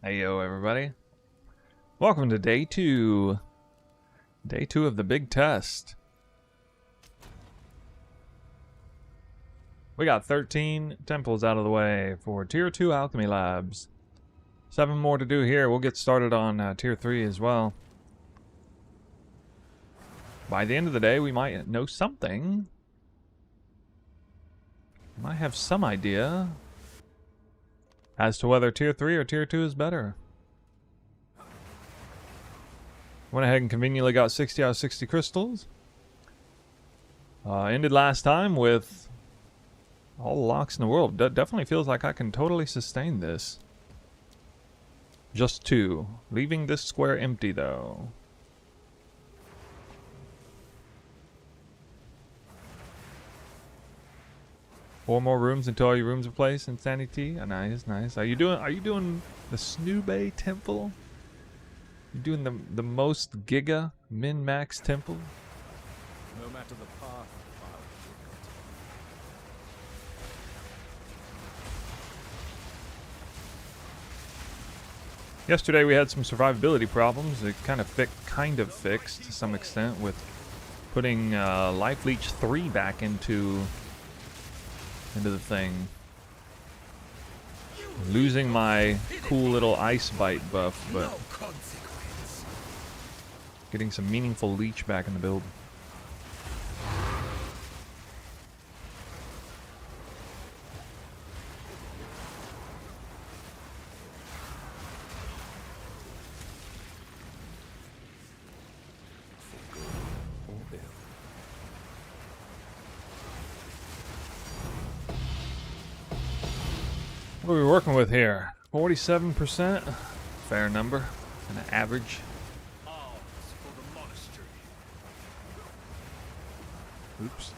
Hey yo everybody. Welcome to day 2. Day 2 of the big test. We got 13 temples out of the way for tier 2 alchemy labs. 7 more to do here. We'll get started on tier 3 as well. By the end of the day we might know something. Might have some idea as to whether tier 3 or tier 2 is better. Went ahead and conveniently got 60 out of 60 crystals. Ended last time with all the locks in the world. Definitely feels like I can totally sustain this. Just 2. Leaving this square empty though. Four more rooms until all your rooms are placed. Insanity. Oh, nice, nice. Are you doing the Snoobe temple? You doing the most giga min-max temple? No matter the path, Yesterday we had some survivability problems. It kind of fixed to some extent with putting Life Leech 3 back into the thing. Losing my cool little ice bite buff, but getting some meaningful leech back in the build. What are we working with here? 47%? Fair number. And an average. Oops.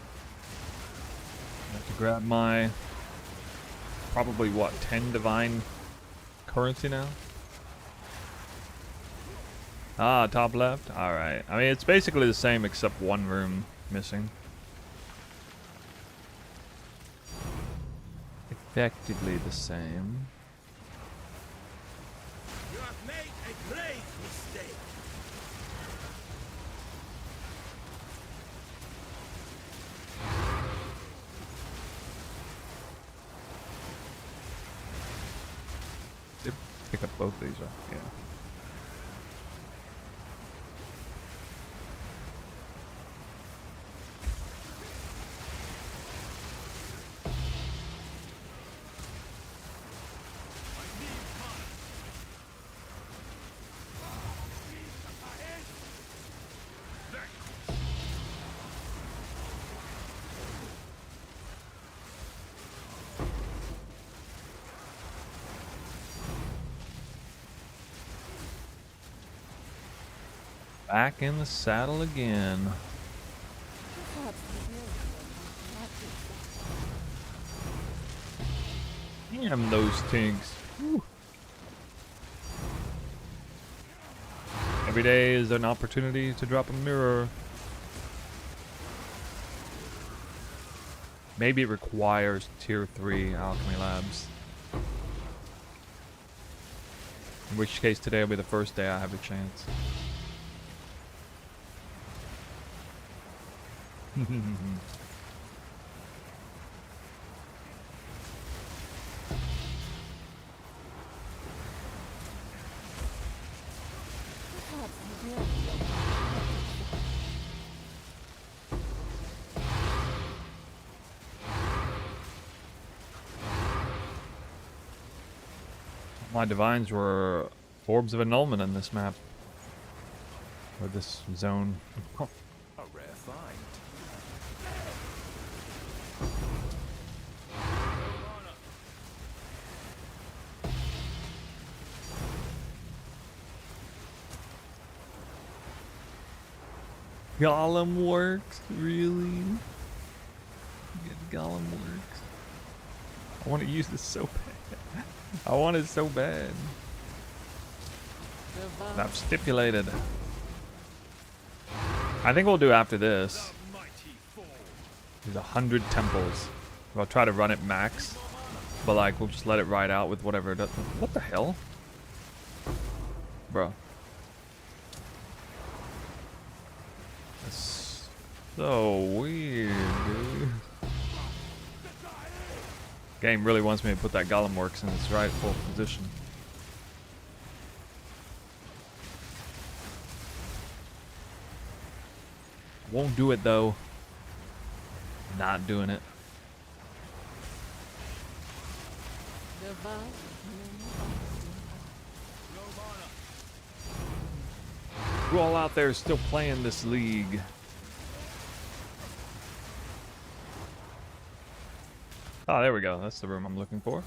I have to grab my probably what, 10 divine currency now? Ah, top left? Alright. I mean, it's basically the same except one room missing. Effectively the same. you have made a grave mistake. Pick up both these up, yeah. Back in the saddle again. Damn those tinks. Whew. Every day is an opportunity to drop a mirror. Maybe it requires tier 3 alchemy labs. In which case today will be the first day I have a chance. My divines were orbs of annulment in this map. Or this zone. A rare find. Golem works? Really? Golem works. I want to use this so bad. I want it so bad. I've stipulated. I think we'll do after this. There's 100 temples. I'll try to run it max. But like, we'll just let it ride out with whatever it does. What the hell? Bro. That's so weird, dude. Game really wants me to put that Golem Works in its rightful position. Won't do it though. Not doing it. Who all out there is still playing this league? Oh, there we go. That's the room I'm looking for.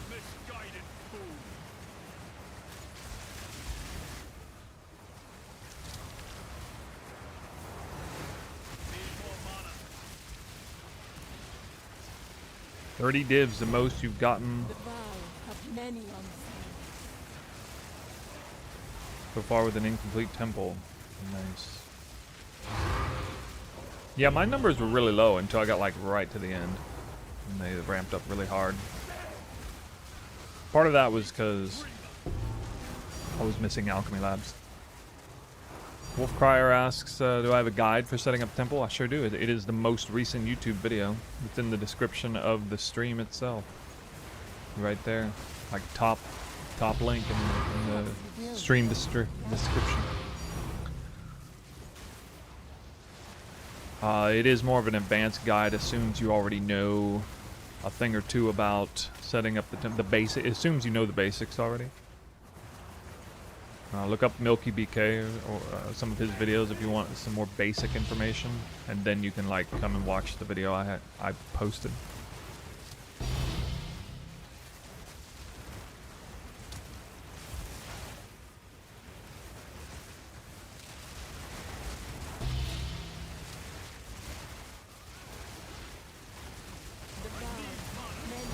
Misguided fool. Need more mana. 30 divs, the most you've gotten The vow of many on so far with an incomplete temple. Nice. Yeah, my numbers were really low until I got like right to the end. And they ramped up really hard. Part of that was because I was missing Alchemy Labs. Wolf Crier asks, do I have a guide for setting up temple? I sure do. It is the most recent YouTube video. It's in the description of the stream itself. Right there. Like top link in the stream description. It is more of an advanced guide. Assumes you already know a thing or two about setting up the basic. It assumes you know the basics already. Look up Milky BK or some of his videos if you want some more basic information, and then you can like come and watch the video I posted. the vow of many.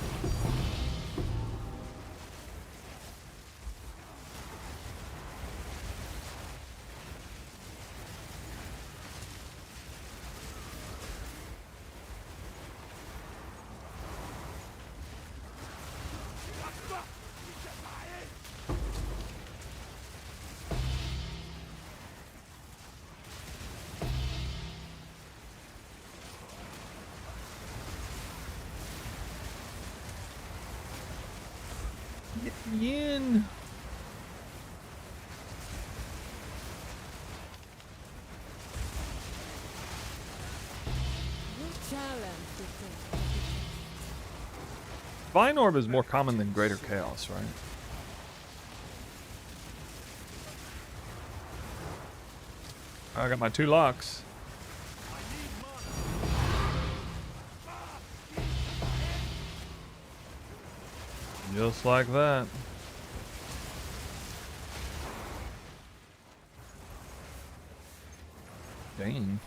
Yin. You challenge the king. Vine Orb is more common than Greater Chaos, right? I got my 2 locks. Just like that. Dang.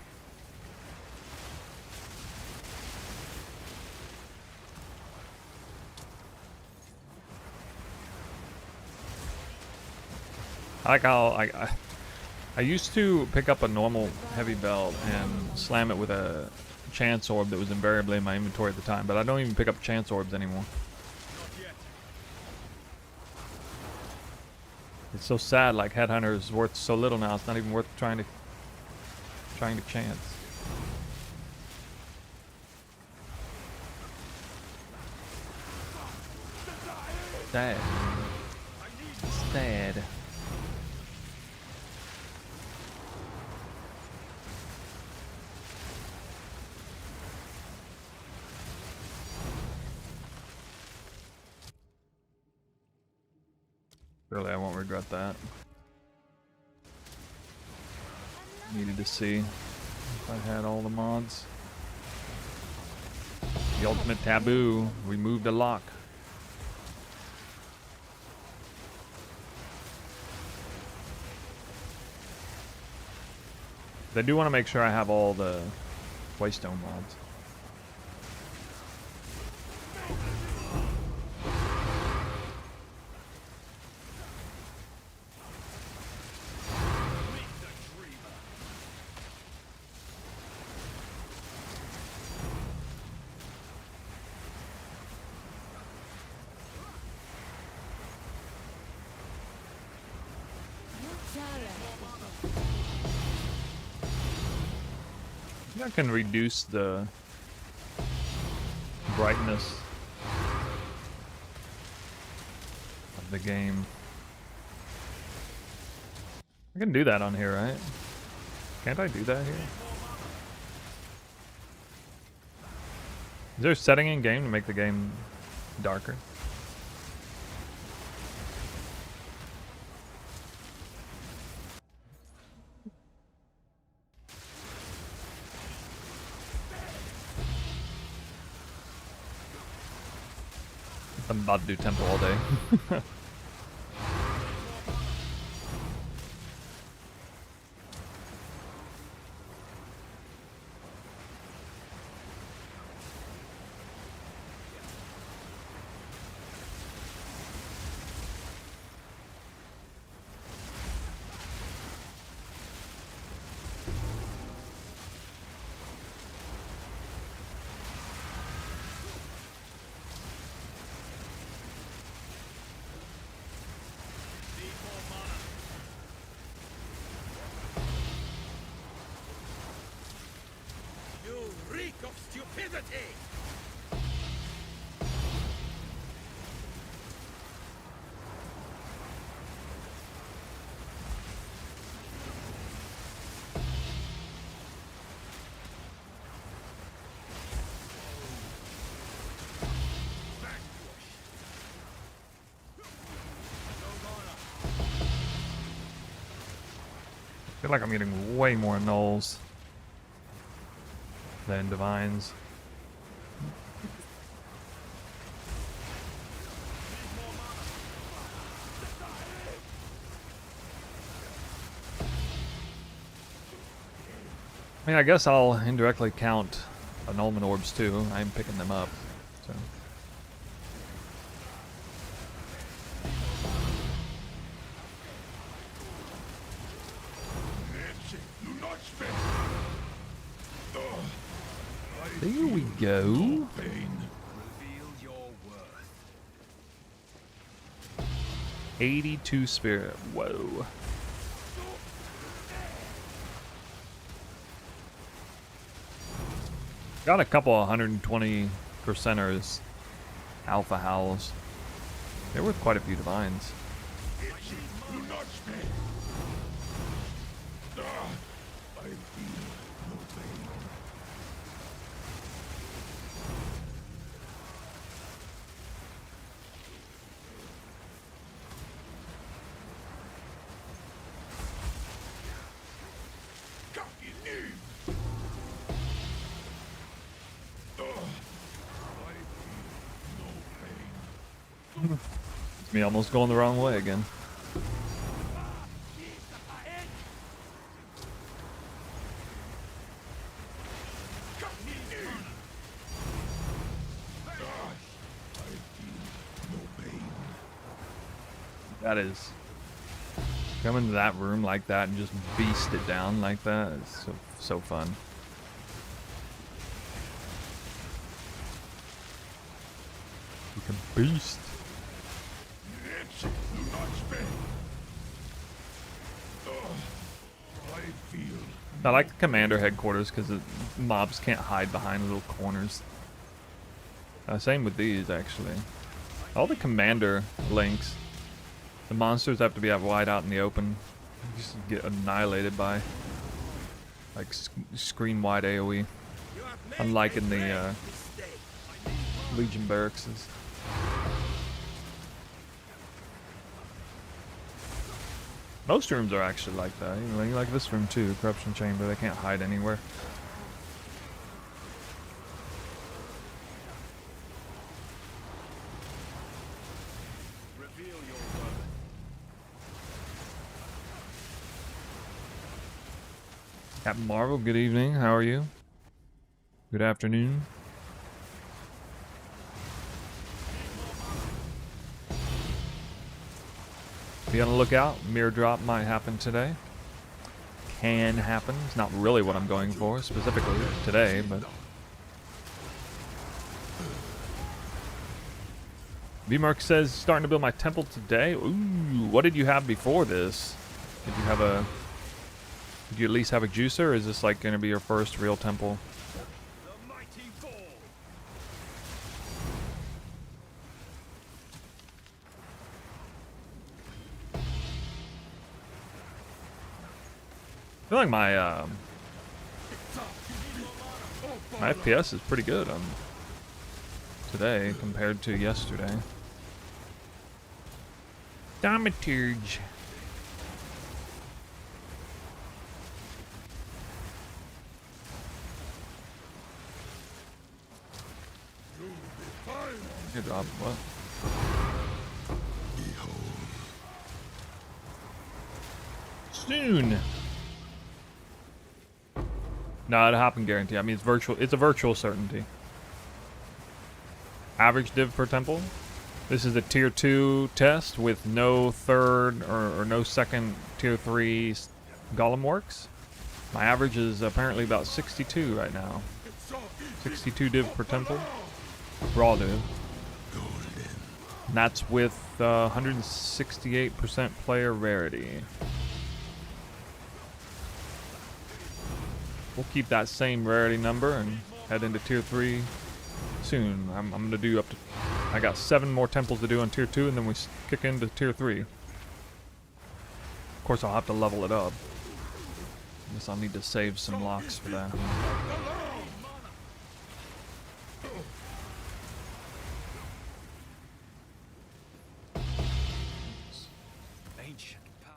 I like how I used to pick up a normal heavy belt and slam it with a chance orb that was invariably in my inventory at the time, but I don't even pick up chance orbs anymore. Not yet. It's so sad, like Headhunter is worth so little now, it's not even worth trying to chance. Sad. Sad. Really, I won't regret that. Needed to see if I had all the mods. The ultimate taboo. Removed a lock. I do want to make sure I have all the Waystone mods. talent. I can reduce the brightness of the game. I can do that on here, right? Can't I do that here? Is there a setting in game to make the game darker? I'm about to do temple all day. Need more mana. You reek of stupidity! I feel like I'm getting way more nulls than divines. I mean, I guess I'll indirectly count annulment orbs too. I'm picking them up. So. There we go. Reveal your worth. 82 spirit. Whoa. Got a couple 120 percenters, alpha howls. They're worth quite a few divines. It's me almost going the wrong way again. That is come into that room like that and just beast it down like that. It's so fun. You can beast. I like the commander headquarters because the mobs can't hide behind little corners. Same with these, actually. All the commander links, the monsters have to be out wide out in the open. You just get annihilated by like screen wide AoE. Unlike in the Legion barracks. Most rooms are actually like that. You like this room too, Corruption Chamber. They can't hide anywhere. Reveal your worth. Captain Marvel, good evening. How are you? Good afternoon. Be on the lookout. Mirror drop might happen today. Can happen. It's not really what I'm going for specifically today, but V-Mark says starting to build my temple today. Ooh, what did you have before this? Did you have a? Did you at least have a juicer, or is this like going to be your first real temple? The mighty fall. I feel like my FPS is pretty good on today compared to yesterday. Thaumaturge. Good job. What? Soon. No, it'll happen guarantee. I mean, it's virtual. It's a virtual certainty. Average div per temple. This is a tier 2 test with no third or no second tier 3 golem works. My average is apparently about 62 right now. 62 div per temple. Raw div. And that's with 168% player rarity. We'll keep that same rarity number and head into tier 3 soon. I'm gonna do up to. I got 7 more temples to do on tier 2, and then we kick into tier 3. Of course, I'll have to level it up. I guess I'll need to save some locks for that. Ancient power.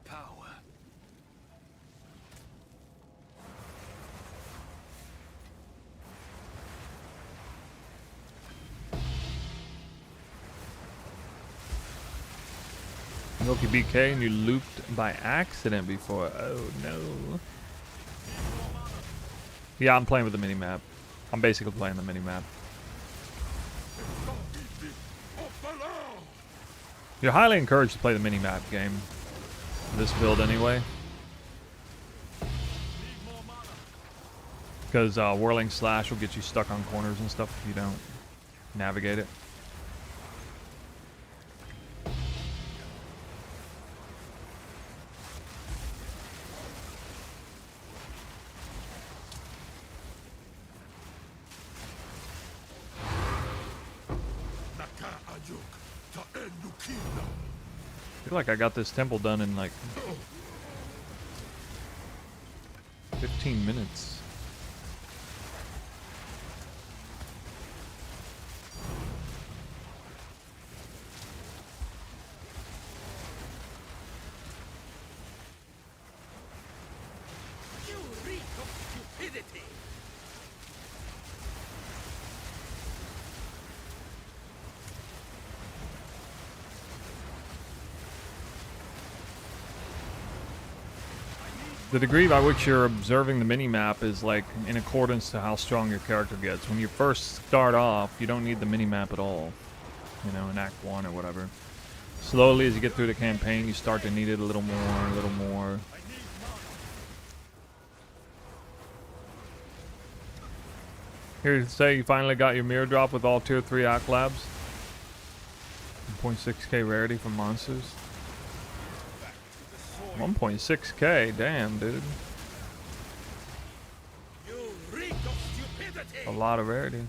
Power. Milky BK, and you looped by accident before. Oh no. Yeah, I'm playing with the mini-map. I'm basically playing the mini-map. You're highly encouraged to play the mini-map game. This build anyway. Because Whirling Slash will get you stuck on corners and stuff if you don't navigate it. I feel like I got this temple done in like 15 minutes. You reek of stupidity. The degree by which you're observing the mini-map is like in accordance to how strong your character gets. When you first start off, you don't need the mini-map at all. You know, in Act 1 or whatever. Slowly, as you get through the campaign, you start to need it a little more, a little more. Here, say you finally got your mirror drop with all tier 3 Act Labs. 1.6k rarity from monsters. 1.6k, damn, dude. You reek of stupidity. A lot of rarity.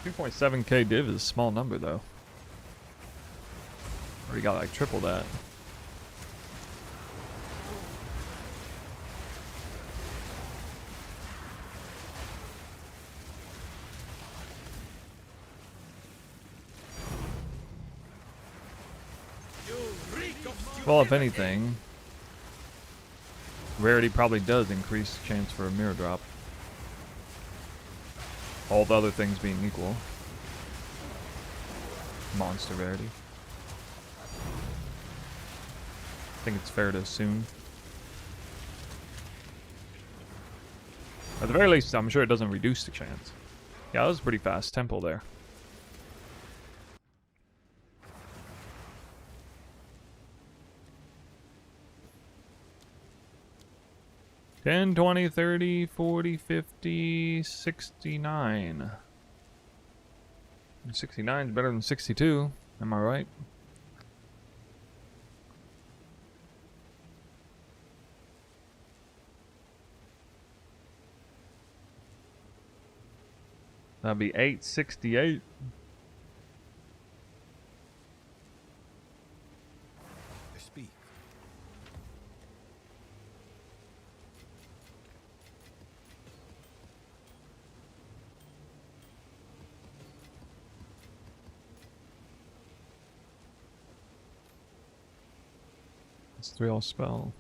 2.7k div is a small number, though. Already got like triple that. Well, if anything, rarity probably does increase the chance for a mirror drop. All the other things being equal. Monster rarity. I think it's fair to assume. At the very least, I'm sure it doesn't reduce the chance. Yeah, that was a pretty fast tempo there. 10, 20, 30, 40, 50, 69. 69 is better than 62. Am I right? That'd be 868. I speak. It's 3 all spell.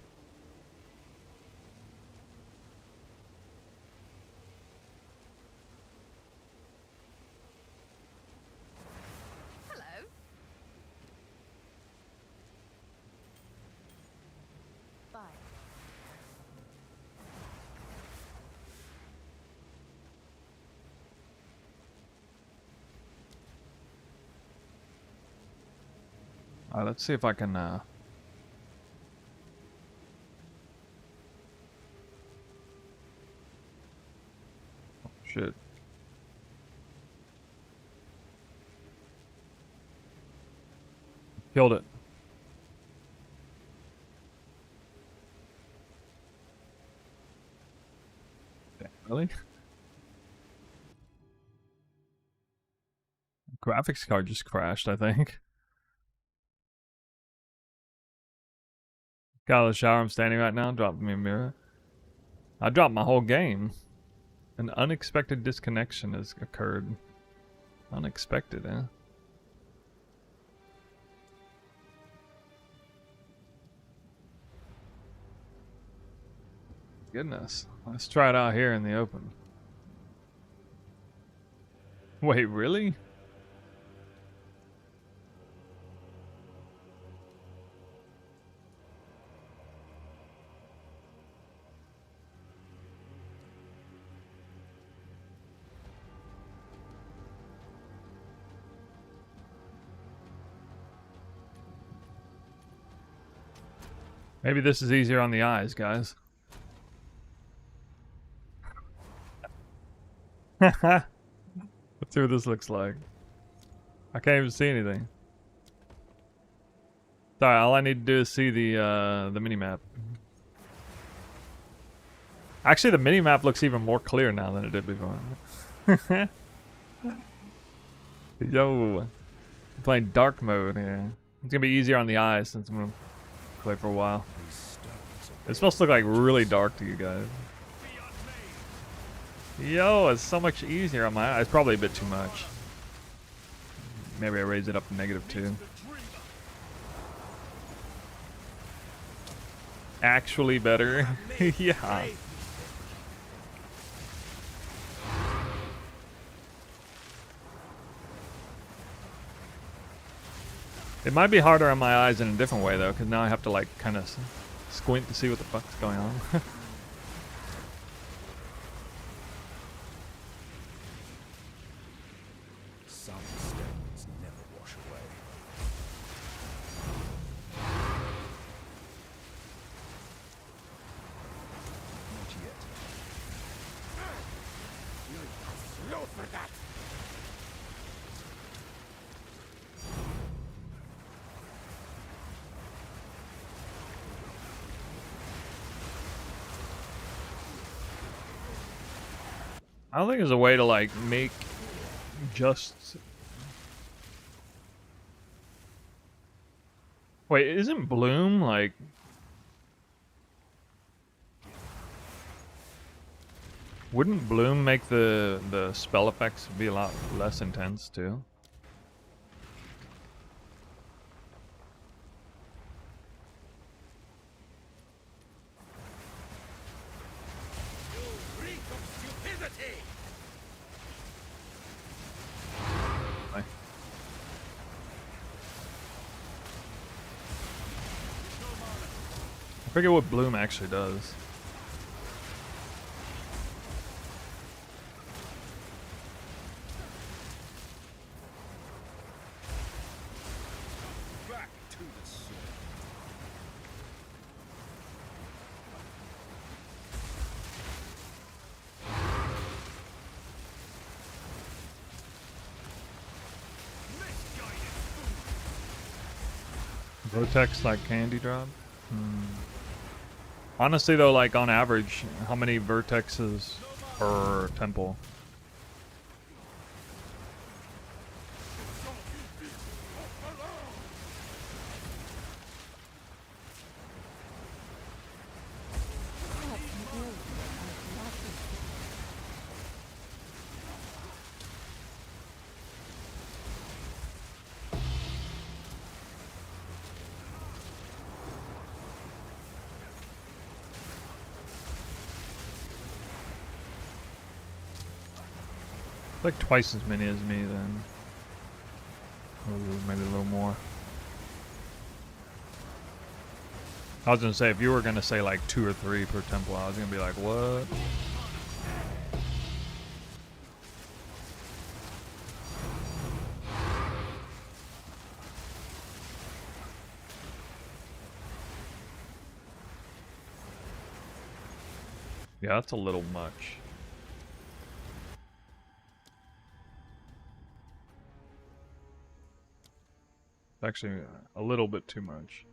Hello. Bye. Alright, let's see if I can oh, shit. Killed it. Damn, really? Graphics card just crashed, I think. Got out of the shower, I'm standing right now, dropping me a mirror. I dropped my whole game. An unexpected disconnection has occurred. Unexpected, eh? Goodness. Let's try it out here in the open. Wait, really? Maybe this is easier on the eyes, guys. Let's see what this looks like. I can't even see anything. Sorry, all I need to do is see the mini-map. Actually, the mini-map looks even more clear now than it did before. Yo, I'm playing dark mode here. It's gonna be easier on the eyes since I'm gonna play for a while. It's supposed to look like really dark to you guys. Yo, it's so much easier on my eyes. Probably a bit too much. Maybe I raise it up to -2. Actually better. Yeah. It might be harder on my eyes in a different way though, because now I have to like kind of squint to see what the fuck's going on. Some stains never wash away. Not yet. You're slow for that. I don't think there's a way to like make just. Wait, isn't Bloom like? Wouldn't Bloom make the spell effects be a lot less intense too? Reek of stupidity. Like, I forget what Bloom actually does. Back to the sword. Vertex like candy drop? Honestly though, like on average, how many vertexes per temple? Like twice as many as me then. Or maybe a little more. I was gonna say, if you were gonna say like 2 or 3 per temple, I was gonna be like, what? Yeah, that's a little much. Actually, a little bit too much.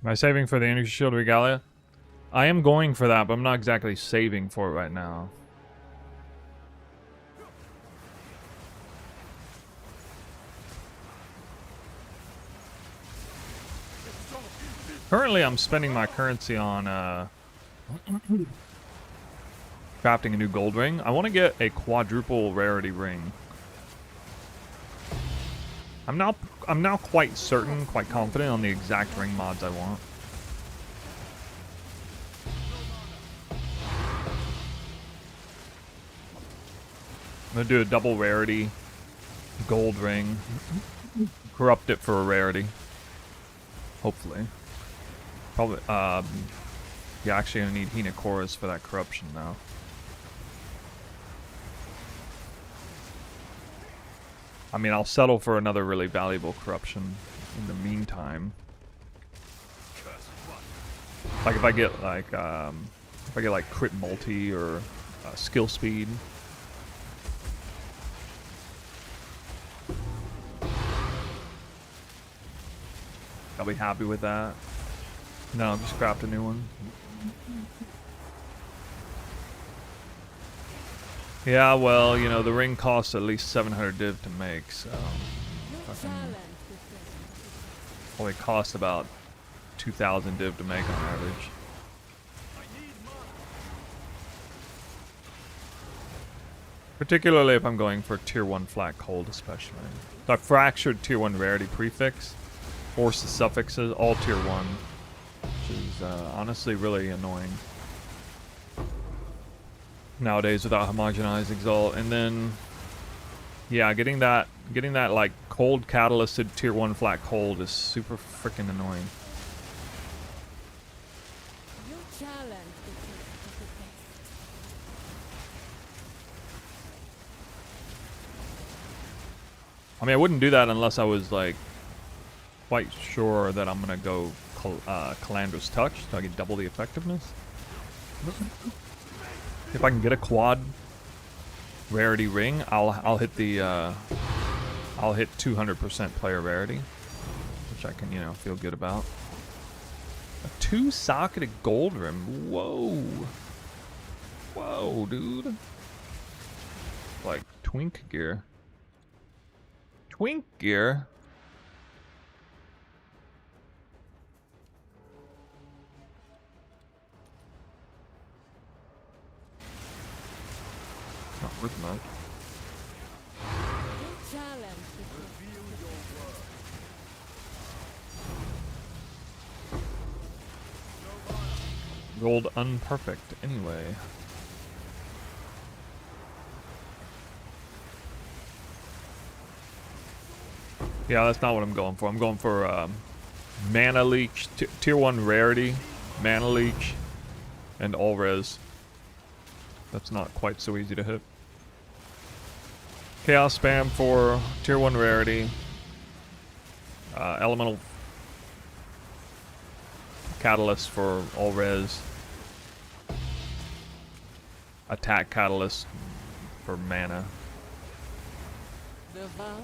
Am I saving for the energy shield regalia? I am going for that, but I'm not exactly saving for it right now. Currently, I'm spending my currency on crafting a new gold ring. I want to get a quadruple rarity ring. I'm now quite certain, quite confident on the exact ring mods I want. I'm gonna do a double rarity gold ring. Corrupt it for a rarity. Hopefully. Probably, yeah, actually I need Hina Chorus for that corruption now. I mean, I'll settle for another really valuable corruption in the meantime. Like if I get like crit multi or skill speed. I'll be happy with that. No, just craft a new one. Yeah, well, you know, the ring costs at least 700 div to make, so only costs about 2,000 div to make on average. Particularly if I'm going for tier 1 flat cold, especially. So I fractured tier 1 rarity prefix, forced the suffixes, all tier 1, which is honestly really annoying nowadays without homogenized exalt. And then yeah, getting that like cold catalysted tier 1 flat cold is super freaking annoying. Your challenge is the best. I mean, I wouldn't do that unless I was like quite sure that I'm gonna go Calandra's Touch so I can double the effectiveness. If I can get a quad rarity ring, I'll hit the I'll hit 200% player rarity, which I can, you know, feel good about. A 2-socketed gold rim. Whoa. Whoa, dude. Like twink gear. Twink gear. Not worth much. Your challenge is the Rolled unperfect anyway. Yeah, that's not what I'm going for. I'm going for mana leech, tier 1 rarity, mana leech, and all res. That's not quite so easy to hit. Chaos spam for tier 1 rarity. Elemental catalyst for all res. Attack catalyst for mana. The vow.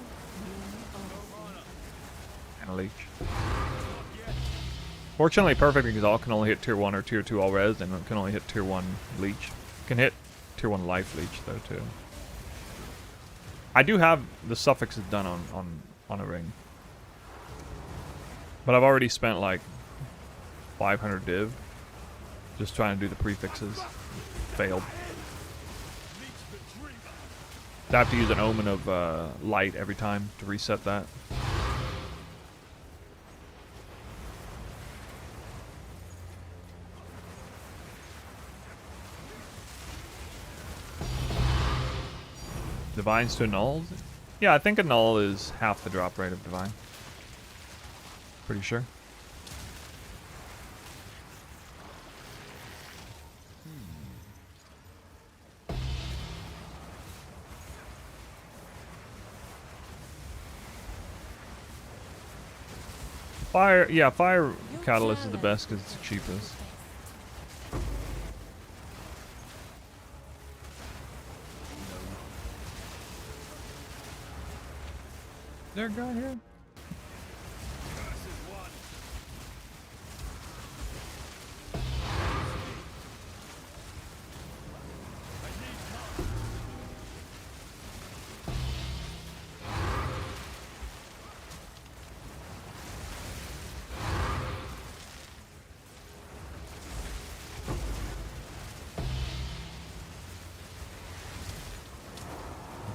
Mana leech. Fortunately, perfect because all can only hit tier 1 or tier 2 all res, and it can only hit tier 1 leech. Can hit tier 1 life leech though too. I do have the suffixes done on a ring, but I've already spent like 500 div just trying to do the prefixes. Failed. I have to use an omen of light every time to reset that. Divines to annuls? Yeah, I think annul is half the drop rate of divine. Pretty sure. Fire, yeah, fire catalyst is the best because it's the cheapest. Is there a guy here?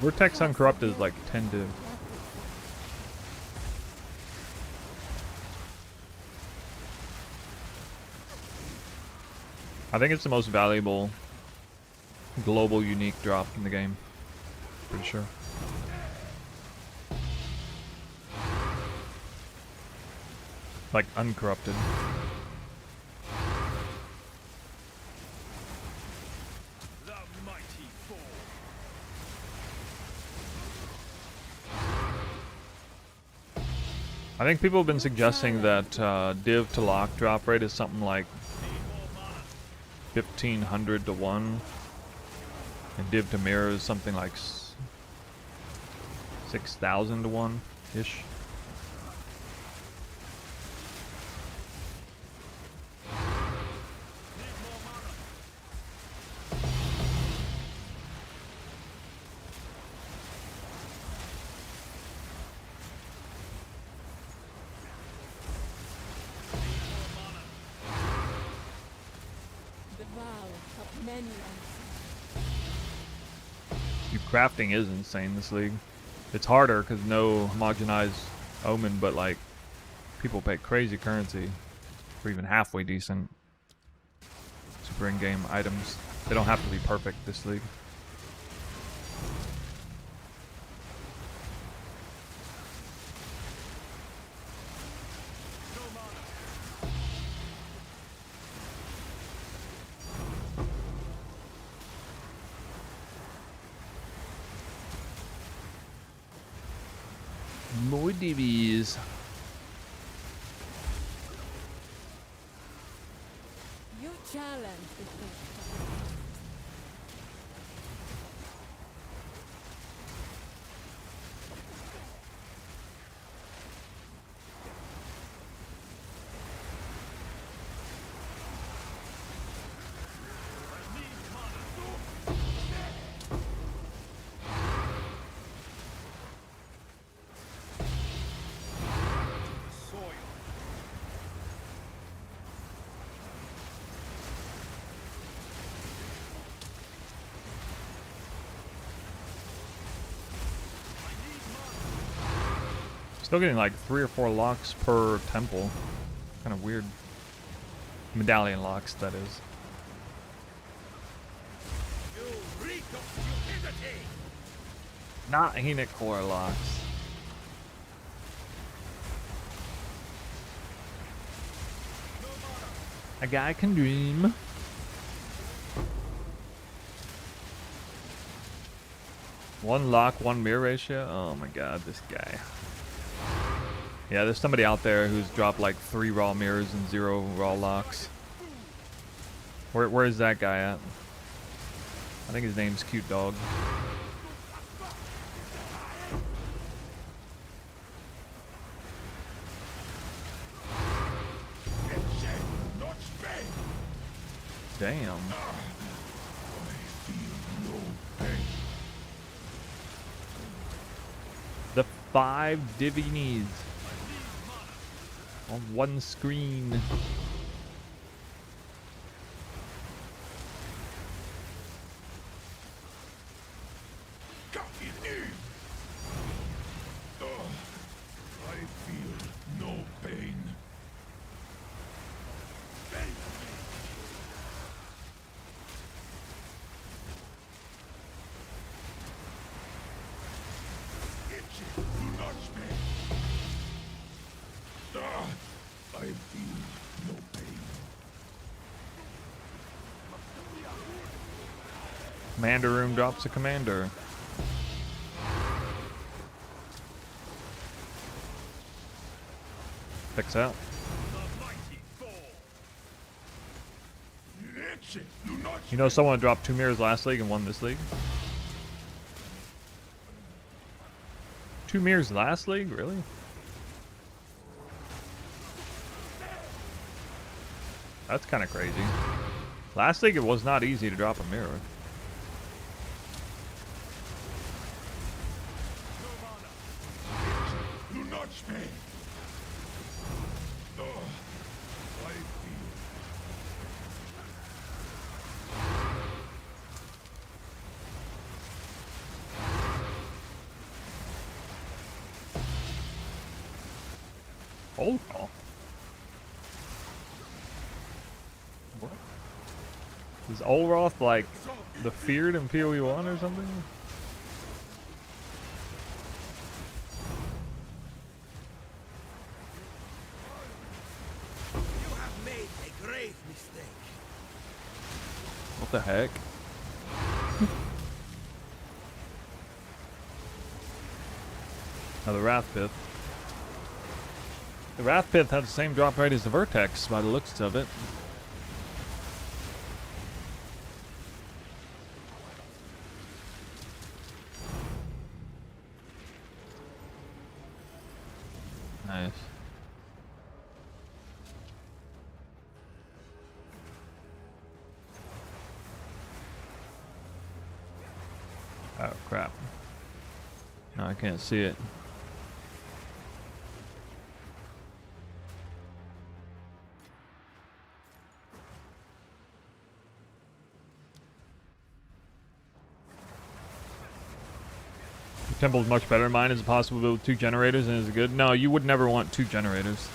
Vertex Uncorrupted is like 10 div. I think it's the most valuable global unique drop in the game. Pretty sure. Like uncorrupted. The mighty fall. I think people have been suggesting that div to lock drop rate is something like 1500 to 1, and div to mirror is something like 6000 to 1 ish. Crafting is insane this league. It's harder because no homogenized omen, but like people pay crazy currency for even halfway decent super in-game items. They don't have to be perfect this league. More DBs. You challenge the king. Still getting like 3 or 4 locks per temple. Kind of weird. Medallion locks, that is. Not Henic Warlocks. A guy can dream. One lock, one mirror ratio. Oh my god, this guy. Yeah, there's somebody out there who's dropped like 3 raw mirrors and 0 raw locks. Where is that guy at? I think his name's Cute Dog. Damn. The 5 divinies on one screen. I feel no pain. Do not spare. I feel no pain. Commander room drops a commander. Fix out. The mighty fall. Do not You know someone dropped 2 mirrors last league and won this league? 2 mirrors last league? Really? That's kind of crazy. Last league it was not easy to drop a mirror. do not spare. I feel Oh. What? Is Olroth like the feared in PoE 1 or something? you have made a grave mistake. What the heck? Now the Wrath Pith. The Wrath Pith had the same drop rate as the Vertex by the looks of it. Nice. Oh crap. No, I can't see it. Temple's much better. Mine is possible to build 2 generators, and is it good? No, you would never want 2 generators.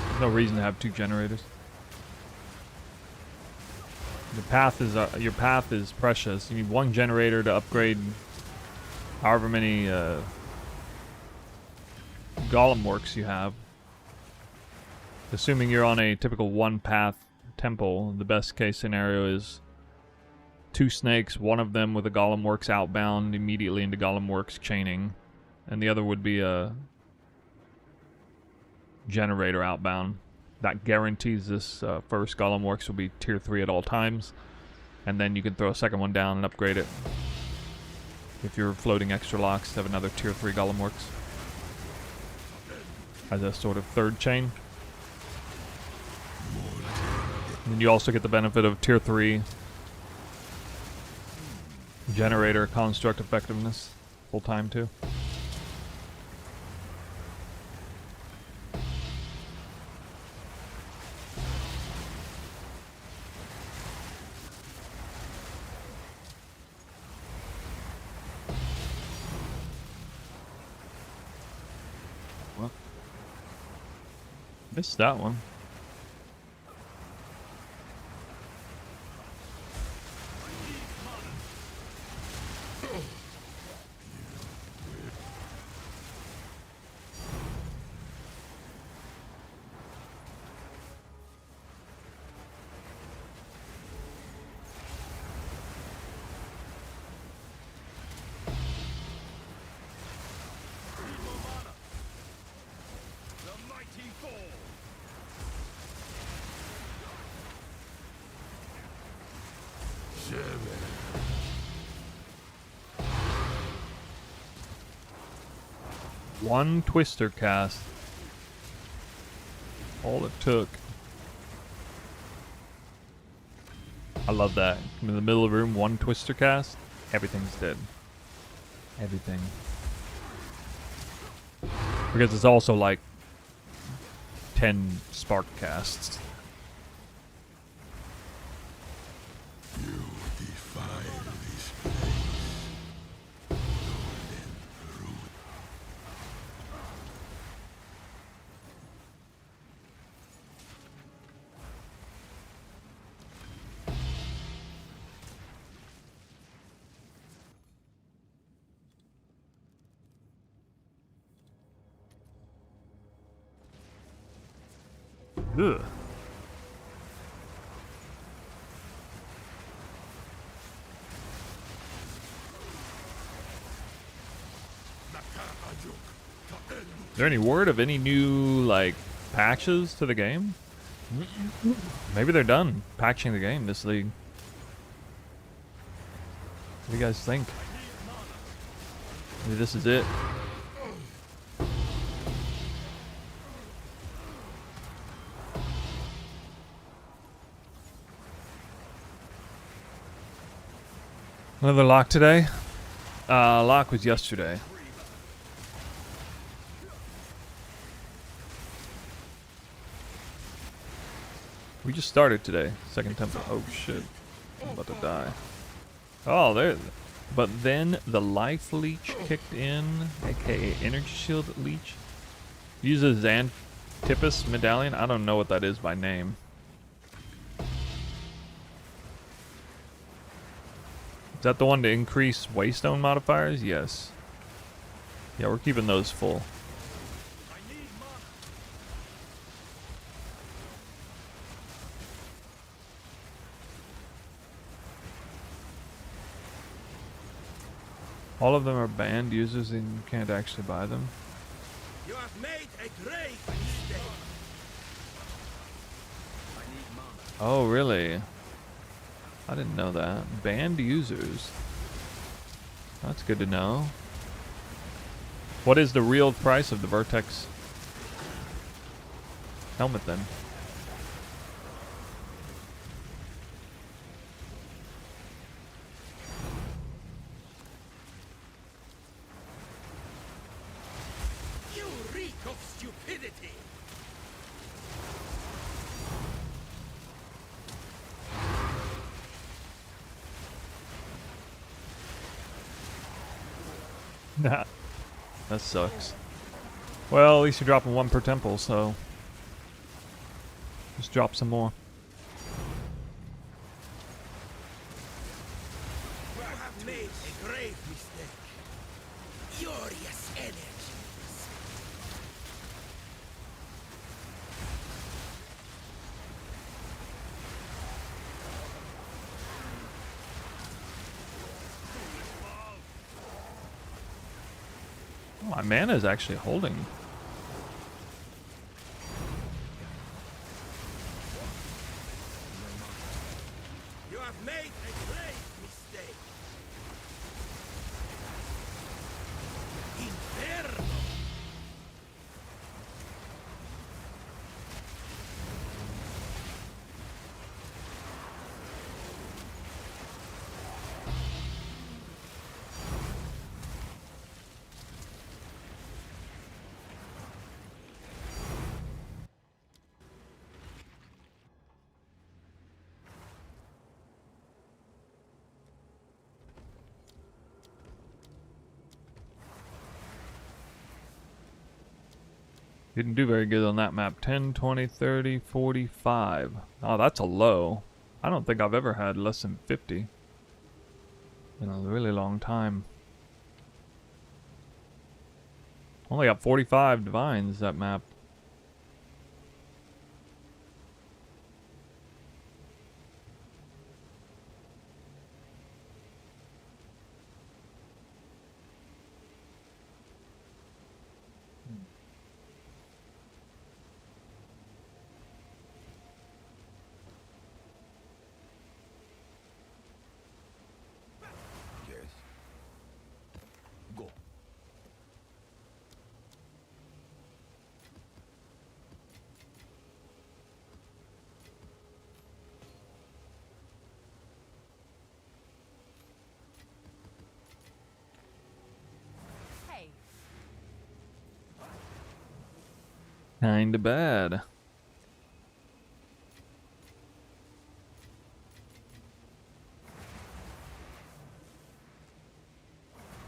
There's no reason to have 2 generators. Your path is precious. You need 1 generator to upgrade however many golem works you have. Assuming you're on a typical 1-path temple, the best case scenario is 2 snakes, one of them with a Golem Works outbound immediately into Golem Works chaining, and the other would be a generator outbound. That guarantees this first Golem Works will be tier 3 at all times, and then you can throw a second one down and upgrade it. If you're floating extra locks to have another tier 3 Golem Works as a sort of third chain. And then you also get the benefit of tier 3 generator construct effectiveness full time too. Well, missed that one. pt2. One twister cast. All it took. I love that. I'm in the middle of the room, one twister cast, everything's dead. Everything. Because it's also like 10 spark casts. You defile this place. Lord and ruin. Ugh. Is there any word of any new, like, patches to the game? Maybe they're done patching the game, this league. What do you guys think? Maybe this is it. Another lock today? Lock was yesterday. We just started today. Second temple. Oh shit. I'm about to die. Oh, there. But then the life leech kicked in, aka energy shield leech. Uses Xantippus medallion. I don't know what that is by name. Is that the one to increase waystone modifiers? Yes. Yeah, we're keeping those full. All of them are banned users and you can't actually buy them. You have made a grave mistake. Oh, really? I didn't know that. Banned users. That's good to know. What is the real price of the Vertex helmet then? You reek of stupidity. Nah. That sucks. Well, at least you're dropping one per temple, so just drop some more. You have made a grave mistake. Furious energies. Oh, my mana is actually holding. You have made a grave mistake. Inferno. Didn't do very good on that map. 10, 20, 30, 45. Oh, that's a low. I don't think I've ever had less than 50 in a really long time. Only got 45 divines, that map. Kinda bad.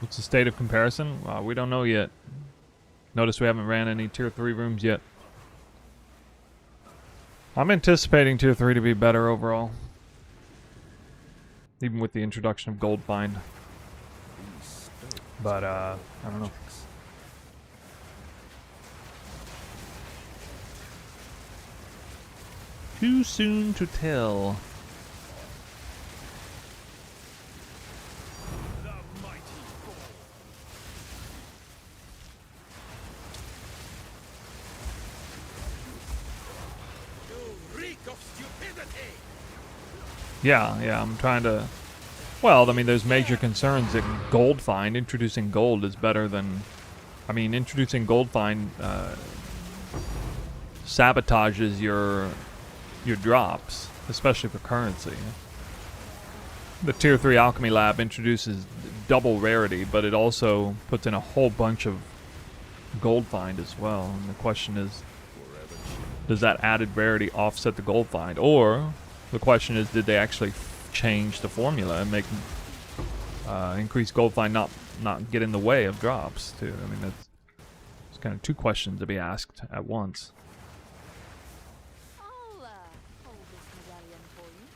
What's the state of comparison? We don't know yet. Notice we haven't ran any tier 3 rooms yet. I'm anticipating tier 3 to be better overall. Even with the introduction of Gold Find. But, I don't know. Too soon to tell. The mighty fall. You reek of stupidity. Yeah, I'm trying to... Well, I mean, there's major concerns that Gold Find, introducing gold is better than... I mean, introducing Gold Find sabotages your drops, especially for currency. The tier 3 alchemy lab introduces double rarity, but it also puts in a whole bunch of Gold Find as well. And the question is, does that added rarity offset the Gold Find? Or the question is, did they actually change the formula and make increase Gold Find not get in the way of drops too? I mean, that's kind of two questions to be asked at once. I'll hold this medallion for you.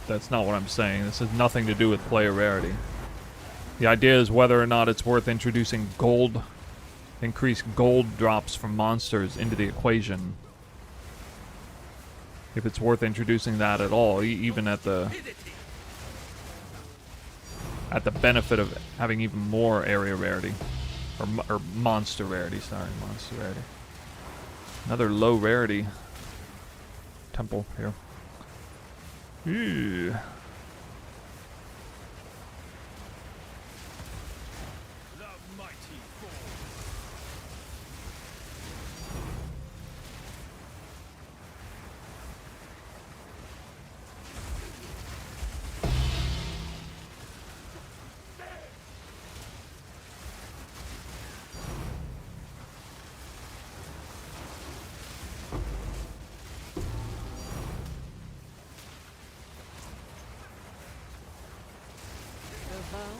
That's not what I'm saying. This has nothing to do with player rarity. The idea is whether or not it's worth introducing increased gold drops from monsters into the equation. If it's worth introducing that at all, even at the benefit of having even more area rarity, or monster rarity. Sorry, monster rarity. Another low rarity temple here. Ew. The mighty fall. The vow.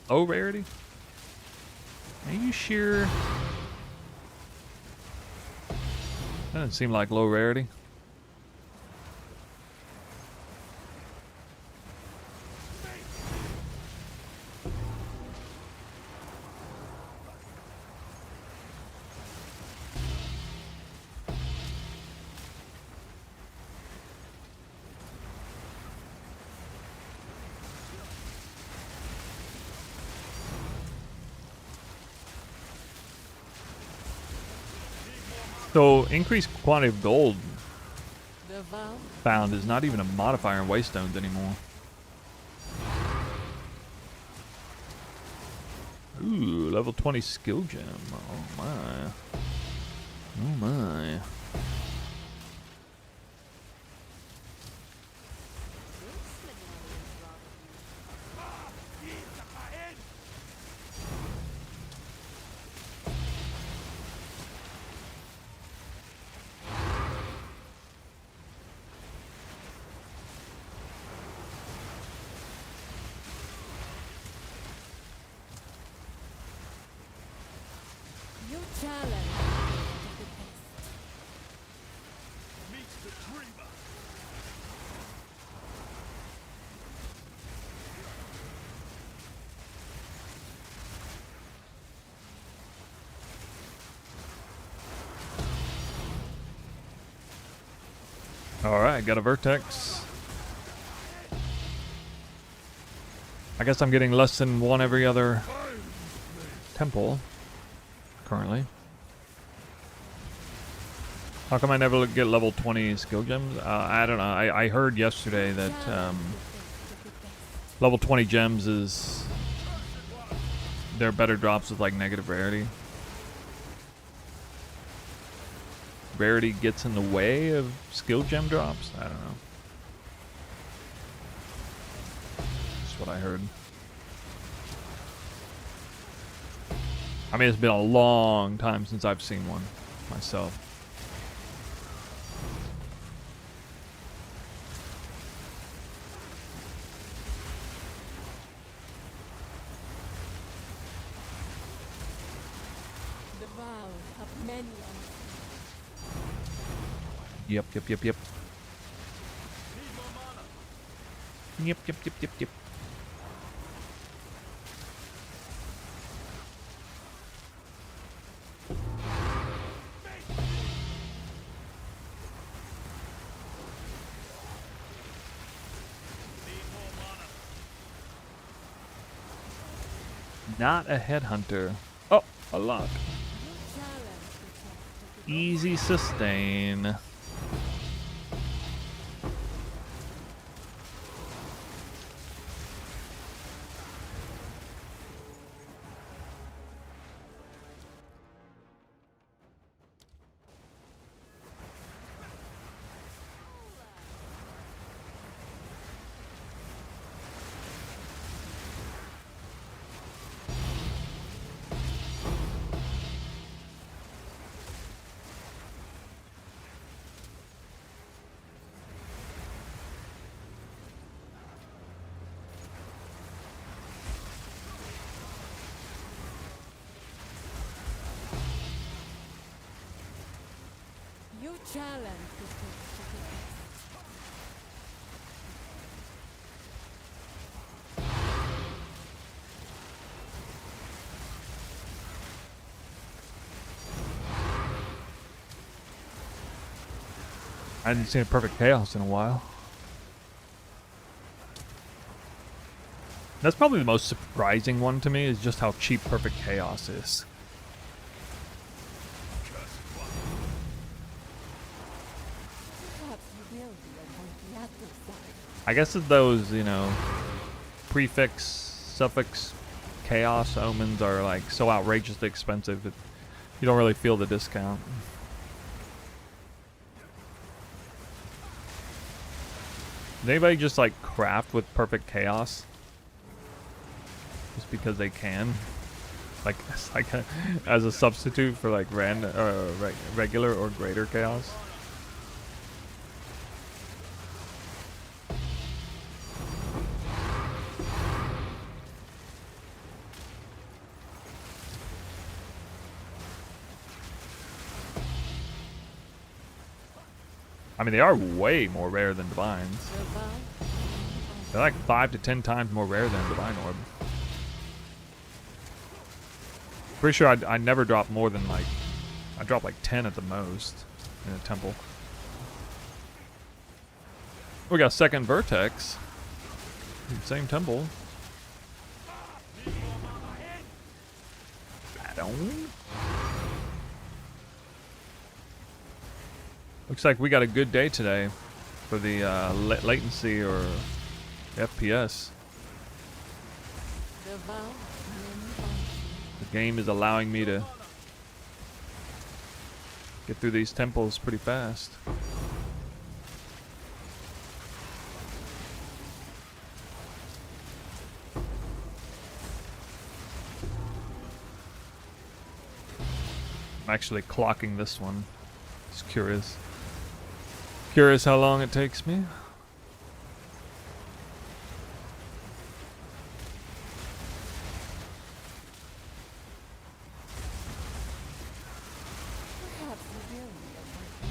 Oh, rarity? Are you sure? That doesn't seem like low rarity. So, increased quantity of gold The vow. found is not even a modifier in Waystones anymore. Ooh, level 20 skill gem. Oh my. Oh my. This medallion is rather He's ahead. You challenge the best. Meet the dreamer. Alright, got a vertex. I guess I'm getting less than one every other temple currently. How come I never get level 20 skill gems? I don't know. I heard yesterday that level 20 gems is There are better drops with like negative rarity. Rarity gets in the way of skill gem drops? I don't know. That's what I heard. I mean, it's been a long time since I've seen one myself. The vow of many unseen. Yep. Yep. Not a headhunter. Oh, a lock. Easy sustain. You challenge the truth. I hadn't seen a perfect chaos in a while. That's probably the most surprising one to me, is just how cheap perfect chaos is. Perhaps you will be on the other side. I guess that those, you know, prefix, suffix, chaos omens are like so outrageously expensive that you don't really feel the discount. Does anybody just like craft with perfect chaos? Just because they can? Like, it's like as a substitute for like regular or greater chaos? I mean, they are way more rare than divines. The vow They're like 5 to 10 times more rare than a divine orb. Pretty sure I never dropped more than like, I dropped like 10 at the most in a temple. We got second vertex. Same temple. Add-on. Looks like we got a good day today for the latency or FPS. The vow of many unseen. The game is allowing me to get through these temples pretty fast. I'm actually clocking this one. Just curious. Curious how long it takes me. Perhaps you will be on the other side.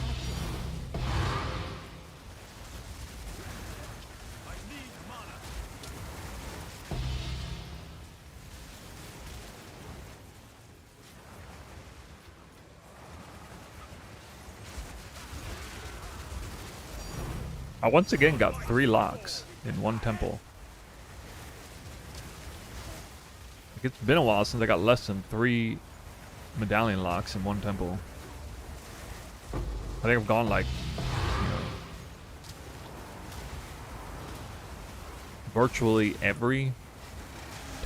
I once again got 3 locks in one temple. Like, it's been a while since I got less than 3 medallion locks in one temple. I think I've gone like, you know, virtually every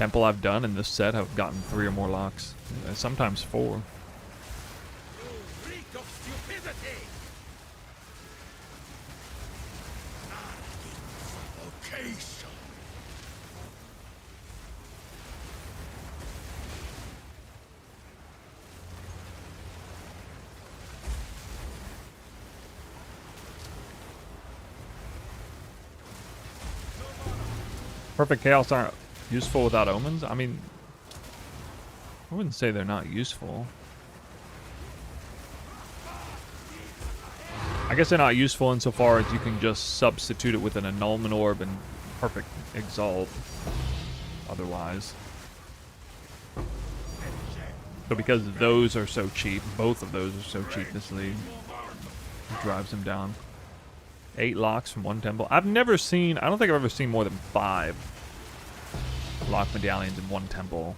temple I've done in this set have gotten 3 or more locks. Sometimes 4. You reek of stupidity! Vocation! Perfect chaos aren't useful without omens? I mean, I wouldn't say they're not useful. I guess they're not useful insofar as you can just substitute it with an annulment orb and perfect exalt otherwise. So because those are so cheap, both of those are so cheap this league, it drives them down. 8 locks from 1 temple. I've never seen, I don't think I've ever seen more than 5 lock medallions in 1 temple.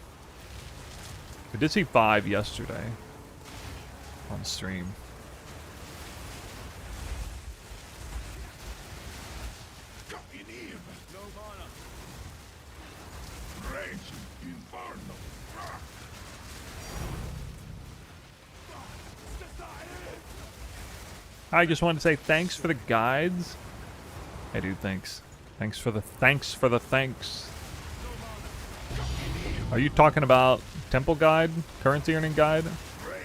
I did see 5 yesterday on stream. I just wanted to say thanks for the guides. Hey dude, thanks. Thanks for the thanks. Are you talking about temple guide, currency earning guide,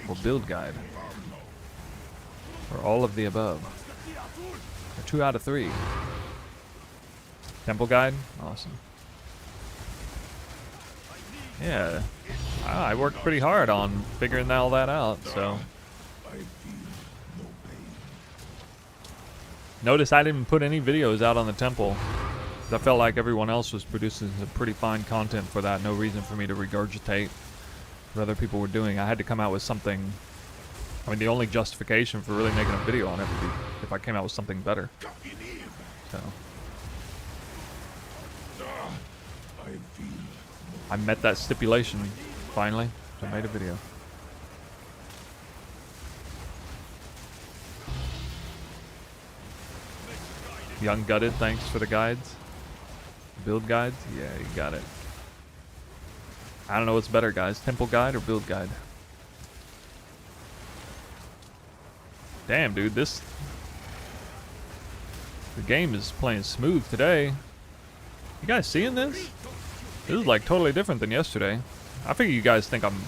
or build guide? Or all of the above? Or 2 out of 3. Temple guide? Awesome. Yeah. I worked pretty hard on figuring all that out, so. Notice I didn't put any videos out on the temple. I felt like everyone else was producing some pretty fine content for that. No reason for me to regurgitate what other people were doing. I had to come out with something. I mean, the only justification for really making a video on it would be if I came out with something better. So. I met that stipulation, finally. So I made a video. Young Gutted, thanks for the guides. Build guides? Yeah, you got it. I don't know what's better, guys. Temple guide or build guide? Damn, dude, the game is playing smooth today. You guys seeing this? This is like totally different than yesterday. I figure you guys think I'm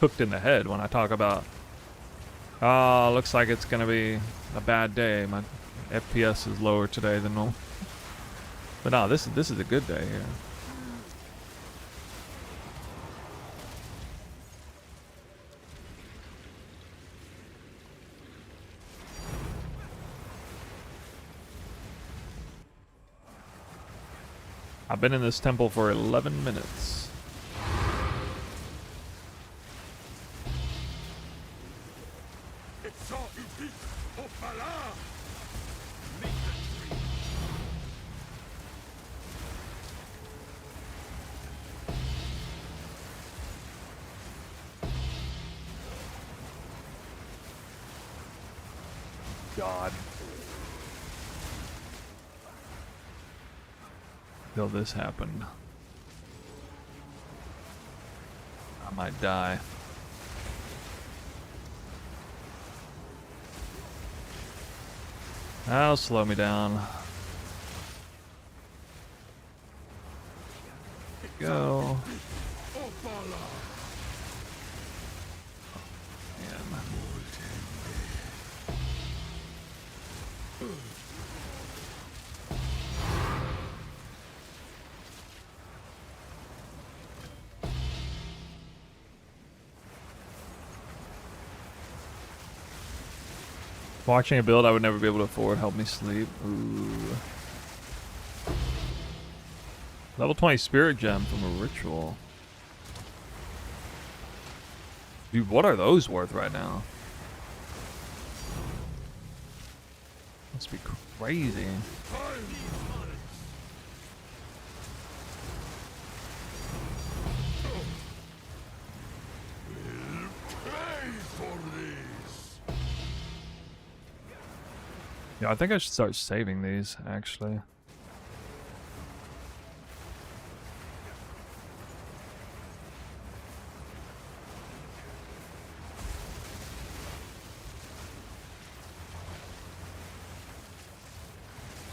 hooked in the head when I talk about, oh, looks like it's gonna be a bad day. My FPS is lower today than normal. But no, this is a good day here. I've been in this temple for 11 minutes. God. Till this happened. I might die. That'll slow me down. Go. Watching a build I would never be able to afford help me sleep. Ooh. Level 20 spirit gem from a ritual. Dude, what are those worth right now? Must be crazy. Yeah, I think I should start saving these, actually.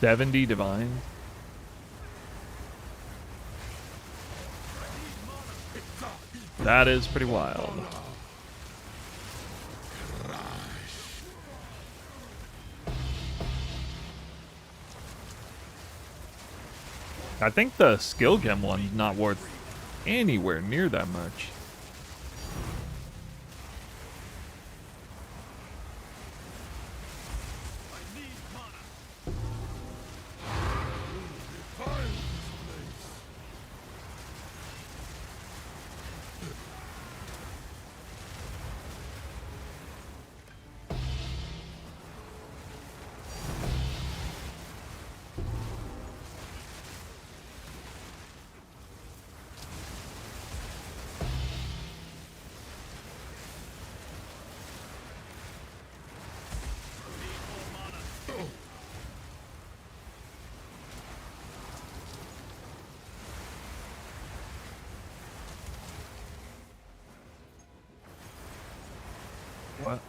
70 divine. That is pretty wild. I think the skill gem one's not worth anywhere near that much. What?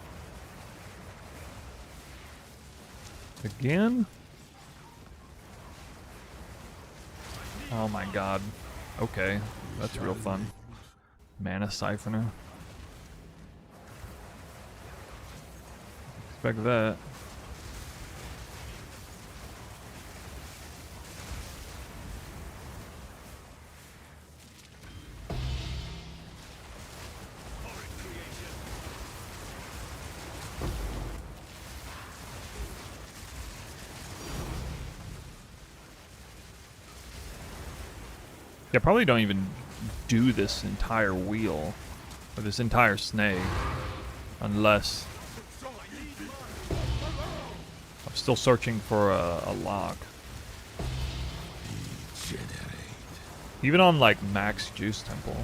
Again? Oh my god. Okay, that's real fun. Mana siphoner. Expect that. Yeah, probably don't even do this entire wheel or this entire snake unless I'm still searching for a lock. Even on like max juice temple.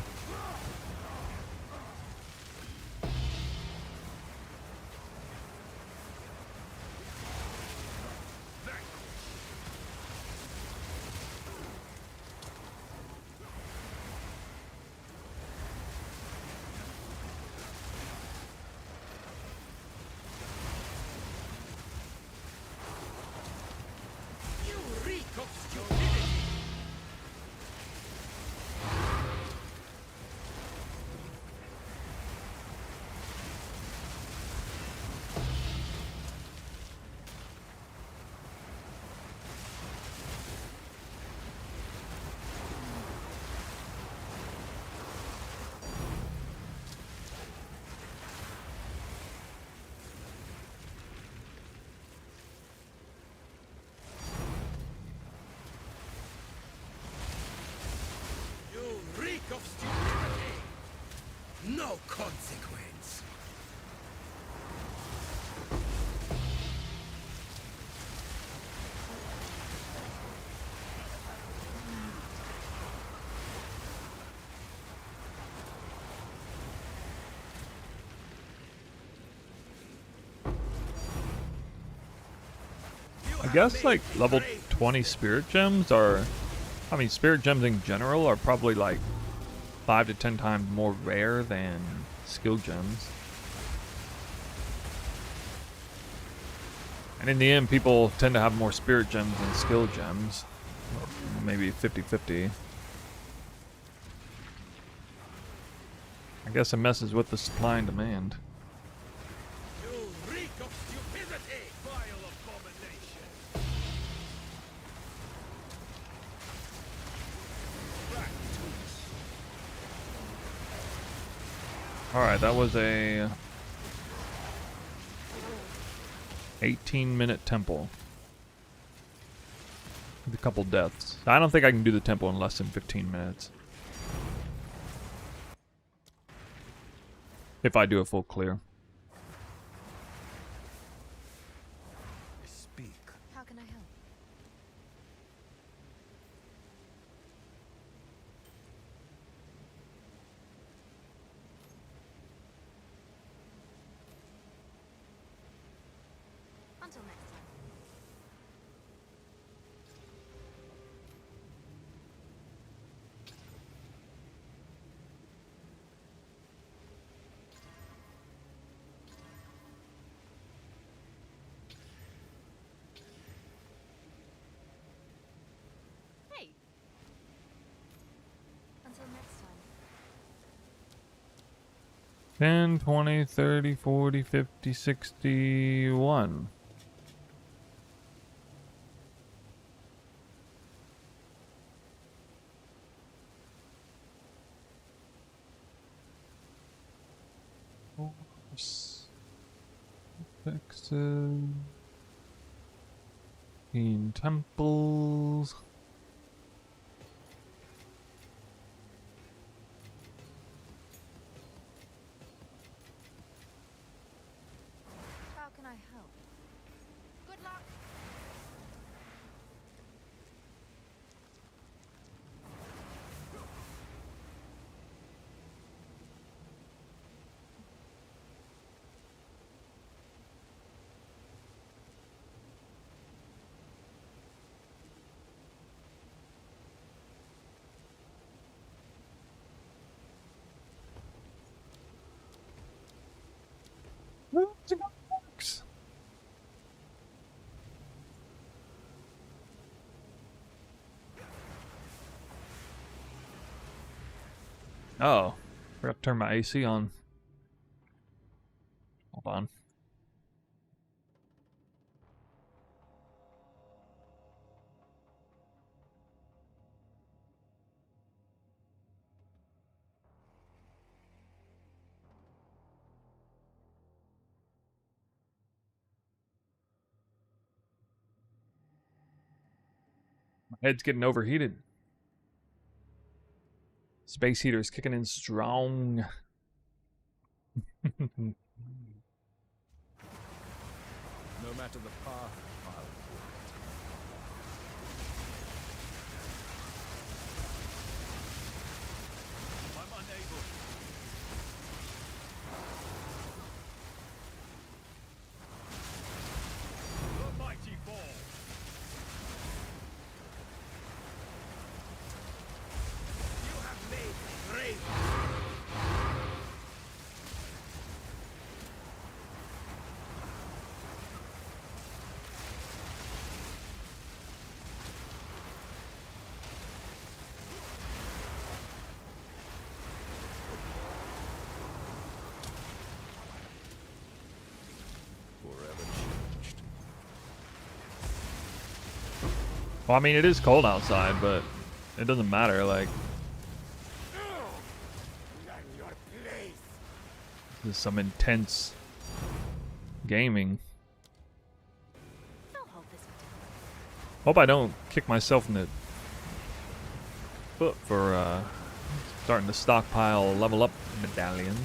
You reek of stupidity! You reek of stupidity! No consequence! I guess like level 20 spirit gems are, I mean spirit gems in general are probably like 5 to 10 times more rare than skill gems. And in the end, people tend to have more spirit gems than skill gems. Or maybe 50-50. I guess it messes with the supply and demand. You reek of stupidity! Vile abomination! Alright, that was a 18-minute temple. With a couple deaths. I don't think I can do the temple in less than 15 minutes. If I do a full clear. Speak. How can I help? Until next time. 10, 20, 30, 40, 50, 61. Fixes. 15 temples. How can I help? Good luck. Oh, forgot to turn my AC on. Hold on. My head's getting overheated. Space heater's kicking in strong. No matter the path, I'll walk it. I'm unable. The mighty fall. You have made me brave. Forever changed. Well, I mean, it is cold outside, but it doesn't matter. Like, Learn your place. this is some intense gaming. I'll hold this one. Hope I don't kick myself in the foot for starting to stockpile level up medallions.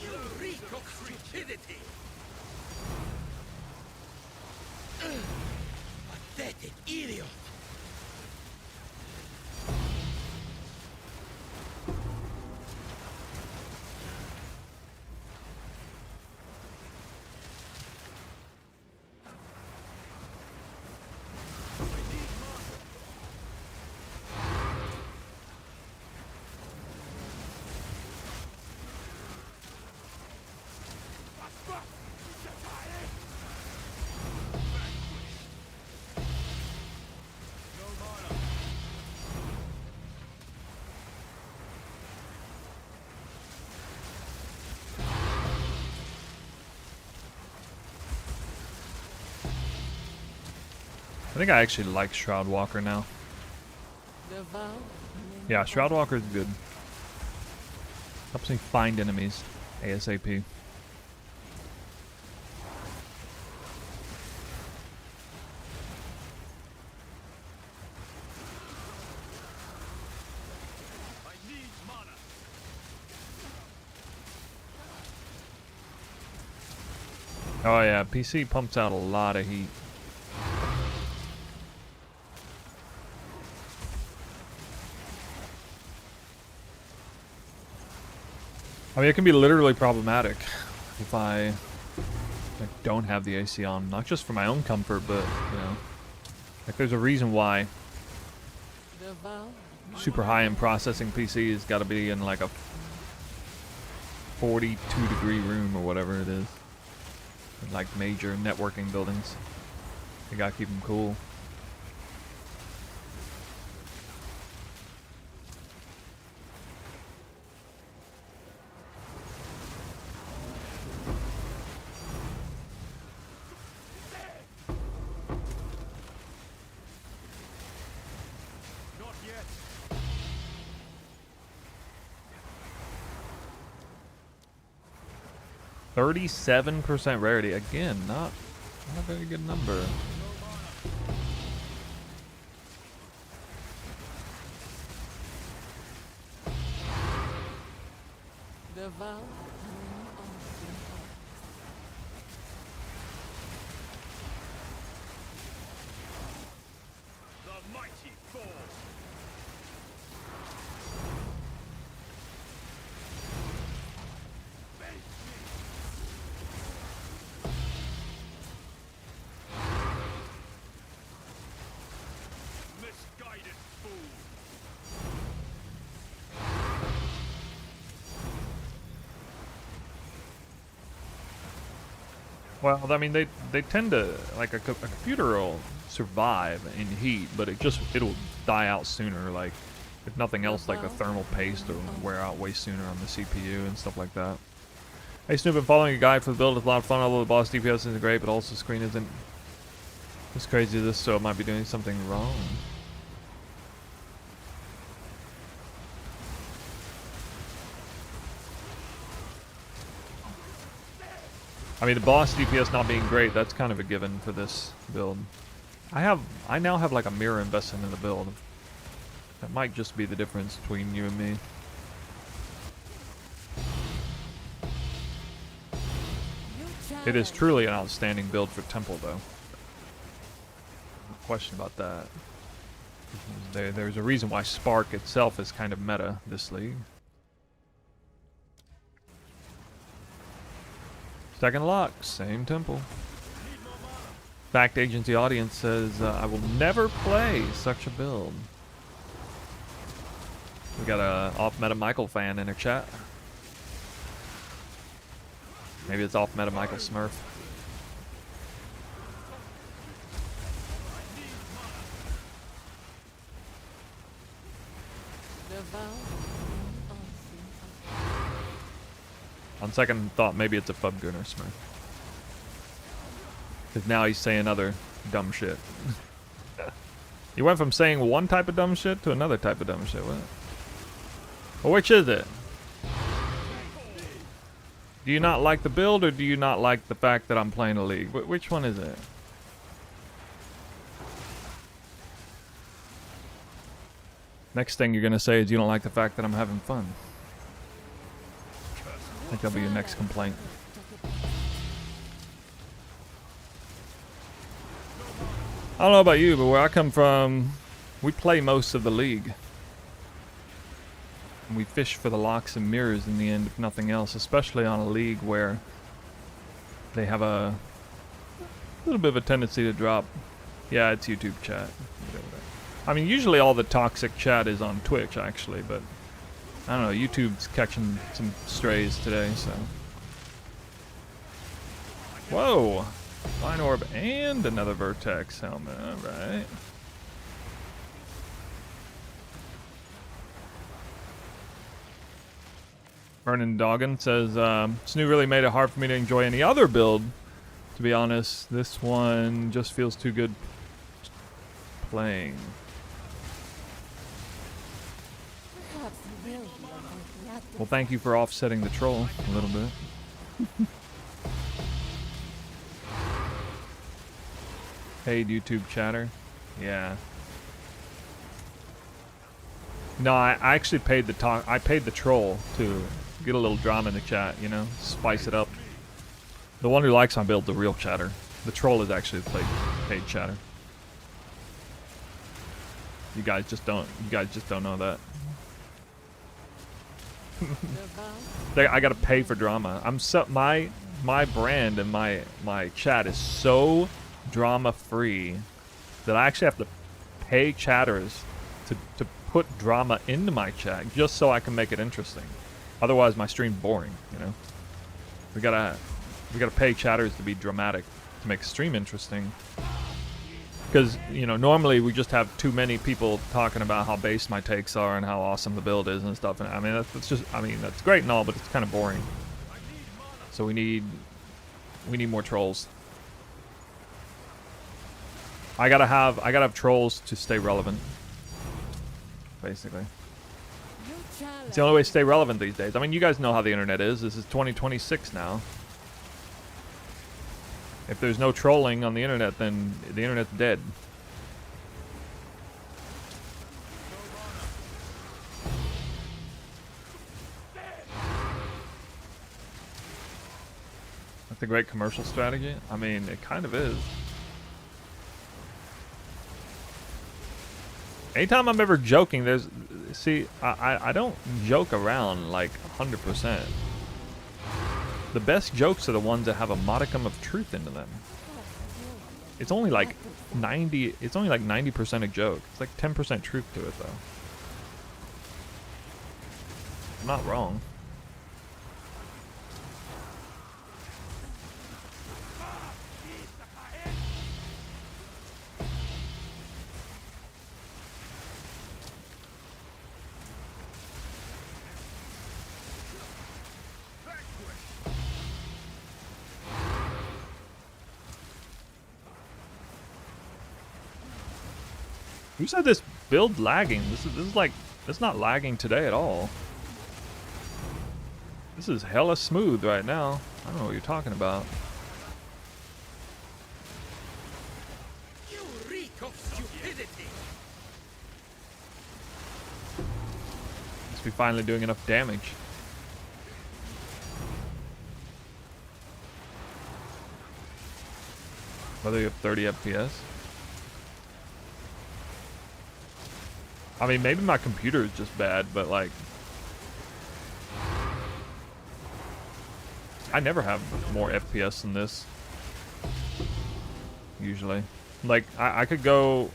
You reek of stupidity. Pathetic idiot. I think I actually like Shroud Walker now. Yeah, Shroud Walker is good. Helps me find enemies ASAP. I need mana. Oh yeah, PC pumps out a lot of heat. I mean, it can be literally problematic if I like, don't have the AC on. Not just for my own comfort, but, you know, like there's a reason why super high-end processing PC has got to be in like a 42-degree room or whatever it is. in, like major networking buildings. You gotta keep them cool. Not yet. 37% rarity. Again, not a very good number. The vow coming on The mighty fall. Misguided fool. Well, I mean, they tend to, like, a computer will survive in heat, but it'll die out sooner. Like, if nothing else, like the thermal paste will wear out way sooner on the CPU and stuff like that. Hey Snoop, been following a guide for the build. It's a lot of fun, although the boss DPS isn't great, but also the screen isn't as crazy as this, so it might be doing something wrong. I mean, the boss DPS not being great, that's kind of a given for this build. I now have like a mirror invested in the build. That might just be the difference between you and me. It is truly an outstanding build for Temple, though. No question about that. There's a reason why Spark itself is kind of meta this league. Second lock, same Temple. Fact Agency audience says, I will never play such a build. We got a off-meta Michael fan in our chat. Maybe it's off-meta Michael Smurf. the vow On second thought, maybe it's a Fubgunner Smurf. Because now he's saying other dumb shit. You went from saying one type of dumb shit to another type of dumb shit. What? Well, which is it? Do you not like the build, or do you not like the fact that I'm playing a league? Which one is it? Next thing you're gonna say is you don't like the fact that I'm having fun. I think that'll be your next complaint. I don't know about you, but where I come from, we play most of the league. And we fish for the locks and mirrors in the end, if nothing else, especially on a league where they have a little bit of a tendency to drop. Yeah, it's YouTube chat. I mean, usually all the toxic chat is on Twitch, actually, but I don't know, YouTube's catching some strays today, so. Whoa! Fine Orb and another Vertex helmet, alright. Vernon Doggan says, Snoo really made it hard for me to enjoy any other build. To be honest, this one just feels too good playing. perhaps you will be unworthy at the Well, thank you for offsetting the troll a little bit. Paid YouTube chatter. Yeah. No, I actually paid I paid the troll to get a little drama in the chat, you know, spice it up. The one who likes my build, the real chatter. The troll is actually paid chatter. You guys just don't know that. I gotta pay for drama. My brand and my chat is so drama free that I actually have to pay chatters to put drama into my chat just so I can make it interesting. Otherwise my stream's boring, you know. We gotta We gotta pay chatters to be dramatic to make stream interesting. Because, you know, normally we just have too many people talking about how based my takes are and how awesome the build is and stuff. And I mean, that's just, I mean, that's great and all, but it's kind of boring. So we need more trolls. I gotta have trolls to stay relevant. Basically. It's the only way to stay relevant these days. I mean, you guys know how the internet is. This is 2026 now. If there's no trolling on the internet, then the internet's dead. That's a great commercial strategy. I mean, it kind of is. Anytime I'm ever joking, there's... See, I don't joke around like 100%. The best jokes are the ones that have a modicum of truth into them. It's only like 90... It's only like 90% a joke. It's like 10% truth to it, though. I'm not wrong. Who said this build lagging? This is like, it's not lagging today at all. This is hella smooth right now. I don't know what you're talking about. You reek of stupidity. Must be finally doing enough damage. Whether you have 30 FPS. I mean, maybe my computer is just bad, but like... I never have more FPS than this. Usually. Like, I could go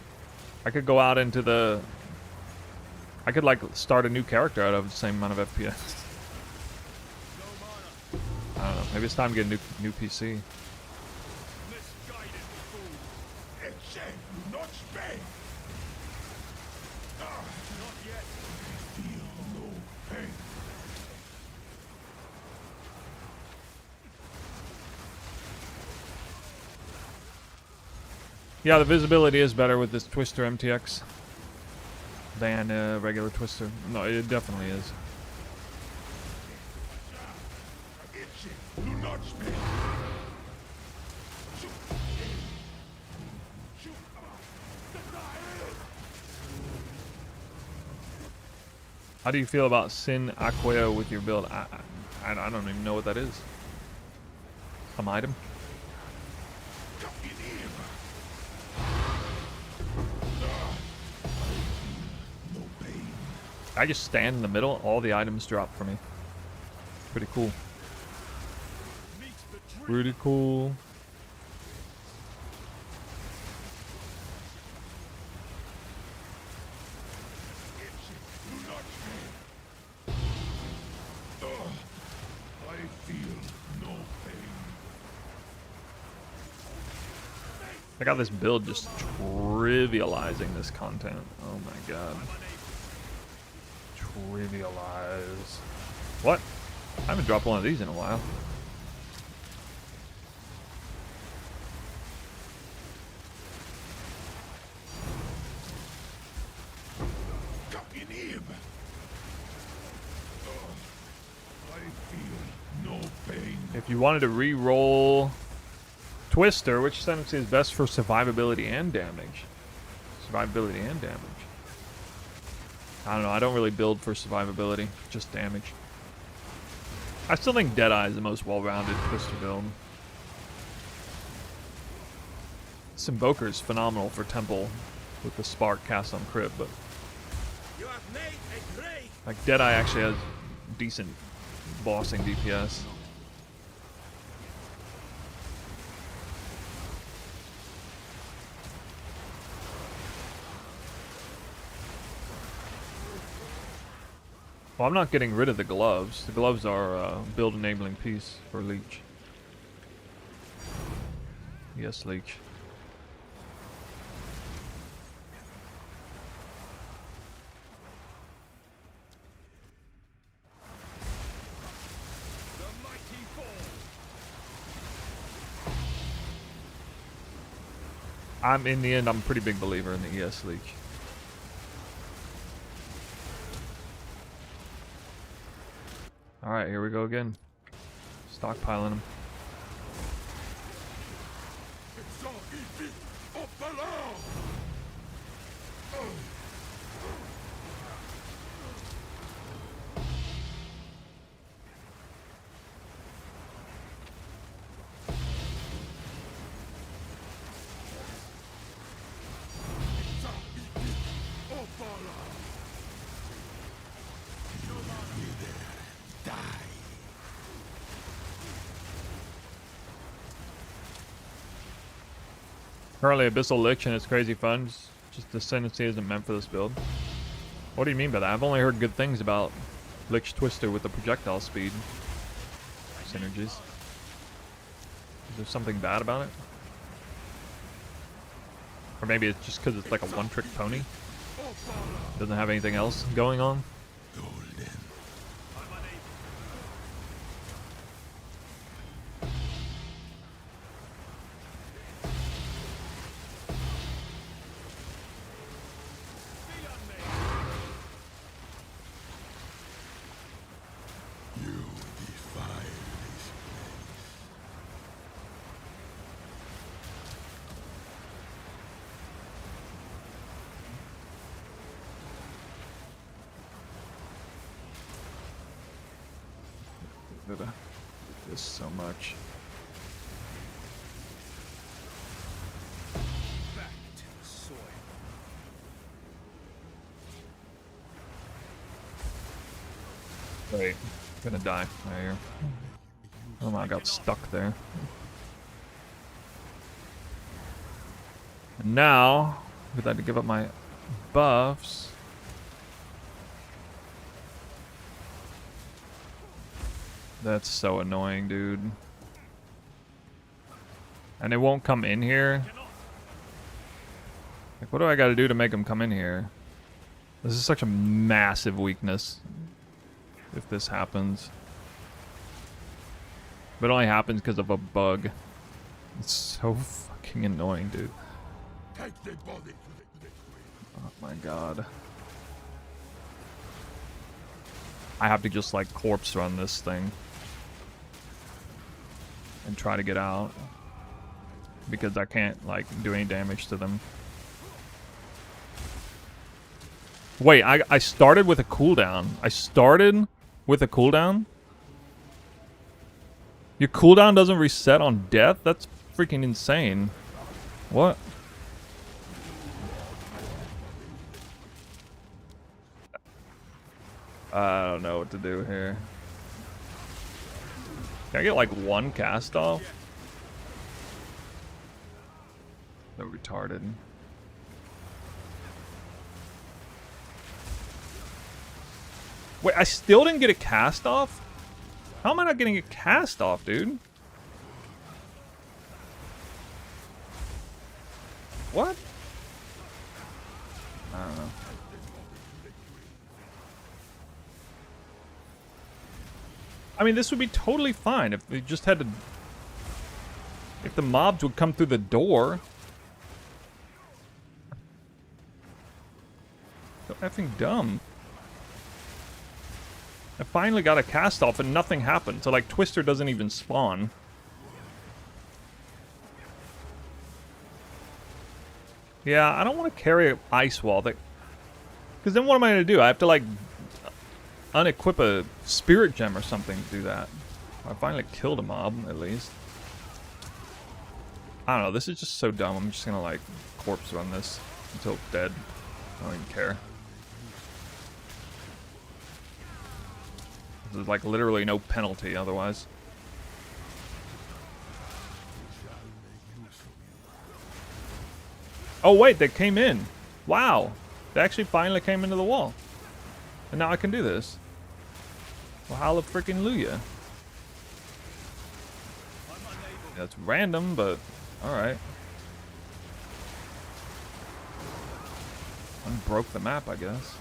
out into the... I could, like, start a new character out of the same amount of FPS. I don't know. Maybe it's time to get a new PC. Yeah, the visibility is better with this Twister MTX than a regular Twister. No, it definitely is. How do you feel about Sin Aqueo with your build? I don't even know what that is. Some item? I just stand in the middle, all the items drop for me. Pretty cool. Pretty cool. I got this build just trivializing this content. Oh my god. Trivialize. What? I haven't dropped one of these in a while. If you wanted to re-roll Twister, which sentence is best for survivability and damage? Survivability and damage. I don't know, I don't really build for survivability, just damage. I still think Deadeye is the most well-rounded Twister build. This Invoker is phenomenal for Temple with the Spark cast on crit, but You have made a great. like Deadeye actually has decent bossing DPS. Well, I'm not getting rid of the gloves. The gloves are a build enabling piece for Leech. Yes, Leech. The mighty fall. In the end, I'm a pretty big believer in the ES Leech. Alright, here we go again. Stockpiling them. Currently Abyssal Lich and it's crazy fun. Just the Ascendancy isn't meant for this build. What do you mean by that? I've only heard good things about Lich Twister with the projectile speed synergies. Is there something bad about it? Or maybe it's just because it's like a one-trick pony? Doesn't have anything else going on? This so much. Back to the soil. Wait, I'm gonna die right here. Oh, I got stuck there. And now, with that to give up my buffs. That's so annoying, dude. And it won't come in here. Like, what do I gotta do to make them come in here? This is such a massive weakness. If this happens. But it only happens because of a bug. It's so fucking annoying, dude. Take the body to the Oh my god. I have to just like corpse run this thing. And try to get out. Because I can't like do any damage to them. Wait, I started with a cooldown. I started with a cooldown? Your cooldown doesn't reset on death? That's freaking insane. What? I don't know what to do here. Can I get like one cast off? So retarded. Wait, I still didn't get a cast off? How am I not getting a cast off, dude? What? I don't know. I mean, this would be totally fine if they just had to... If the mobs would come through the door. So effing dumb. I finally got a cast off and nothing happened. So like Twister doesn't even spawn. Yeah, I don't want to carry an ice wall. Because then what am I going to do? I have to like unequip a spirit gem or something to do that. I finally killed a mob, at least. I don't know, this is just so dumb. I'm just going to like corpse run this until it's dead. I don't even care. There's like literally no penalty otherwise. Oh wait, they came in. Wow. They actually finally came into the wall. And now I can do this. Well, hallelujah. That's random, but Alright. Unbroke the map, I guess.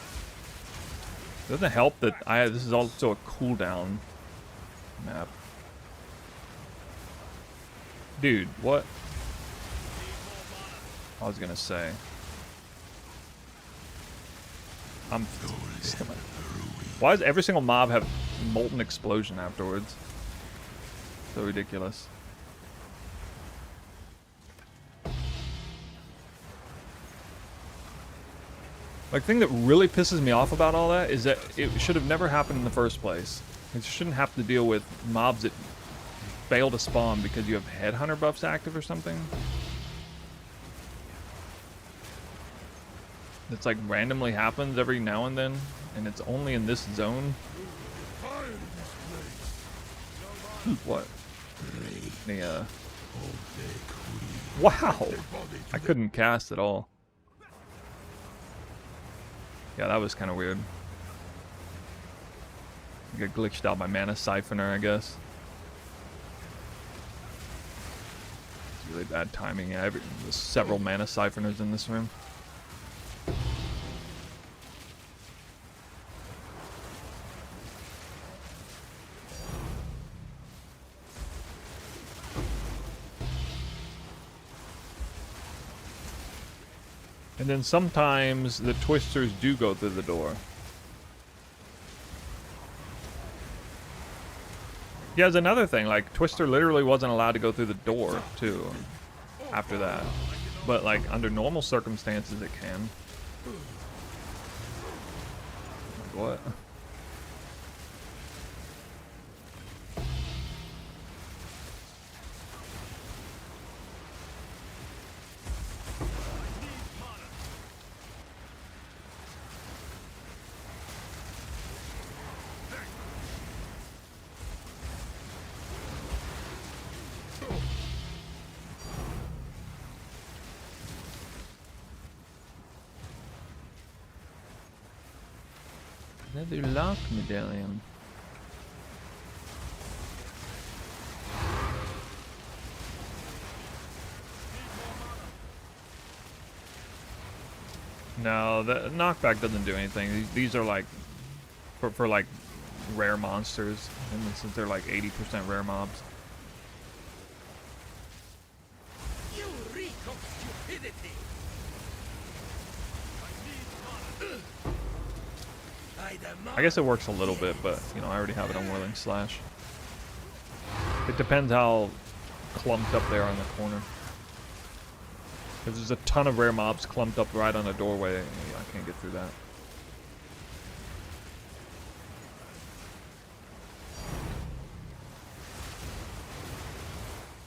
Doesn't help that this is also a cooldown map. Dude, what? I was gonna say. Why does every single mob have molten explosion afterwards? So ridiculous. Like, the thing that really pisses me off about all that is that it should have never happened in the first place. You shouldn't have to deal with mobs that fail to spawn because you have headhunter buffs active or something. It's like randomly happens every now and then, and it's only in this zone. What? The, wow! I couldn't cast at all. Yeah, that was kind of weird. I got glitched out by Mana Siphoner, I guess. It's really bad timing. Yeah, there's several Mana Siphoners in this room. And then sometimes the twisters do go through the door. Yeah, there's another thing, like, Twister literally wasn't allowed to go through the door, too, after that. But, like, under normal circumstances, it can. Like, what? Another lock medallion. No, the knockback doesn't do anything. These are like for like rare monsters, and since they're like 80% rare mobs. You reek of stupidity. I guess it works a little bit, but you know, I already have it on Whirling Slash. It depends how clumped up they are in the corner. Because there's a ton of rare mobs clumped up right on the doorway, and I can't get through that.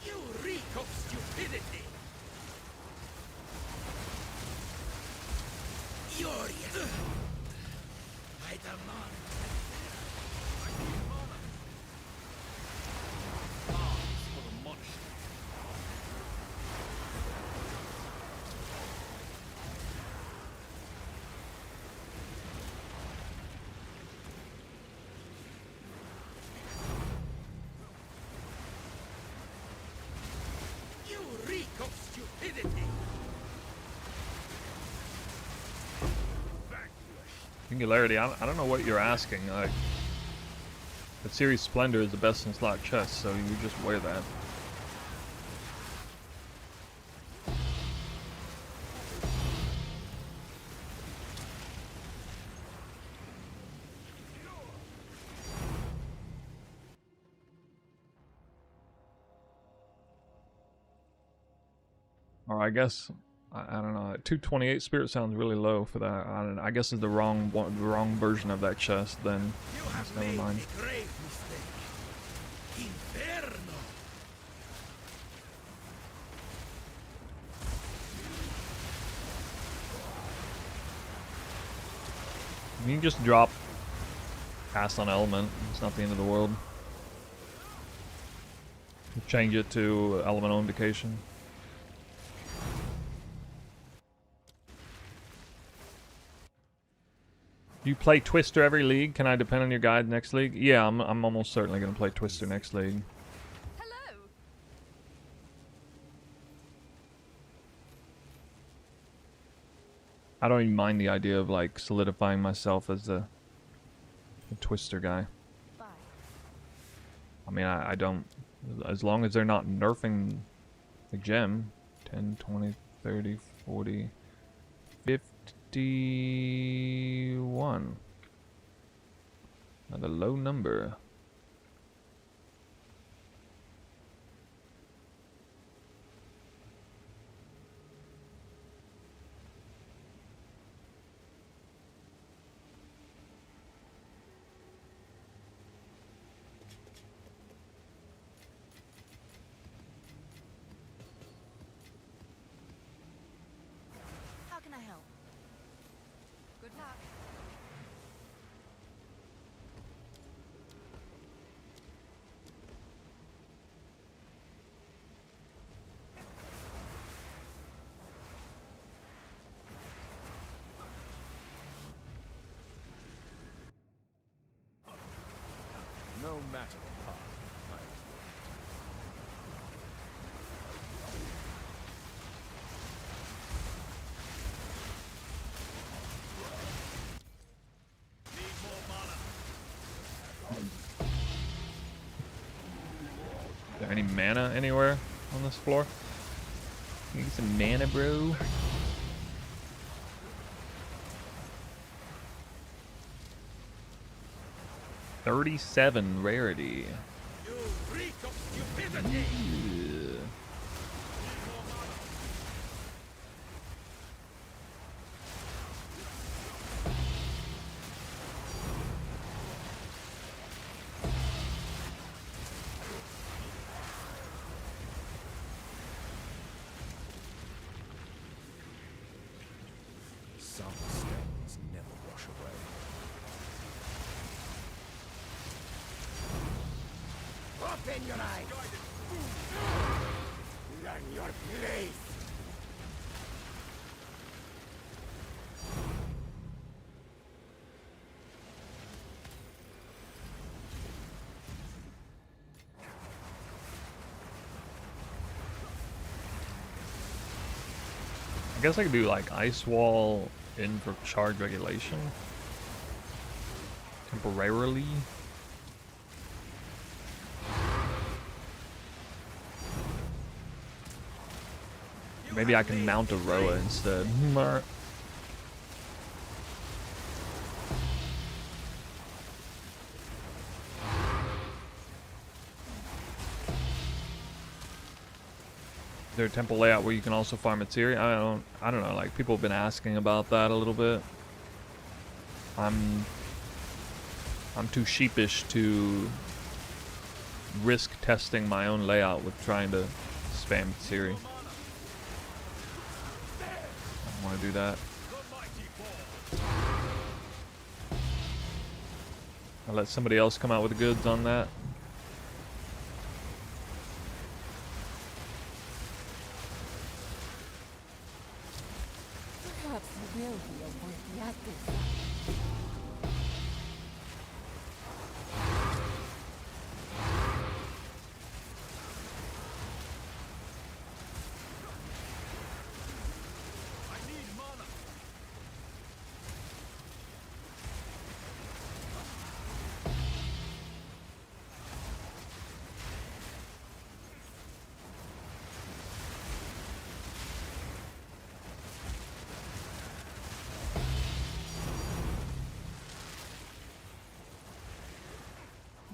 You reek of stupidity. Furious. I demand. You reek of stupidity. Singularity, I don't know what you're asking. Like, the Series Splendor is the best in slot chest, so you just wear that. Or I guess, I don't know. 228 spirit sounds really low for that. I guess it's the wrong version of that chest. Then You have never made mind. a grave mistake. Inferno. You can just drop Cast on Element. It's not the end of the world. Change it to Elemental Invocation. You play Twister every league? Can I depend on your guide next league? Yeah, I'm almost certainly going to play Twister next league. Hello. I don't even mind the idea of like solidifying myself as the twister guy. Bye. I mean, I don't, as long as they're not nerfing the gem. 10, 20, 30, 40, 51. Another low number. How can I help? Good luck. No matter apart. Need more mana. Is there any mana anywhere on this floor? Need some mana, bro. $37 rarity. You reek of stupidity. Yeah. Need more mana. Some stains never wash away. Open your eyes! Learn your place! I guess I could do like ice wall in for charge regulation. Temporarily. Maybe I can mount a Roa instead. Mar- Is there a temple layout where you can also farm materia? I don't know, like people have been asking about that a little bit. I'm too sheepish to risk testing my own layout with trying to spam materia. I don't want to do that. I'll let somebody else come out with the goods on that. Perhaps you will be a worthy actor. I need mana!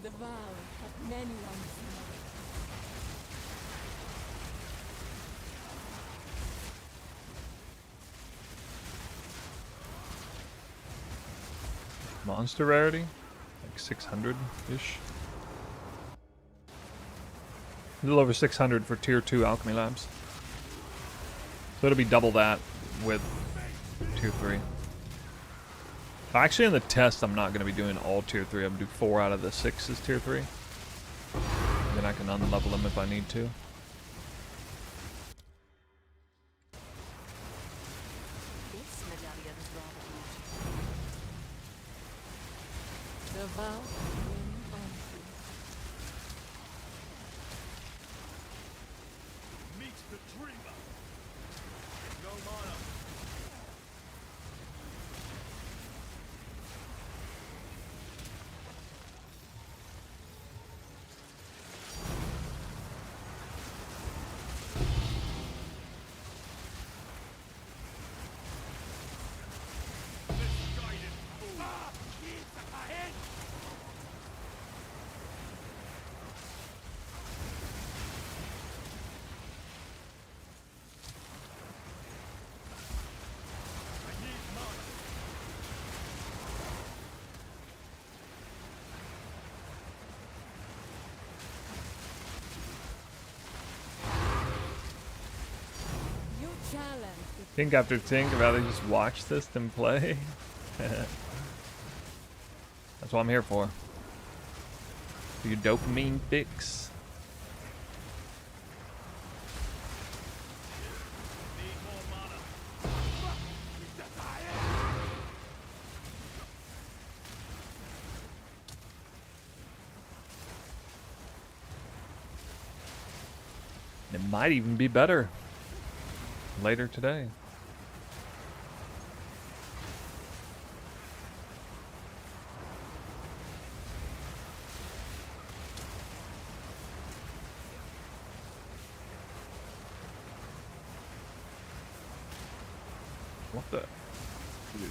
The vow had many arms. Monster rarity? Like 600-ish? A little over 600 for tier 2 alchemy labs. So it'll be double that with tier 3. Actually in the test I'm not going to be doing all tier 3. I'm going to do 4 out of the 6 as tier 3. Then I can unlevel them if I need to. This medallion is rather beautiful. The vow had many arms. Meet the dreamer! No mana! challenge Think after think, I'd rather just watch this than play. That's what I'm here for. For your dopamine fix. It might even be better later today. What the? Dude.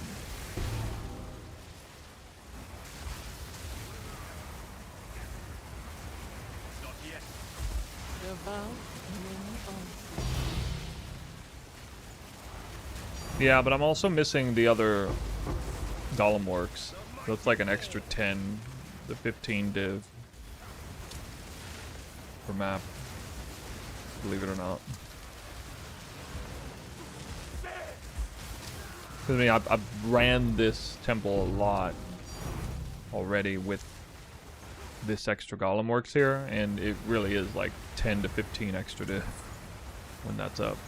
the vow many on. Yeah, but I'm also missing the other Golem works. So it's like an extra 10 to 15 div per map. Believe it or not. I mean, I've ran this temple a lot already with this extra Golem works here, and it really is like 10 to 15 extra div when that's up.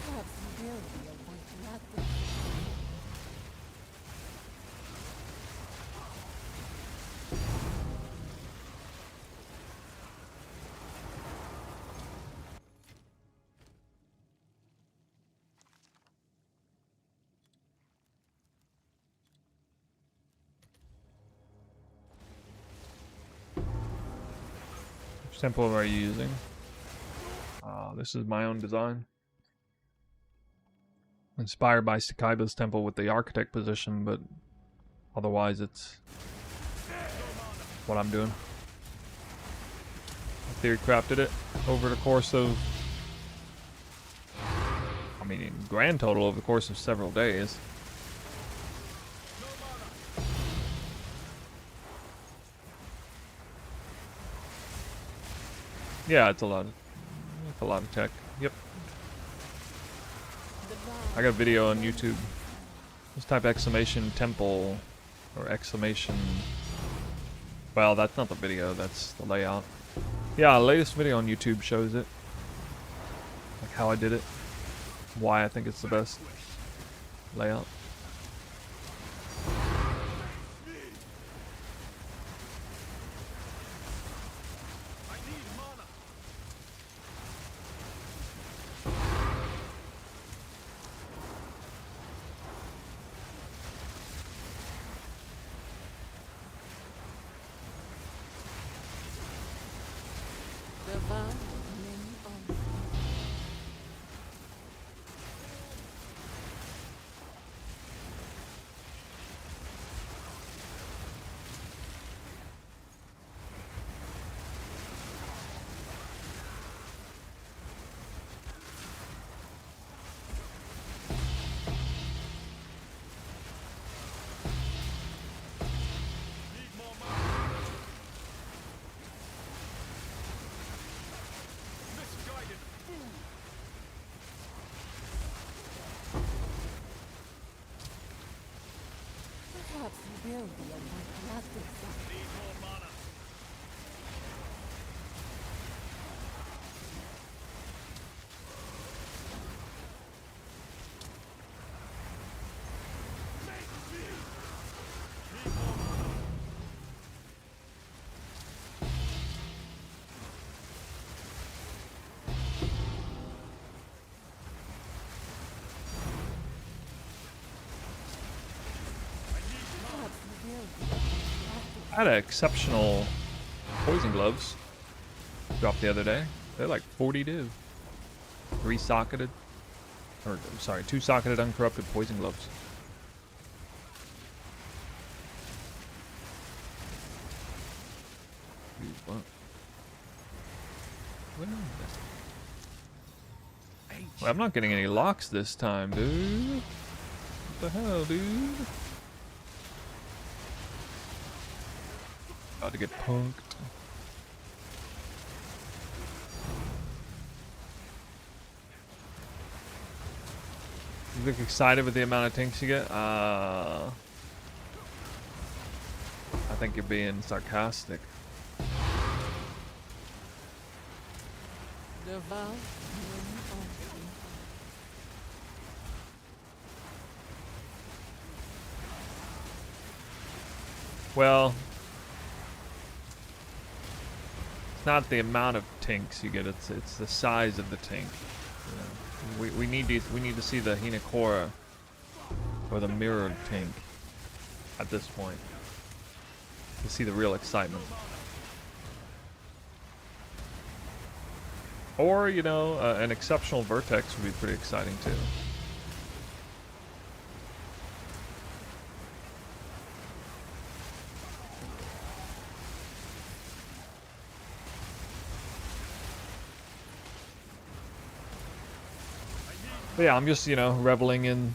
Perhaps you will be a one at the Which temple are you using? This is my own design. Inspired by Sakaiba's temple with the architect position, but otherwise it's what I'm doing. I theory crafted it over the course of, I mean, in grand total over the course of several days. Yeah, it's a lot of tech. Yep. I got a video on YouTube. Just type exclamation temple or exclamation. Well, that's not the video, that's the layout. Yeah, the latest video on YouTube shows it. Like how I did it. Why I think it's the best layout. the vow many on. Perhaps you will be a one at the I had an exceptional poison gloves dropped the other day. They're like 40 div. 2 socketed uncorrupted poison gloves. Dude, what? Where is that? Well, I'm not getting any locks this time, dude. What the hell, dude? About to get punked. look excited with the amount of tinks you get? I think you're being sarcastic. The vow. Well, it's not the amount of tinks you get; it's the size of the tink. You know, we need to see the Hinakora or the mirrored tink at this point to see the real excitement. Or, you know, an exceptional vertex would be pretty exciting too. But yeah, I'm just, you know, reveling in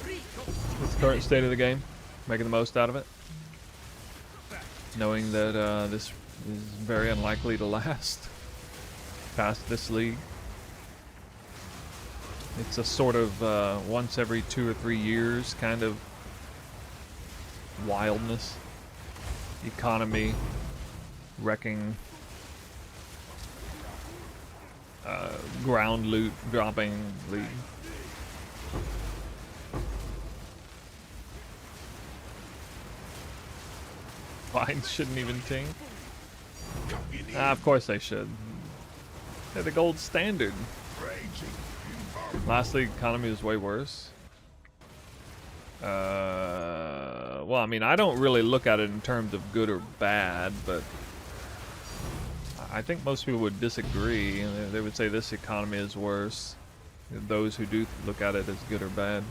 the current state of the game, making the most out of it, knowing that this is very unlikely to last past this league. It's a sort of once every 2 or 3 years kind of wildness, economy, wrecking, ground loot dropping league. Vines shouldn't even tink. Of course they should. They're the gold standard. Last league economy was way worse. Well, I mean, I don't really look at it in terms of good or bad, but I think most people would disagree. They would say this economy is worse. Those who do look at it as good or bad.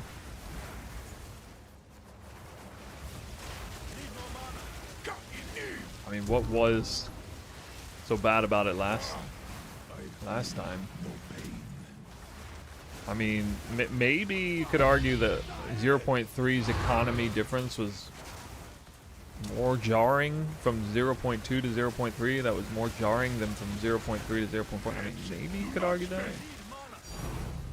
I mean, what was so bad about it last time? I mean, maybe you could argue that 0.3's economy difference was more jarring from 0.2 to 0.3. That was more jarring than from 0.3 to 0.4. I mean, maybe you could argue that.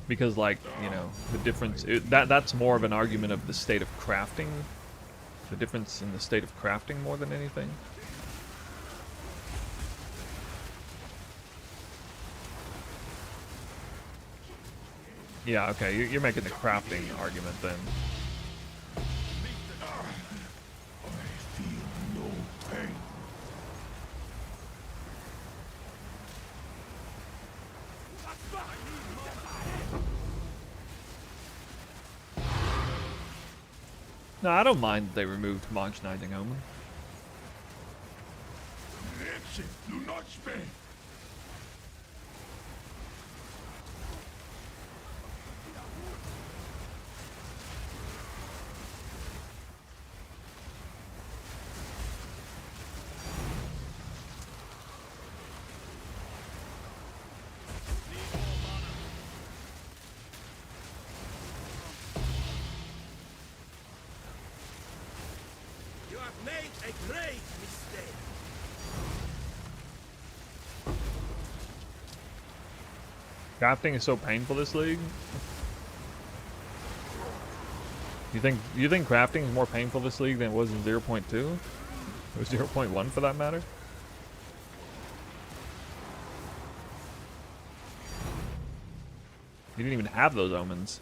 Because, like, you know, the difference... that's more of an argument of the state of crafting. The difference in the state of crafting more than anything. Yeah, okay, you're making the crafting argument then. No, I don't mind that they removed homogenizing Omen. Do not spend. You have made a great mistake. Crafting is so painful this league. You think crafting is more painful this league than it was in 0.2? It was 0.1 for that matter? You didn't even have those omens.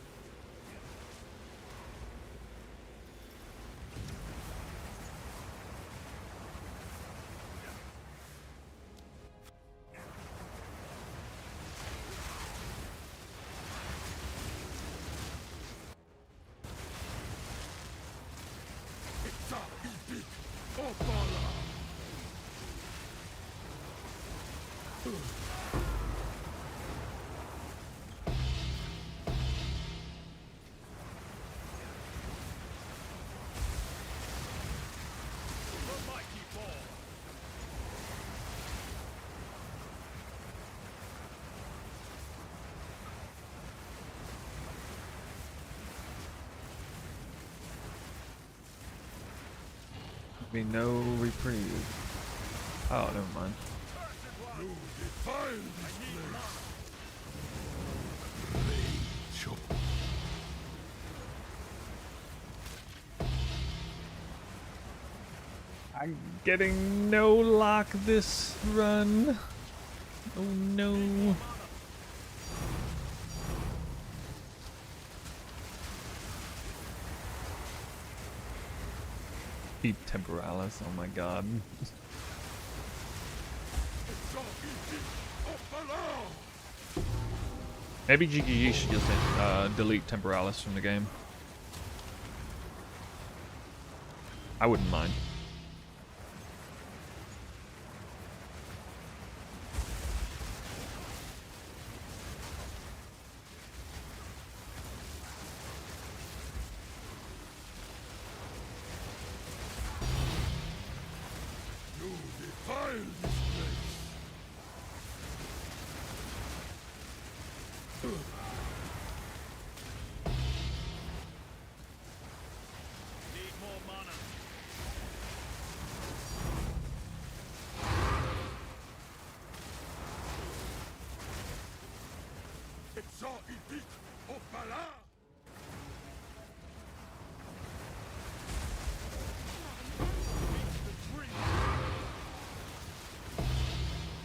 Be no reprieve. Oh, never mind. I'm getting no lock this run. Oh no. Keep Temporalis, oh my god. Maybe GGG should just delete Temporalis from the game. I wouldn't mind.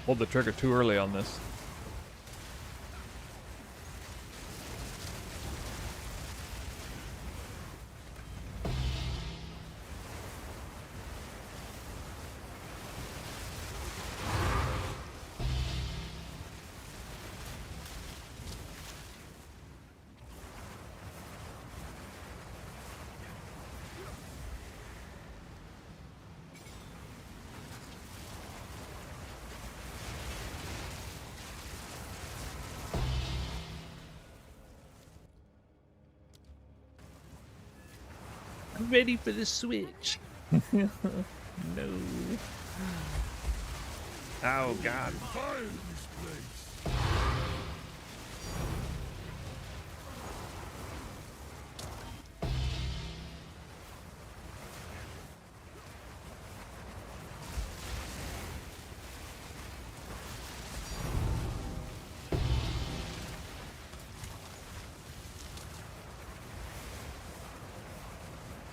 Pulled the trigger too early on this. I'm ready for the switch. No. Oh god.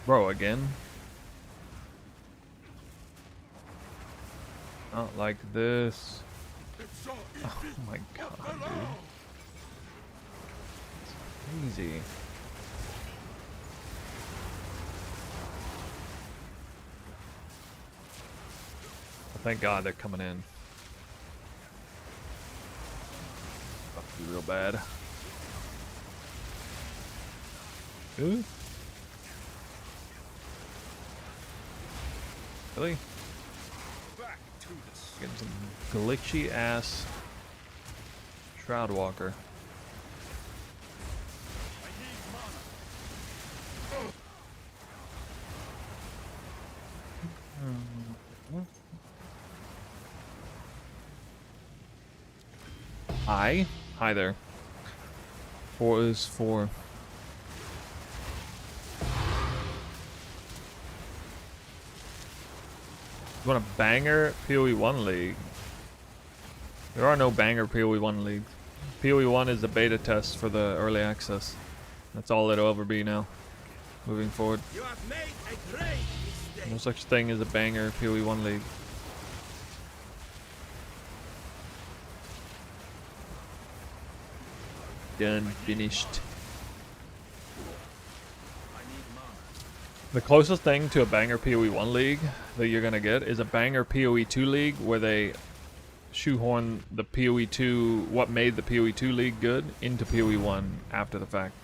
Bro, again? Not like this. Oh my god, dude. It's crazy. Well, thank god they're coming in. About to be real bad. Ooh. Really? Getting some glitchy ass Shroud Walker. Hi there. 4 is 4. You want a banger PoE 1 league? There are no banger PoE 1 leagues. PoE 1 is the beta test for the early access. That's all it'll ever be now. Moving forward. You have made a great mistake. No such thing as a banger PoE 1 league. Done. Finished. The closest thing to a banger PoE 1 league that you're gonna get is a banger PoE 2 league where they shoehorn the PoE 2, what made the PoE 2 league good, into PoE 1 after the fact.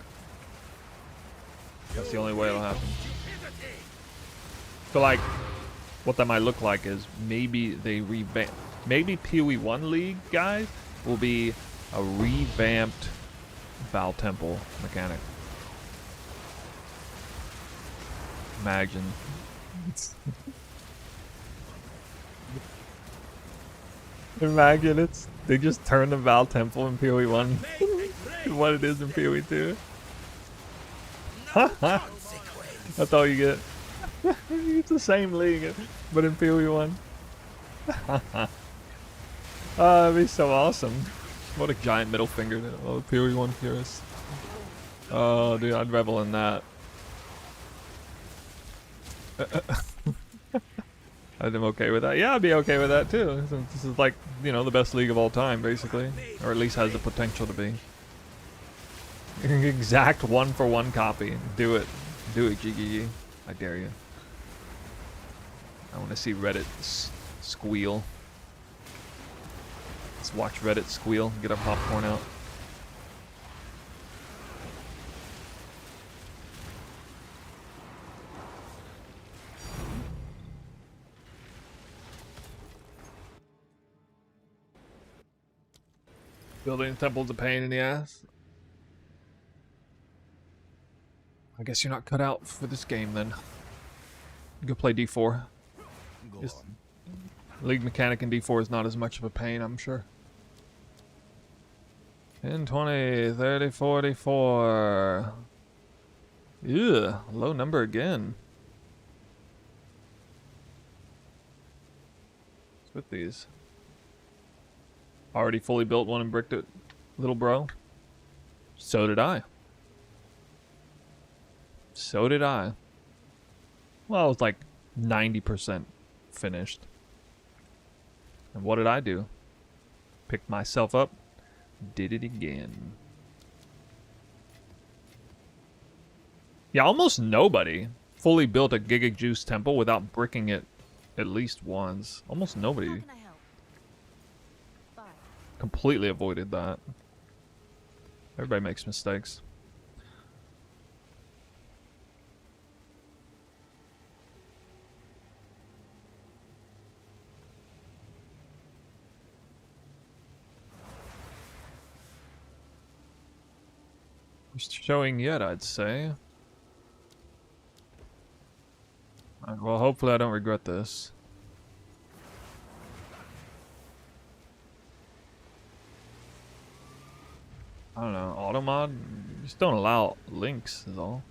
That's the only way it'll happen. So like, what that might look like is maybe they revamp, maybe PoE 1 league guys will be a revamped Val Temple mechanic. Imagine. Imagine they just turn the Val Temple in PoE 1 to what it is in PoE 2. That's all you get. It's the same league, but in PoE 1. That'd be so awesome. What a giant middle finger to all the PoE 1 purists. Oh dude, I'd revel in that. I'm okay with that. Yeah, I'd be okay with that too. Since this is like, you know, the best league of all time, basically. Or at least has the potential to be. Exact 1-for-1 copy. Do it. Do it, GGG. I dare you. I want to see Reddit squeal. Let's watch Reddit squeal. Get our popcorn out. Building a temple's a pain in the ass. I guess you're not cut out for this game then. Go play D4. Just league mechanic in D4 is not as much of a pain, I'm sure. 10, 20, 30, 44. Ew, low number again. What's with these? Already fully built one and bricked it, little bro. So did I. So did I. Well, it was like 90% finished. And what did I do? Picked myself up, did it again. Yeah, almost nobody fully built a Giga Juice temple without bricking it at least once. Almost nobody. How can I help? Bye. Completely avoided that. Everybody makes mistakes. Showing yet, I'd say. Well, hopefully I don't regret this. I don't know, automod? Just don't allow links is all.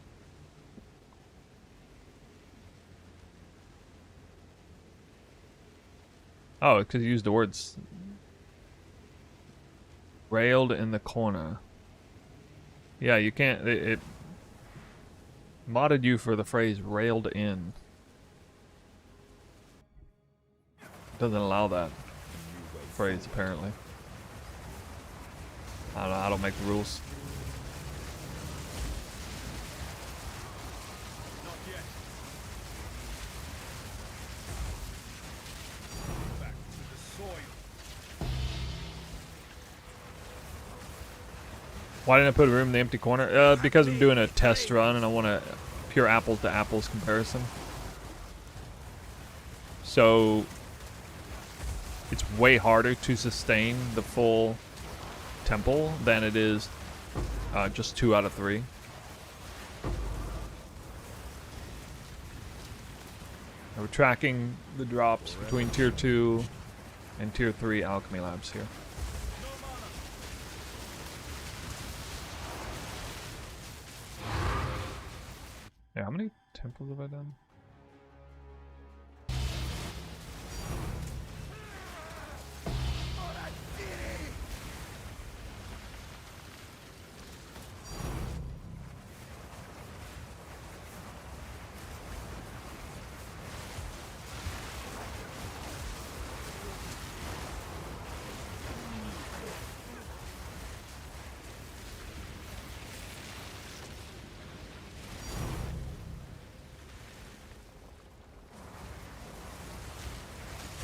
Oh, because you used the words railed in the corner. Yeah, you can't, it modded you for the phrase railed in. It doesn't allow that phrase, apparently. I don't know, I don't make the rules. Not yet. Back to the soil. Why didn't I put a room in the empty corner? Because I'm doing a test run and I want a pure apples to apples comparison. So it's way harder to sustain the full temple than it is just 2 out of 3. We're tracking the drops between tier 2 and tier 3 alchemy labs here. Yeah, how many temples have I done?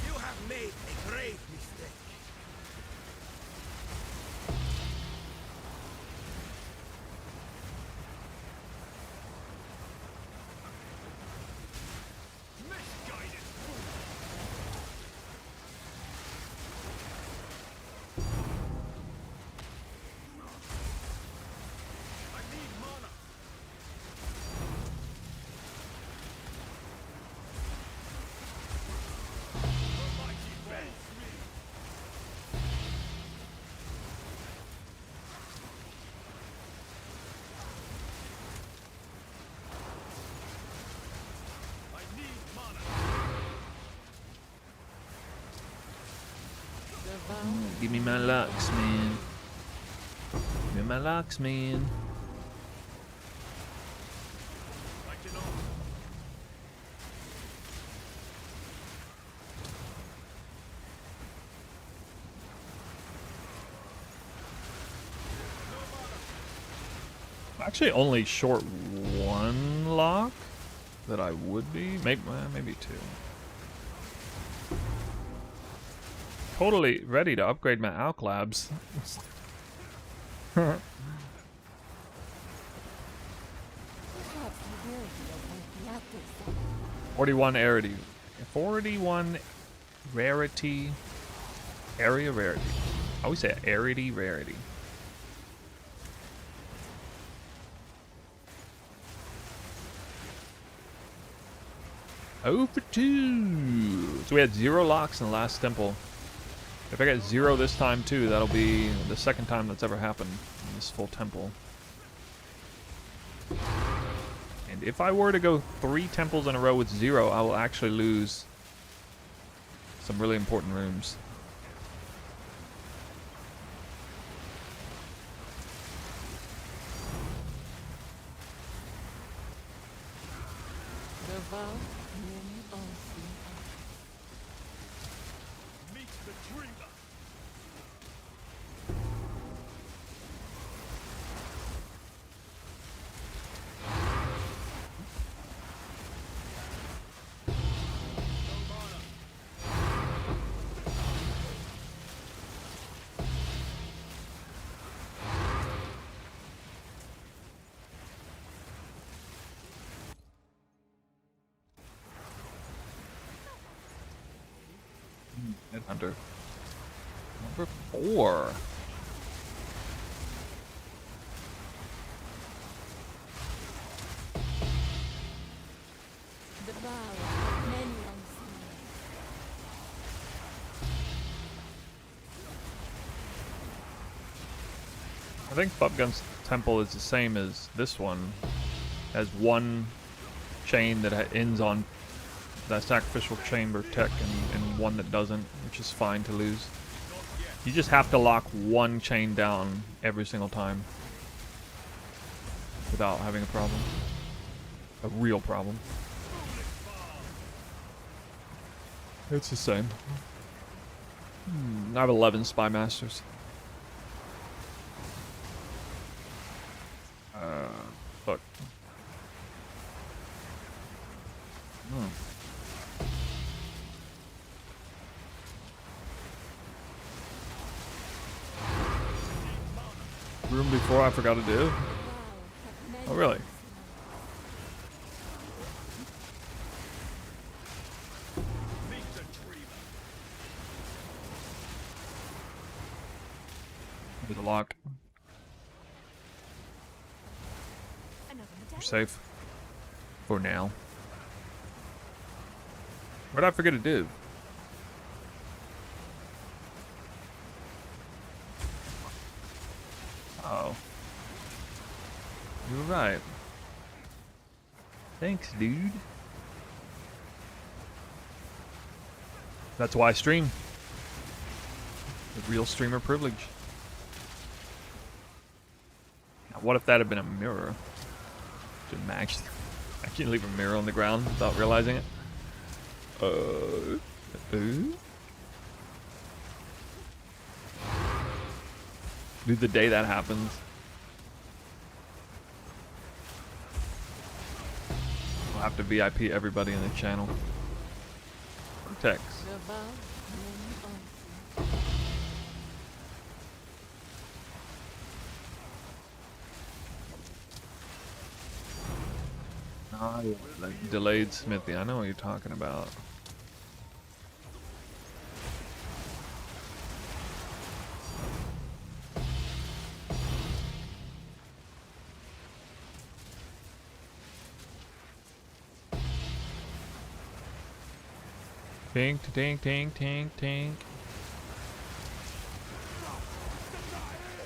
You have made a grave mistake. Misguided fool. I need mana. The mighty bends me. I need mana. Give me my locks, man. Give me my locks, man. I cannot. Actually, only short one lock that I would be. Maybe two. Totally ready to upgrade my Alch labs. Perhaps you will be a Morphiato son. 41 rarity. 41 rarity. Area rarity. I always say rarity. Oh for 2. So we had 0 locks in the last temple. If I get 0 this time too, that'll be the second time that's ever happened in this full temple. And if I were to go 3 temples in a row with 0, I will actually lose some really important rooms. Meet the dreamer. Hunter. Number 4. The vow of many unseen. I think Bubgun's temple is the same as this one. Has one chain that ends on that sacrificial chamber tech and one that doesn't, which is fine to lose. You just have to lock one chain down every single time without having a problem. A real problem. It's the same. I have 11 Spy Masters. Fuck. Room before I forgot to do. Oh, really? Meet the dreamer. There's a lock. Another You're medallion. safe. For now. What did I forget to do? Oh. You were right. Thanks, dude. That's why I stream. The real streamer privilege. Now, what if that had been a mirror? Just max. I can't leave a mirror on the ground without realizing it. Dude, the day that happens. We'll have to VIP everybody in the channel. Cortex. The vow of many unseen. Like delayed Smithy. I know what you're talking about. Tink, tink, tink, tink, tink.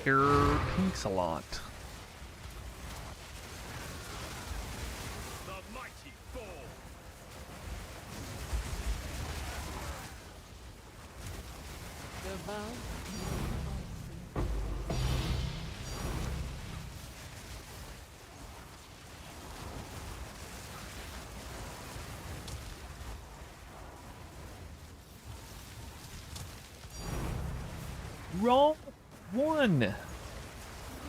Here, pinks a lot. The mighty fall. The vow of many unseen. Wrong one.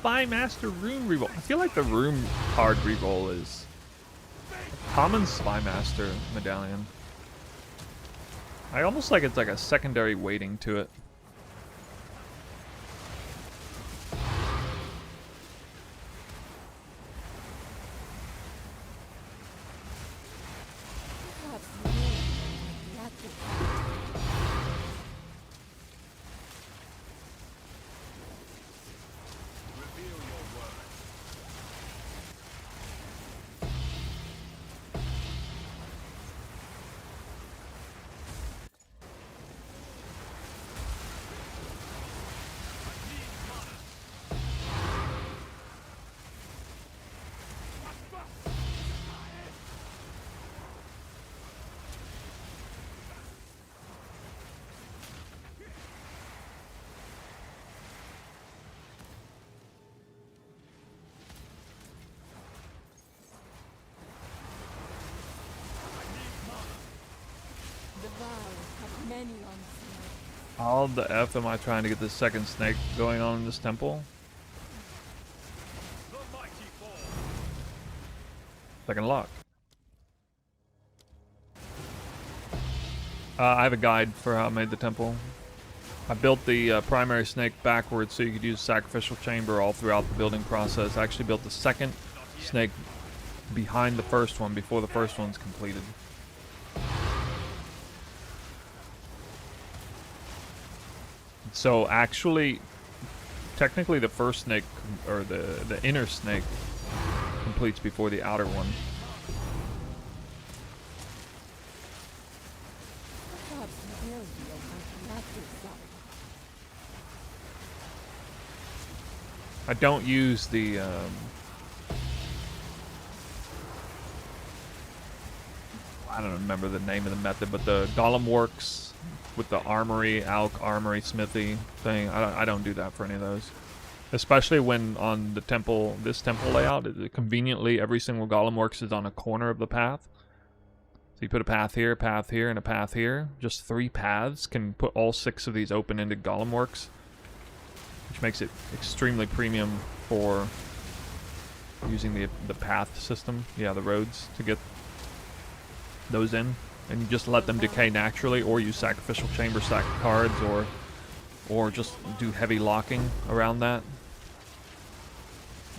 Spymaster room reroll. I feel like the room card reroll is a common Spymaster medallion. I almost like it's like a secondary weighting to it. Perhaps you will be at this time. Reveal your word. The vows have many on snake. How the F am I trying to get this second snake going on in this temple? The mighty fall. Second lock. I have a guide for how I made the temple. I built the primary snake backwards so you could use sacrificial chamber all throughout the building process. I actually built the second snake behind the first one before the first one's completed. So actually, technically the first snake, or the inner snake, completes before the outer one. Perhaps you will be a at this time. I don't use the I don't remember the name of the method, but the golem works with the armory, Alch armory smithy thing. I don't do that for any of those. Especially when on the temple, this temple layout, conveniently every single golem works is on a corner of the path. So you put a path here, and a path here. Just 3 paths can put all 6 of these open-ended golem works, which makes it extremely premium for using the path system. Yeah, the roads to get those in. And you just let them decay naturally, or use sacrificial chamber stack cards, or just do heavy locking around that.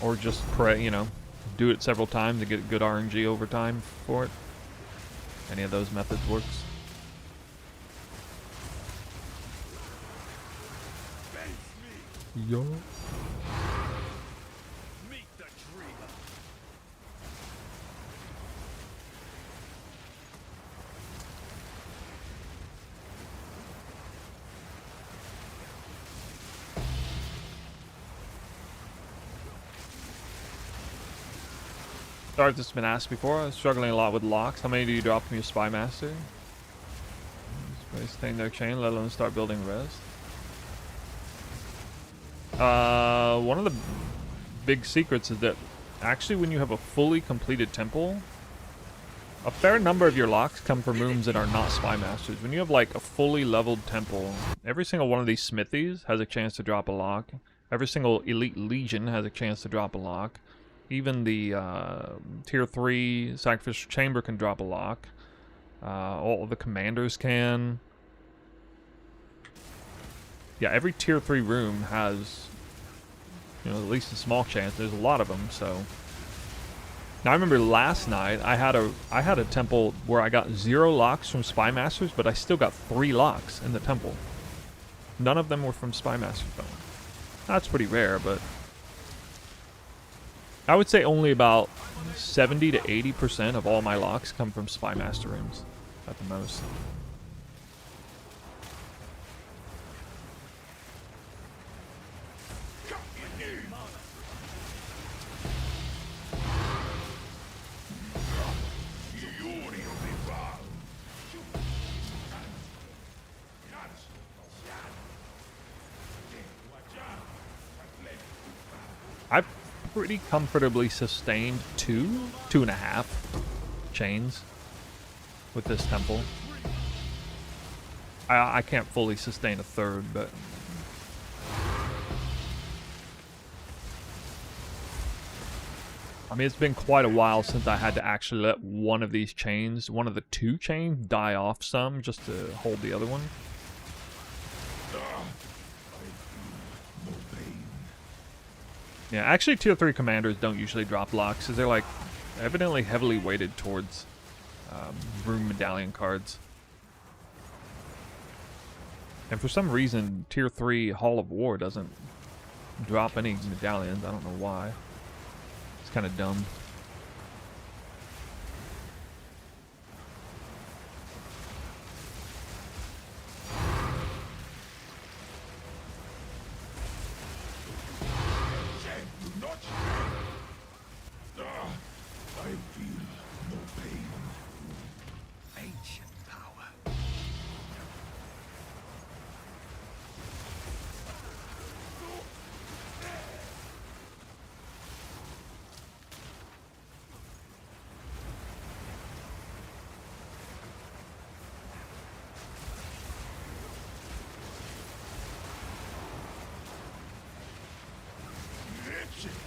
Or just pray, you know, do it several times to get good RNG over time for it. Any of those methods works. Face me. Yo. Meet the dreamer. Sorry if this has been asked before. I was struggling a lot with locks. How many do you drop from your Spymaster? Staying their chain, let alone start building rest. One of the big secrets is that actually when you have a fully completed temple, a fair number of your locks come from rooms that are not Spymasters. When you have like a fully leveled temple, every single one of these smithies has a chance to drop a lock. Every single elite legion has a chance to drop a lock. Even the tier 3 sacrificial chamber can drop a lock. All of the commanders can. Yeah, every tier 3 room has, you know, at least a small chance. There's a lot of them, so. Now I remember last night I had a temple where I got 0 locks from Spymasters, but I still got 3 locks in the temple. None of them were from Spymasters though. That's pretty rare, but I would say only about 70 to 80% of all my locks come from Spymaster rooms, at the most. I've pretty comfortably sustained 2.5 chains with this temple. I can't fully sustain a third, but I mean, it's been quite a while since I had to actually let one of these chains, one of the two chains, die off some just to hold the other one. Yeah, actually tier 3 commanders don't usually drop locks because they're like evidently heavily weighted towards room medallion cards. And for some reason, tier 3 Hall of War doesn't drop any medallions. I don't know why. It's kind of dumb.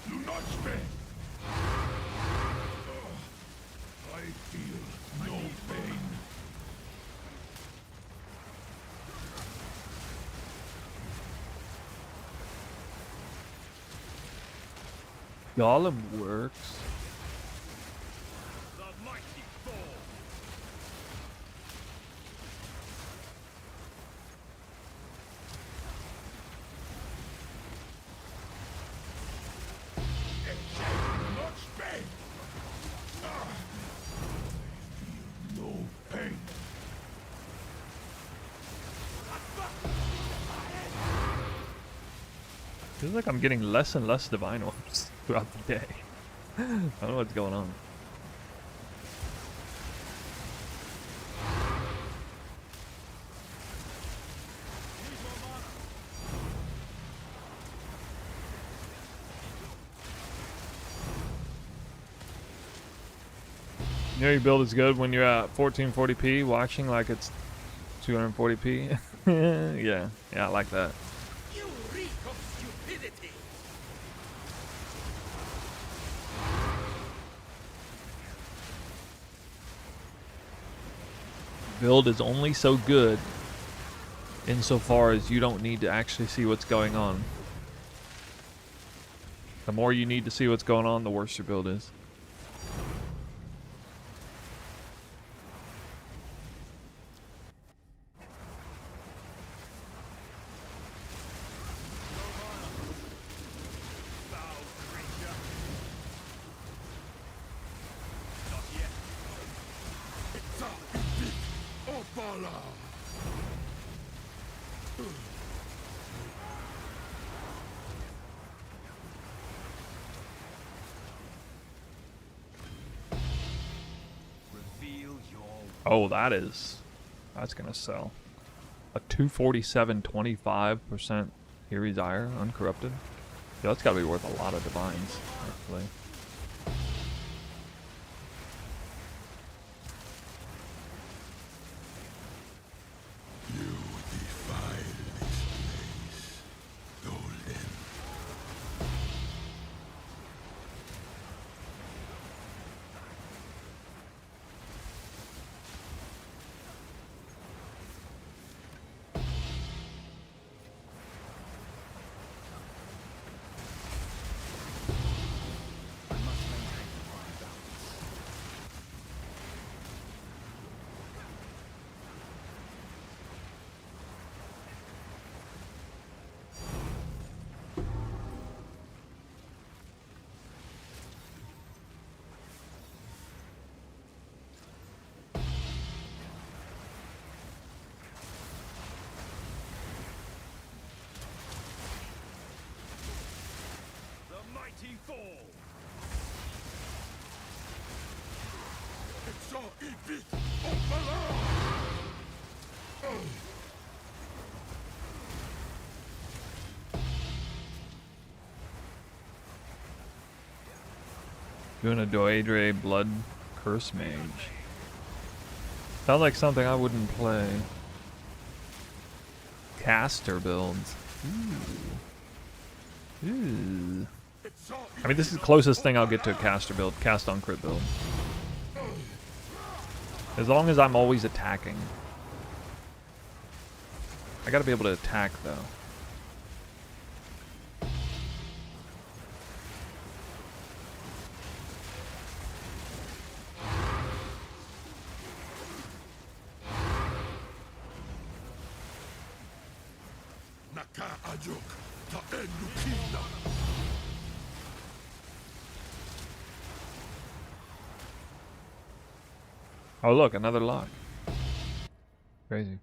Do not spare. I feel no pain. Golem works. The mighty fall. Not spare. I feel no pain. Feels like I'm getting less and less divine orbs throughout the day. I don't know what's going on. You know your build is good when you're at 1440p watching like it's 240p. yeah, I like that. You reek of stupidity. Build is only so good insofar as you don't need to actually see what's going on. The more you need to see what's going on, the worse your build is. Oh, that's gonna sell. A 247.25% Here's Ire, uncorrupted. Yeah, that's gotta be worth a lot of divines, actually. You defile this place, Golden. Mighty fall. It's all a bit of balance. Doing a Doedre Blood Curse Mage. Sounds like something I wouldn't play. Caster builds. Ooh. Ooh. I mean, this is the closest thing I'll get to a caster build, cast on crit build. As long as I'm always attacking. I gotta be able to attack, though. Oh, look, another lock. Crazy.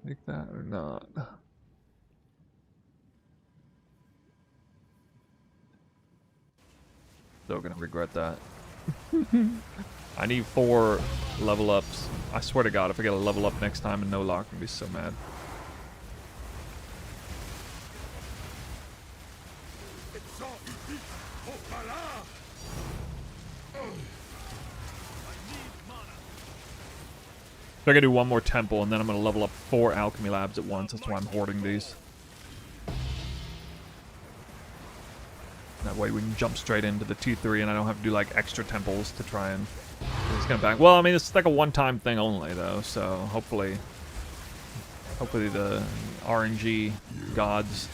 Take that or not? Still gonna regret that. I need 4 level ups. I swear to God, if I get a level up next time and no lock, I'm gonna be so mad. So I gotta do one more temple, and then I'm gonna level up 4 alchemy labs at once. That's why I'm hoarding these. That way we can jump straight into the T3, and I don't have to do like extra temples to try and just get back. Well, I mean, it's like a one-time thing only, though. So hopefully the RNG gods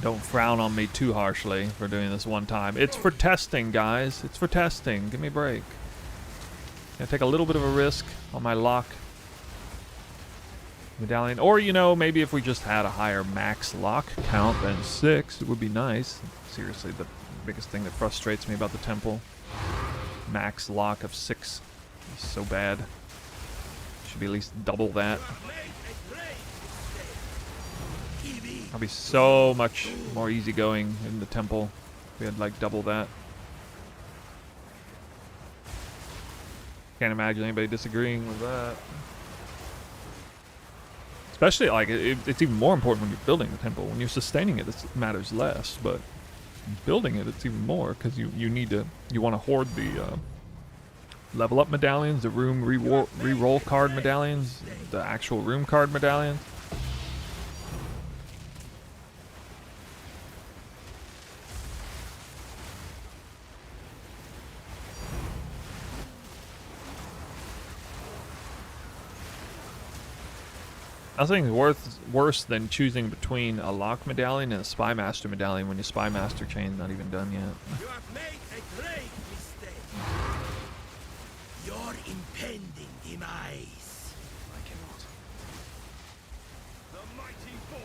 don't frown on me too harshly for doing this one time. It's for testing, guys. It's for testing. Give me a break. Gonna take a little bit of a risk on my lock medallion. Or, you know, maybe if we just had a higher max lock count than 6, it would be nice. Seriously, the biggest thing that frustrates me about the temple. Max lock of 6 is so bad. Should be at least double that. I'll be so much more easygoing in the temple if we had like double that. Can't imagine anybody disagreeing with that. Especially, like, it's even more important when you're building the temple. When you're sustaining it, it matters less, but building it, it's even more, because you want to hoard the level up medallions, the room re-roll card medallions, the actual room card medallions. Nothing's worse than choosing between a lock medallion and a spy master medallion when your spy master chain's not even done yet. You have made a great mistake. Your impending demise. I cannot. The mighty fall.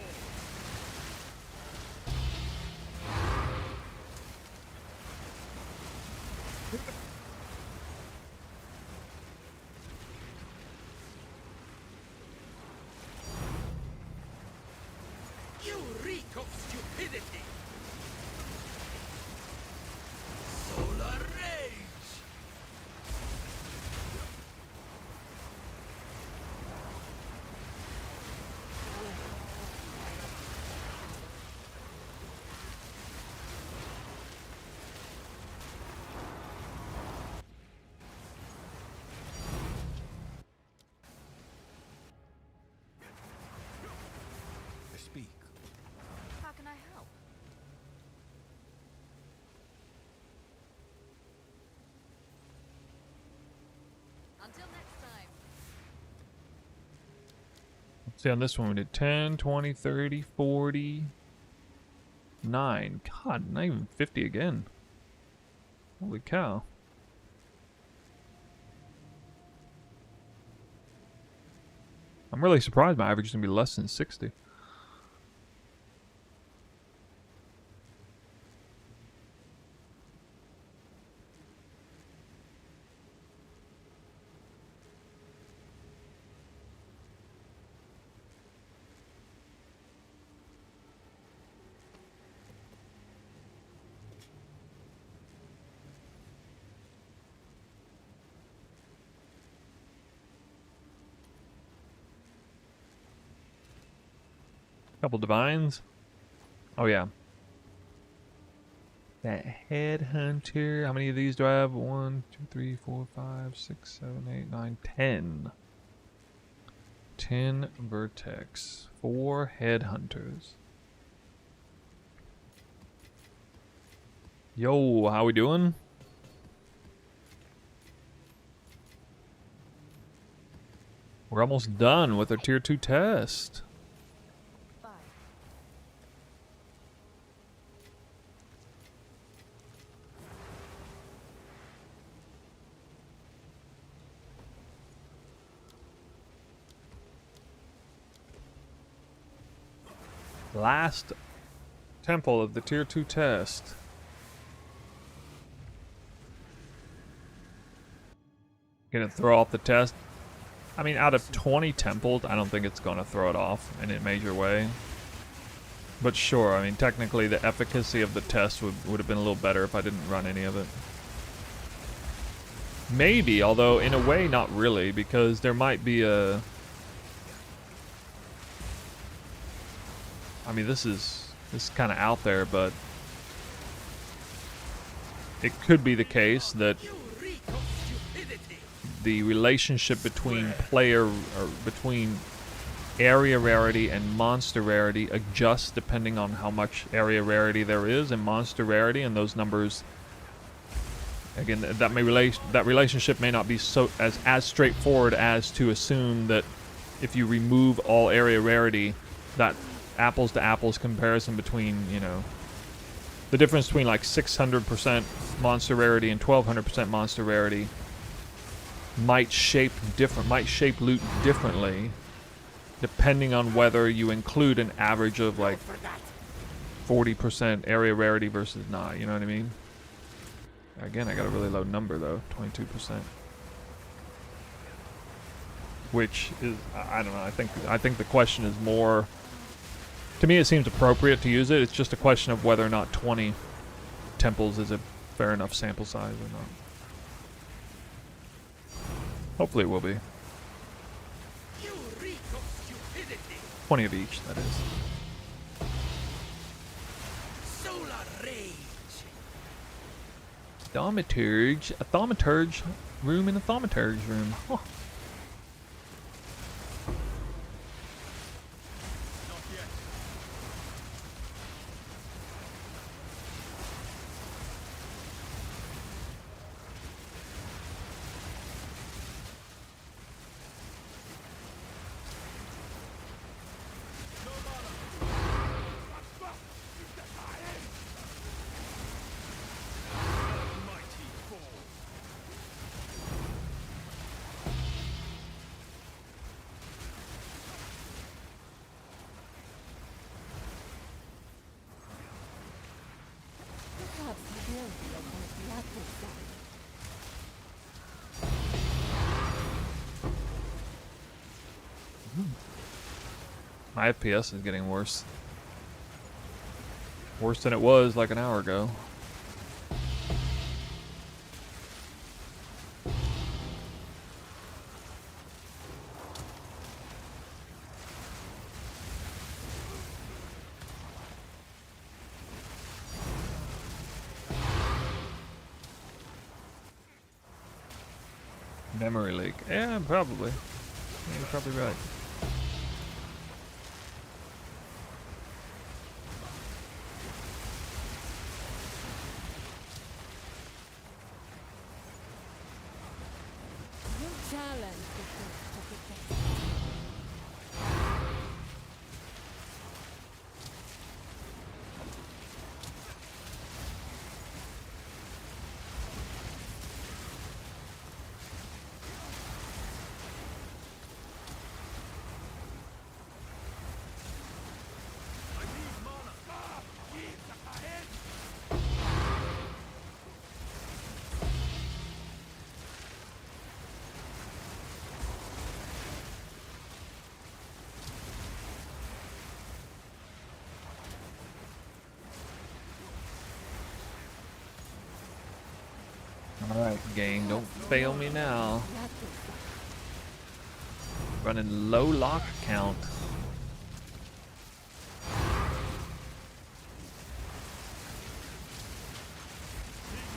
You reek of stupidity. Solar rage. Speak. How can I help? Until next time. Let's see, on this one we did 10, 20, 30, 40, 9. God, not even 50 again. Holy cow. I'm really surprised my average is going to be less than 60. Couple divines. Oh yeah. That headhunter. How many of these do I have? 1, 2, 3, 4, 5, 6, 7, 8, 9, 10. 10 vertex. 4 headhunters. Yo, how we doing? We're almost done with our tier 2 test. 5. Last temple of the tier 2 test. Gonna throw off the test. I mean, out of 20 temples, I don't think it's gonna throw it off in a major way. But sure, I mean, technically the efficacy of the test would have been a little better if I didn't run any of it. Maybe, although in a way not really, because there might be a... I mean, this is kind of out there, but it could be the case that the relationship between between area rarity and monster rarity adjusts depending on how much area rarity there is and monster rarity, and those numbers, again, that relationship may not be so as straightforward as to assume that if you remove all area rarity, that apples to apples comparison between, you know, the difference between like 600% monster rarity and 1200% monster rarity might shape loot differently depending on whether you include an average of like 40% area rarity versus not, you know what I mean? Again, I got a really low number though, 22%. Which is, I don't know, I think the question is more, to me it seems appropriate to use it. It's just a question of whether or not 20 temples is a fair enough sample size or not. Hopefully it will be. 20 of each, that is. Solar rage. Thaumaturge. A thaumaturge room in a thaumaturge room. Huh. Perhaps you will be on the apple side. My FPS is getting worse. Worse than it was like an hour ago. Memory leak. Yeah, probably. Yeah, you're probably right. You challenge the first of the test. Alright, gang, don't fail me now. Running low lock count.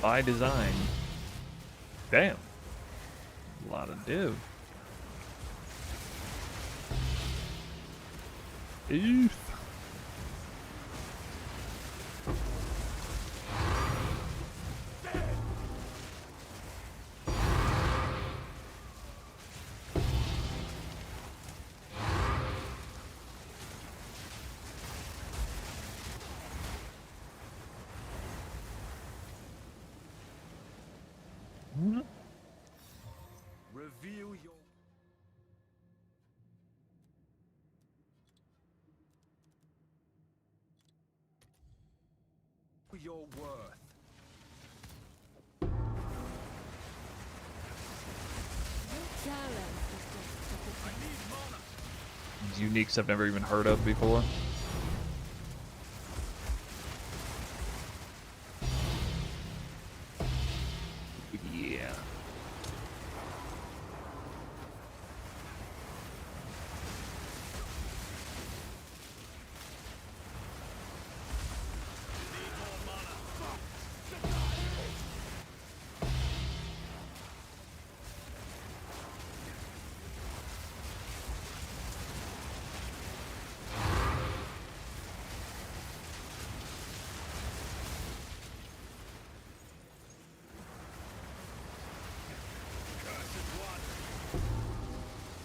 By design. Damn. A lot of div. Oof. Reveal your worth. Your challenge is just I need mana. These uniques I've never even heard of before. Yeah.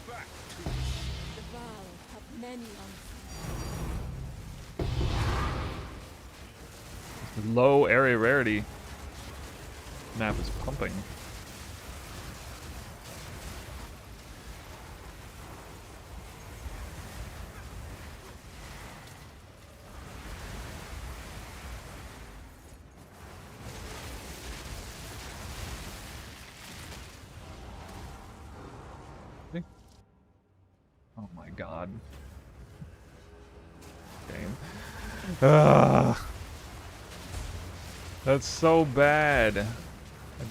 Back to the vow have many Low area rarity. Map is pumping. Oh my god. Game. That's so bad. I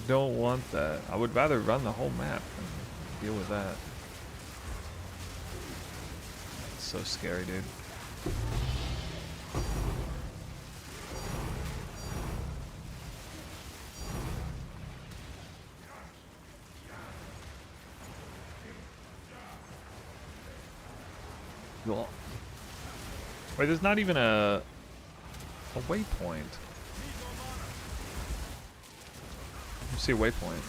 don't want that. I would rather run the whole map and deal with that. It's so scary, dude. Cool. Wait, there's not even a waypoint. You see a waypoint.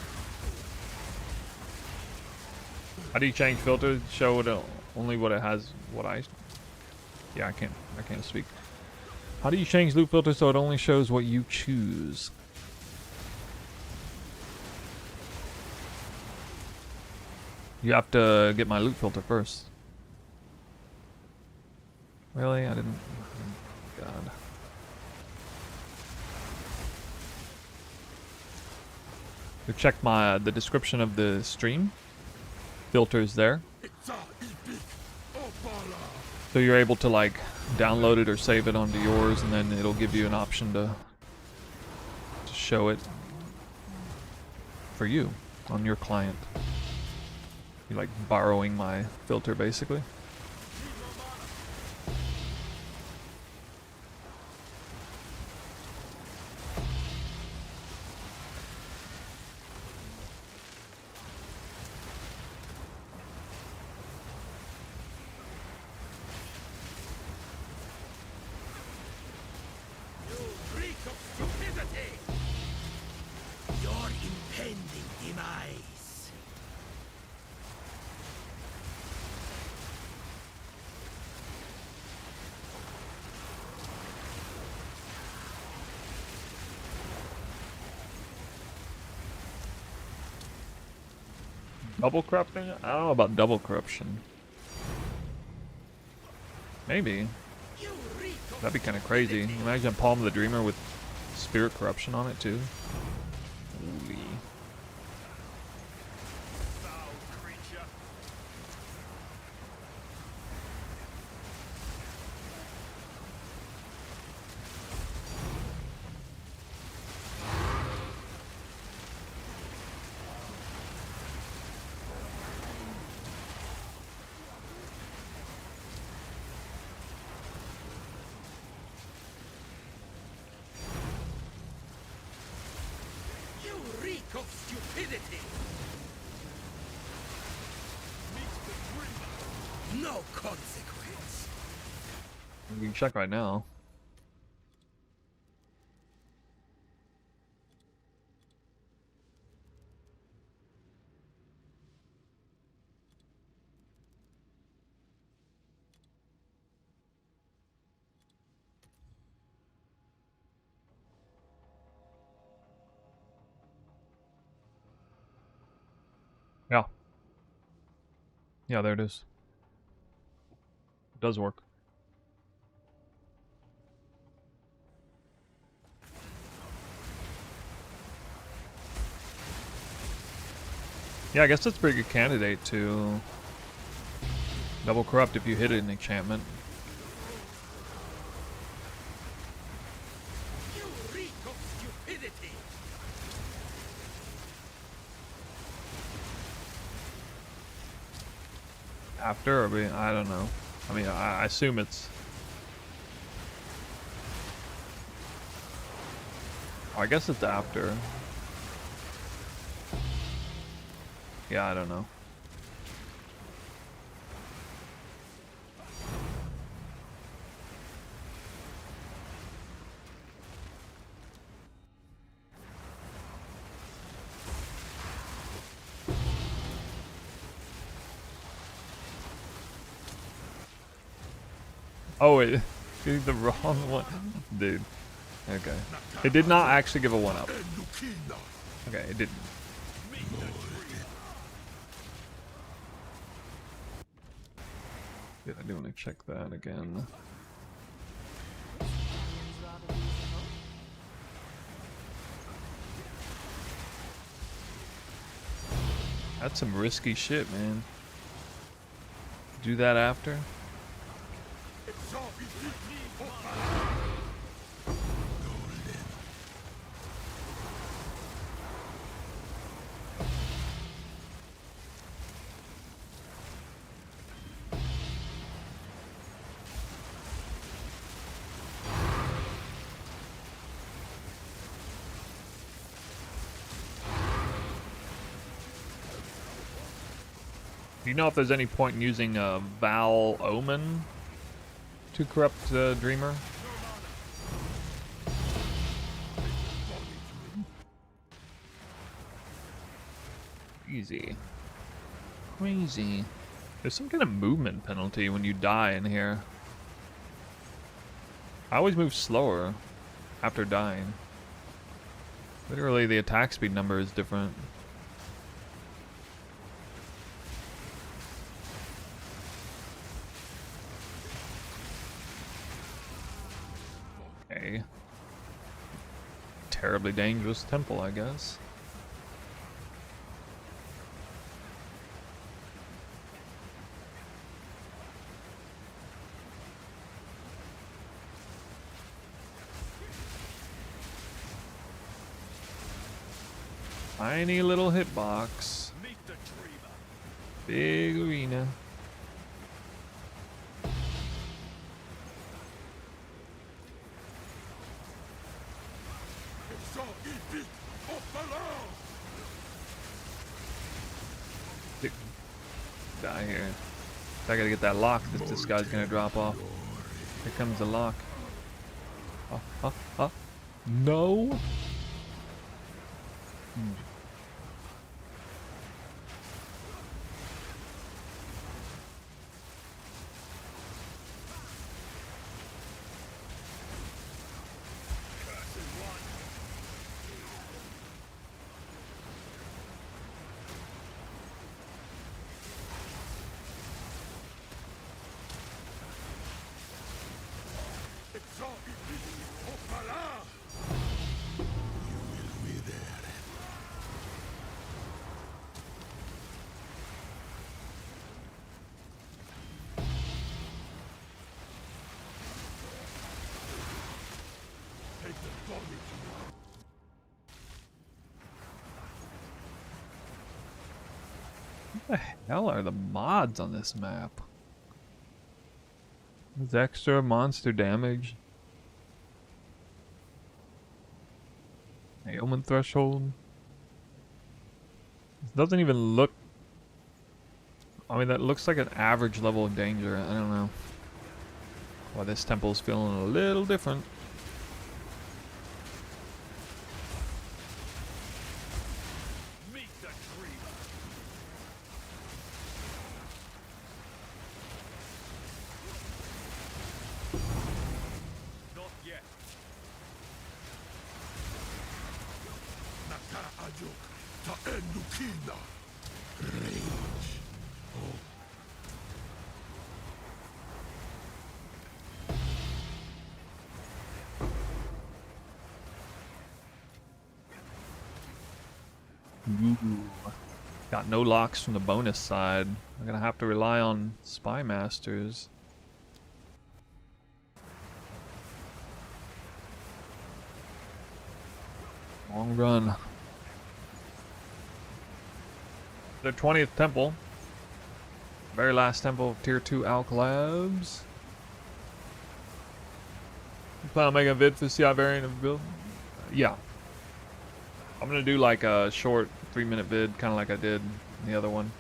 How do you change filters? Show it only what it has. What I? Yeah, I can't speak. How do you change loop filter so it only shows what you choose? You have to get my loot filter first. Really? I didn't. Oh, God. You check the description of the stream. Filters there. So you're able to like download it or save it onto yours, and then it'll give you an option to show it for you on your client. You're like borrowing my filter basically. Double corrupting? I don't know about double corruption. Maybe. That'd be kind of crazy. Imagine Palm of the Dreamer with spirit corruption on it too. Holy. stupidity. No consequence. We can check right now. Yeah. Yeah, there it is. It does work. Yeah, I guess that's a pretty good candidate to double corrupt if you hit an enchantment. You reek of stupidity! After, or I don't know. I mean, I assume it's... Oh, I guess it's after. Yeah, I don't know. Oh, wait. The wrong one. Dude. Okay. It did not actually give a 1-up. Okay, it didn't. Yeah, I do want to check that again. That's some risky shit, man. Do that after? Do you know if there's any point in using a Val Omen to corrupt Dreamer? Easy. Crazy. There's some kind of movement penalty when you die in here. I always move slower after dying. Literally, the attack speed number is different. Okay. Terribly dangerous temple, I guess. Tiny little hitbox. Big arena. Die here. I gotta get that lock that this guy's gonna drop off. Here comes the lock. No! What the hell are the mods on this map? There's extra monster damage. Ailment threshold. This doesn't even look... I mean, that looks like an average level of danger. I don't know. Well, this temple's feeling a little different. Meet the dreamer. Not yet. Naka ajuk ta endukina. Rage. Got no locks from the bonus side. I'm gonna have to rely on Spy Masters. Long run. The 20th temple. Very last temple of Tier 2 Alch Labs. You plan on making a vid for the CI variant of the build? Yeah. I'm gonna do like a short 3-minute vid, kind of like I did in the other one.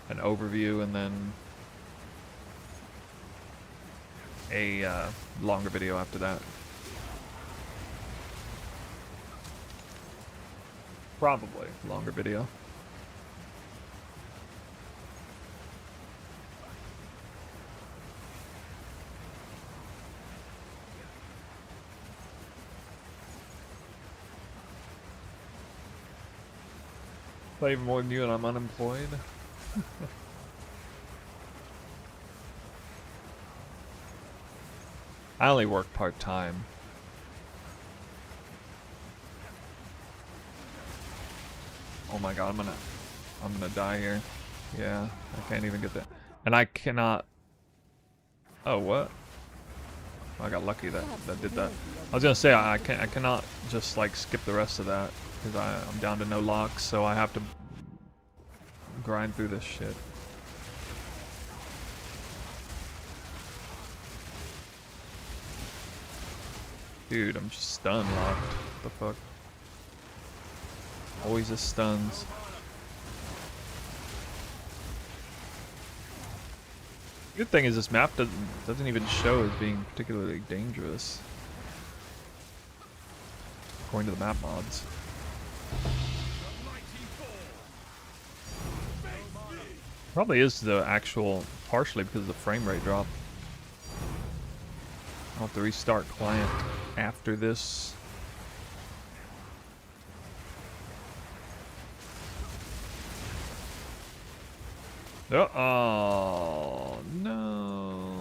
An overview and then a longer video after that. Probably longer video. Play even more than you and I'm unemployed. I only work part-time. Oh my god, I'm gonna die here. Yeah, I can't even get that. And I cannot... Oh, what? I got lucky that did that. I was gonna say, I cannot just like skip the rest of that. Because I'm down to no locks, so I have to grind through this shit. Dude, I'm just stun locked. What the fuck? Always just stuns. Good thing is this map doesn't even show as being particularly dangerous. According to the map mods. Probably is the actual, partially because of the frame rate drop. I'll have to restart client after this. Oh no.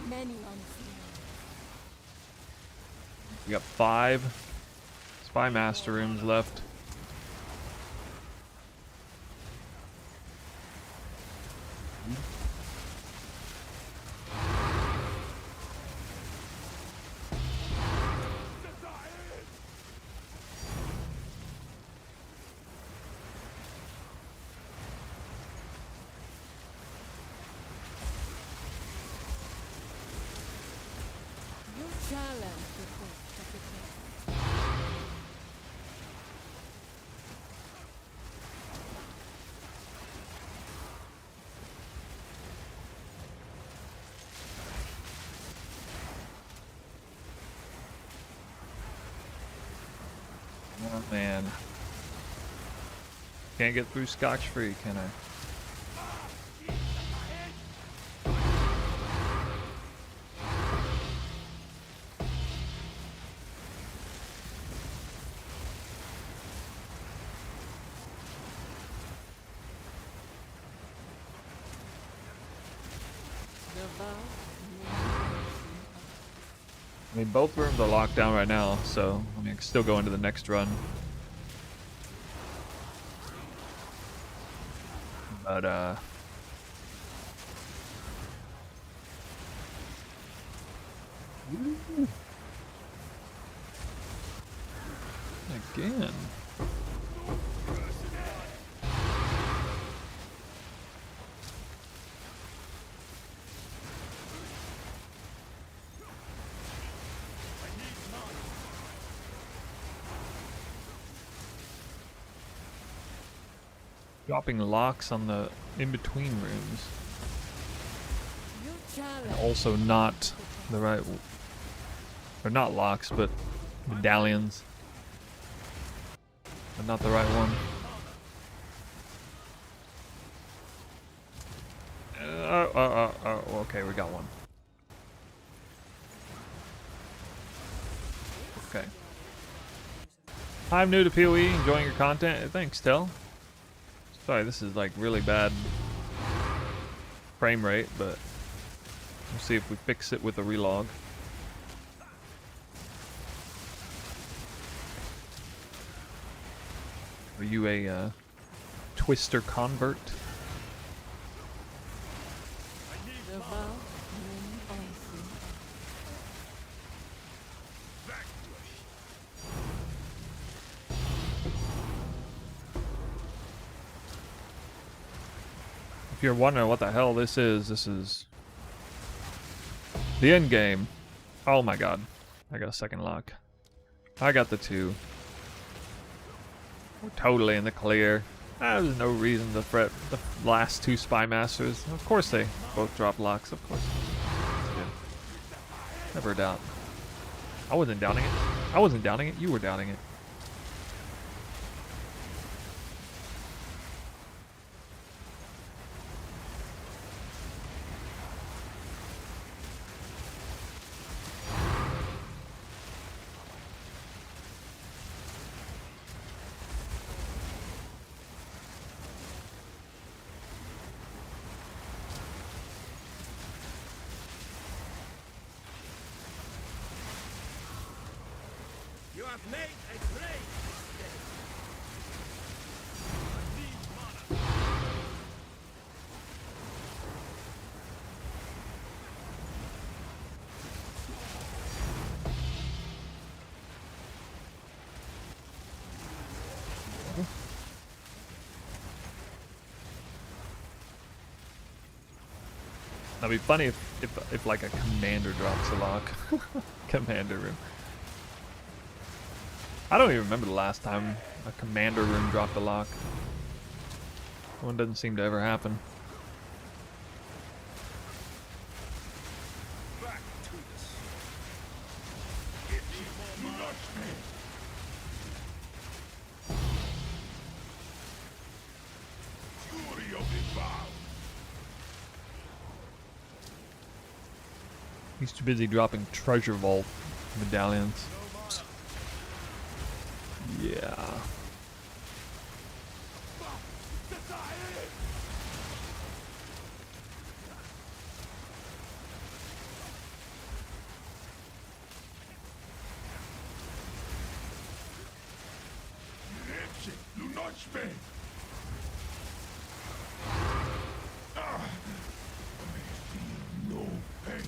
Many unseen. We got 5 Spy Master rooms left. You challenge the force of the king. Oh man. Can't get through scotch-free, can I? The vow I mean, both rooms are locked down right now, so I mean, I can still go into the next run. But again. dropping locks on the in-between rooms. You challenge. Also not the right... Or not locks, but medallions. But not the right one. Okay, we got one. Okay. I'm new to PoE, enjoying your content. Thanks, Tell. Sorry, this is like really bad frame rate, but we'll see if we fix it with a relog. Are you a Twister convert? The vow men also. If you're wondering what the hell this is the end game. Oh my god. I got a second lock. I got the 2. We're totally in the clear. There's no reason to fret the last 2 Spy Masters. Of course they both drop locks, of course. That's good. Never a doubt. I wasn't doubting it. I wasn't doubting it, you were doubting it. You have made a great mistake. I need mana. That'd be funny if like a commander drops a lock. Commander room. I don't even remember the last time a commander room dropped a lock. One doesn't seem to ever happen. Back to this. Give me more mana. Fury of the vow. He's too busy dropping treasure vault medallions. Yeah. Do not spend. No pain.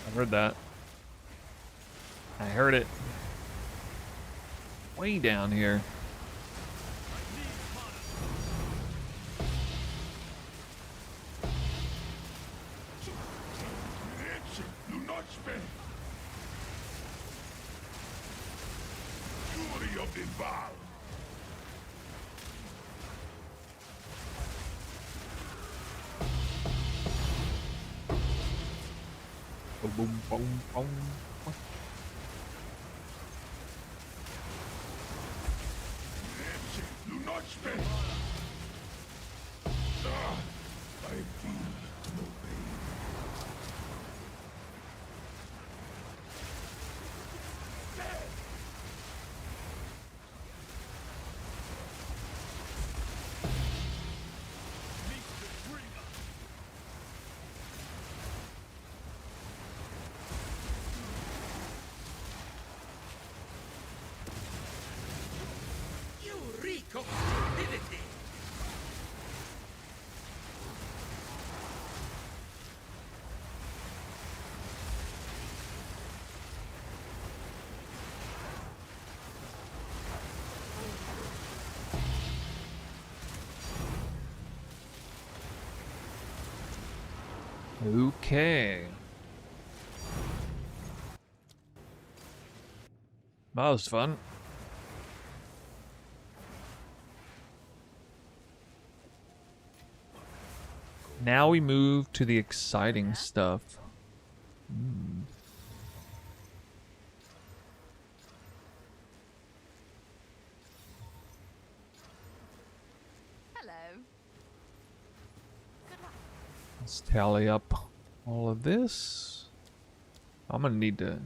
I heard that. I heard it. Way down here. Do not spend. Fury of the vow. Boom, boom, boom, boom. Do not spend. I feel no pain. You reek of stupidity. Okay. That was fun. Now we move to the exciting stuff. Hello. Good luck. Let's tally up all of this. I'm gonna need to...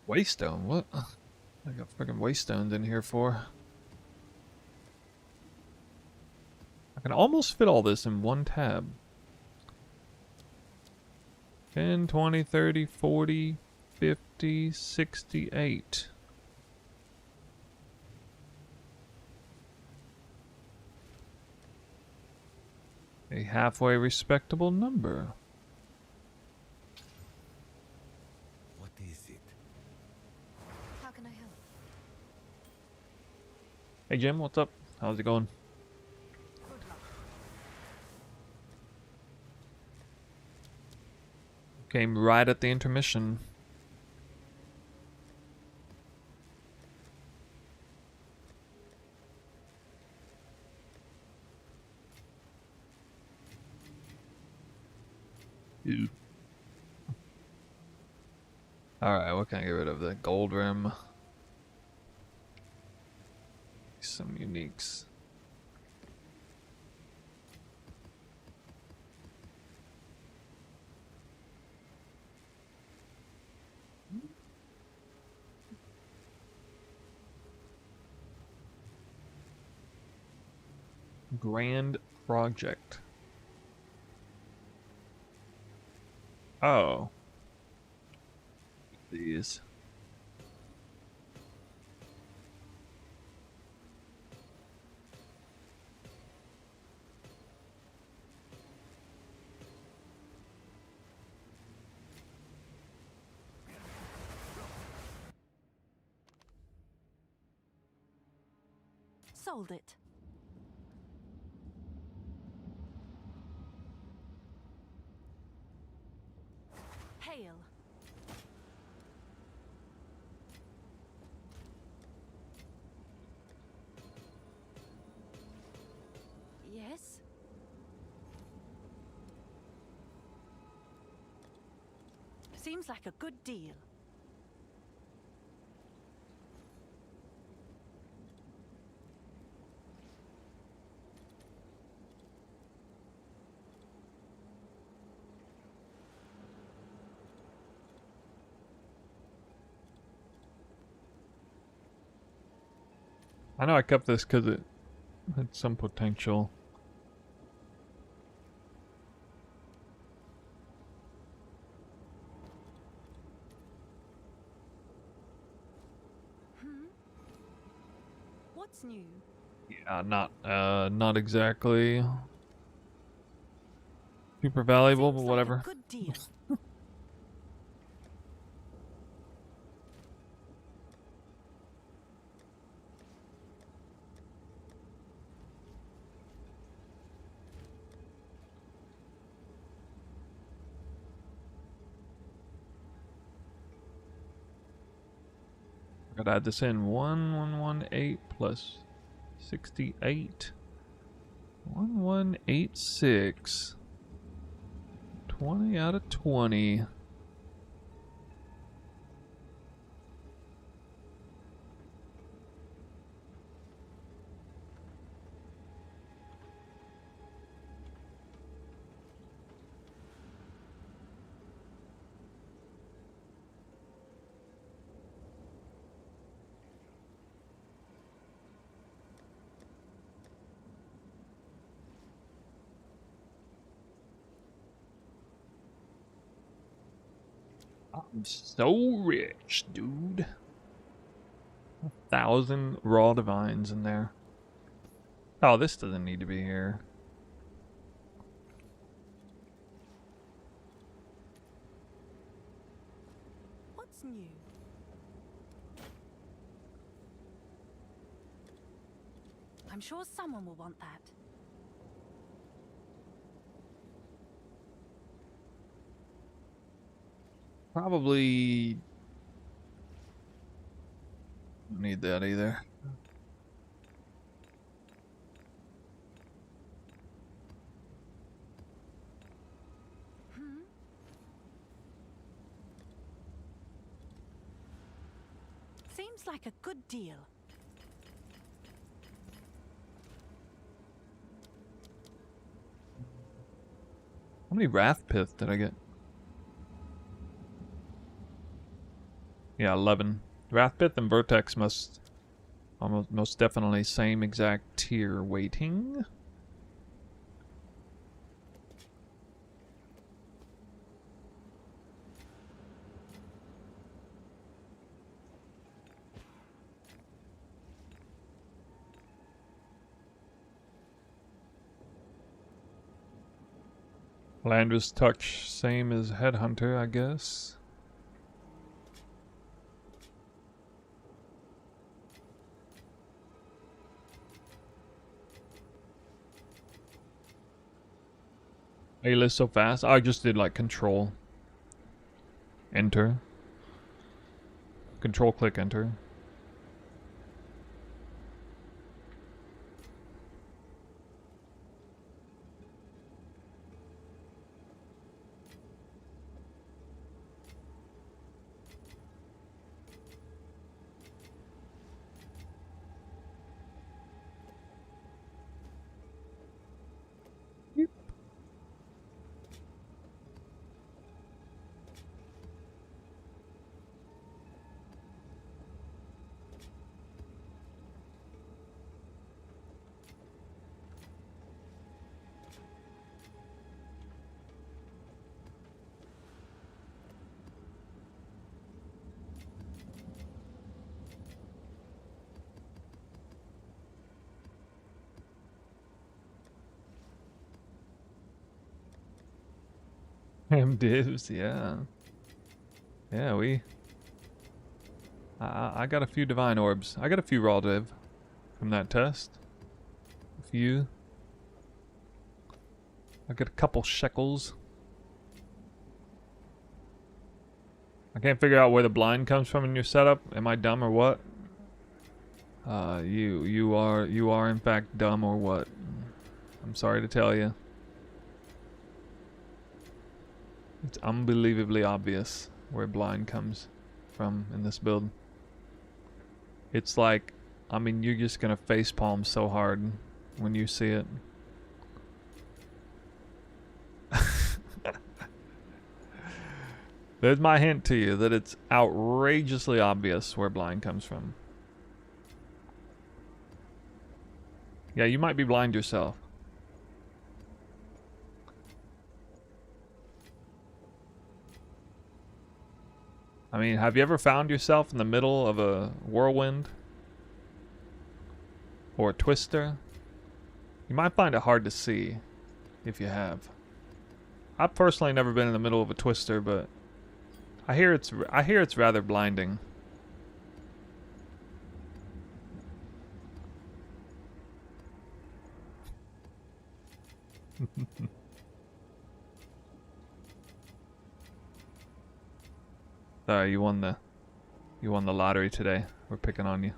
Waystone? What? I got freaking waystones in here for. I can almost fit all this in one tab. 10, 20, 30, 40, 50, 68. A halfway respectable number. What is it? How can I help? Hey Jim, what's up? How's it going? Good luck. Came right at the intermission. Ew. Alright, what can I get rid of? The gold rim. Some uniques. Grand project. Oh. These. Sold it. Hail. Yes? Seems like a good deal. I know I kept this because it had some potential. What's new? Yeah, not exactly super valuable, but Seems like a whatever. good deal. Gotta add this in. 1118 plus 68. 1186. 20 out of 20. I'm so rich, dude. 1,000 raw divines in there. Oh, this doesn't need to be here. What's new? I'm sure someone will want that. Probably don't need that either. Seems like a good deal. How many Wrath Pith did I get? Yeah, 11. Wrath Pith and Vertex must most definitely same exact tier weighting. Landra's Touch, same as Headhunter, I guess. A-list so fast? I just did like control. Enter. Control click enter. Ham divs, yeah. Yeah, I got a few divine orbs. I got a few raw div from that test. A few. I got a couple shekels. I can't figure out where the blind comes from in your setup. Am I dumb or what? You are in fact dumb or what? I'm sorry to tell you. It's unbelievably obvious where blind comes from in this build. It's like, I mean, you're just gonna facepalm so hard when you see it. There's my hint to you that it's outrageously obvious where blind comes from. Yeah, you might be blind yourself. I mean, have you ever found yourself in the middle of a whirlwind? Or a twister? You might find it hard to see if you have. I've personally never been in the middle of a twister, but I hear it's rather blinding. Sorry, you won the lottery today. We're picking on you.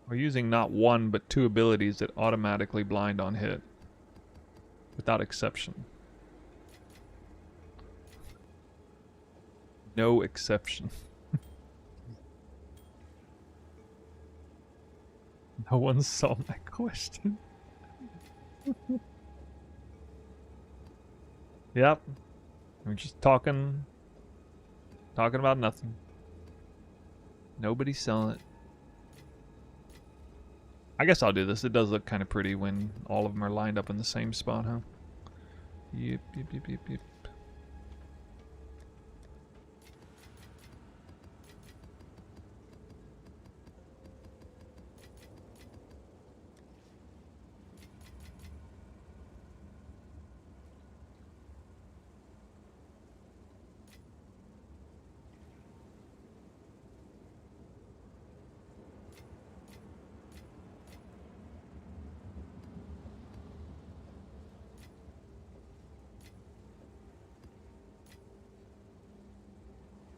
We're using not one but two abilities that automatically blind on hit. Without exception. No exception. No one saw my question. Yep. We're just talking about nothing. Nobody's selling it. I guess I'll do this. It does look kind of pretty when all of them are lined up in the same spot, huh? Yep, yep, yep, yep, yep.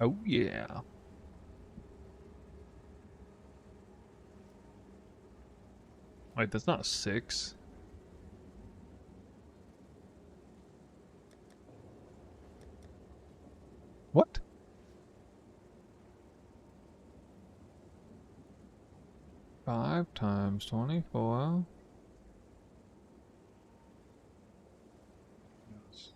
Oh yeah. Wait, that's not 6. What? Five times 24. Yes.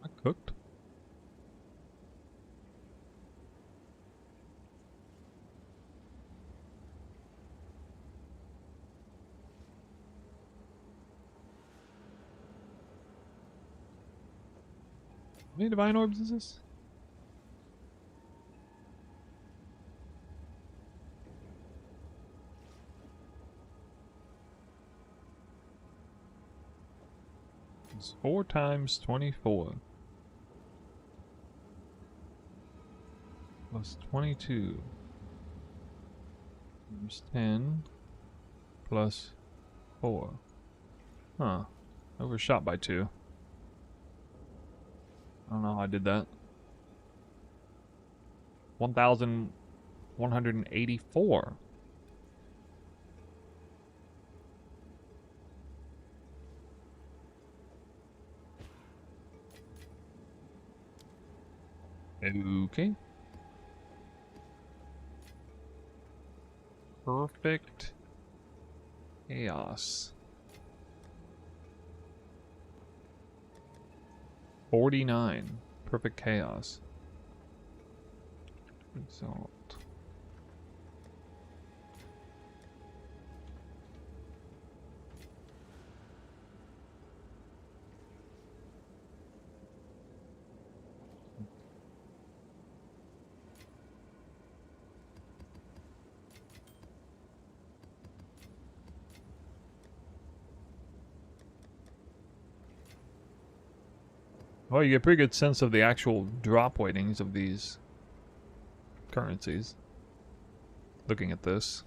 I cooked. How many divine orbs is this? It's 4 times 24. Plus 22. Times 10. Plus 4. Huh. Overshot by 2. I don't know how I did that. 1,184. Okay. Perfect chaos. 49. Perfect chaos. Result. Well, you get a pretty good sense of the actual drop weightings of these currencies. Looking at this.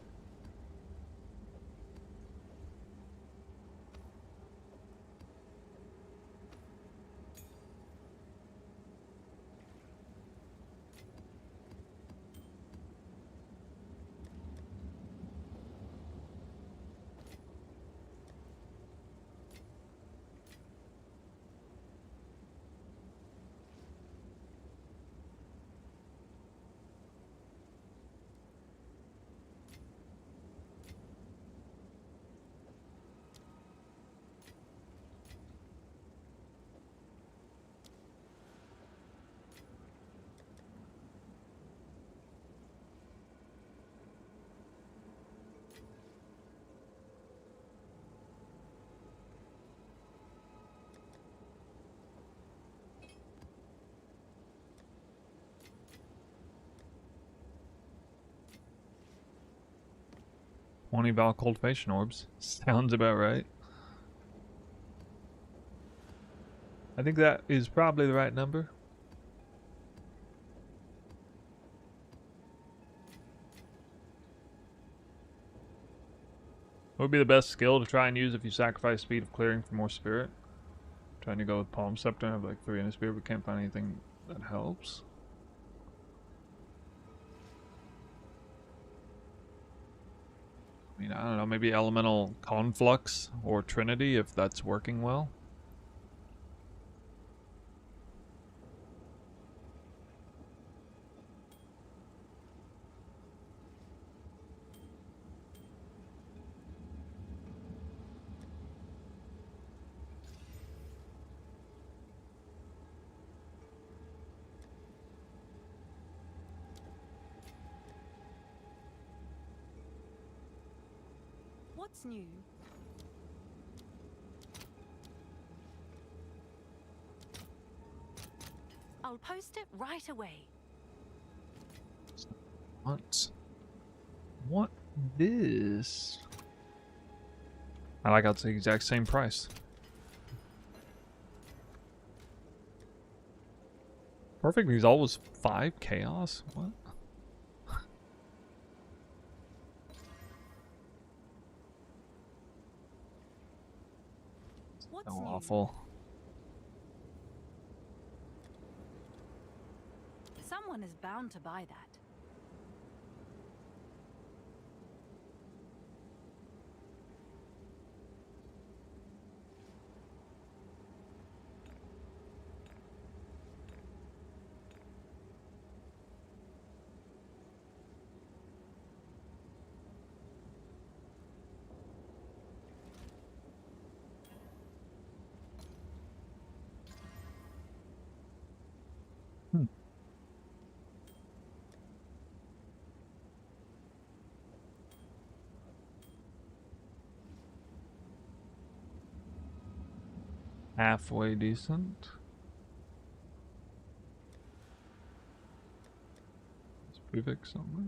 Twenty Val cultivation orbs. Sounds about right. I think that is probably the right number. What would be the best skill to try and use if you sacrifice speed of clearing for more spirit? Trying to go with Palm Scepter. I have like 3 in a spirit, but can't find anything that helps. I mean, I don't know, maybe Elemental Conflux or Trinity if that's working well. What's new? I'll post it right away. What? What this? I like how it's the exact same price. Perfect result was 5 chaos? What? What's So new? awful. Someone is bound to buy that. Halfway decent. Let's prefix somewhere.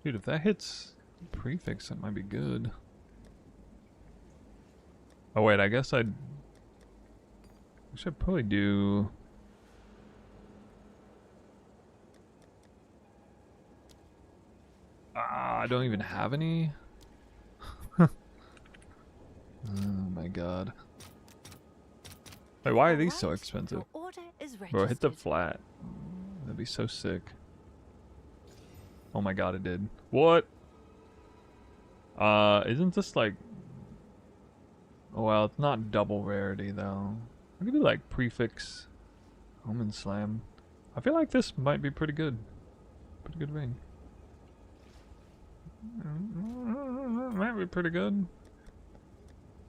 Dude, if that hits prefix, that might be good. Oh wait, I guess I should probably do. Ah, I don't even have any. Oh my god. Wait, why are these so Alright, expensive? your order is Bro, hit the registered. flat. That'd be so sick. Oh my god, it did. What? Isn't this like... Oh, well, it's not double rarity though. We could do like prefix Omen Slam. I feel like this might be pretty good. Pretty good ring. Might be pretty good.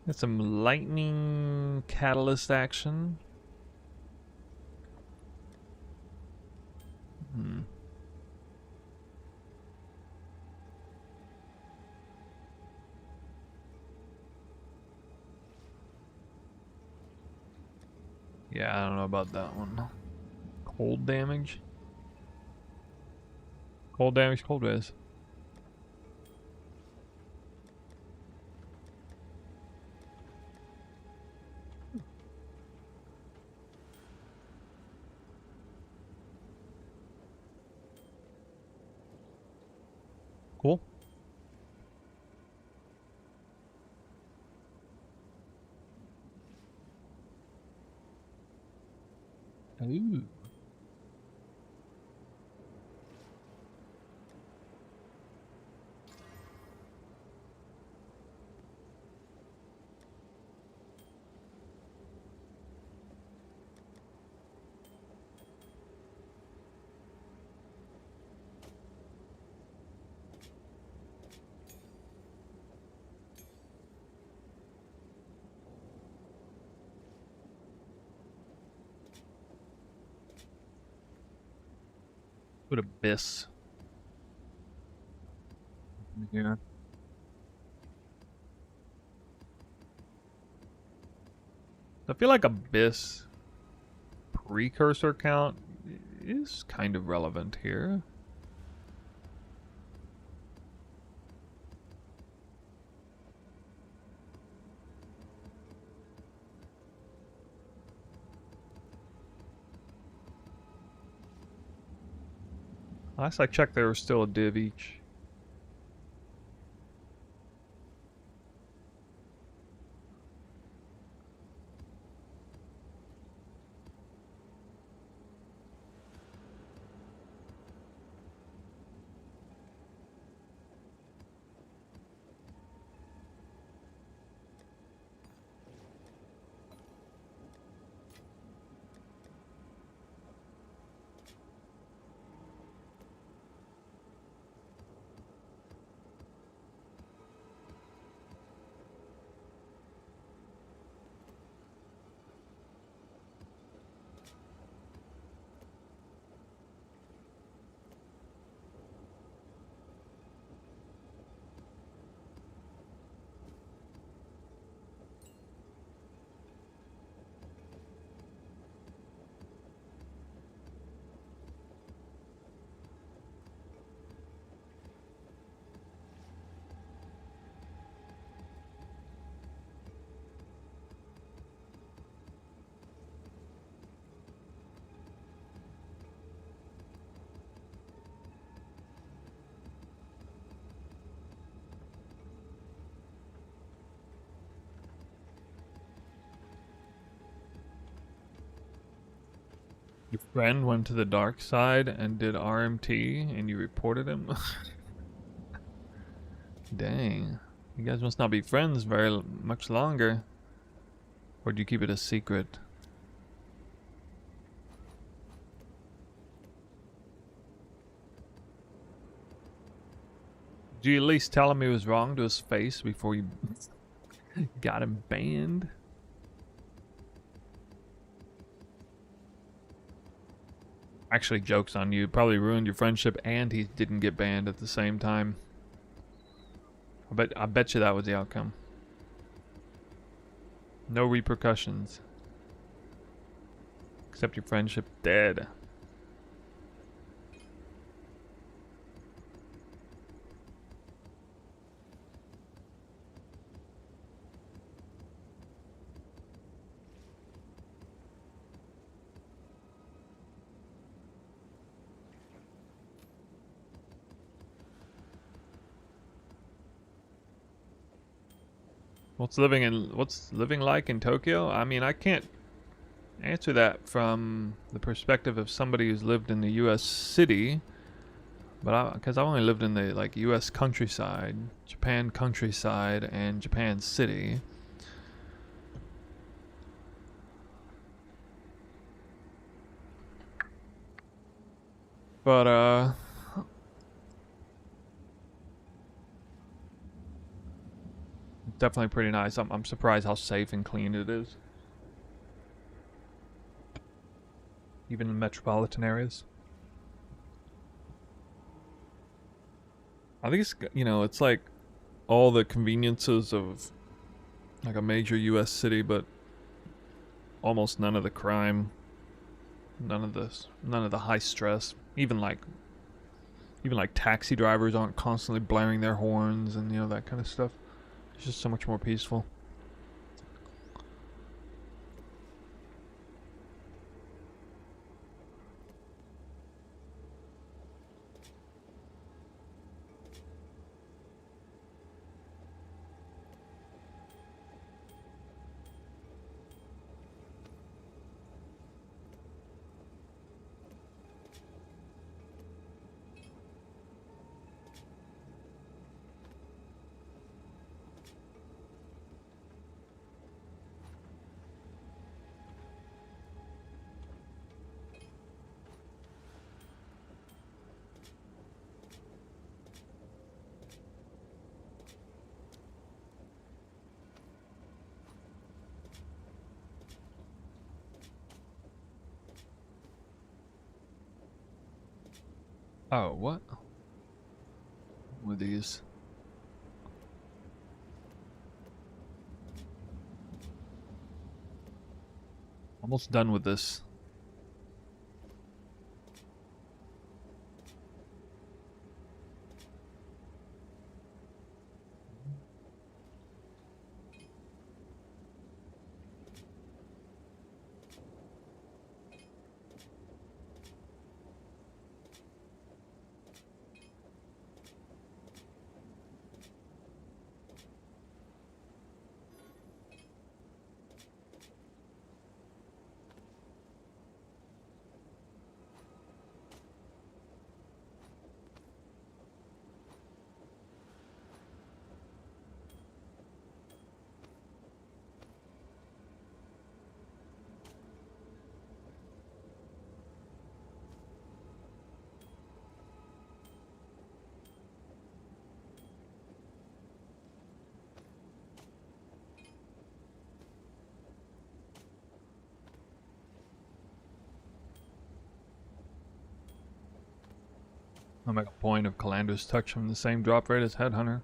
Get some lightning catalyst action. Hmm. Yeah, I don't know about that one. Cold damage. Cold damage, cold res. Cool. Ooh. Put Abyss. Yeah. I feel like Abyss precursor count is kind of relevant here. Last I checked, there was still a div each. Your friend went to the dark side and did RMT and you reported him? Dang. You guys must not be friends very much longer. Or do you keep it a secret? Did you at least tell him he was wrong to his face before you got him banned? Actually, joke's on you. Probably ruined your friendship and he didn't get banned at the same time. I bet you that was the outcome. No repercussions. Except your friendship dead. What's living like in Tokyo? I mean, I can't answer that from the perspective of somebody who's lived in the U.S. city, but because I've only lived in the like U.S. countryside, Japan countryside, and Japan city. But definitely pretty nice. I'm surprised how safe and clean it is. Even in metropolitan areas. I think it's, it's like all the conveniences of like a major US city, but almost none of the crime, none of the high stress. Even like taxi drivers aren't constantly blaring their horns and that kind of stuff. It's just so much more peaceful. Oh, what? With these? Almost done with this. I'll make a point of Calandra's touch from the same drop rate as Headhunter.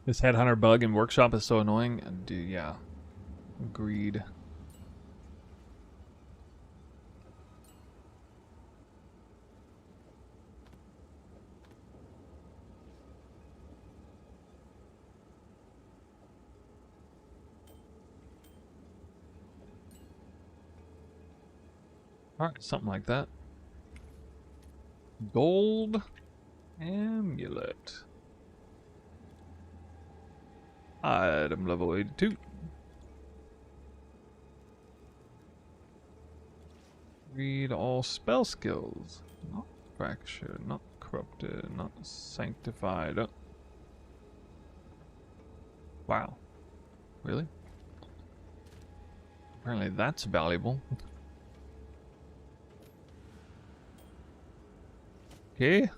This Headhunter bug in Workshop is so annoying. Dude, yeah. Agreed. Alright, something like that. Gold amulet. Item level 82. Read all spell skills. Not fractured, not corrupted, not sanctified. Oh. Wow. Really? Apparently that's valuable. Okay.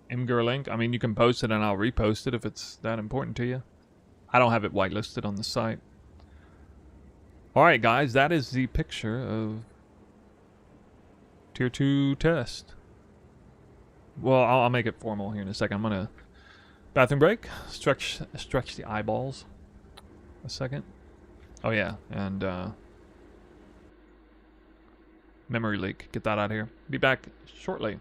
Imgur link. I mean, you can post it and I'll repost it if it's that important to you. I don't have it whitelisted on the site. Alright, guys, that is the picture of Tier 2 test. Well, I'll make it formal here in a second. I'm gonna bathroom break. Stretch the eyeballs a second. Oh yeah, and memory leak. Get that out of here. Be back shortly.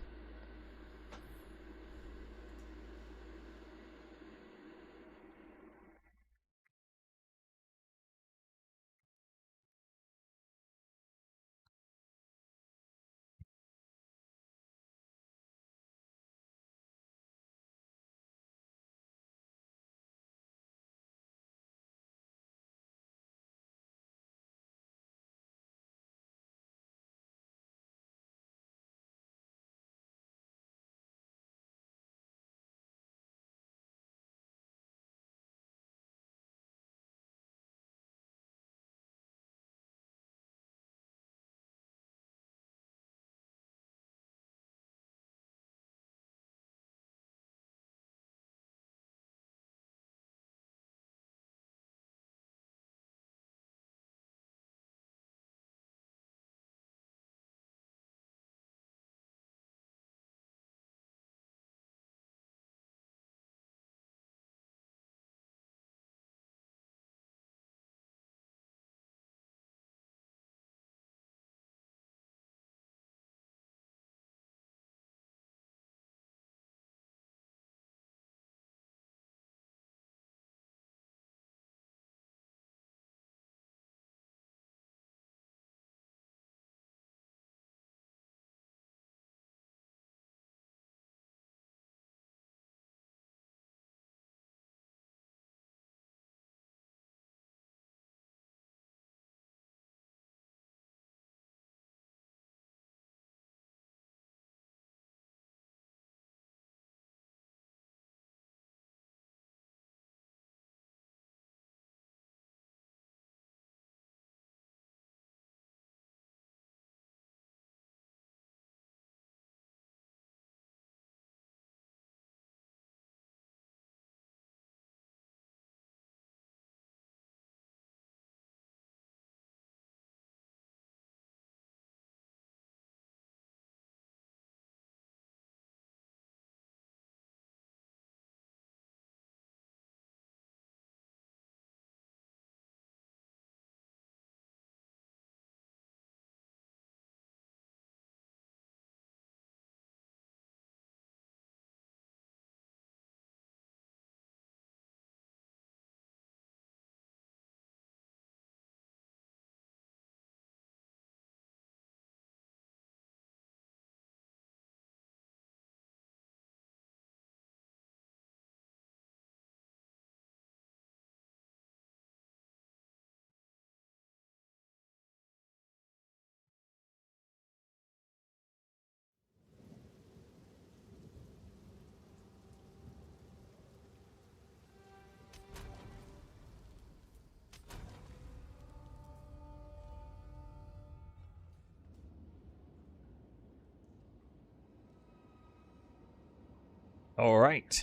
All right.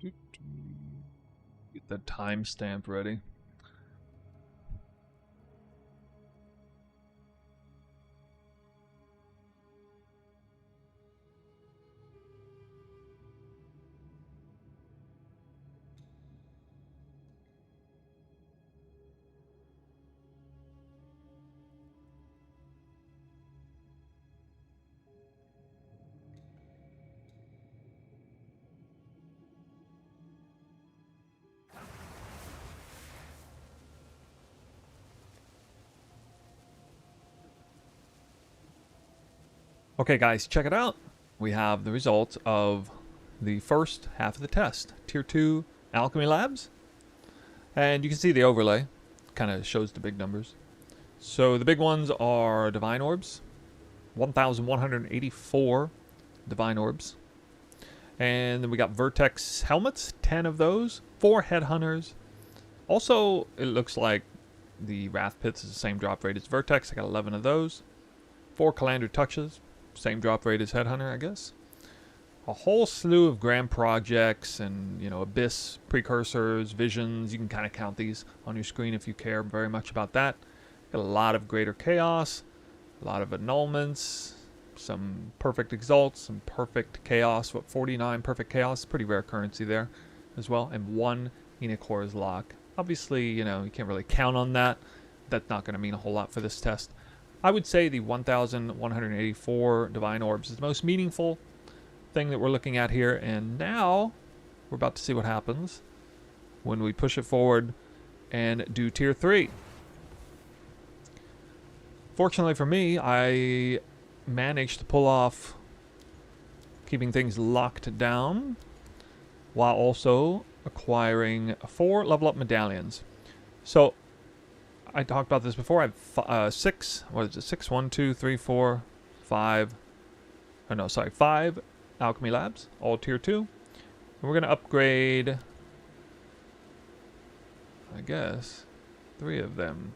Get the timestamp ready. Okay, guys, check it out. We have the results of the first half of the test. Tier 2 Alchemy Labs. And you can see the overlay. Kind of shows the big numbers. So the big ones are Divine Orbs. 1,184 Divine Orbs. And then we got Vertex Helmets, 10 of those. 4 Headhunters. Also, it looks like the Wrath Pits is the same drop rate as Vertex. I got 11 of those. 4 Calandra Touches. Same drop rate as Headhunter, I guess. A whole slew of Grand Projects and, you know, Abyss, Precursors, Visions. You can kind of count these on your screen if you care very much about that. Got a lot of Greater Chaos. A lot of Annulments. Some Perfect Exalts. Some Perfect Chaos. What, 49 Perfect Chaos? Pretty rare currency there as well. And 1 Enochor's Lock. Obviously, you know, you can't really count on that. That's not going to mean a whole lot for this test. I would say the 1,184 Divine Orbs is the most meaningful thing that we're looking at here. And now we're about to see what happens when we push it forward and do Tier 3. Fortunately for me, I managed to pull off keeping things locked down while also acquiring 4 level up medallions. So I talked about this before. I have 6. What is it? 6, 1, 2, 3, 4, 5. Oh no, sorry, 5 Alchemy Labs, all Tier 2. And we're gonna upgrade, I guess, 3 of them.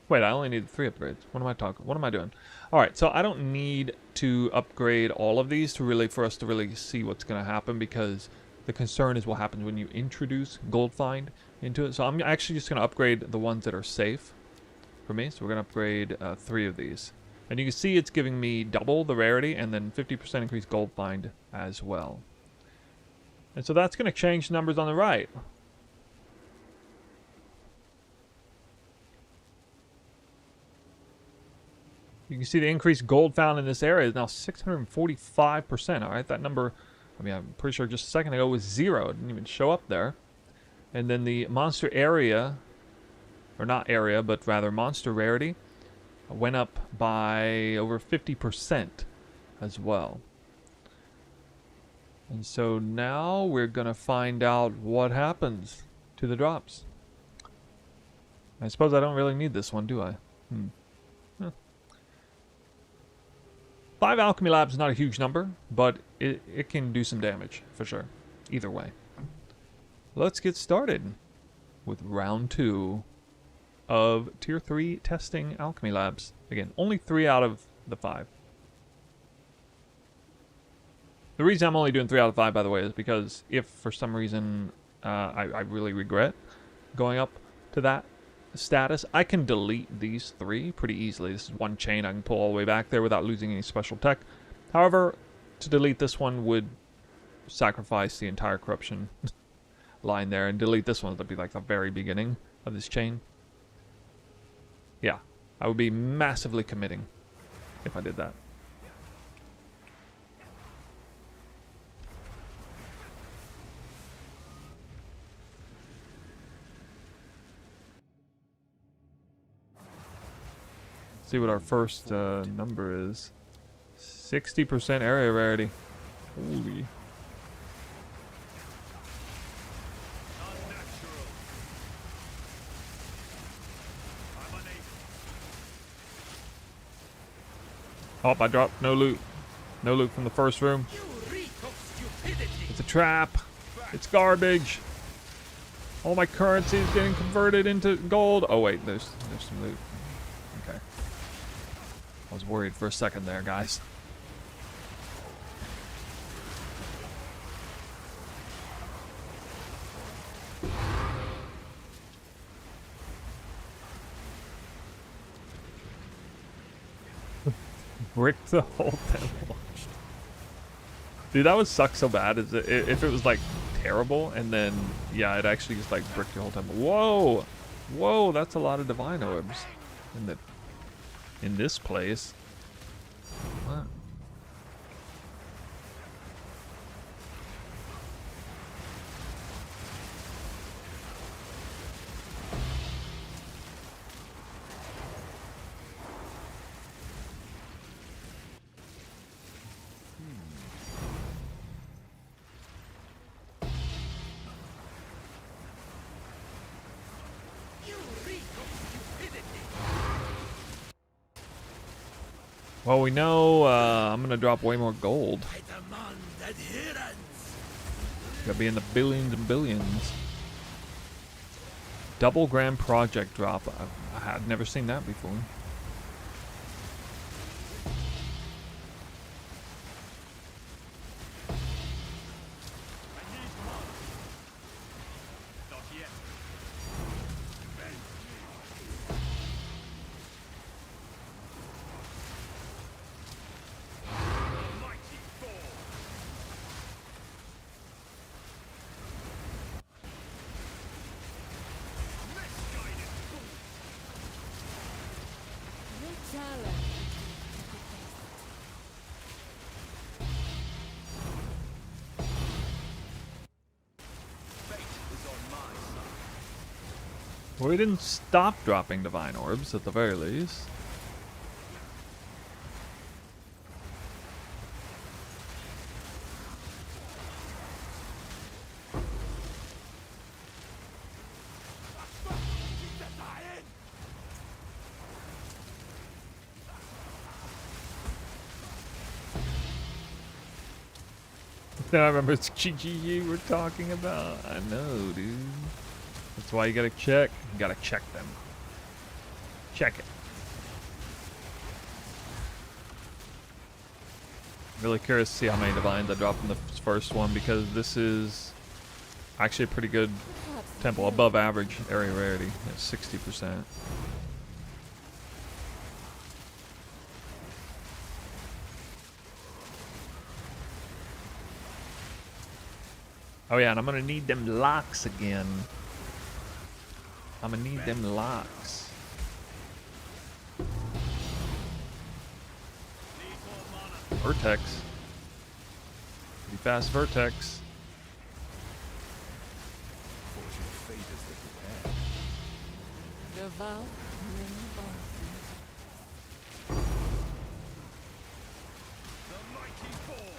Wait, I only need 3 upgrades. What am I talking? What am I doing? All right, so I don't need to upgrade all of these for us to really see what's gonna happen, because the concern is what happens when you introduce Gold Find into it. So I'm actually just going to upgrade the ones that are safe for me. So we're going to upgrade 3 of these. And you can see it's giving me double the rarity and then 50% increased Gold Find as well. And so that's going to change the numbers on the right. You can see the increased gold found in this area is now 645%. All right, that number, I mean, I'm pretty sure just a second ago was 0. It didn't even show up there. And then the monster area, or not area, but rather monster rarity, went up by over 50% as well. And so now we're going to find out what happens to the drops. I suppose I don't really need this one, do I? 5 Alchemy Labs is not a huge number, but it can do some damage, for sure. Either way. Let's get started with round 2 of Tier 3 testing Alchemy Labs. Again, only 3 out of the 5. The reason I'm only doing 3 out of 5, by the way, is because if for some reason I really regret going up to that status, I can delete these 3 pretty easily. This is one chain I can pull all the way back there without losing any special tech. However, to delete this one would sacrifice the entire corruption line there, and delete this one would be like the very beginning of this chain. Yeah, I would be massively committing if I did that. See what our first number is. 60% area rarity. Holy. Oh, I dropped no loot. No loot from the first room. It's a trap. It's garbage. All my currency is getting converted into gold. Oh wait, there's some loot. Okay. I was worried for a second there, guys. Brick the whole temple. Dude, that would suck so bad if it was like terrible, and then yeah, it actually just like bricked the whole temple. Whoa, whoa, that's a lot of divine orbs in this place. What? Well, we know I'm gonna drop way more gold. I demand adherence. Gonna be in the billions and billions. Double grand project drop. I had never seen that before. I need one. Not yet. Mighty fall. Misguided fool. Your challenge. Fate is on my side. Well, we didn't stop dropping divine orbs at the very least. Keep the dying. I remember it's GGG we're talking about. I know, dude. That's why you gotta check. You gotta check them. Check it. Really curious to see how many divines I drop in the first one, because this is actually a pretty good Perhaps you temple, will. above average area rarity at 60%. Oh yeah, and I'm gonna need them locks again. I'm gonna need them locks. Need more mana. Vertex. Pretty fast vertex. Fortune favors the prepared. Devout many bosses. The mighty fall.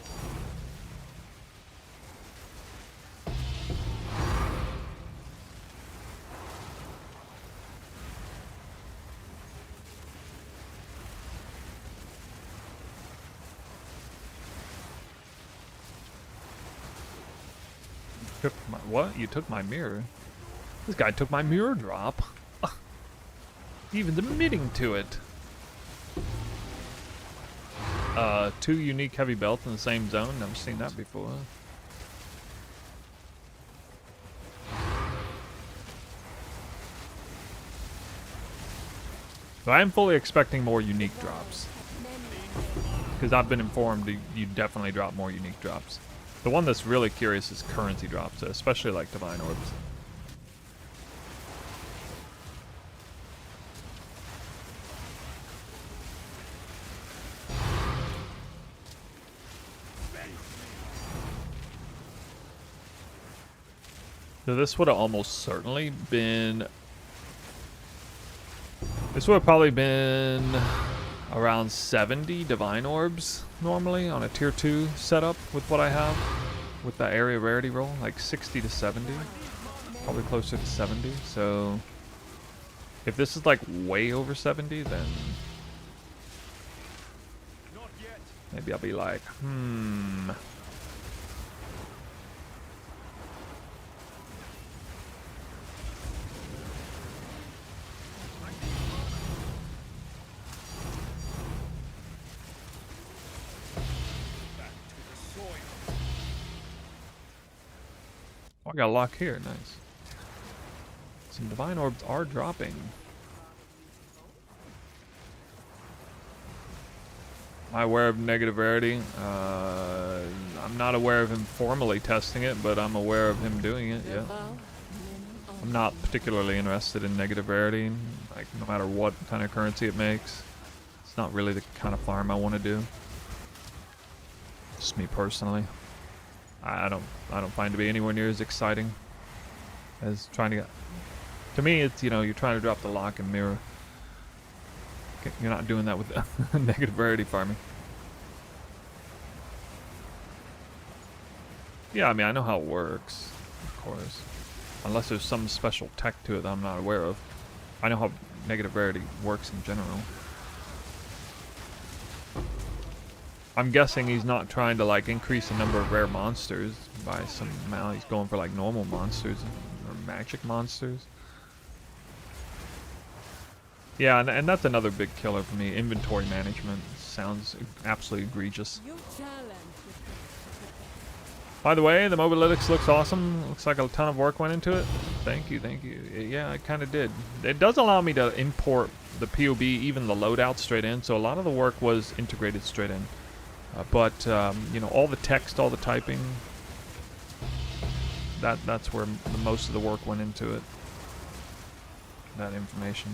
Took my, what? You took my mirror? This guy took my mirror drop. Even admitting to it. 2 unique heavy belts in the same zone. Never seen that before. So I am fully expecting more unique drops. Because I've been informed you definitely drop more unique drops. The one that's really curious is currency drops, especially like divine orbs. So this would have almost certainly been... This would have probably been around 70 divine orbs normally on a tier 2 setup with what I have. With the area rarity roll, like 60 to 70. Probably closer to 70. So if this is like way over 70, then Not yet. maybe I'll be like, Back to the soil. oh, I got a lock here. Nice. Some divine orbs are dropping. Am I aware of negative rarity? I'm not aware of him formally testing it, but I'm aware of him doing it, yeah. Devout many I'm not particularly interested in negative rarity, like no matter what kind of currency it makes. It's not really the kind of farm I want to do. Just me personally. I don't find it to be anywhere near as exciting as trying to get. To me, it's, you know, you're trying to drop the lock and mirror. You're not doing that with negative rarity farming. Yeah, I mean, I know how it works, of course. Unless there's some special tech to it that I'm not aware of. I know how negative rarity works in general. I'm guessing he's not trying to like increase the number of rare monsters by some amount. He's going for like normal monsters or magic monsters. Yeah, and that's another big killer for me. Inventory management sounds absolutely egregious. You challenge. By the way, the mobalytics looks awesome. Looks like a ton of work went into it. Thank you, thank you. Yeah, it kind of did. It does allow me to import the POB, even the loadout, straight in. So a lot of the work was integrated straight in. But you know, all the text, all the typing, that's where the most of the work went into it. That information.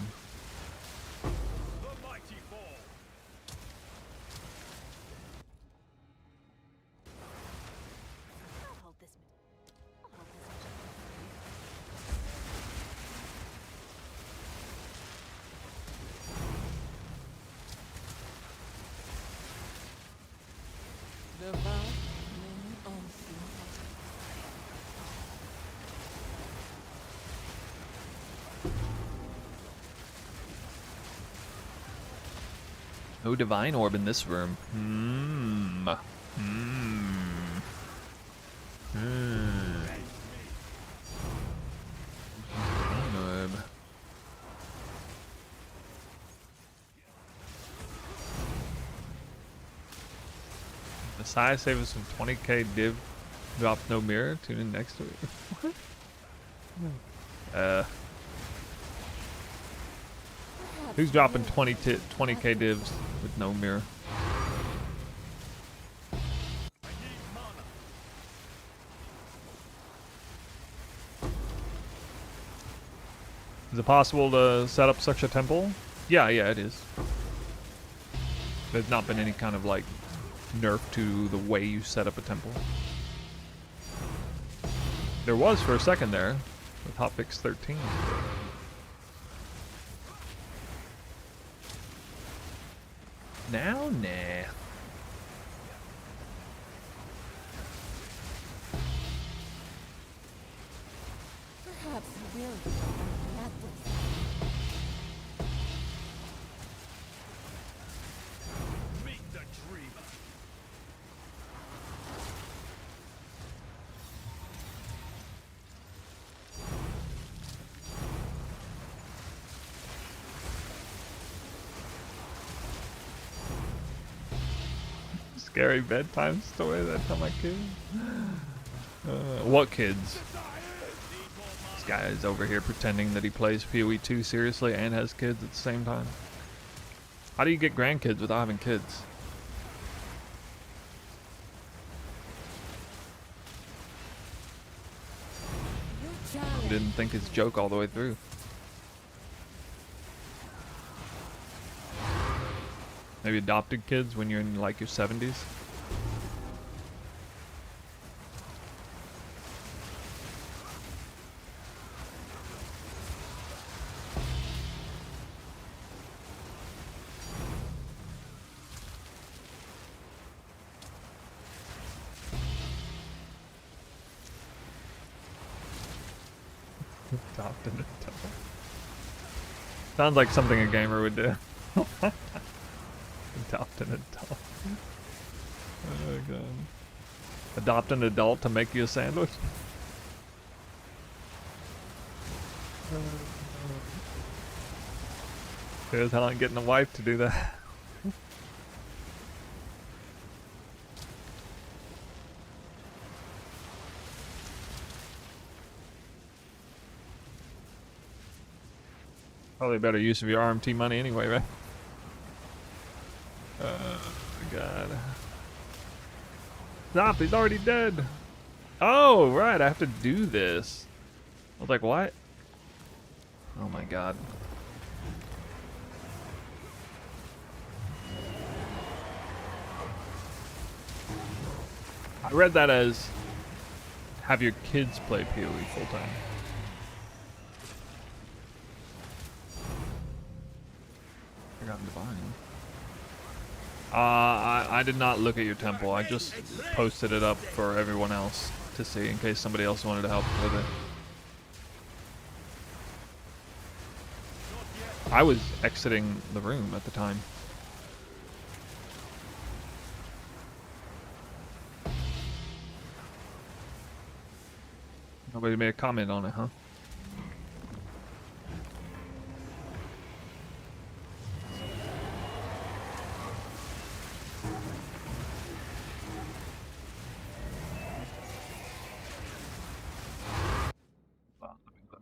The mighty fall. I'll hold this. I'll hold this. The vow many unseen. No divine orb in this room. Divine orb. The size savers from 20k div drops no mirror. Tune in next week. What? Who's dropping 20k divs with no mirror? I need mana. Is it possible to set up such a temple? Yeah, it is. There's not been any kind of like nerf to the way you set up a temple. There was for a second there with hotfix 13. Now, nah. Perhaps you will be at this. Meet the dreamer. Scary bedtime story that I tell my kids. What kids? This guy is over here pretending that he plays PoE 2 seriously and has kids at the same time. How do you get grandkids without having kids? You challenge. Didn't think his joke all the way through. Maybe adopted kids when you're in like your 70s. Adopted adult. Sounds like something a gamer would do. Adopt an adult. Oh god. Adopt an adult to make you a sandwich? Here's how I'm getting a wife to do that. Probably a better use of your RMT money anyway, right? Oh god. Stop, he's already dead. Oh, right, I have to do this. I was like, what? Oh my god. I read that as have your kids play PoE full time. I got divine. I did not look at your temple. I just posted it up for everyone else to see in case somebody else wanted to help with it. I was exiting the room at the time. Nobody made a comment on it, huh? Wow, let me look.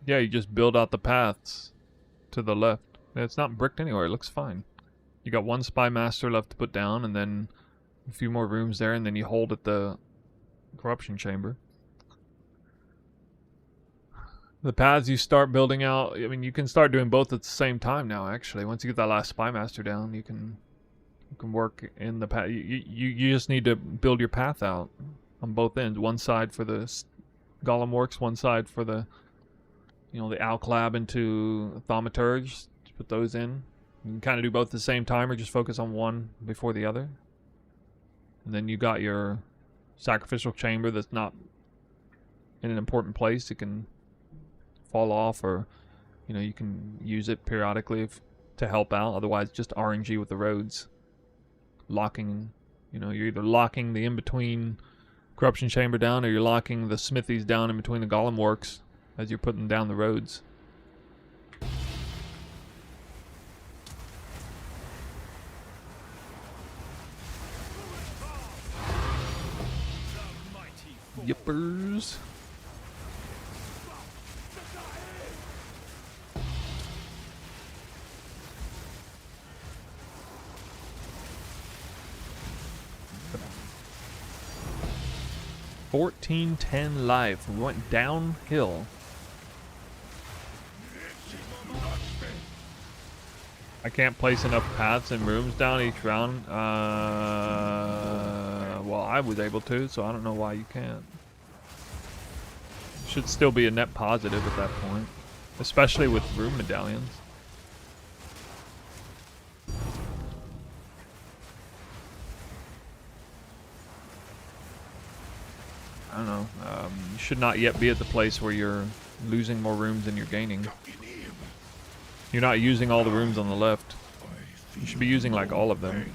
Yeah, you just build out the paths to the left. It's not bricked anywhere. It looks fine. You got one spy master left to put down, and then a few more rooms there, and then you hold at the corruption chamber. The paths you start building out, I mean, you can start doing both at the same time now, actually. Once you get that last spy master down, you can work in the path. You just need to build your path out on both ends. One side for the golem works, one side for the, you know, the Alch lab into thaumaturge. Put those in. You can kind of do both at the same time, or just focus on one before the other. And then you got your sacrificial chamber that's not in an important place. It can fall off, or, you know, you can use it periodically to help out. Otherwise, just RNG with the roads. Locking, you know, you're either locking the in-between corruption chamber down, or you're locking the smithies down in between the golem works as you're putting down the roads. Yippers. $14.10 life. We went downhill. I can't place enough paths and rooms down each round. Well, I was able to, so I don't know why you can't. Should still be a net positive at that point, especially with room medallions. I don't know. You should not yet be at the place where you're losing more rooms than you're gaining. You're not using all the rooms on the left. You should be using like all of them.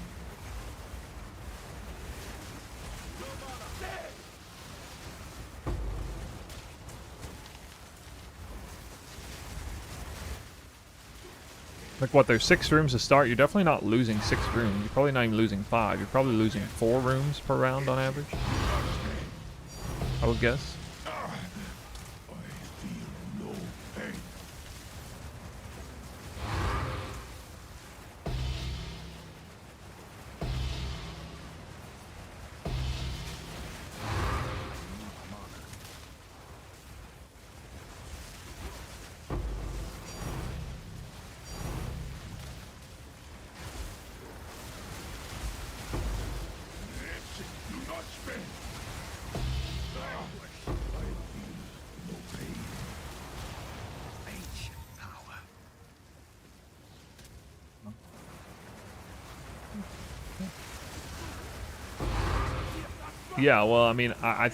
Like what, there's 6 rooms to start. You're definitely not losing 6 rooms. You're probably not even losing 5. You're probably losing 4 rooms per round on average, I would guess. Yeah, well, I mean, I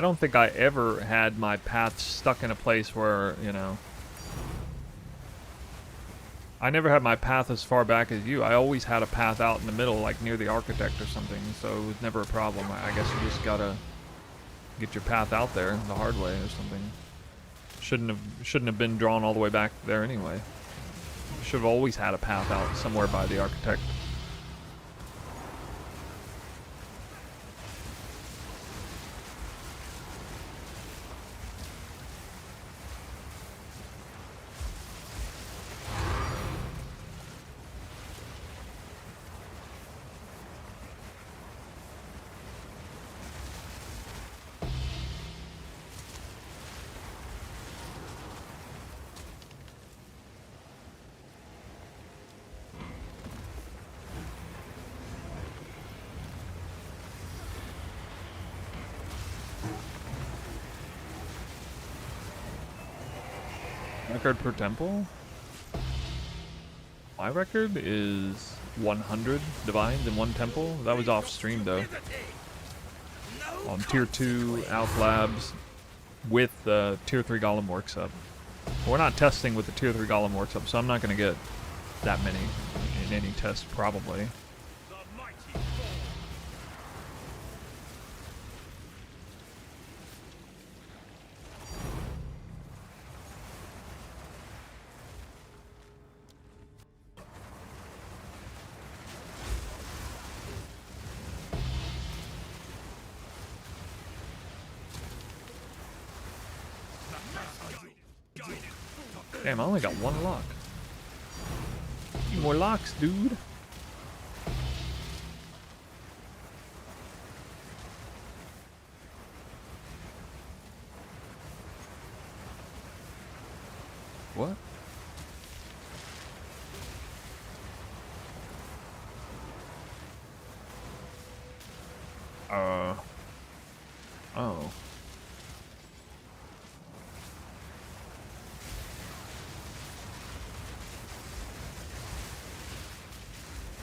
don't think I ever had my path stuck in a place where, you know, I never had my path as far back as you. I always had a path out in the middle, like near the architect or something, so it was never a problem. I guess you just gotta get your path out there the hard way or something. Shouldn't have been drawn all the way back there anyway. Should have always had a path out somewhere by the architect. Record per temple? My record is 100 divines in one temple. That was off stream though. On tier 2 Alch Labs with the tier 3 Golem works up. We're not testing with the tier 3 Golem works up, so I'm not going to get that many in any test probably. The mighty fall. Damn, I only got one lock. Need more locks, dude. What? Oh.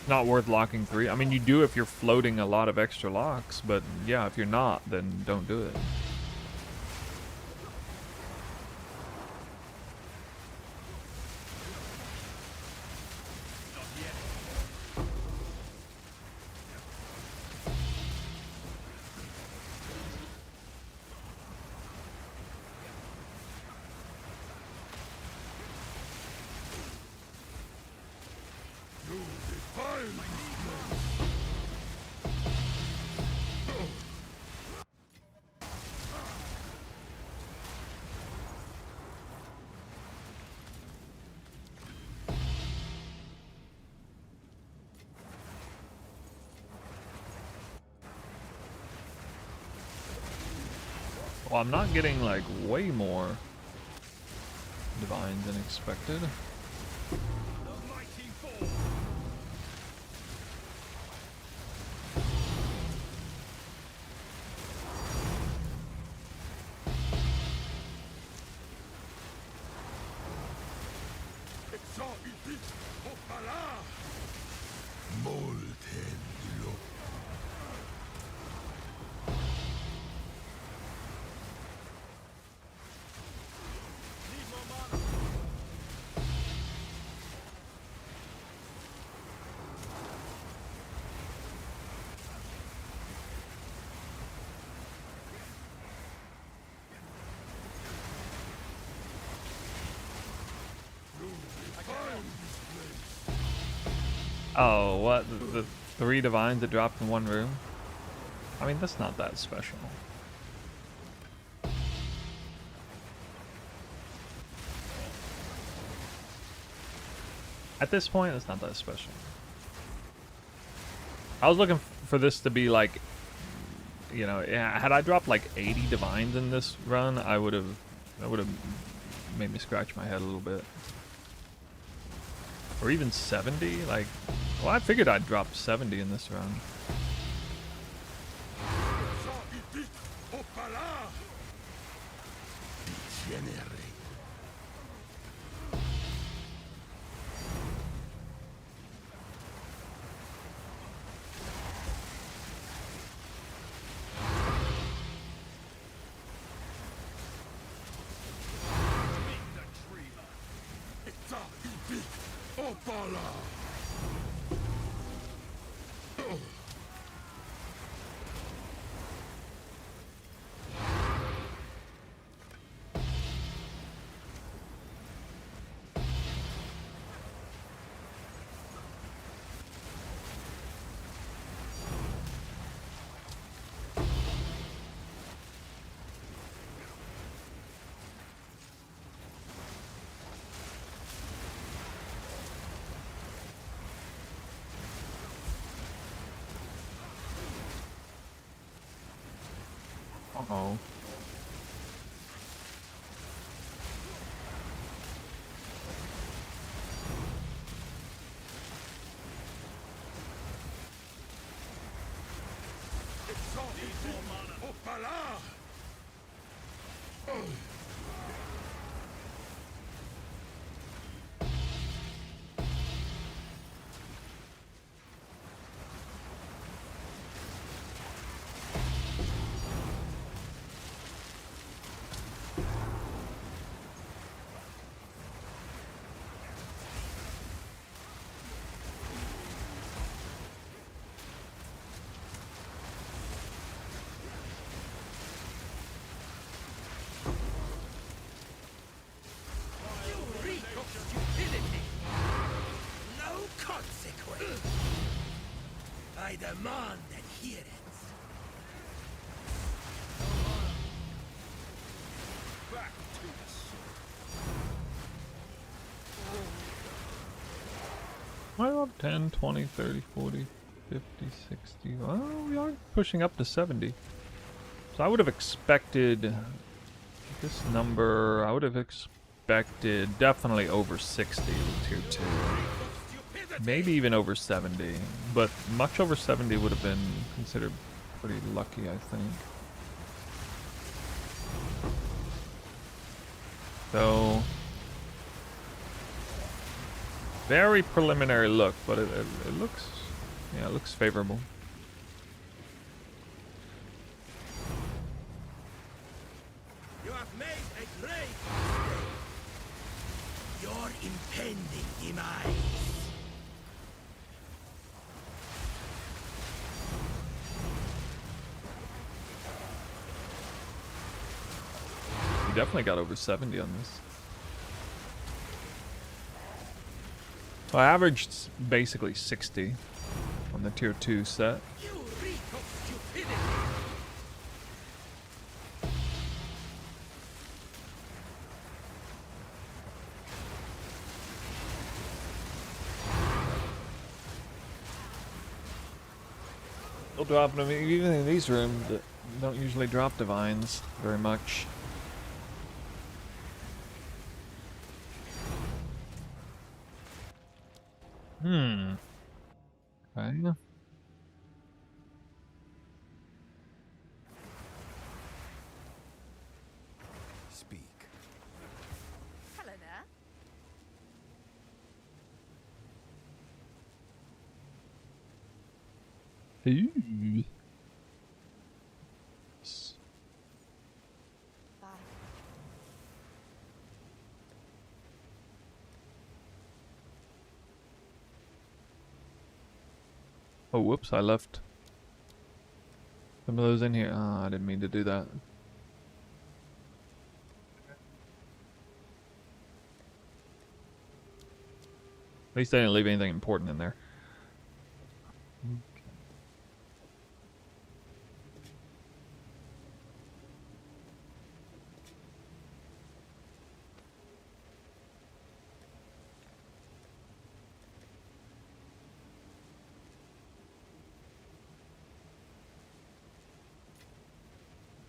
Not worth locking 3. I mean, you do if you're floating a lot of extra locks, but yeah, if you're not, then don't do it. Well, I'm not getting like way more divines than expected. The mighty fall. Molten look. Oh, what? The 3 divines that dropped in one room? I mean, that's not that special. At this point, it's not that special. I was looking for this to be like, you know, had I dropped like 80 divines in this run, that would have made me scratch my head a little bit. Or even 70, like, well, I figured I'd drop 70 in this run. Uh-oh. I demand adherence. Back to the Well, 10, 20, 30, 40, 50, 60. Well, we are pushing up to 70. So I would have expected this number, I would have expected definitely over 60 with tier 2. Maybe even over 70. But much over 70 would have been considered pretty lucky, I think. So, very preliminary look, but it looks, yeah, it looks favorable. You have made a great mistake. Your impending demise. You definitely got over 70 on this. So I averaged basically 60 on the tier 2 set. You reek of stupidity. Still dropping them even in these rooms that don't usually drop divines very much. Okay. Speak. Hello there. Ooh. Bye. Oh, whoops, I left some of those in here. Oh, I didn't mean to do that. At least I didn't leave anything important in there.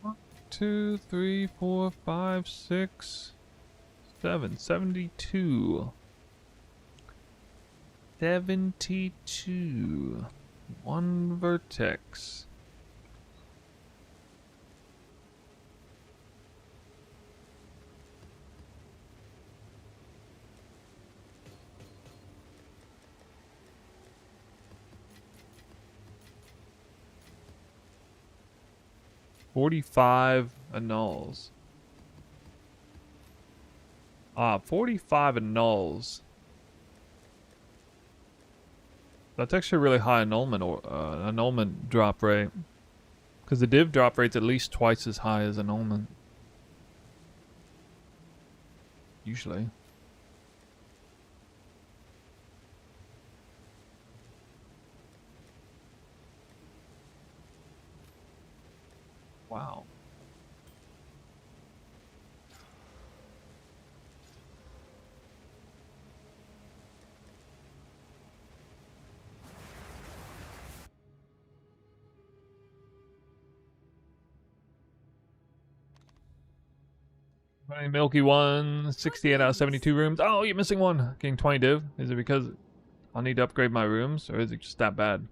One, 2, 3, 4, 5, 6, 7. 72. 72. One vertex. $45 annuls. 45 annuls. That's actually a really high annulment or annulment drop rate, because the div drop rate's at least twice as high as annulment. Usually. Wow. Running Milky one, 68 out of 72 rooms. Oh, you're missing one. Getting 20 div. Is it because I'll need to upgrade my rooms, or is it just that bad?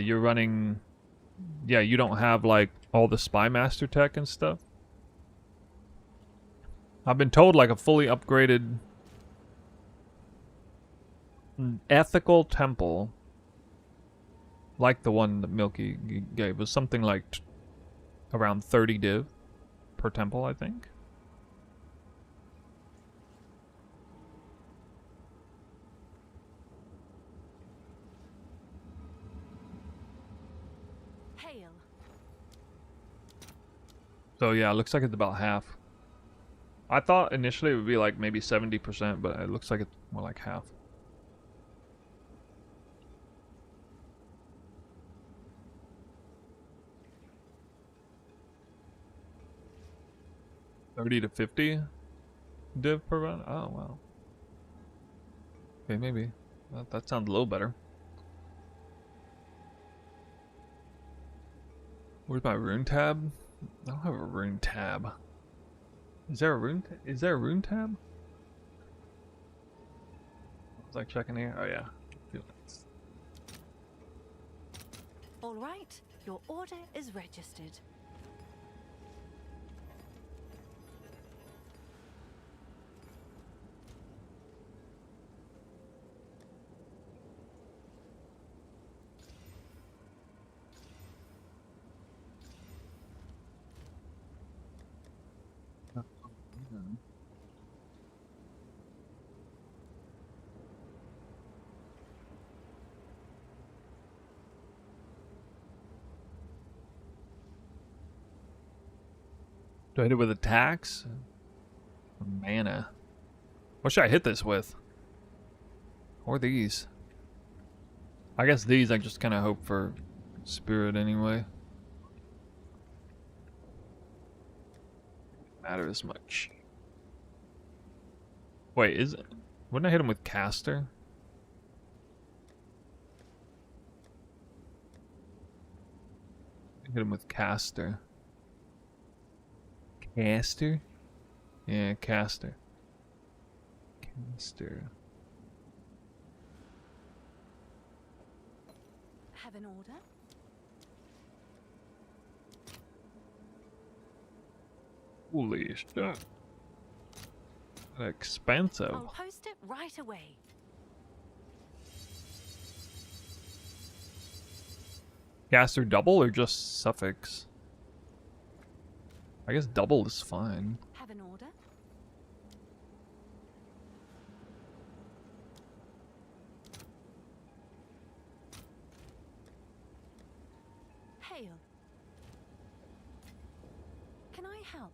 You're running... Yeah, you don't have, like, all the Spy Master tech and stuff. I've been told, like, a fully upgraded... ethical temple, like the one that Milky gave, was something like around 30 div per temple, I think. Hail. So yeah, it looks like it's about half. I thought initially it would be like maybe 70%, but it looks like it's more like half. 30 to 50 div per run? Oh, wow. Okay, maybe. That sounds a little better. Where's my rune tab? I don't have a rune tab. Is there a rune tab? Was I checking here? Oh yeah. All right, your order is registered. Do I hit it with attacks? Or mana. What should I hit this with? Or these? I guess these I just kind of hope for spirit anyway. Matter as much. Wait, is it? Wouldn't I hit him with caster? Hit him with caster. Caster? Yeah, caster. Caster. Have an order? Holy shit. That's expensive. I'll post it right away. Caster double or just suffix? I guess double is fine. Have an order? Hail. Can I help?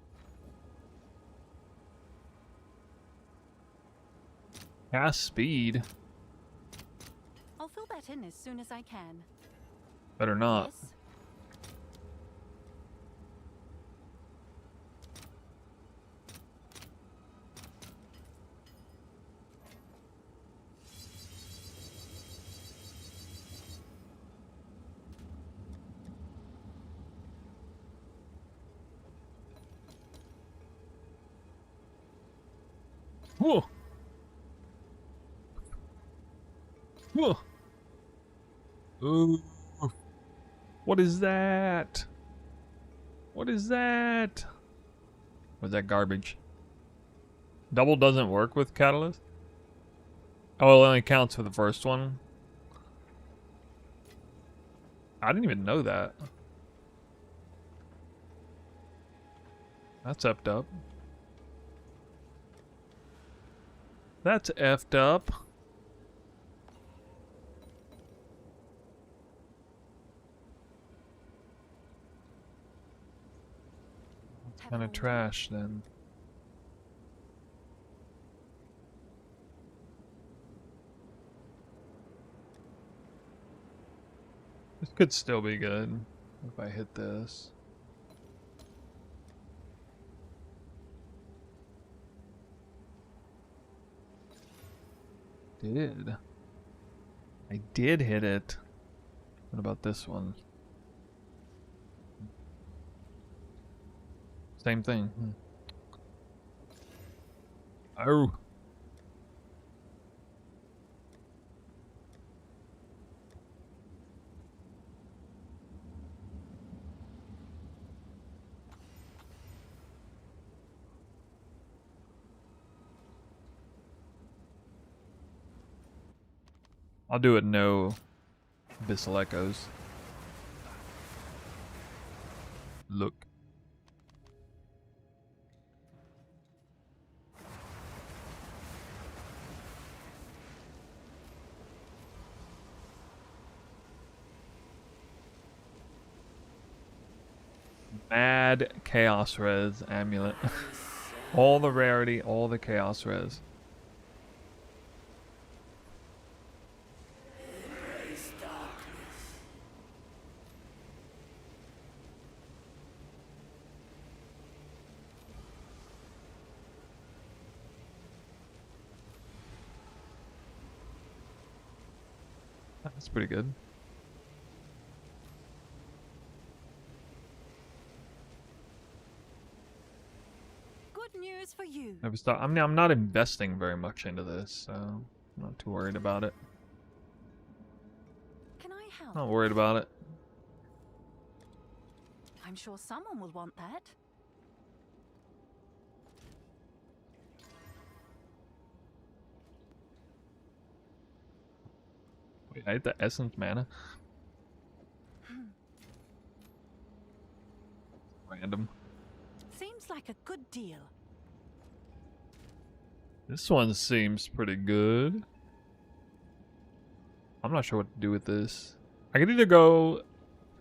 Cast speed. I'll fill that in as soon as I can. Better not. Yes. Whoa. Whoa. Ooh. What is that? What is that? Was that garbage? Double doesn't work with Catalyst? Oh, it only counts for the first one? I didn't even know that. That's effed up. That's effed up. Have Kind an of order? trash then. This could still be good if I hit this. I did hit it. What about this one? Same thing. Oh. I'll do it no Abyssal Echoes. Look. Mad Chaos Res Amulet. All the rarity, all the Chaos Res. That's pretty good. Good news for you. Never stop. I mean, I'm not investing very much into this, so I'm not too worried about it. Can I help? Not worried about it. I'm sure someone will want that. Wait, I hit the essence mana. Random. Seems like a good deal. This one seems pretty good. I'm not sure what to do with this. I could either go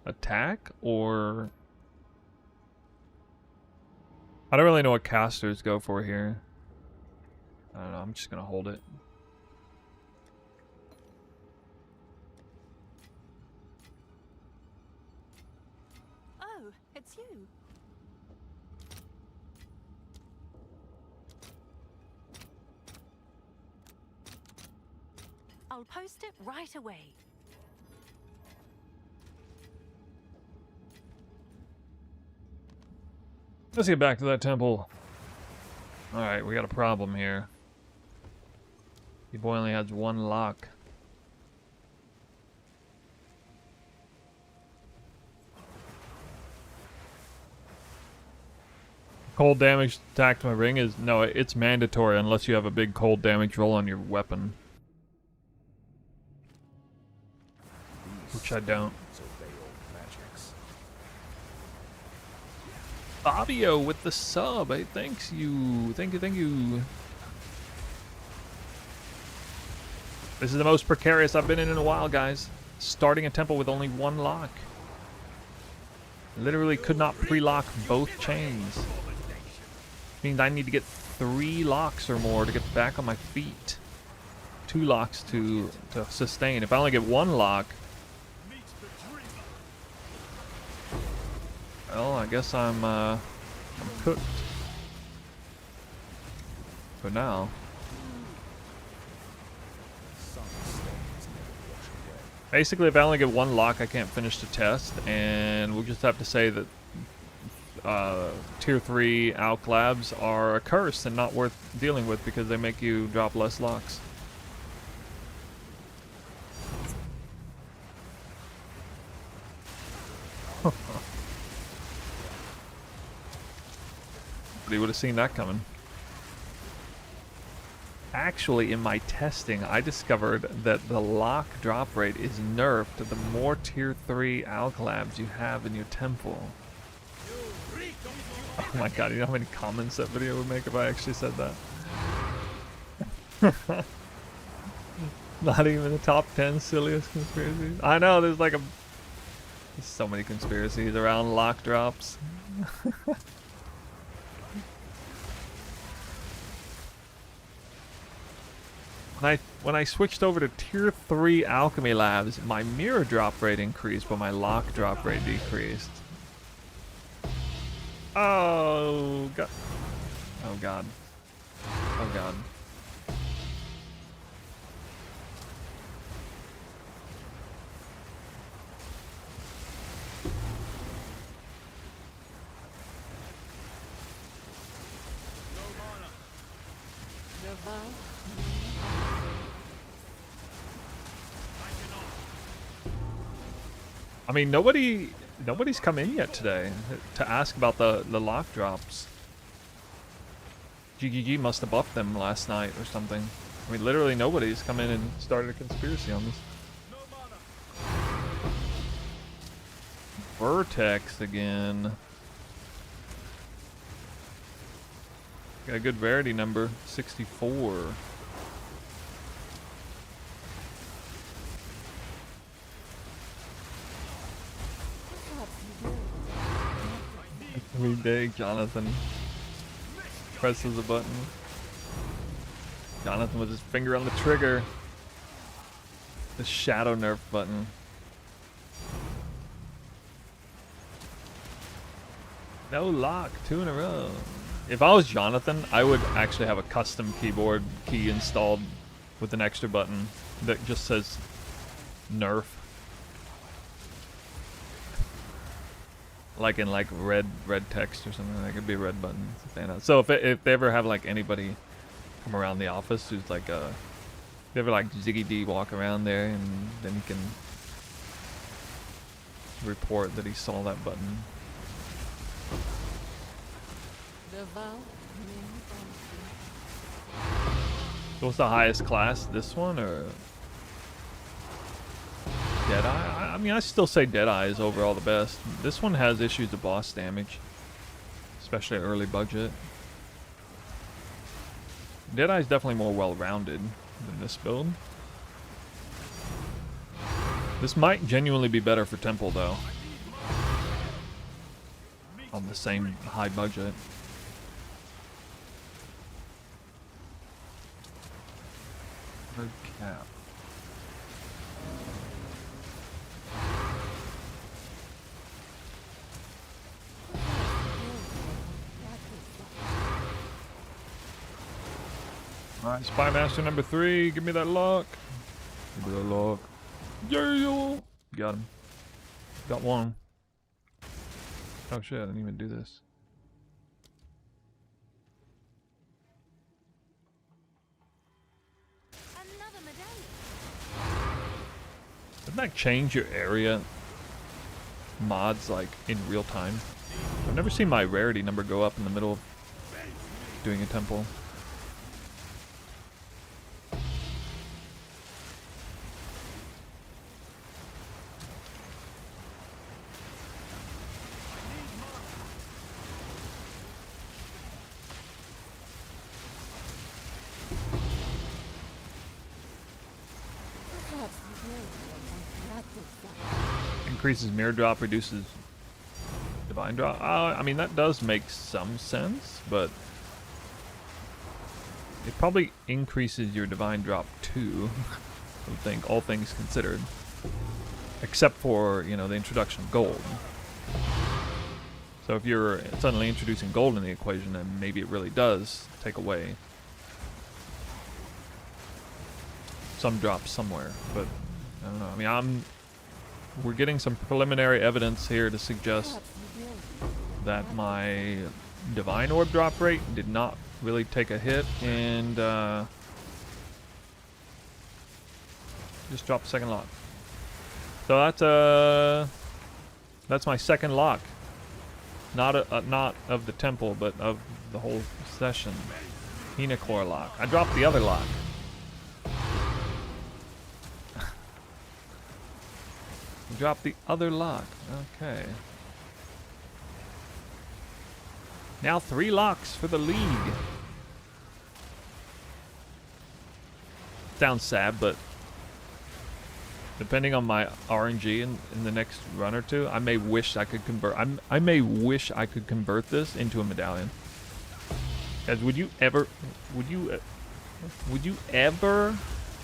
attack or... I don't really know what casters go for here. I don't know, I'm just gonna hold it. Oh, it's you. I'll post it right away. Let's get back to that temple. Alright, we got a problem here. Your boy only has one lock. Cold damage attack to my ring is... No, it's mandatory unless you have a big cold damage roll on your weapon. Which I don't. Fabio with the sub. Hey, thanks you. Thank you, thank you. This is the most precarious I've been in a while, guys. Starting a temple with only one lock. Literally could not pre-lock both chains. Means I need to get 3 locks or more to get back on my feet. 2 locks to sustain. If I only get 1 lock, well, I guess I'm cooked. For now. Basically, if I only get 1 lock, I can't finish the test, and we'll just have to say that Tier 3 Alch labs are a curse and not worth dealing with because they make you drop less locks. Nobody would have seen that coming. Actually, in my testing, I discovered that the lock drop rate is nerfed the more Tier 3 Alch labs you have in your temple. Oh my god, you know how many comments that video would make if I actually said that? Not even the top 10 silliest conspiracies. I know, there's like there's so many conspiracies around lock drops. When I switched over to Tier 3 Alchemy labs, my mirror drop rate increased, but my lock drop rate decreased. Oh god. Oh god. Oh god. I mean, nobody's come in yet today to ask about the lock drops. GGG must have buffed them last night or something. I mean, literally nobody's come in and started a conspiracy on this. Vertex again. Got a good rarity number, 64. Every day, Jonathan presses a button. Jonathan with his finger on the trigger. The shadow nerf button. No lock, 2 in a row. If I was Jonathan, I would actually have a custom keyboard key installed with an extra button that just says nerf. Like in like red text or something. That could be a red button. Stand out. So if they ever have like anybody come around the office who's like they ever like Ziggy D walk around there, and then he can report that he saw that button. The vow may So what's the highest class? This one or Deadeye? I mean, I still say Deadeye is overall the best. This one has issues of boss damage, especially early budget. Deadeye is definitely more well-rounded than this build. This might genuinely be better for Temple though, on the same high budget. Hard cap. Alright, Spy Master number 3, give me that lock. Give me that lock. Yeah! Got him. Got one. Oh shit, I didn't even do this. Another medallion. Doesn't that change your area mods like in real time? I've never seen my rarity number go up in the middle of doing a temple. perhaps you will be among the others. Increases mirror drop, reduces divine drop. I mean, that does make some sense, but it probably increases your divine drop too. I would think, all things considered, except for, you know, the introduction of gold. So if you're suddenly introducing gold in the equation, then maybe it really does take away some drops somewhere. But I don't know. I mean, we're getting some preliminary evidence here to suggest Perhaps you will be. that my divine orb drop rate did not really take a hit, and just dropped the second lock. So that's my second lock. Not of the temple, but of the whole session. Hinacore lock. I dropped the other lock. Drop the other lock. Okay. Now 3 locks for the league. Sounds sad, but depending on my RNG in the next run or two, I may wish I could convert. I may wish I could convert this into a medallion. Guys, would you ever,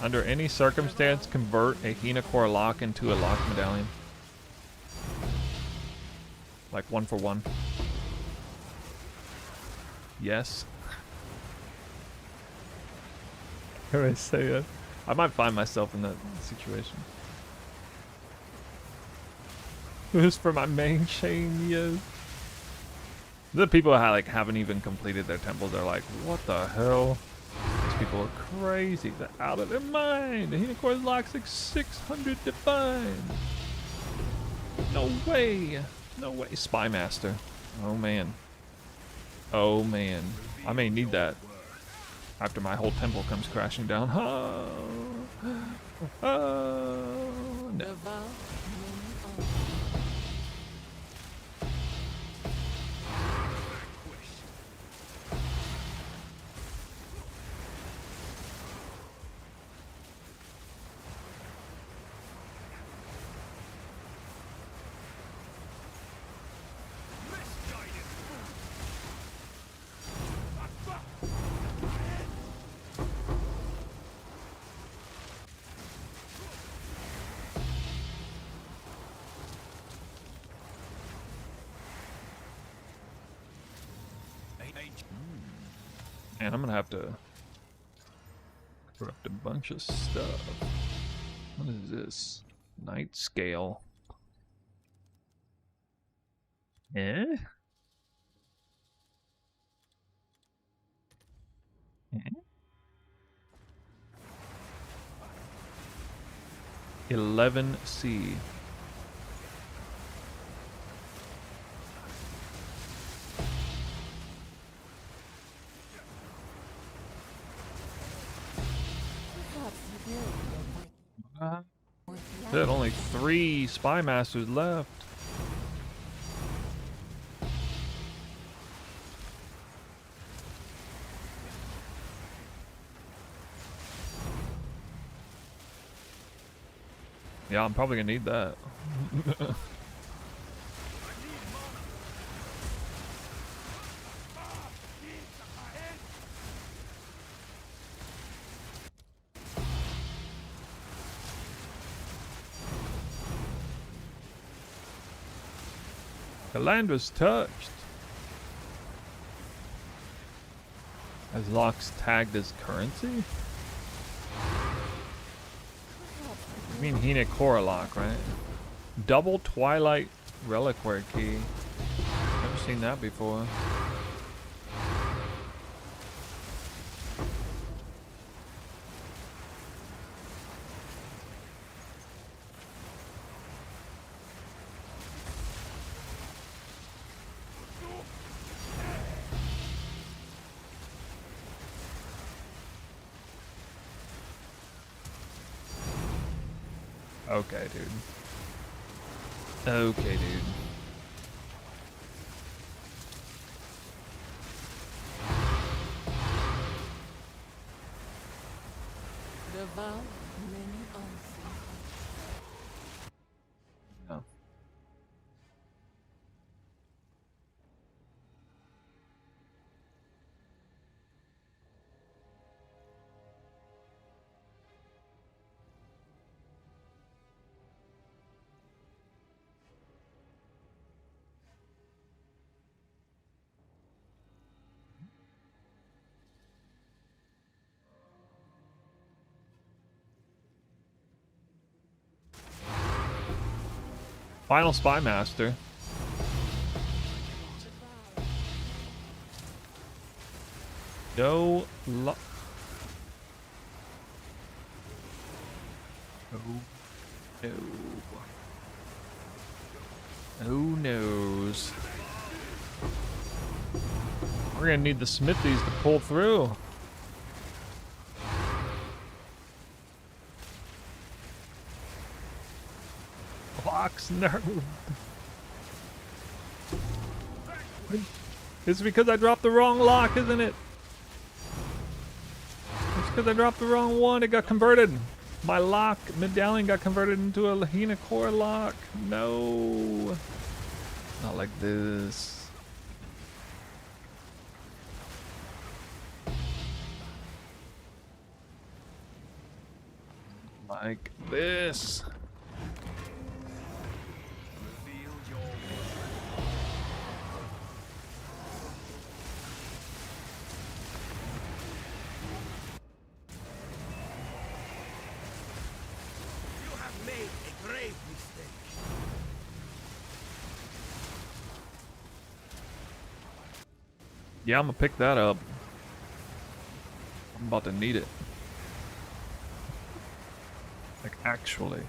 under any circumstance, convert a Hinacore lock into a lock medallion? Like 1 for 1. Yes. Can I say that? I might find myself in that situation. This for my main chain, yes. The people that haven't even completed their temples are like, what the hell? These people are crazy. They're out of their mind. The Hinacore lock's like 600 divine. No way. No way. Spy Master. Oh man. Oh man. I may need that after my whole temple comes crashing down. Oh. Oh. No. The vow may And I'm gonna have to corrupt a bunch of stuff. What is this? Night scale. Eh? Eh? 11C. Perhaps you will be a Uh, mighty There's only 3 spy masters left. Yeah, I'm probably gonna need that. The land was touched. As locks tagged as currency? You mean Hina Koralok, right? Double Twilight Reliquary Key. Never seen that before. Okay, dude. Okay, dude. The vow of many unseen. No. Final Spy Master. No luck. Oh no. Oh noes. We're gonna need the smithies to pull through. Locks nerfed. It's because I dropped the wrong lock, isn't it? It's because I dropped the wrong one. It got converted. My lock medallion got converted into a Lahina core lock. No. Not like this. Like this. Reveal your You have made a grave mistake. Yeah, I'm gonna pick that up. I'm about to need it. Like, actually.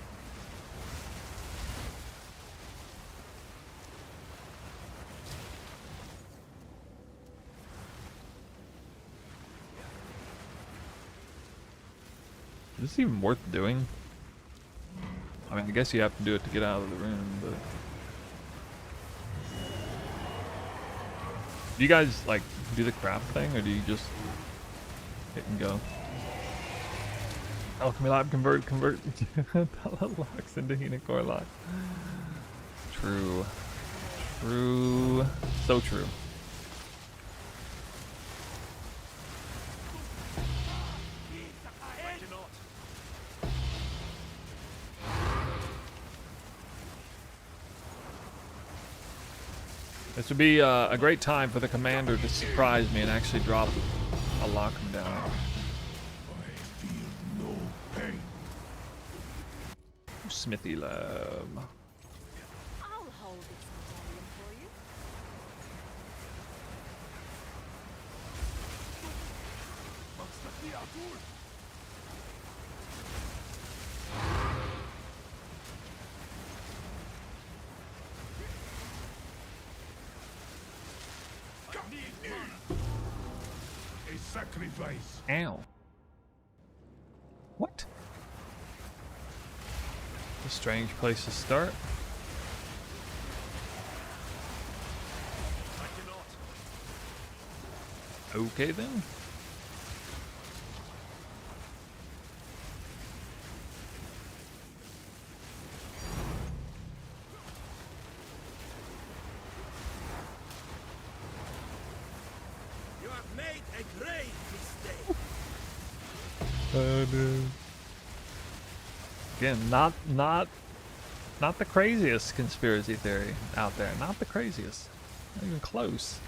Is this even worth doing? I mean, I guess you have to do it to get out of the room, but... Do you guys, like, do the craft thing, or do you just hit and go? Alchemy Lab convert locks into Hinacore lock. True. True. So true. This would be a great time for the commander to surprise me and actually drop a lock down. I feel no pain. smithy lab. I'll hold its medallion for you. A sacrifice. Ow. What? A strange place to start. I cannot. Okay then. You have made a great mistake. Again, not the craziest conspiracy theory out there. Not the craziest. Not even close.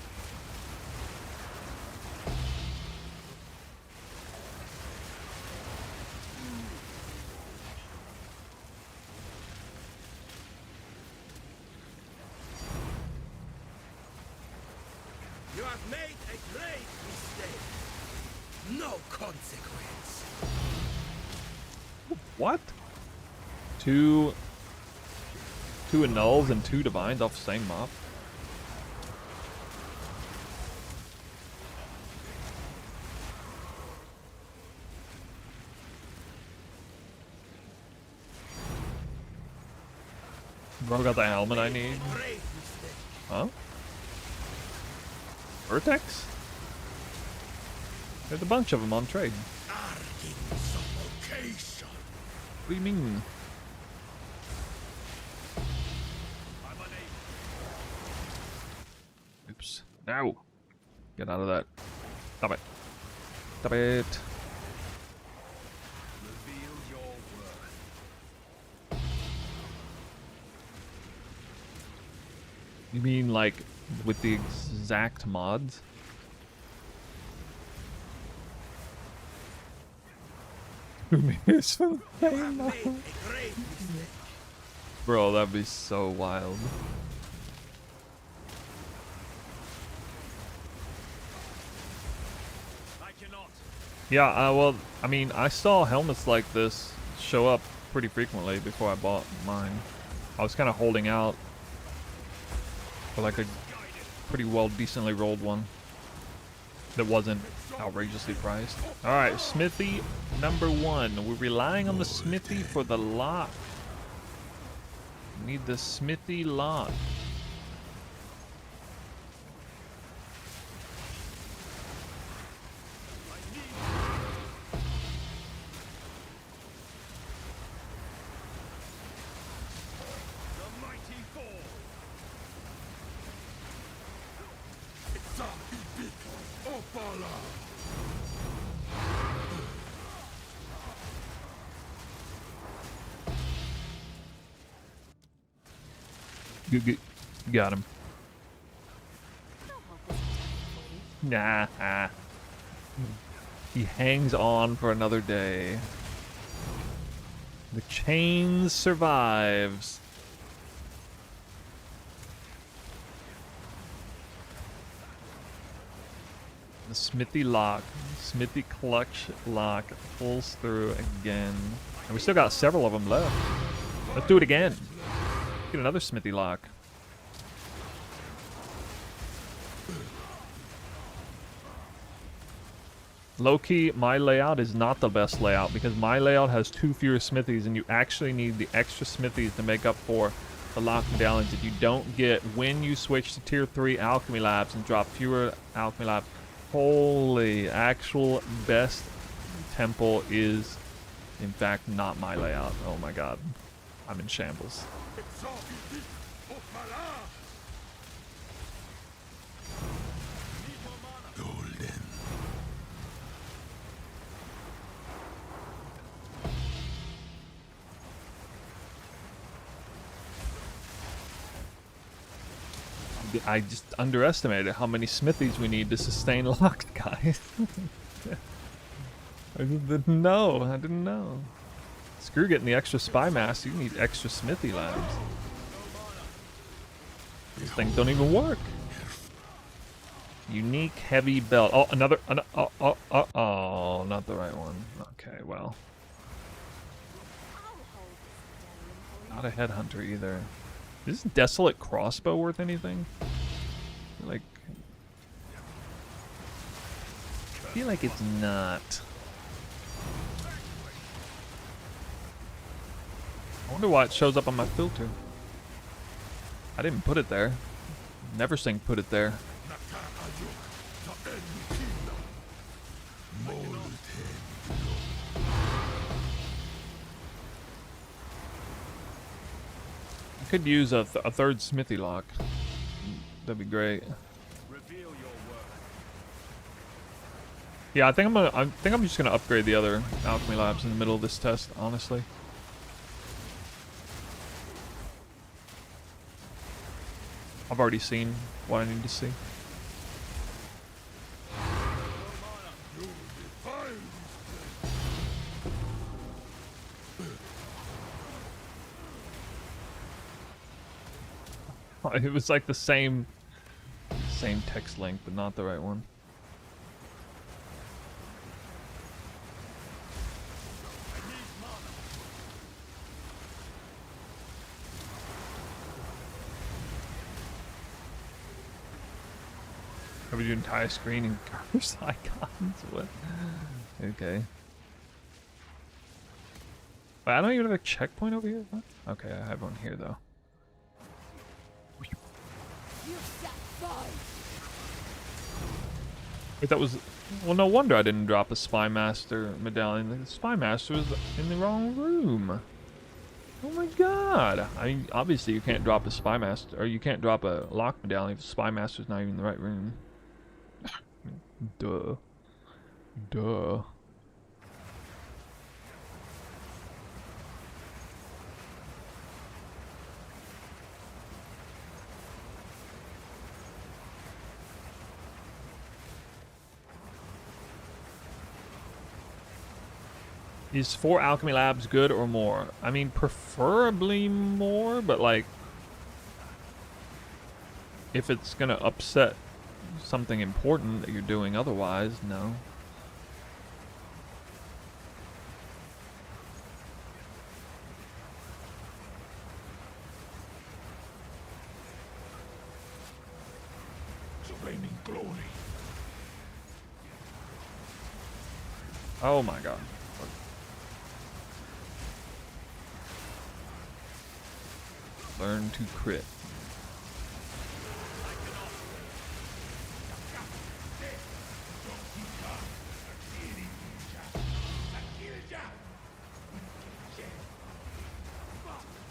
You have made a great mistake. No consequence. What? Two annuls and two divines off the same mob? Bro, got the helmet I need. Great mistake. Huh? Vertex? There's a bunch of them on trade. Arging suffocation. What do you mean? I'm unable. Oops. No! Get out of that. Stop it. Stop it. Reveal your worth. You mean like with the exact mods? You have made a great mistake. Bro, that'd be so wild. I cannot. Yeah, well, I mean, I saw helmets like this show up pretty frequently before I bought mine. I was kind of holding out for like a pretty well decently rolled one that wasn't outrageously priced. Alright, smithy number 1. We're relying on the smithy for the lock. We need the smithy lock. The mighty fall. It's a big Opala. Got him. I'll hold this medallion for you. Nah. He hangs on for another day. The chain survives. The smithy lock, smithy clutch lock pulls through again. And we still got several of them left. Let's do it again. Get another smithy lock. Low-key, my layout is not the best layout because my layout has 2 fewer smithies and you actually need the extra smithies to make up for the lock medallions that you don't get when you switch to tier 3 alchemy labs and drop fewer alchemy labs. Holy, actual best temple is in fact not my layout. Oh my god. I'm in shambles. It's a big Opala. Golden. I just underestimated how many smithies we need to sustain locked, guys. I just didn't know. I didn't know. Screw getting the extra spy mask. You need extra smithy labs. These things don't even work. Unique heavy belt. Oh, another. Oh, not the right one. Okay, well. Not a headhunter either. Is this desolate crossbow worth anything? Like, I feel like it's not. I wonder why it shows up on my filter. I didn't put it there. Neversink put it there. I could use a third smithy lock. That'd be great. Yeah, I think I'm just gonna upgrade the other alchemy labs in the middle of this test, honestly. I've already seen what I need to see. It was like the same text link, but not the right one. Are we doing entire screen and curse icons? What? Okay. Wait, I don't even have a checkpoint over here? What? Okay, I have one here though. Wait, that was... Well, no wonder I didn't drop a Spy Master medallion. The Spy Master was in the wrong room. Oh my god. I mean, obviously you can't drop a Spy Master, or you can't drop a lock medallion if the Spy Master's not even in the right room. Duh. Duh. Is 4 alchemy labs good or more? I mean, preferably more, but like, if it's gonna upset something important that you're doing otherwise, no. Flaming glory. Oh my god. Learn to crit.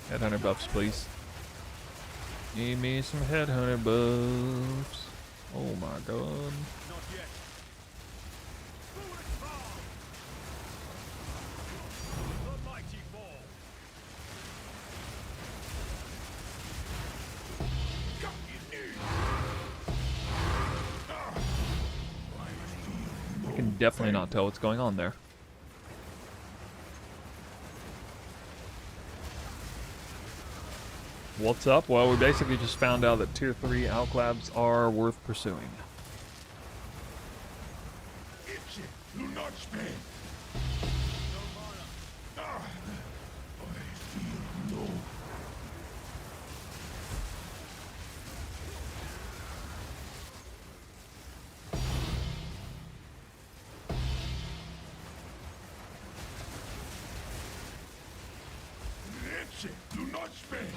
Headhunter buffs, please. Give me some headhunter buffs. Oh my god. I can definitely not tell what's going on there. What's up? Well, we basically just found out that tier 3 alch labs are worth pursuing. Do not spare. I feel no pain.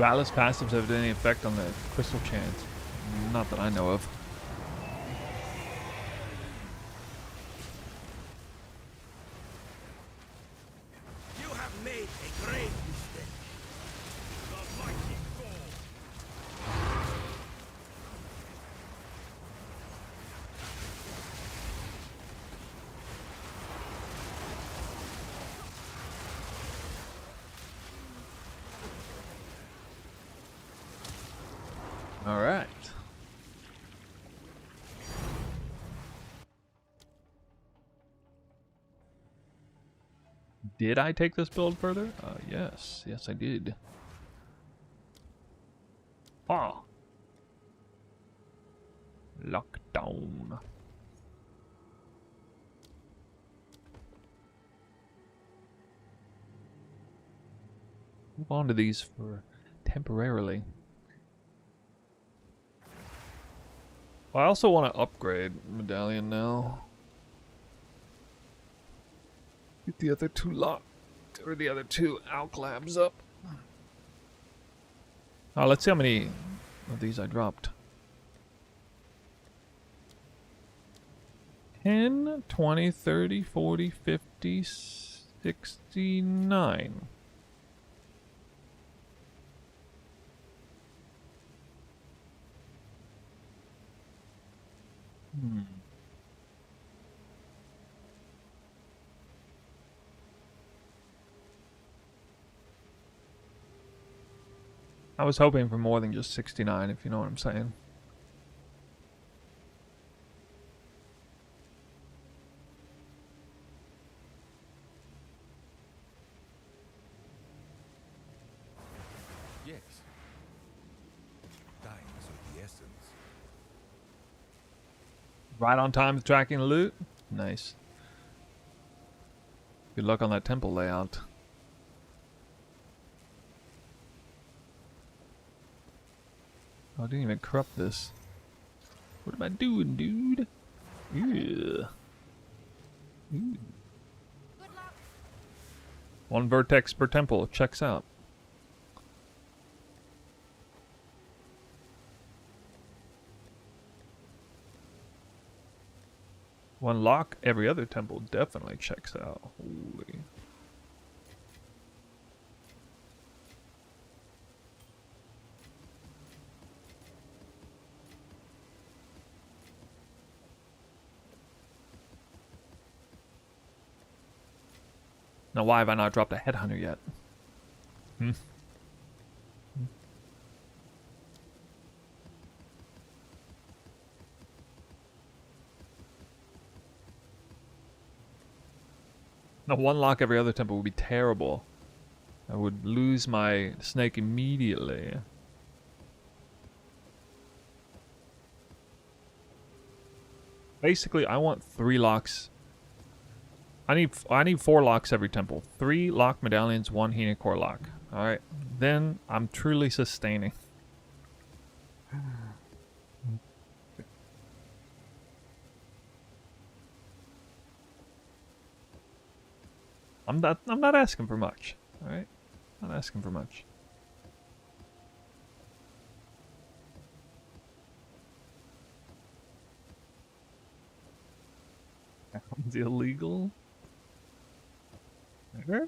Guileless passives have any effect on the crystal chance? Not that I know of. You have made a great mistake. The mighty fall. All right. Did I take this build further? Yes. Yes, I did. Ah. Lockdown. Move on to these for temporarily. Well, I also want to upgrade medallion now. Get the other two locked, or the other two Alch labs up. Oh, let's see how many of these I dropped. 10, 20, 30, 40, 50, 69. I was hoping for more than just 69, if you know what I'm saying. Yes. Time is of the essence. Right on time with tracking the loot. Nice. Good luck on that temple layout. Oh, I didn't even corrupt this. What am I doing, dude? Yeah. Ooh. Good luck. One vertex per temple. Checks out. One lock every other temple definitely checks out. Holy. Now, why have I not dropped a headhunter yet? No, one lock every other temple would be terrible. I would lose my snake immediately. Basically, I want 3 locks. I need 4 locks every temple. 3 lock medallions, 1 Hena core lock. Alright. Then I'm truly sustaining. I'm not asking for much. Alright? Not asking for much. Sounds illegal. Really?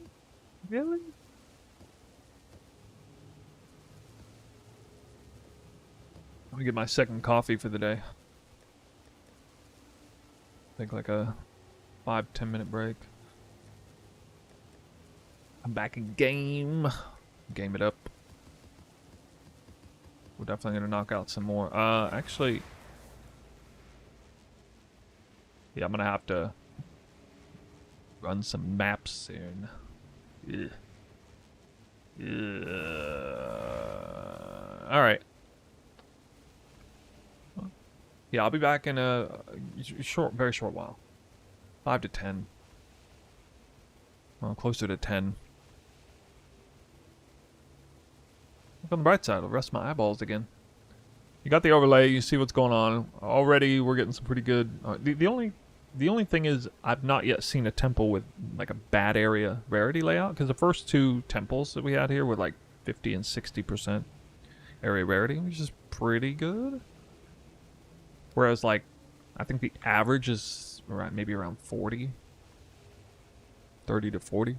I'm gonna get my second coffee for the day. Take like a 5-10 minute break. I'm back in game. Game it up. We're definitely gonna knock out some more. Actually, yeah, I'm gonna have to run some maps soon. Yeah. All right. Yeah, I'll be back in a very short while. 5 to 10. Well, closer to 10. Look on the bright side, I'll rest my eyeballs again. You got the overlay, you see what's going on. Already we're getting some pretty good... The only thing is I've not yet seen a temple with like a bad area rarity layout, because the first 2 temples that we had here were like 50 and 60% area rarity, which is pretty good. Whereas, like, I think the average is around, maybe around 40. 30 to 40.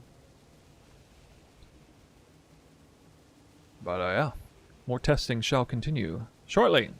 But, yeah. More testing shall continue shortly.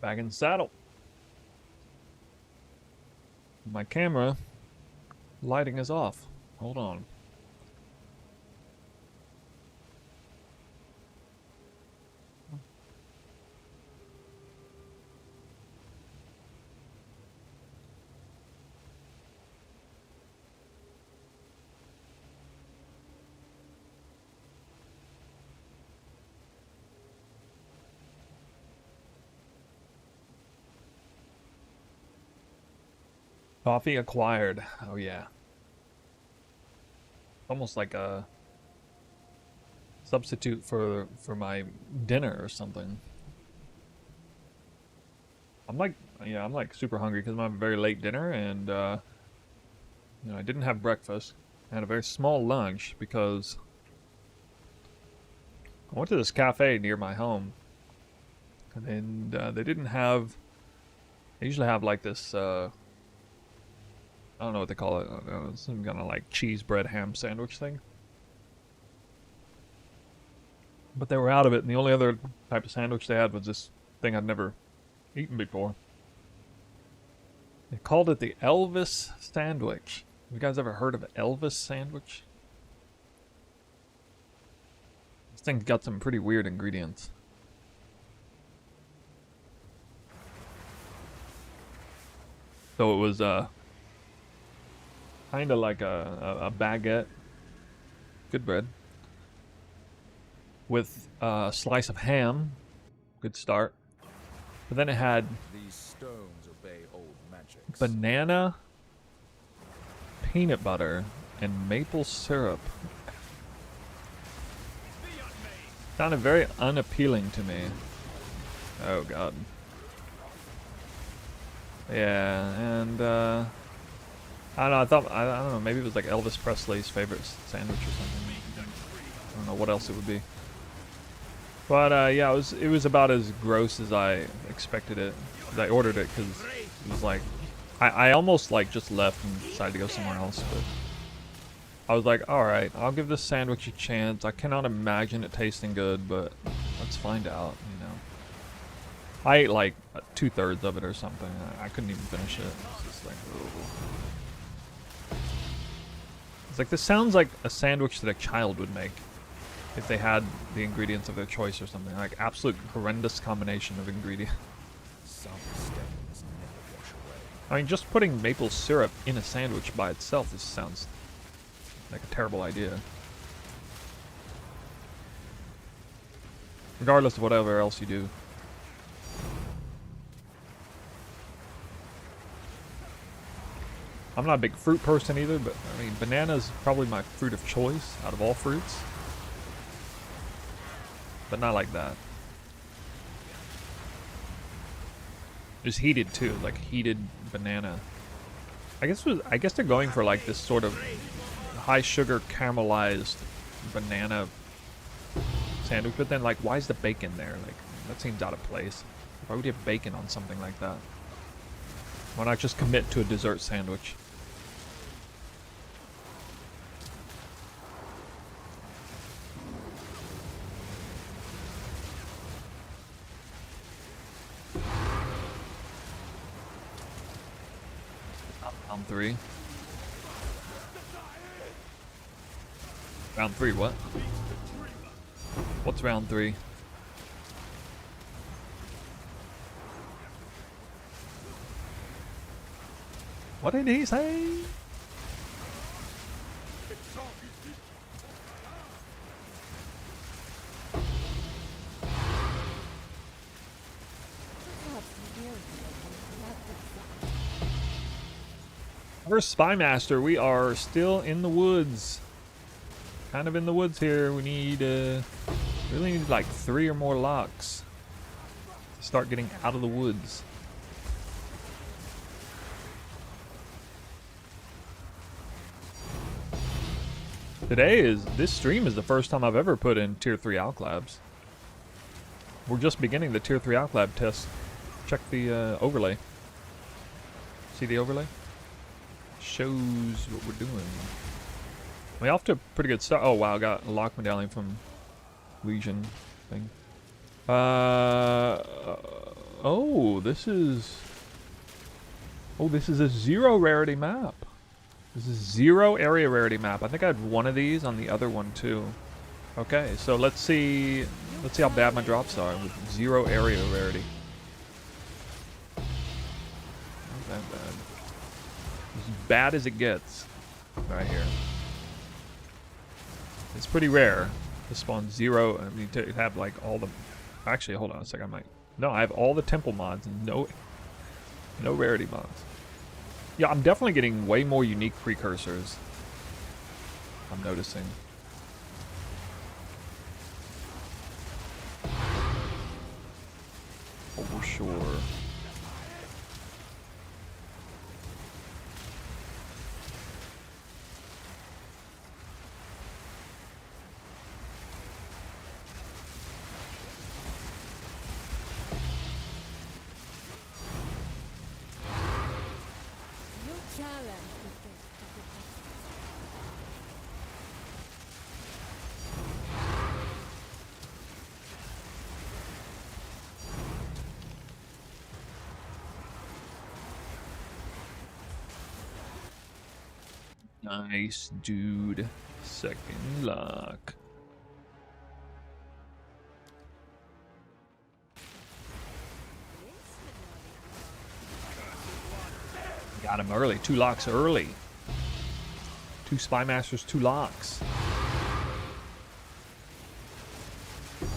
Back in the saddle. My camera lighting is off. Hold on. Coffee acquired. Oh yeah. Almost like a substitute for my dinner or something. I'm like super hungry because I'm having a very late dinner and you know, I didn't have breakfast. I had a very small lunch because I went to this cafe near my home and they didn't have. They usually have like this. I don't know what they call it. Some kind of like cheese bread ham sandwich thing. But they were out of it, and the only other type of sandwich they had was this thing I'd never eaten before. They called it the Elvis sandwich. You guys ever heard of an Elvis sandwich? This thing's got some pretty weird ingredients. So it was kind of like a baguette, good bread, with a slice of ham, good start. But then it had These stones obey old magics. banana, peanut butter, and maple syrup. Sounded very unappealing to me. Oh god. Yeah, and I don't know, I don't know, maybe it was like Elvis Presley's favorite sandwich or something. I don't know what else it would be. But yeah, it was about as gross as I expected it. I ordered it because it was like, I almost like just left and decided to go somewhere else, but I was like, alright, I'll give this sandwich a chance. I cannot imagine it tasting good, but let's find out, you know. I ate like 2/3 of it or something. I couldn't even finish it. It's just like, ugh. It's like, this sounds like a sandwich that a child would make if they had the ingredients of their choice or something. Like, absolute horrendous combination of ingredients. Some stains never wash away. I mean, just putting maple syrup in a sandwich by itself just sounds like a terrible idea. Regardless of whatever else you do. I'm not a big fruit person either, but I mean, banana's probably my fruit of choice out of all fruits. But not like that. Just heated too, like heated banana. I guess they're going for like this sort of high sugar caramelized banana sandwich, but then like, why is the bacon there? Like, that seems out of place. Why would you have bacon on something like that? Why not just commit to a dessert sandwich? Round 3. Round 3, what? What's round 3? What did he say? First Spymaster, we are still in the woods. Kind of in the woods here. We need, really need like 3 or more locks to start getting out of the woods. This stream is the first time I've ever put in Tier 3 Alch Labs. We're just beginning the Tier 3 Alch Lab test. Check the overlay. See the overlay? Shows what we're doing. We're off to a pretty good start. Oh wow, I got a lock medallion from Legion thing. Oh, this is... Oh, this is a 0 rarity map. This is 0 area rarity map. I think I had one of these on the other one too. Okay, so let's see how bad my drops are with 0 area rarity. Not that bad. As bad as it gets right here. It's pretty rare to spawn 0. I mean, to have like all the... Actually, hold on a second. I have all the temple mods and no rarity mods. Yeah, I'm definitely getting way more unique precursors. I'm noticing. For sure. Nice, dude. Second luck. Got him early. 2 locks early. 2 Spy Masters, 2 locks. The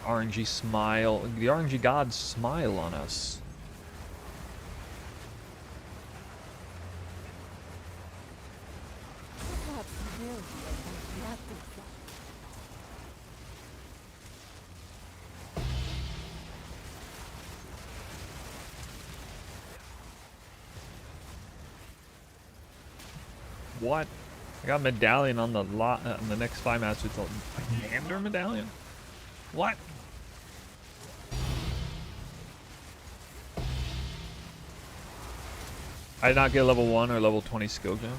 RNG smile. The RNG gods smile on us. Perhaps you will be a macchiato son. What? I got a medallion on the lot on the next Spy Master. It's a Commander medallion. What? I did not get level 1 or level 20 skill gems.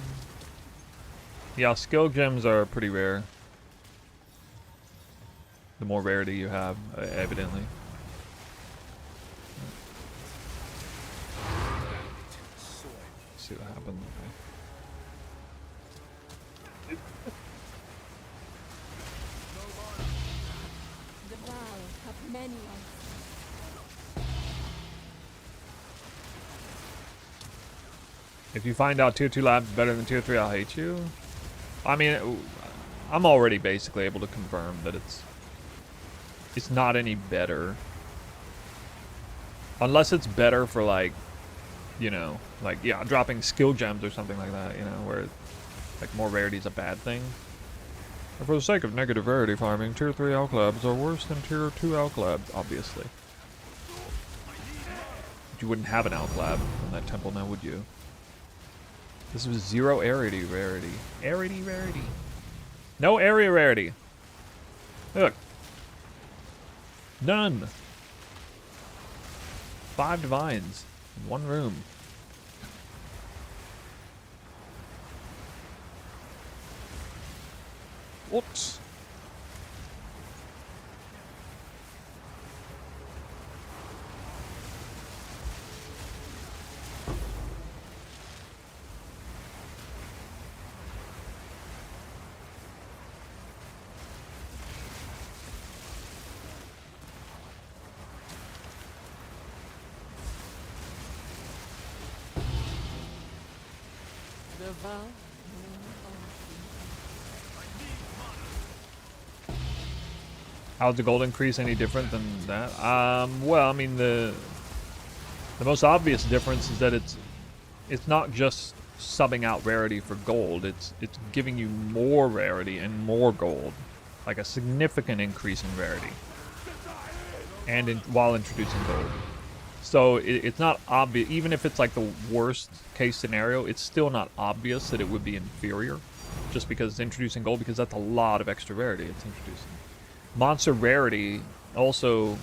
Yeah, skill gems are pretty rare. The more rarity you have, evidently. Let's see what happens. The vow have many ones. If you find out tier 2 labs better than tier 3, I'll hate you. I mean, I'm already basically able to confirm that it's not any better. Unless it's better for like, you know, like, yeah, dropping skill gems or something like that, you know, where like more rarity is a bad thing. And for the sake of negative rarity farming, tier 3 Alch labs are worse than tier 2 Alch labs, obviously. But you wouldn't have an Alch lab in that temple now, would you? This was 0 rarity. Rarity. No area rarity. Look. None. 5 divines in 1 room. Whoops. The vow. How's the gold increase any different than that? Well, I mean, the most obvious difference is that it's not just subbing out rarity for gold. It's giving you more rarity and more gold, like a significant increase in rarity, and while introducing gold. So it's not obvious, even if it's like the worst case scenario, it's still not obvious that it would be inferior, just because it's introducing gold, because that's a lot of extra rarity it's introducing. Monster rarity also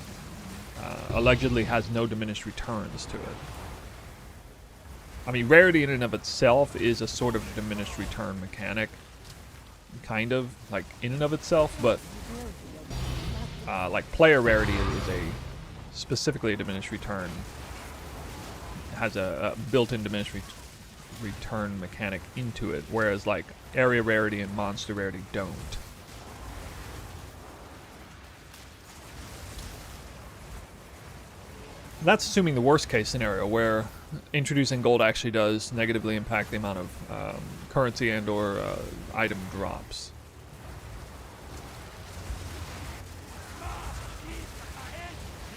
allegedly has no diminished returns to it. I mean, rarity in and of itself is a sort of diminished return mechanic, kind of, like in and of itself, but like player rarity is a specifically a diminished return. It has a built-in diminished return mechanic into it, whereas like area rarity and monster rarity don't. That's assuming the worst case scenario where introducing gold actually does negatively impact the amount of currency and or item drops.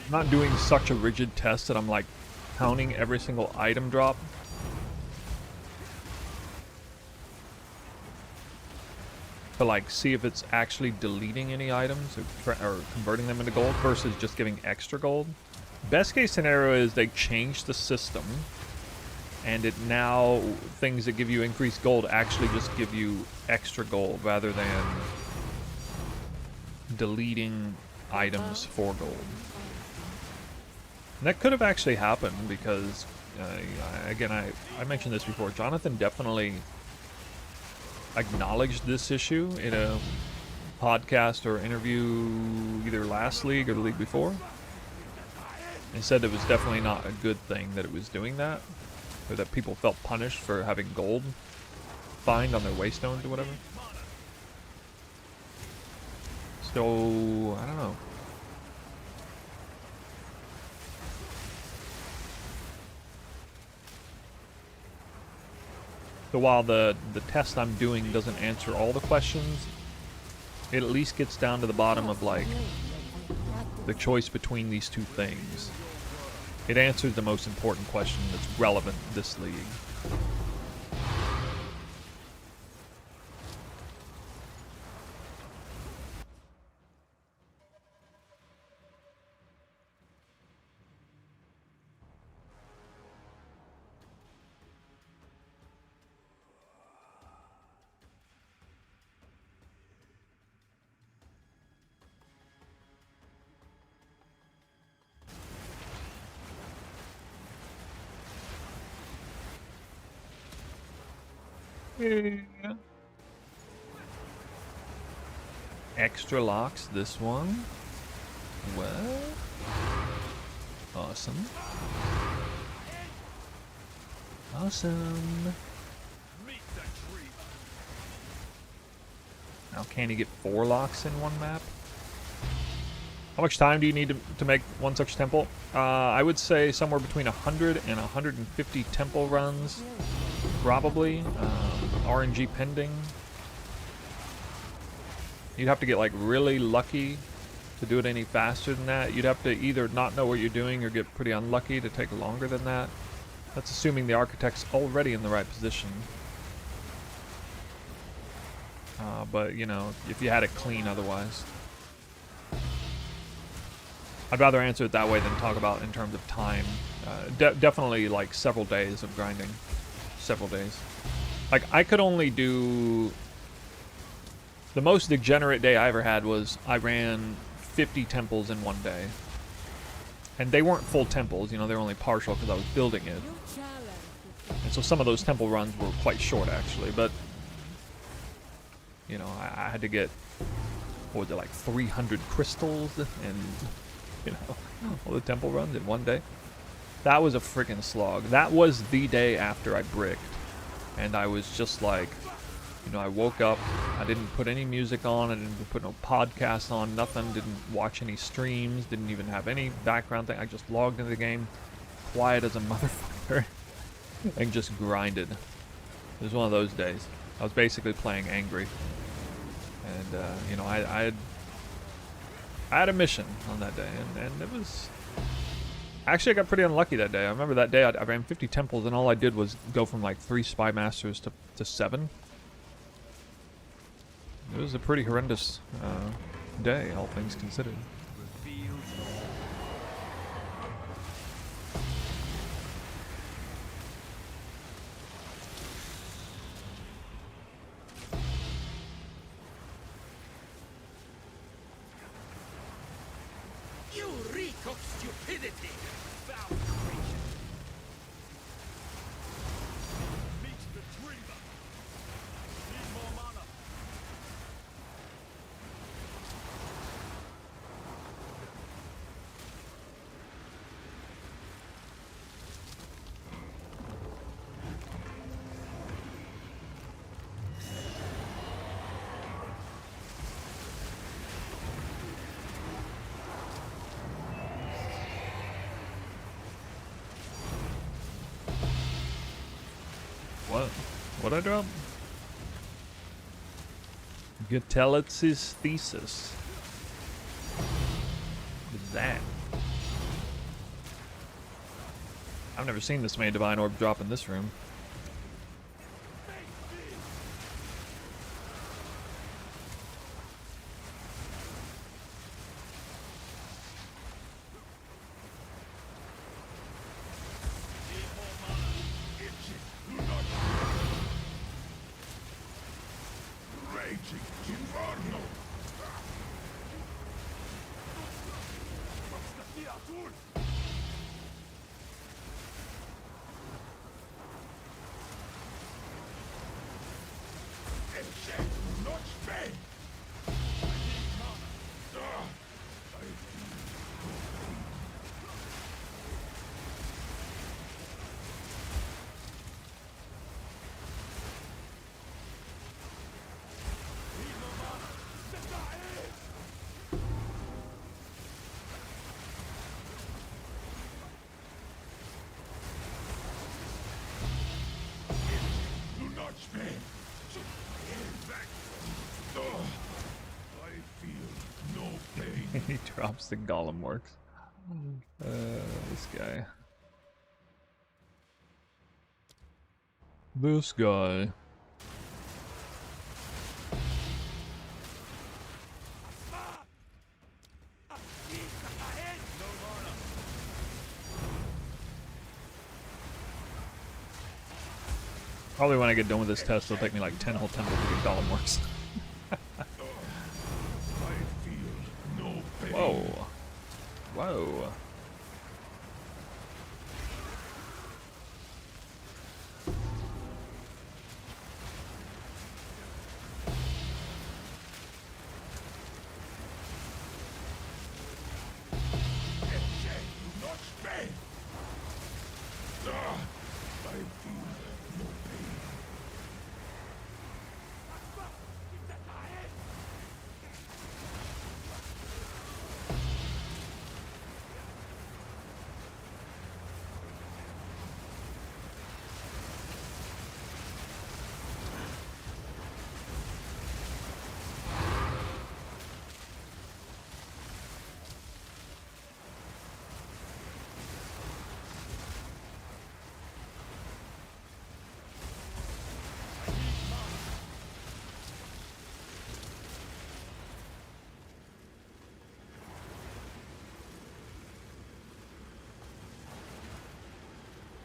I'm not doing such a rigid test that I'm like counting every single item drop. To like see if it's actually deleting any items or converting them into gold versus just giving extra gold. Best case scenario is they change the system and it now things that give you increased gold actually just give you extra gold rather than deleting items for gold. And that could have actually happened because again, I mentioned this before, Jonathan definitely acknowledged this issue in a podcast or interview either last league or the league before. And said it was definitely not a good thing that it was doing that, or that people felt punished for having gold find on their waystones or whatever. So, I don't know. So while the test I'm doing doesn't answer all the questions, it at least gets down to the bottom of like the choice between these two things. It answers the most important question that's relevant to this league. Yeah. Extra locks, this one. Well, awesome. Awesome. Now, can you get 4 locks in one map? How much time do you need to make one such temple? I would say somewhere between 100 and 150 temple runs, probably. RNG pending. You'd have to get like really lucky to do it any faster than that. You'd have to either not know what you're doing or get pretty unlucky to take longer than that. That's assuming the architect's already in the right position. But, you know, if you had it clean otherwise. I'd rather answer it that way than talk about in terms of time. Definitely like several days of grinding. Several days. Like, I could only do... The most degenerate day I ever had was I ran 50 temples in one day. And they weren't full temples, you know, they were only partial because I was building it. And so some of those temple runs were quite short, actually, but... You know, I had to get, what was it, like 300 crystals and, you know, all the temple runs in one day. That was a freaking slog. That was the day after I bricked. And I was just like, you know, I woke up, I didn't put any music on, I didn't put no podcast on, nothing, didn't watch any streams, didn't even have any background thing. I just logged into the game, quiet as a motherfucker, and just grinded. It was one of those days. I was basically playing angry. And, you know, I had a mission on that day, and it was... Actually, I got pretty unlucky that day. I remember that day I ran 50 temples, and all I did was go from like 3 Spy Masters to 7. It was a pretty horrendous day, all things considered. You reek of stupidity! Foul creature! Meet the dreamer! Need more mana! What? What'd I drop? Gatellitz's thesis. What is that? I've never seen this many divine orb drop in this room. He drops the golem works. This guy. This guy. Probably when I get done with this test, it'll take me like 10 whole temples to get golem works. Whoa. Whoa.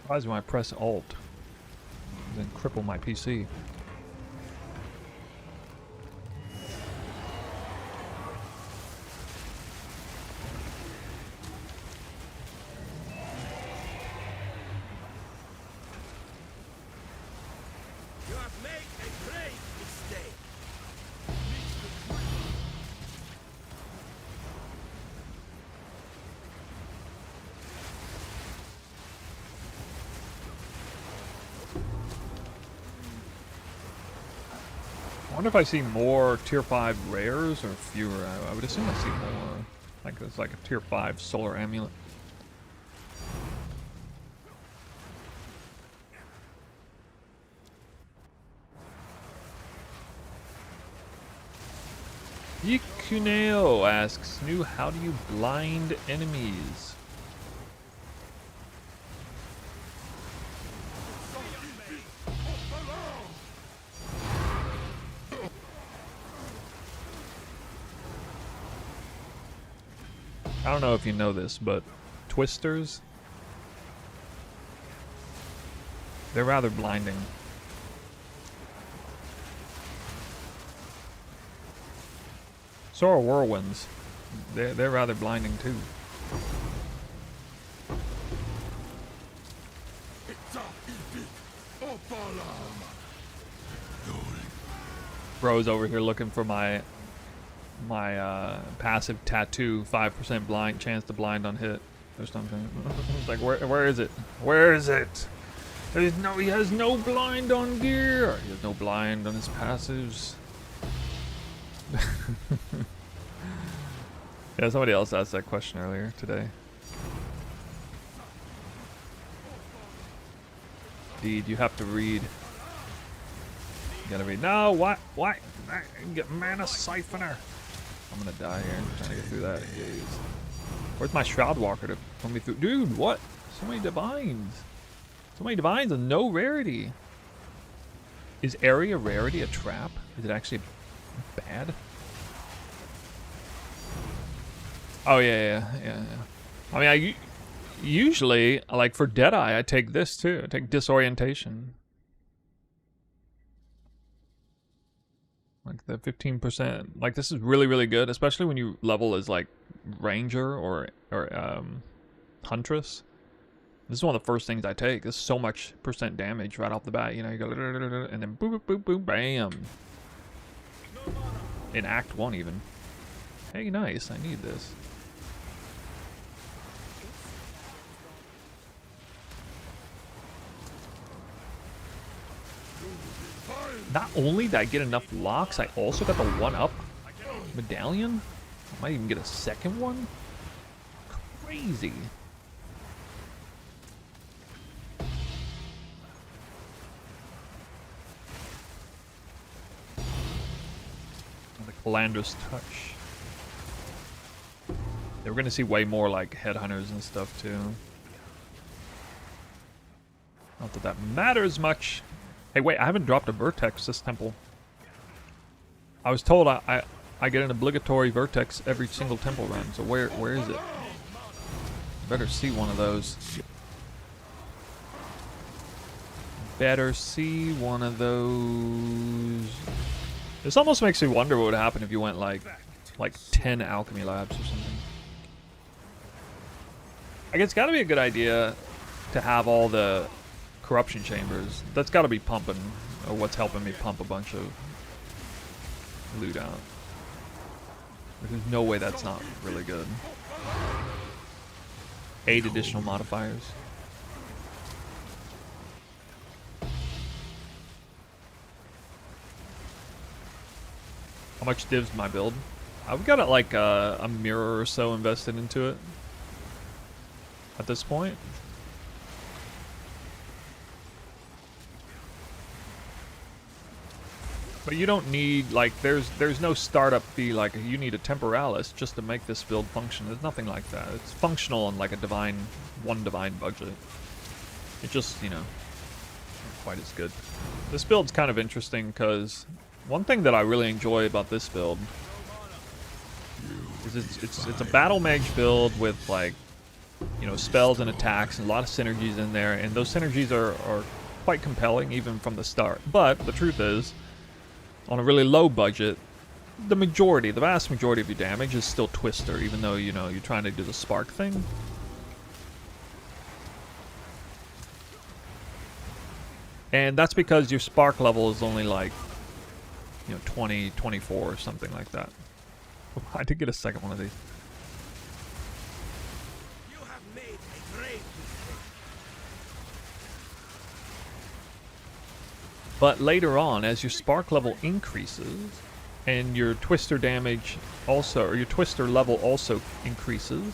Surprised when I press Alt, then cripple my PC. You have made a great mistake. I wonder if I see more tier 5 rares or fewer. I would assume I see more. Like it's like a tier 5 solar amulet. Yikuneo asks, "New, how do you blind enemies?" I don't know if you know this, but twisters, they're rather blinding. So are whirlwinds. They're rather blinding too. Bro's over here looking for my passive tattoo, 5% blind chance to blind on hit or something. It's like, where is it? Where is it? He has no blind on gear. He has no blind on his passives. Yeah, somebody else asked that question earlier today. Indeed, you have to read Gotta be. No, what? What? I can get mana siphoner. I'm gonna die here. Trying to get through that. Jeez. Where's my Shroud Walker to pull me through? Dude, what? So many divines. So many divines and no rarity. Is area rarity a trap? Is it actually bad? Oh yeah. I mean, I usually, like for Deadeye, I take this too. I take disorientation. Like the 15%. Like this is really, really good, especially when you level as like Ranger or Huntress. This is one of the first things I take. There's so much percent damage right off the bat. You know, you go and then boop, boop, boop, boop, bam. In Act 1 even. Hey, nice. I need this. Not only did I get enough locks, I also got the 1-up medallion. I might even get a second one. Crazy. The Calandra's Touch. They were going to see way more like headhunters and stuff too. Not that that matters much. Hey, wait, I haven't dropped a Vertex this temple. I was told I get an obligatory Vertex every single temple run, so where is it? Better see one of those. Better see one of those. This almost makes me wonder what would happen if you went like 10 alchemy labs or something. Like, it's got to be a good idea to have all the corruption chambers. That's got to be pumping, or what's helping me pump a bunch of loot out. There's no way that's not really good. 8 additional modifiers. How much divs my build? I've got like a mirror or so invested into it at this point. But you don't need, like, there's no startup fee like you need a Temporalis just to make this build function. There's nothing like that. It's functional on like a one divine budget. It just, you know, not quite as good. This build's kind of interesting because one thing that I really enjoy about this build is it's a battle mage build with, like, you know, spells and attacks and a lot of synergies in there, and those synergies are quite compelling even from the start. But the truth is, on a really low budget, the vast majority of your damage is still Twister, even though, you know, you're trying to do the spark thing. And that's because your spark level is only like, you know, 20, 24 or something like that. I did get a second one of these. You have made a great mistake. But later on, as your spark level increases, and your Twister damage also, or your Twister level also increases,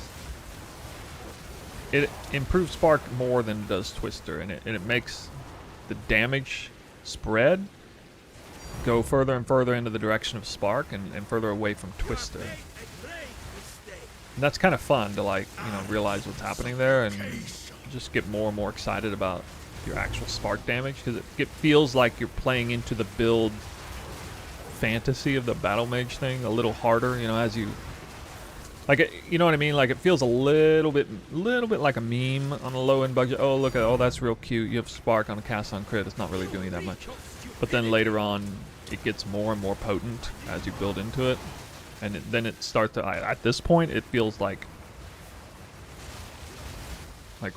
it improves spark more than it does Twister, and it makes the damage spread go further and further into the direction of spark and further away from Twister. And that's kind of fun to, like, you know, realize what's happening there and just get more and more excited about your actual spark damage, because it feels like you're playing into the build fantasy of the battle mage thing a little harder, you know, as you, like, you know what I mean? Like, it feels a little bit like a meme on a low end budget. Oh, look at, oh, that's real cute. You have spark on a cast on crit. It's not really doing that much. But then later on, it gets more and more potent as you build into it, and then it starts to. At this point, it feels like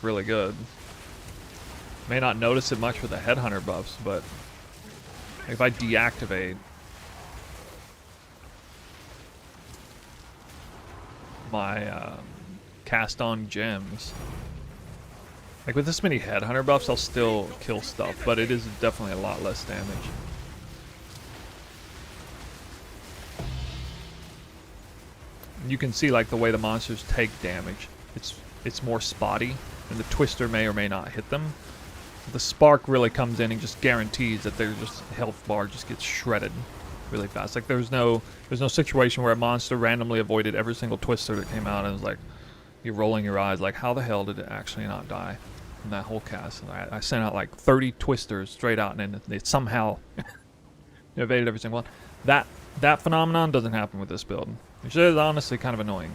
really good. May not notice it much with the headhunter buffs, but if I deactivate my cast on gems, like with this many headhunter buffs, I'll still kill stuff, but it is definitely a lot less damage. You can see, like, the way the monsters take damage. It's more spotty, and the Twister may or may not hit them. The spark really comes in and just guarantees that their just health bar just gets shredded really fast. Like there's no situation where a monster randomly avoided every single twister that came out and was like, you're rolling your eyes like, how the hell did it actually not die in that whole cast? And I sent out like 30 twisters straight out, and then it somehow evaded every single one. That phenomenon doesn't happen with this build, which is honestly kind of annoying.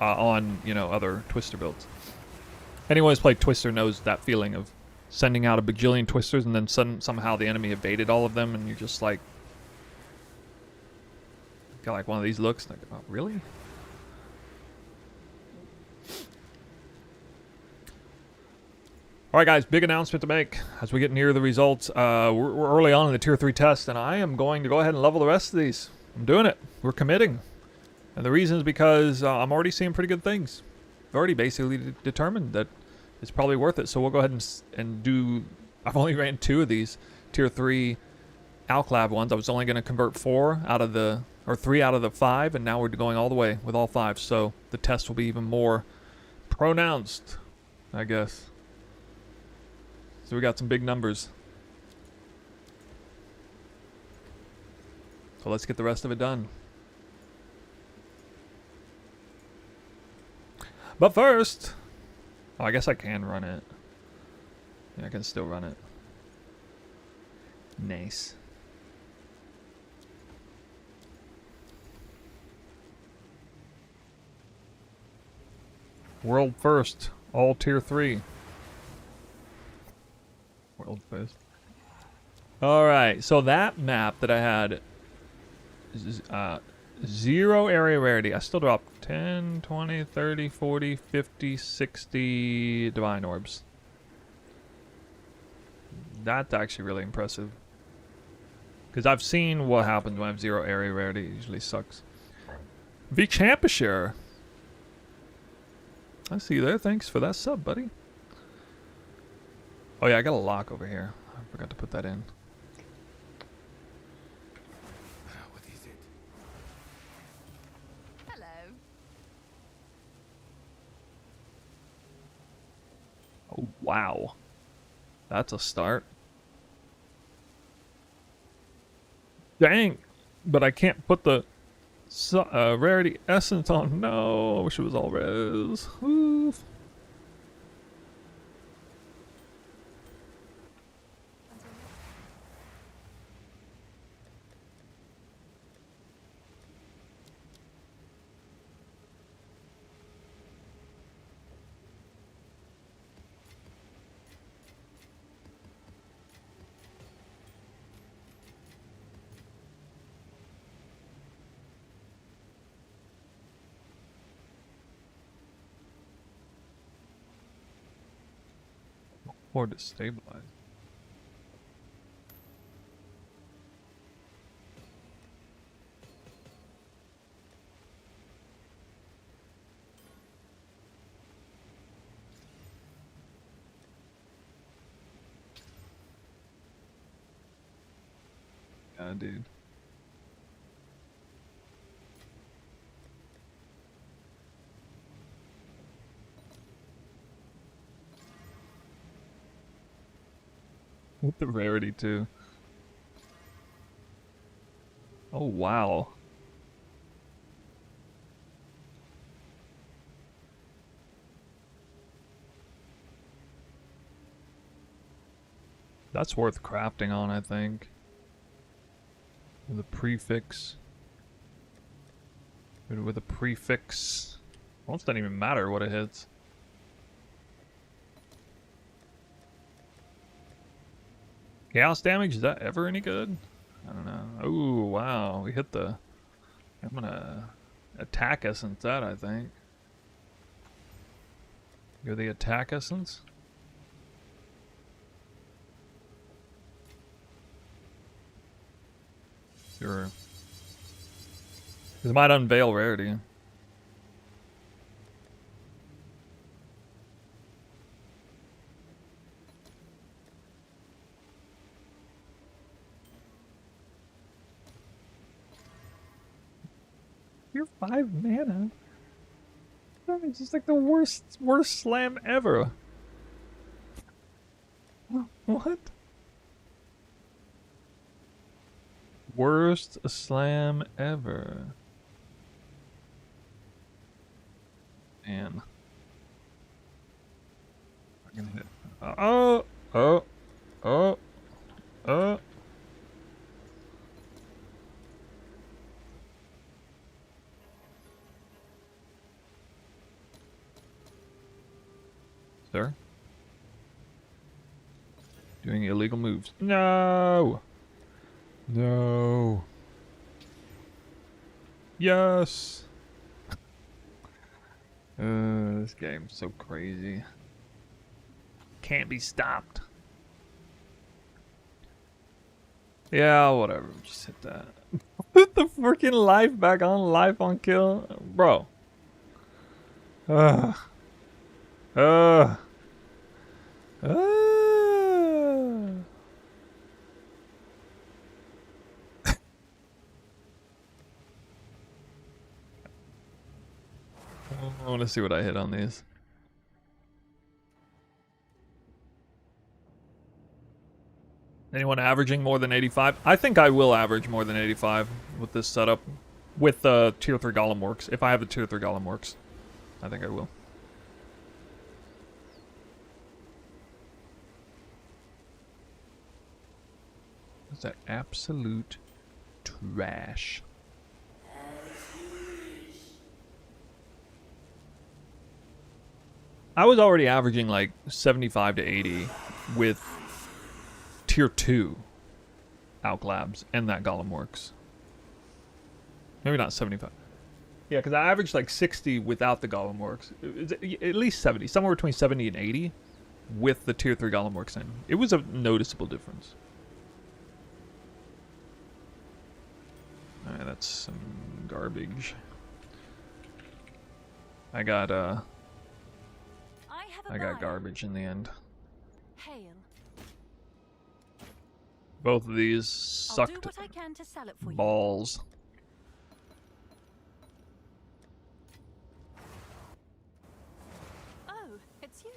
On, you know, other twister builds. Anyone who's played Twister knows that feeling of sending out a bajillion twisters and then somehow the enemy evaded all of them, and you're just like, got like one of these looks like, oh, really? Alright guys, big announcement to make as we get near the results. We're early on in the tier 3 test, and I am going to go ahead and level the rest of these. I'm doing it. We're committing. And the reason is because I'm already seeing pretty good things. I've already basically determined that it's probably worth it. So we'll go ahead and do... I've only ran 2 of these tier 3 Alclab ones. I was only going to convert 4 out of the... or 3 out of the 5, and now we're going all the way with all 5. So the test will be even more pronounced, I guess. So we got some big numbers. So let's get the rest of it done. But first, oh, I guess I can run it. Yeah, I can still run it. Nice. World first, all tier 3. World first. Alright, so that map that I had is 0 area rarity. I still dropped 10, 20, 30, 40, 50, 60 divine orbs. That's actually really impressive. Because I've seen what happens when I have 0 area rarity. It usually sucks. V-Champishire. I see you there. Thanks for that sub, buddy. Oh yeah, I got a lock over here. I forgot to put that in. What is it? Hello. Oh, wow. That's a start. Dang. But I can't put the rarity essence on. No, I wish it was all res. Oof. Or to stabilize. Yeah, dude. With the rarity too. Oh wow. That's worth crafting on, I think. With a prefix. With a prefix. Almost doesn't even matter what it hits. Chaos damage, is that ever any good? I don't know. Oh, wow. We hit the... I'm gonna attack essence that, I think. You're the attack essence? Sure. It might unveil rarity. You're 5 mana. It's just like the worst slam ever. What? Worst slam ever. Man. I can hit. Oh! Oh! Oh! Oh! Sir? Doing illegal moves. No! No. Yes! This game's so crazy. Can't be stopped. Yeah, whatever. Just hit that. Put the freaking life back on. Life on kill. Bro. Ugh. Ugh. I want to see what I hit on these. Anyone averaging more than 85? I think I will average more than 85 with this setup. With the tier 3 Golem Works. If I have the tier 3 Golem Works. I think I will. Is that absolute trash? I was already averaging like 75 to 80 with tier 2 Alch Labs and that Golem Works. Maybe not 75. Yeah, because I averaged like 60 without the Golem Works. At least 70. Somewhere between 70 and 80 with the tier 3 Golem Works in. It was a noticeable difference. Alright, that's some garbage. I got garbage in the end. Hail. Both of these I'll do sucked what I can to sell it for you. balls. Oh, it's you.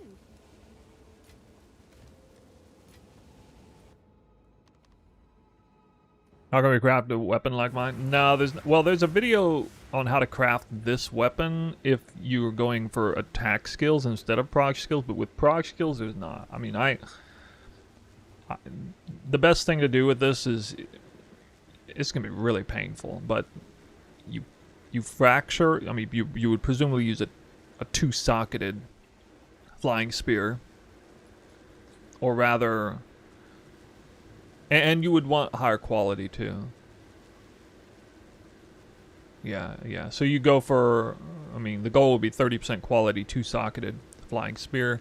How can we craft a weapon like mine? No, there's a video on how to craft this weapon if you're going for attack skills instead of prog skills, but with prog skills there's not. I mean, the best thing to do with this is it's gonna be really painful, but you fracture. I mean, you would presumably use a 2-socketed flying spear, or rather. And you would want higher quality too. Yeah. So you go for, I mean, the goal would be 30% quality, 2-socketed flying spear.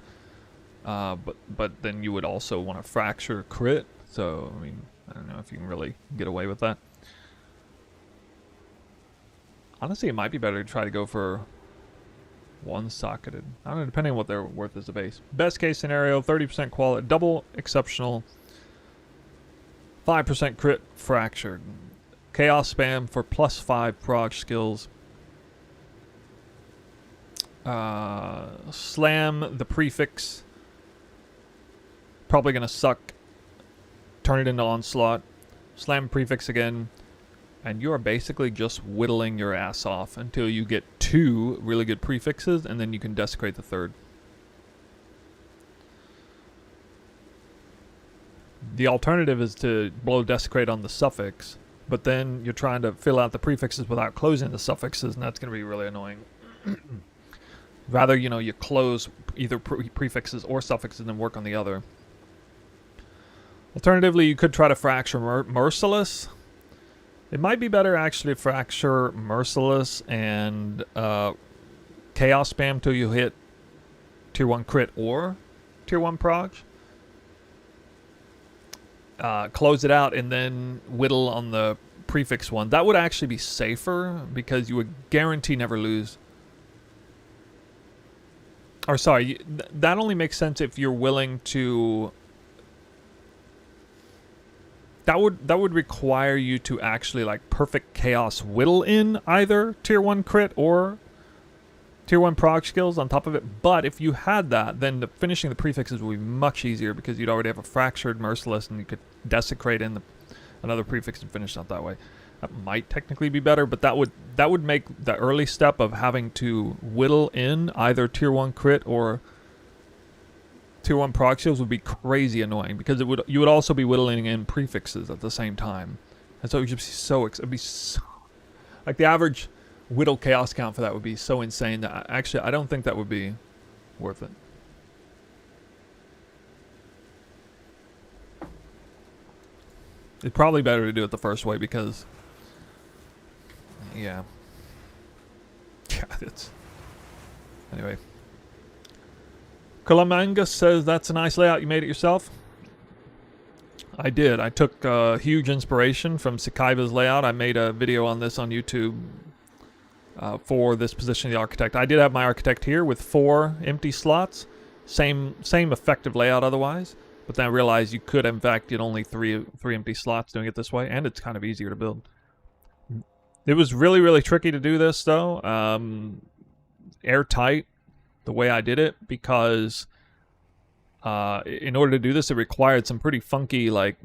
But then you would also want to fracture crit. So, I mean, I don't know if you can really get away with that. Honestly, it might be better to try to go for 1-socketed. I don't know, depending on what they're worth as a base. Best case scenario, 30% quality, double exceptional. 5% crit fractured. Chaos spam for +5 prog skills. Slam the prefix. Probably gonna suck. Turn it into onslaught. Slam prefix again. And you are basically just whittling your ass off until you get 2 really good prefixes, and then you can desecrate the 3rd. The alternative is to blow desecrate on the suffix, but then you're trying to fill out the prefixes without closing the suffixes, and that's going to be really annoying. Rather, you close either prefixes or suffixes and then work on the other. Alternatively, you could try to fracture Merciless. It might be better actually to fracture Merciless and Chaos spam till you hit tier 1 crit or tier 1 prog. Close it out and then whittle on the prefix one. That would actually be safer because you would guarantee never lose. Or sorry, that only makes sense if you're willing to. That would require you to actually like perfect chaos whittle in either tier 1 crit or tier 1 prog skills on top of it, but if you had that, then finishing the prefixes would be much easier because you'd already have a fractured merciless and you could desecrate in another prefix and finish out that way. That might technically be better, but that would make the early step of having to whittle in either tier 1 crit or tier 1 prog skills would be crazy annoying because you would also be whittling in prefixes at the same time. And so it would just be so like the average whittle chaos count for that would be so insane that actually I don't think that would be worth it. It's probably better to do it the first way because yeah, it's anyway. Kalamanga says that's a nice layout. You made it yourself? I did. I took huge inspiration from Sakaiva's layout. I made a video on this on YouTube for this position of the architect. I did have my architect here with 4 empty slots. Same effective layout otherwise. But then I realized you could in fact get only three empty slots doing it this way, and it's kind of easier to build. It was really, really tricky to do this though. Airtight the way I did it because in order to do this it required some pretty funky like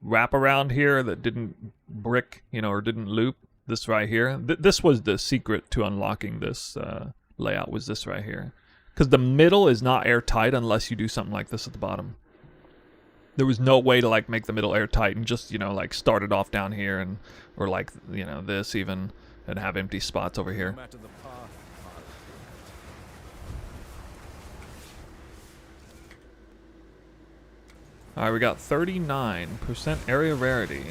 wraparound here that didn't brick, you know, or didn't loop. This right here. This was the secret to unlocking this layout, was this right here. Because the middle is not airtight unless you do something like this at the bottom. There was no way to like make the middle airtight and just, you know, like start it off down here and or like, you know, this even and have empty spots over here. Alright, we got 39% area rarity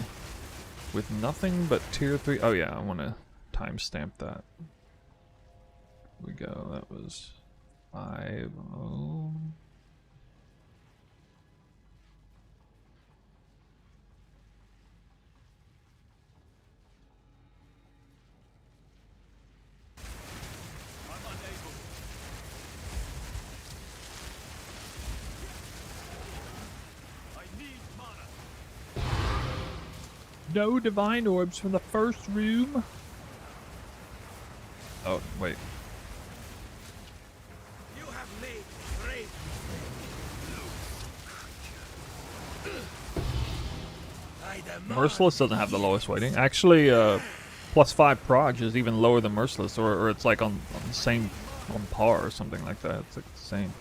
with nothing but tier 3. Oh yeah, I want to timestamp that. Here we go. That was 50. No divine orbs from the first room. Oh, wait. You have made brave. Merciless doesn't have the lowest weighting. Actually, +5 prog is even lower than Merciless, or it's like on the same, on par or something like that. It's like the same.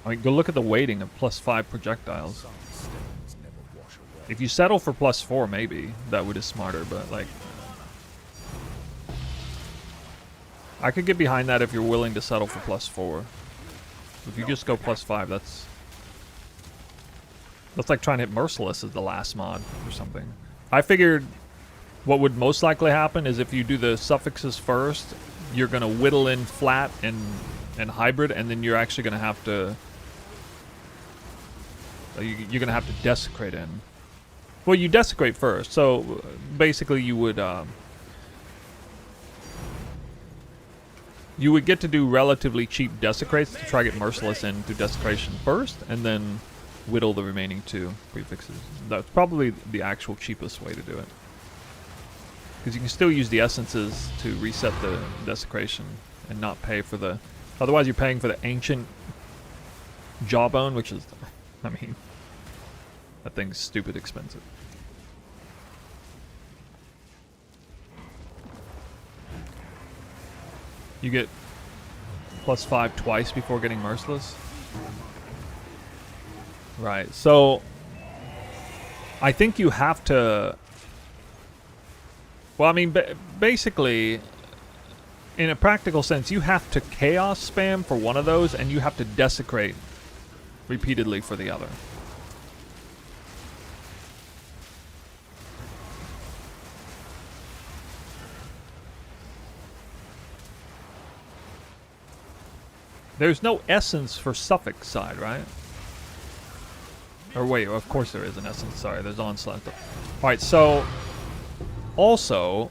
I mean, go look at the weighting of +5 projectiles. If you settle for +4, maybe that would be smarter, but like, I could get behind that if you're willing to settle for +4. If you just go +5, that's like trying to hit Merciless as the last mod or something. I figured what would most likely happen is if you do the suffixes first, you're gonna whittle in flat and hybrid, and then you're actually gonna have to you're gonna have to desecrate in. Well, you desecrate first, so basically you would get to do relatively cheap desecrates to try to get Merciless in through desecration first, and then whittle the remaining 2 prefixes. That's probably the actual cheapest way to do it. Because you can still use the essences to reset the desecration and not pay for the... Otherwise you're paying for the ancient jawbone, which is... I mean... That thing's stupid expensive. You get +5 twice before getting Merciless. Right, so I think you have to... Well, I mean, basically, in a practical sense, you have to chaos spam for one of those, and you have to desecrate repeatedly for the other. There's no essence for suffix side, right? Or wait, of course there is an essence. Sorry, there's onslaught. Alright, so... Also...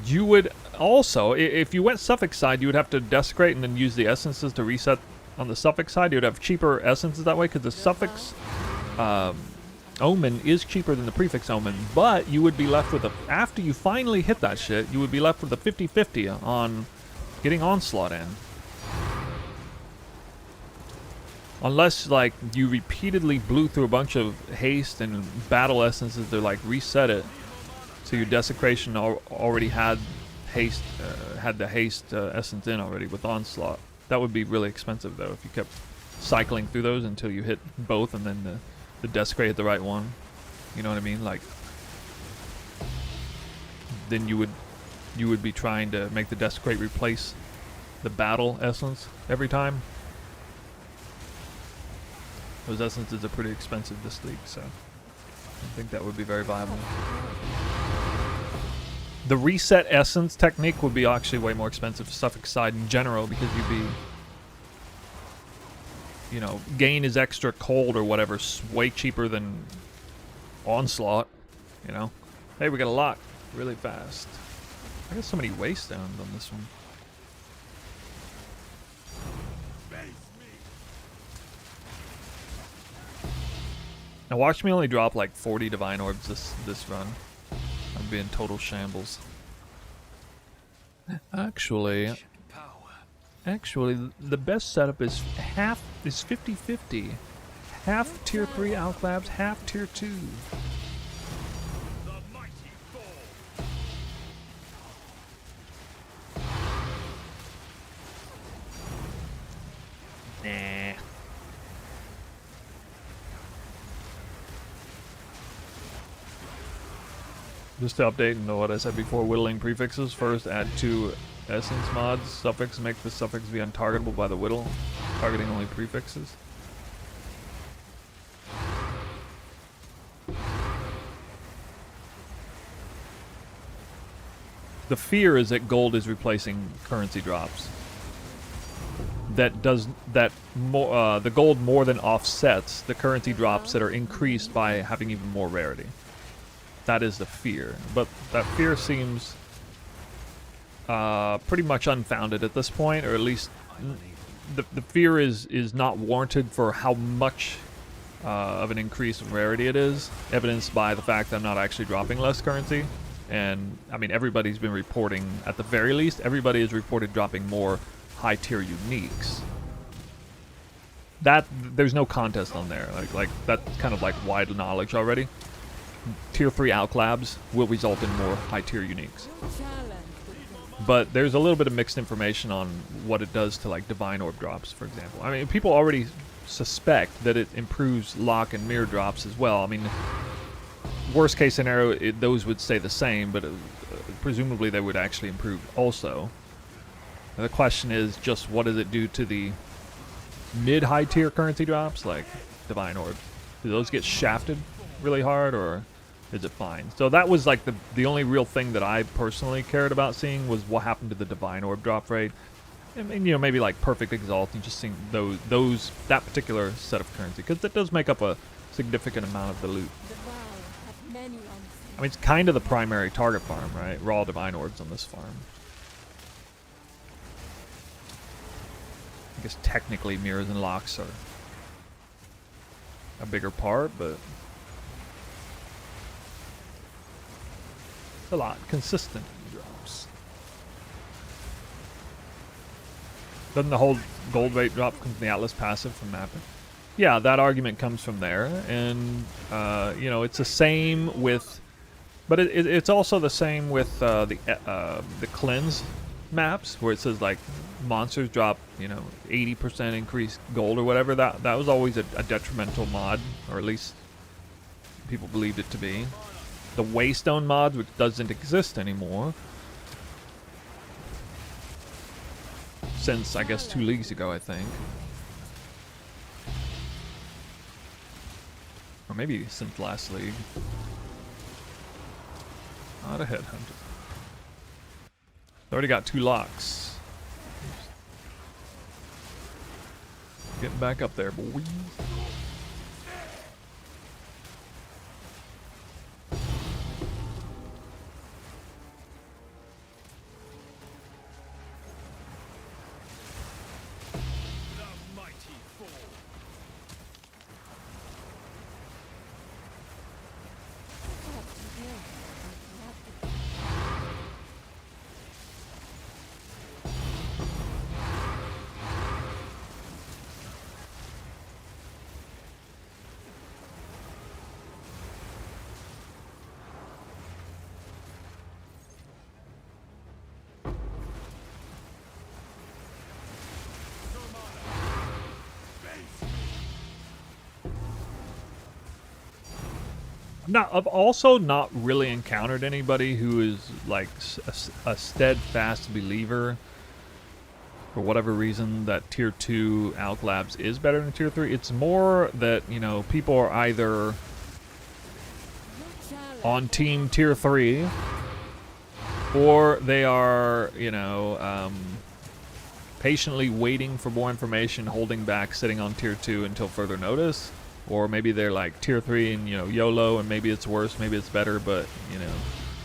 You would also... If you went suffix side, you would have to desecrate and then use the essences to reset on the suffix side, you would have cheaper essences that way, because the suffix omen is cheaper than the prefix omen, but you would be left with a, after you finally hit that shit, you would be left with a 50-50 on getting onslaught in. Unless, like, you repeatedly blew through a bunch of haste and battle essences to, like, reset it, so your desecration already had haste, had the haste essence in already with onslaught. That would be really expensive, though, if you kept cycling through those until you hit both, and then the desecrate hit the right one. You know what I mean? Like, then you would be trying to make the desecrate replace the battle essence every time. Those essences are pretty expensive this league, so I think that would be very viable. The reset essence technique would be actually way more expensive suffix side in general, because you'd be, you know, gain is extra cold or whatever, way cheaper than onslaught, you know. Hey, we got a lock really fast. I got so many waste stones on this one. Now watch me only drop like 40 divine orbs this run. I'd be in total shambles. Actually, the best setup is 50-50. Half tier 3 Alchlabs, half tier 2. Nah. Just to update and know what I said before, whittling prefixes. First, add 2 essence mods. Suffix, make the suffix be untargetable by the whittle, targeting only prefixes. The fear is that gold is replacing currency drops. The gold more than offsets the currency drops that are increased by having even more rarity. That is the fear, but that fear seems pretty much unfounded at this point, or at least the fear is not warranted for how much of an increase in rarity it is, evidenced by the fact that I'm not actually dropping less currency. And I mean, everybody's been reporting, at the very least, everybody has reported dropping more high tier uniques. That there's no contest on there. Like that's kind of like wide knowledge already. Tier 3 Alchlabs will result in more high tier uniques. But there's a little bit of mixed information on what it does to like divine orb drops, for example. I mean, people already suspect that it improves lock and mirror drops as well. I mean, worst case scenario, those would stay the same, but presumably they would actually improve also. And the question is just, what does it do to the mid-high tier currency drops, like divine orb? Do those get shafted really hard, or is it fine? So that was like the only real thing that I personally cared about seeing, was what happened to the divine orb drop rate. And you know, maybe like perfect exalt, and just seeing that particular set of currency, because it does make up a significant amount of the loot. I mean, it's kind of the primary target farm, right? Raw divine orbs on this farm. I guess technically mirrors and locks are a bigger part, but it's a lot consistent drops. Doesn't the whole gold rate drop come from the Atlas passive from mapping? Yeah, that argument comes from there, and you know, it's the same with, but it's also the same with the cleanse maps, where it says like monsters drop, you know, 80% increased gold or whatever. That was always a detrimental mod, or at least people believed it to be. The Waystone mod, which doesn't exist anymore since I guess 2 leagues ago, I think. Or maybe since last league. Not a headhunter. Already got 2 locks. Getting back up there, boy. I've also not really encountered anybody who is like a steadfast believer, for whatever reason, that tier 2 Alch Labs is better than tier 3. It's more that, you know, people are either on team tier 3 or they are, you know, patiently waiting for more information, holding back, sitting on tier 2 until further notice. Or maybe they're like tier 3 and, you know, YOLO, and maybe it's worse, maybe it's better, but, you know,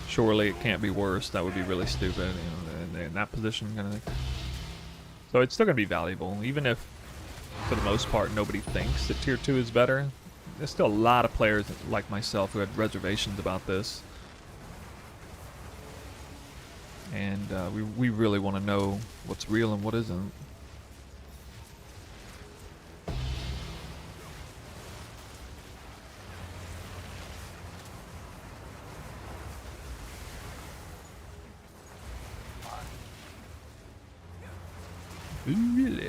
surely it can't be worse. That would be really stupid, you know, in that position kind of thing. So it's still going to be valuable, even if, for the most part, nobody thinks that tier 2 is better. There's still a lot of players like myself who had reservations about this. And we really want to know what's real and what isn't. Really?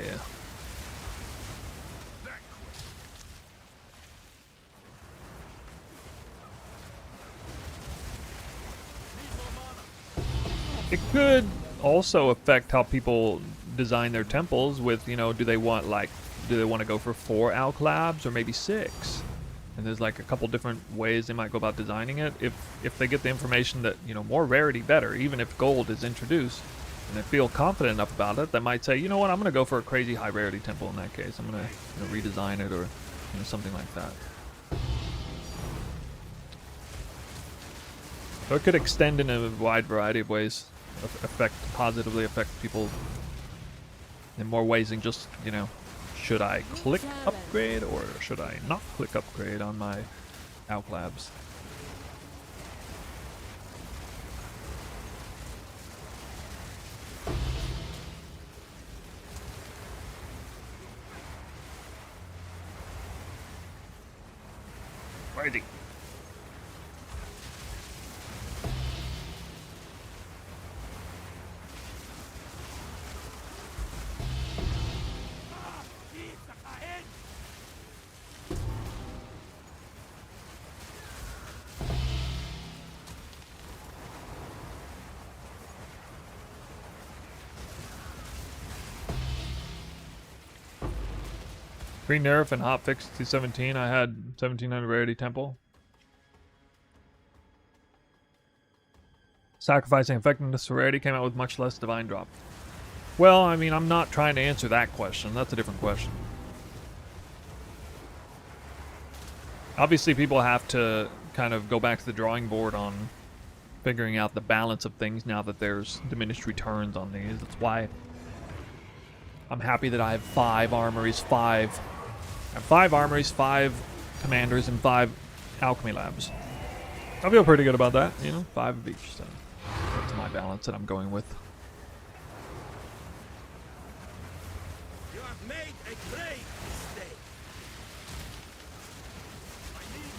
It could also affect how people design their temples with, you know, do they want to go for 4 Alch Labs or maybe 6? And there's like a couple different ways they might go about designing it. If they get the information that, you know, more rarity better, even if gold is introduced, and they feel confident enough about it, they might say, you know what, I'm going to go for a crazy high rarity temple in that case. I'm going to, you know, redesign it, or, you know, something like that. So it could extend in a wide variety of ways, positively affect people in more ways than just, you know, should I click upgrade or should I not click upgrade on my Alch Labs? Where is he? Free nerf and hotfix to 17. I had 1700 rarity temple. Sacrificing effectiveness for rarity came out with much less divine drop. Well, I mean, I'm not trying to answer that question. That's a different question. Obviously, people have to kind of go back to the drawing board on figuring out the balance of things now that there's diminished returns on these. That's why I'm happy that I have 5 armories, 5 armories, 5 commanders, and 5 alchemy labs. I feel pretty good about that, you know, 5 of each, so that's my balance that I'm going with. You have made a great mistake. I need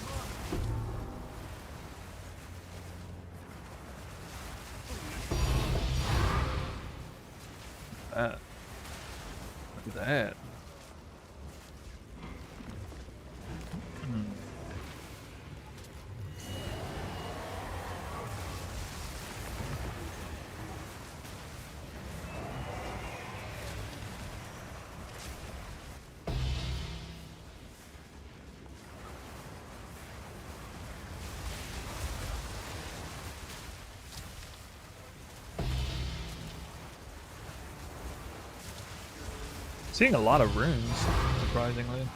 more. Look at that. Seeing a lot of runes, surprisingly.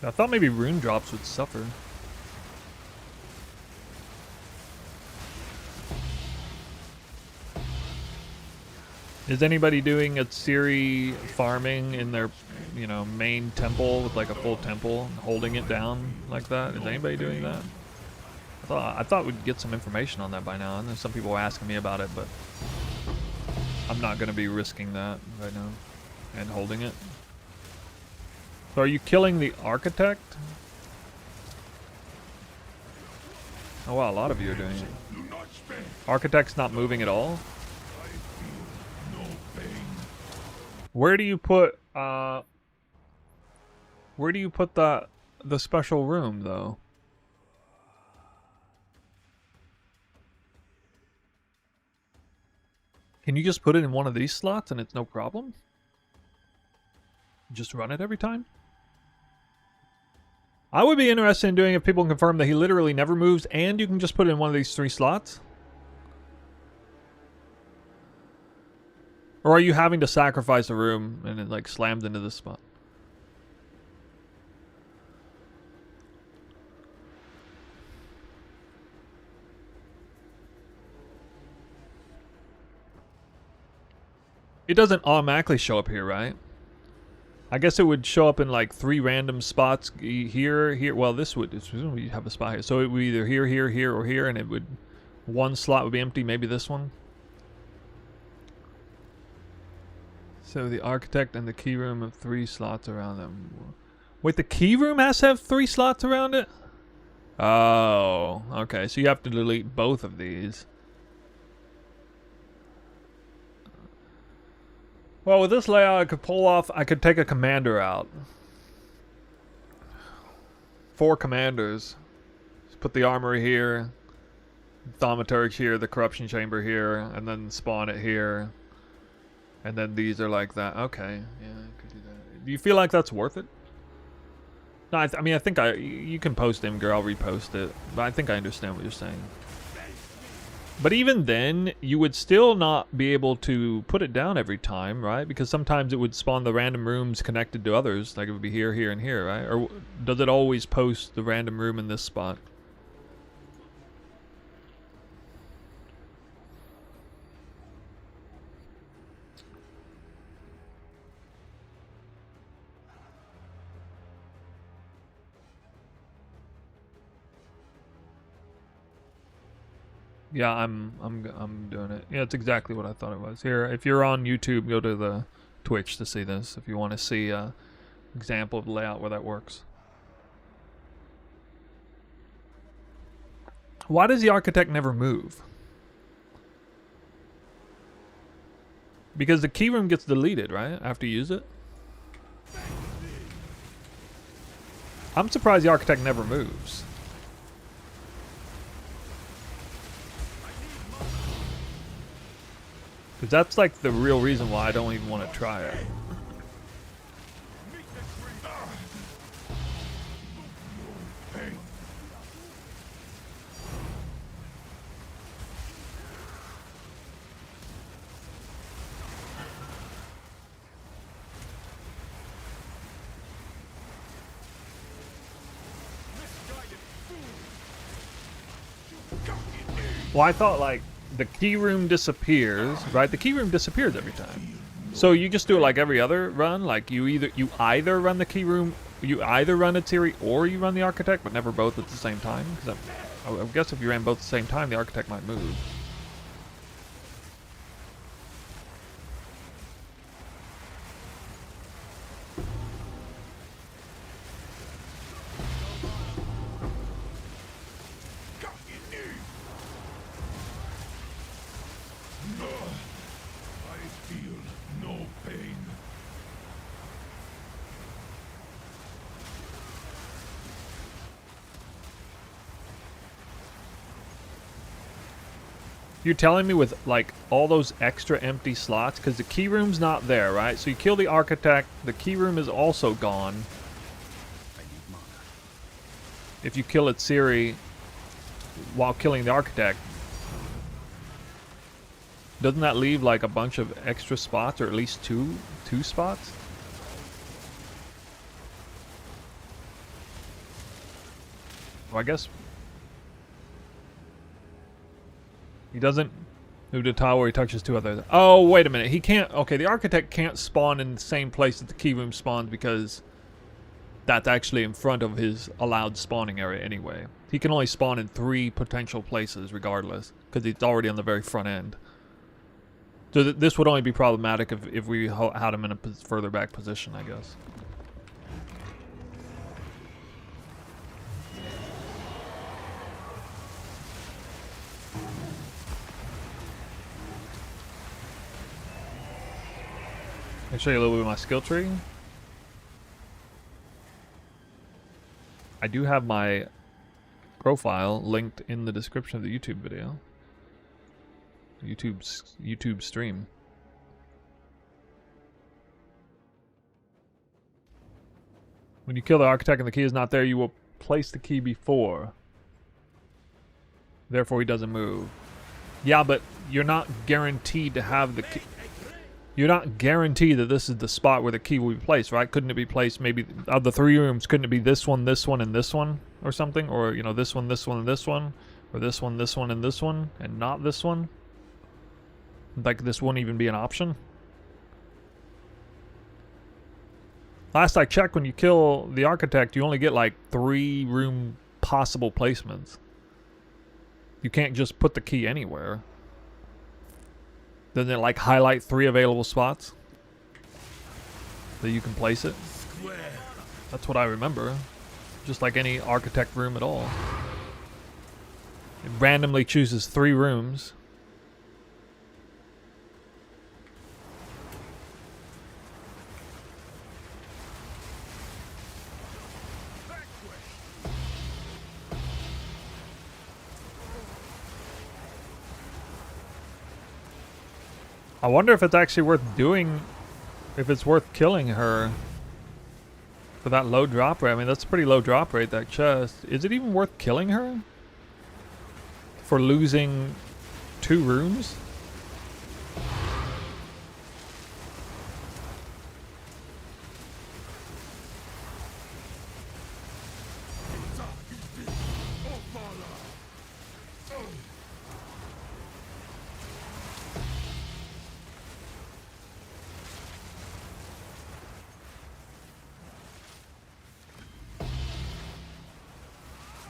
I thought maybe rune drops would suffer. Is anybody doing a Ciri farming in their, you know, main temple with like a full temple and holding it down like that? Is anybody doing that? I thought we'd get some information on that by now, and there's some people asking me about it, but I'm not going to be risking that right now and holding it. So are you killing the architect? Oh wow, a lot of you are doing it. Architect's not moving at all? Where do you put Where do you put the special room though? Can you just put it in one of these slots and it's no problem? Just run it every time? I would be interested in doing if people can confirm that he literally never moves and you can just put it in one of these 3 slots. Or are you having to sacrifice a room and it like slams into this spot? It doesn't automatically show up here, right? I guess it would show up in like 3 random spots here, here. Well, this would presumably have a spot here. So it would be either here, here, here, or here, and it would, one slot would be empty, maybe this one. So the architect and the key room have 3 slots around them. Wait, the key room has to have 3 slots around it? Oh, okay. So you have to delete both of these. Well, with this layout, I could pull off, I could take a commander out. 4 commanders. Just put the armory here, thaumaturge here, the corruption chamber here, and then spawn it here. And then these are like that. Okay, yeah, I could do that. Do you feel like that's worth it? No, I mean, I think you can post Imgur, I'll repost it. But I think I understand what you're saying. But even then, you would still not be able to put it down every time, right? Because sometimes it would spawn the random rooms connected to others. Like it would be here, here, and here, right? Or does it always post the random room in this spot? Yeah, I'm doing it. Yeah, it's exactly what I thought it was. Here, if you're on YouTube, go to the Twitch to see this. If you want to see an example of the layout where that works. Why does the architect never move? Because the key room gets deleted, right? After you use it? I'm surprised the architect never moves. Because that's like the real reason why I don't even want to try it. Well, I thought like the key room disappears, right? The key room disappears every time. So you just do it like every other run, like you either run the key room, you either run Atiri or you run the architect, but never both at the same time. Because I guess if you ran both at the same time, the architect might move. You're telling me with like all those extra empty slots, because the key room's not there, right? So you kill the architect, the key room is also gone. If you kill Atsiri while killing the architect, doesn't that leave like a bunch of extra spots, or at least two spots? Well, I guess he doesn't move to the tile where he touches 2 others. Oh, wait a minute. He can't... Okay, the architect can't spawn in the same place that the key room spawns because that's actually in front of his allowed spawning area anyway. He can only spawn in 3 potential places regardless because he's already on the very front end. So this would only be problematic if we had him in a further back position, I guess. I'll show you a little bit of my skill tree. I do have my profile linked in the description of the YouTube video. YouTube stream. When you kill the architect and the key is not there, you will place the key before. Therefore, he doesn't move. Yeah, but you're not guaranteed to have the key. You're not guaranteed that this is the spot where the key will be placed, right? Couldn't it be placed maybe of the 3 rooms? Couldn't it be this one, and this one, or something? Or, you know, this one, and this one, or this one, and this one, and not this one? Like this wouldn't even be an option? Last I checked, when you kill the architect, you only get like 3 room possible placements. You can't just put the key anywhere. Doesn't it like highlight 3 available spots that you can place it? That's what I remember. Just like any architect room at all. It randomly chooses 3 rooms. I wonder if it's actually worth doing, if it's worth killing her for that low drop rate. I mean, that's a pretty low drop rate, that chest. Is it even worth killing her for losing 2 rooms?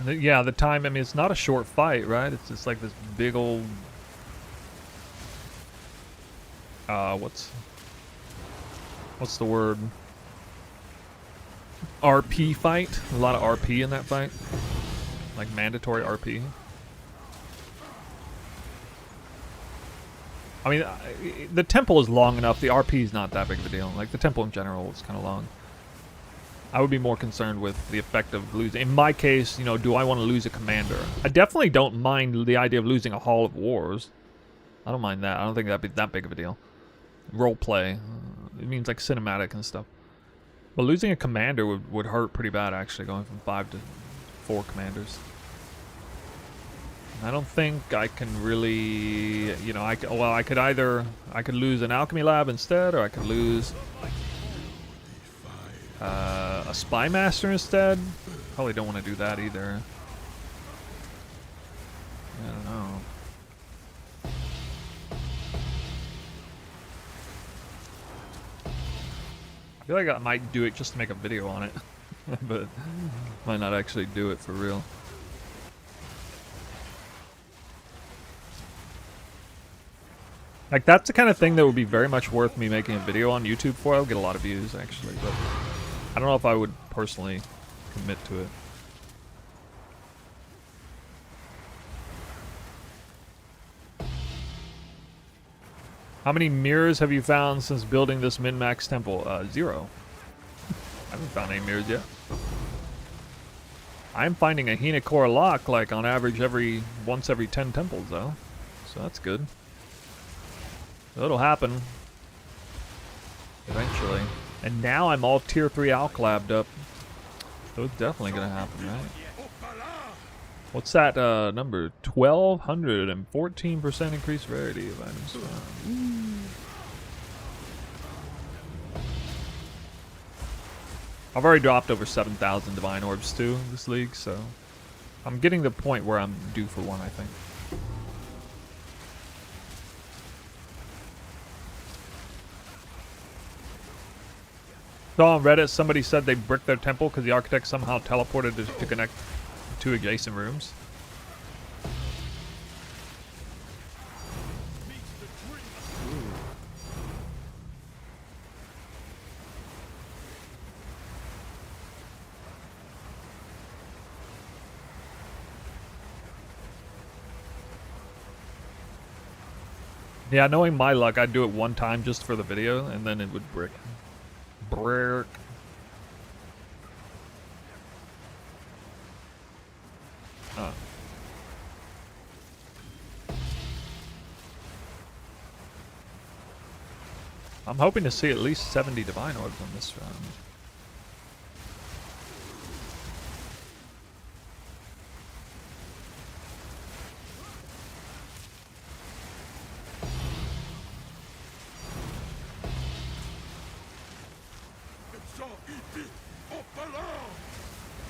Yeah, the time, I mean, it's not a short fight, right? It's just like this big old... what's the word? RP fight. A lot of RP in that fight. Like mandatory RP. I mean, the temple is long enough. The RP is not that big of a deal. Like, the temple in general is kind of long. I would be more concerned with the effect of losing. In my case, you know, do I want to lose a commander? I definitely don't mind the idea of losing a Hall of Wars. I don't mind that. I don't think that'd be that big of a deal. Role play. It means like cinematic and stuff. But losing a commander would hurt pretty bad, actually, going from 5 to 4 commanders. I don't think I can really, you know, I could lose an alchemy lab instead, or I could lose a spy master instead. Probably don't want to do that either. I don't know. I feel like I might do it just to make a video on it, but might not actually do it for real. Like, that's the kind of thing that would be very much worth me making a video on YouTube for. I'll get a lot of views, actually, but I don't know if I would personally commit to it. How many mirrors have you found since building this min-max temple? 0. I haven't found any mirrors yet. I'm finding a Hinekora lock, like, on average once every 10 temples, though. So that's good. It'll happen. Eventually. And now I'm all tier 3 Alch labbed up. So it's definitely gonna happen, right? What's that number? 1,214% increased rarity of items found. I've already dropped over 7,000 divine orbs too this league, so I'm getting to the point where I'm due for one, I think. So on Reddit, somebody said they bricked their temple because the architect somehow teleported to connect 2 adjacent rooms. Yeah, knowing my luck, I'd do it one time just for the video, and then it would brick. Brick. Oh. I'm hoping to see at least 70 divine orbs on this round.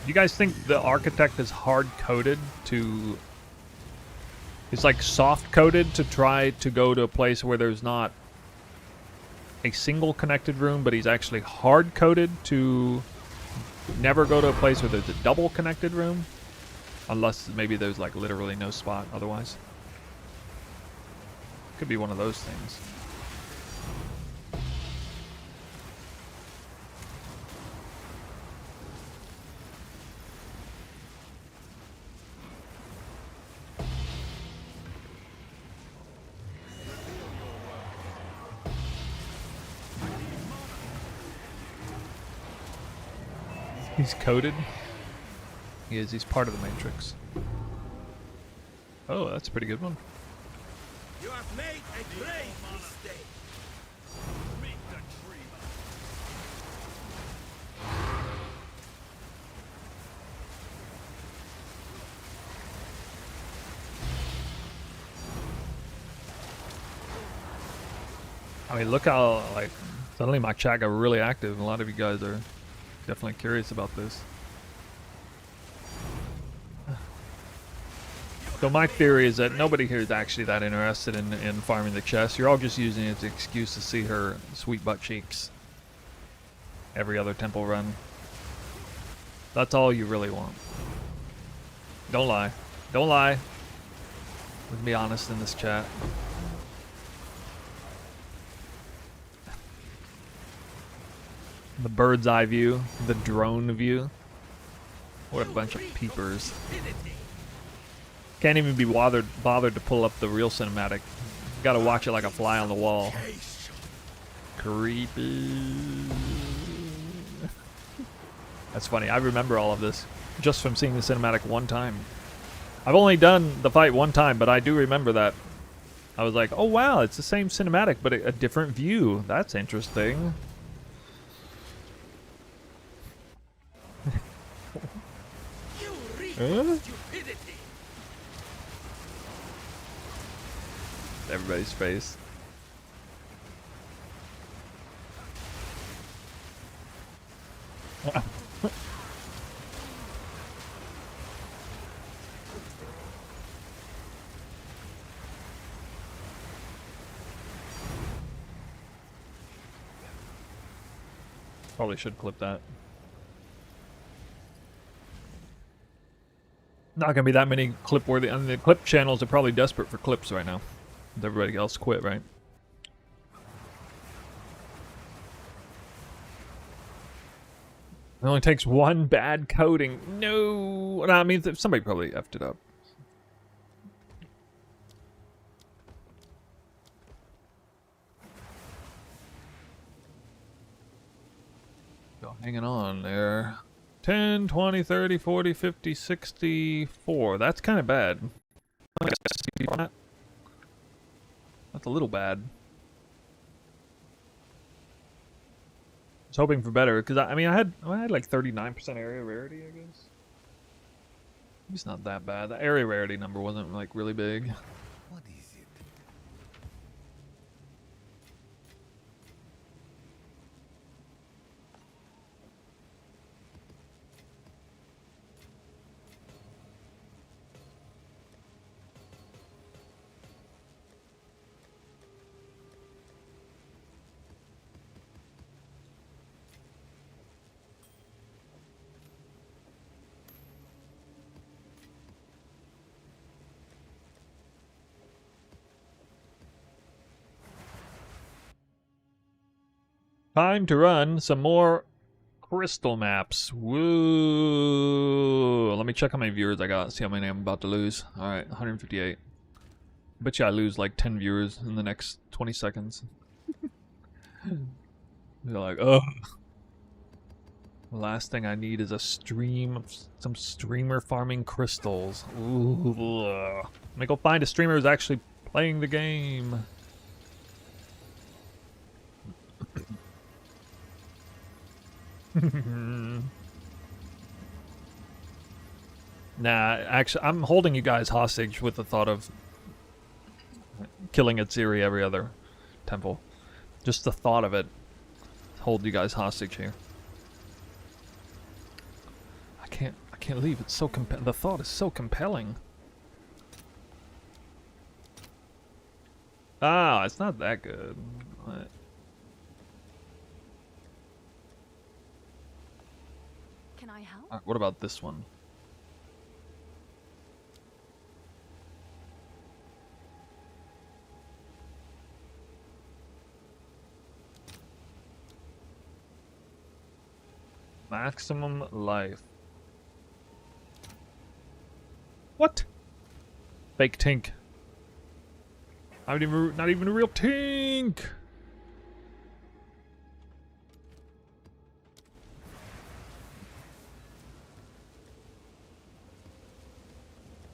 You guys think the architect is hard-coded to... It's like soft-coded to try to go to a place where there's not a single connected room, but he's actually hard-coded to never go to a place where there's a double connected room? Unless maybe there's like literally no spot otherwise. Could be one of those things. He's coded? He is, he's part of the Matrix. Oh, that's a pretty good one. You have made a grave mistake. Meet the dreamer. I mean, look how, like, suddenly my chat got really active. A lot of you guys are definitely curious about this. So my theory is that nobody here is actually that interested in farming the chest. You're all just using it as an excuse to see her sweet butt cheeks every other temple run. That's all you really want. Don't lie. Don't lie. Let's be honest in this chat. The bird's eye view, the drone view. What a bunch of peepers. Can't even be bothered to pull up the real cinematic. Gotta watch it like a fly on the wall. Creepy. That's funny. I remember all of this just from seeing the cinematic one time. I've only done the fight one time, but I do remember that. I was like, oh wow, it's the same cinematic, but a different view. That's interesting. Huh? Everybody's face. Probably should clip that. Not gonna be that many clip worthy. I mean, the clip channels are probably desperate for clips right now. Everybody else quit, right? It only takes one bad coding. No, I mean somebody probably effed it up. Still hanging on there. 10, 20, 30, 40, 50, 64. That's kind of bad. That's a little bad. I was hoping for better, because I mean I had like 39% area rarity, I guess. It's not that bad. The area rarity number wasn't like really big. What is it? Time to run some more crystal maps. Woo! Let me check how many viewers I got. See how many I'm about to lose. All right, 158. Bet you I lose like 10 viewers in the next 20 seconds. They're like, oh. The last thing I need is a stream of some streamer farming crystals. Ooh. Let me go find a streamer who's actually playing the game. Nah, actually, I'm holding you guys hostage with the thought of killing Atziri every other temple. Just the thought of it hold you guys hostage here. I can't leave. It's so the thought is so compelling. Ah, it's not that good. What? Can I help? What about this one? Maximum life. What? Fake tink. Not even a real tink.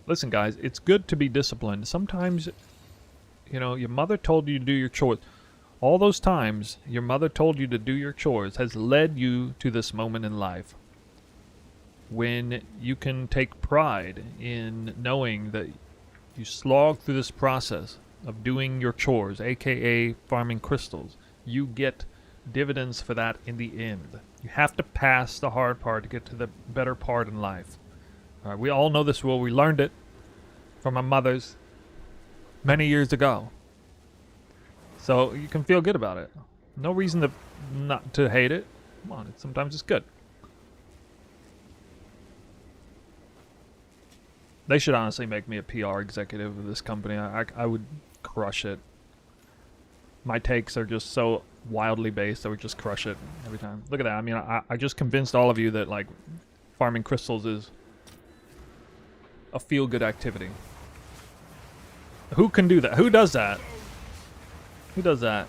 Listen, guys, it's good to be disciplined. Sometimes, you know, your mother told you to do your chores. All those times your mother told you to do your chores has led you to this moment in life when you can take pride in knowing that you slog through this process of doing your chores, aka farming crystals. You get dividends for that in the end. You have to pass the hard part to get to the better part in life. All right, we all know this rule. We learned it from our mothers many years ago. So you can feel good about it. No reason to not to hate it. Come on, sometimes it's good. They should honestly make me a PR executive of this company. I would crush it. My takes are just so wildly based. I would just crush it every time. Look at that. I mean, I just convinced all of you that, like, farming crystals is a feel-good activity. Who can do that? Who does that? Who does that?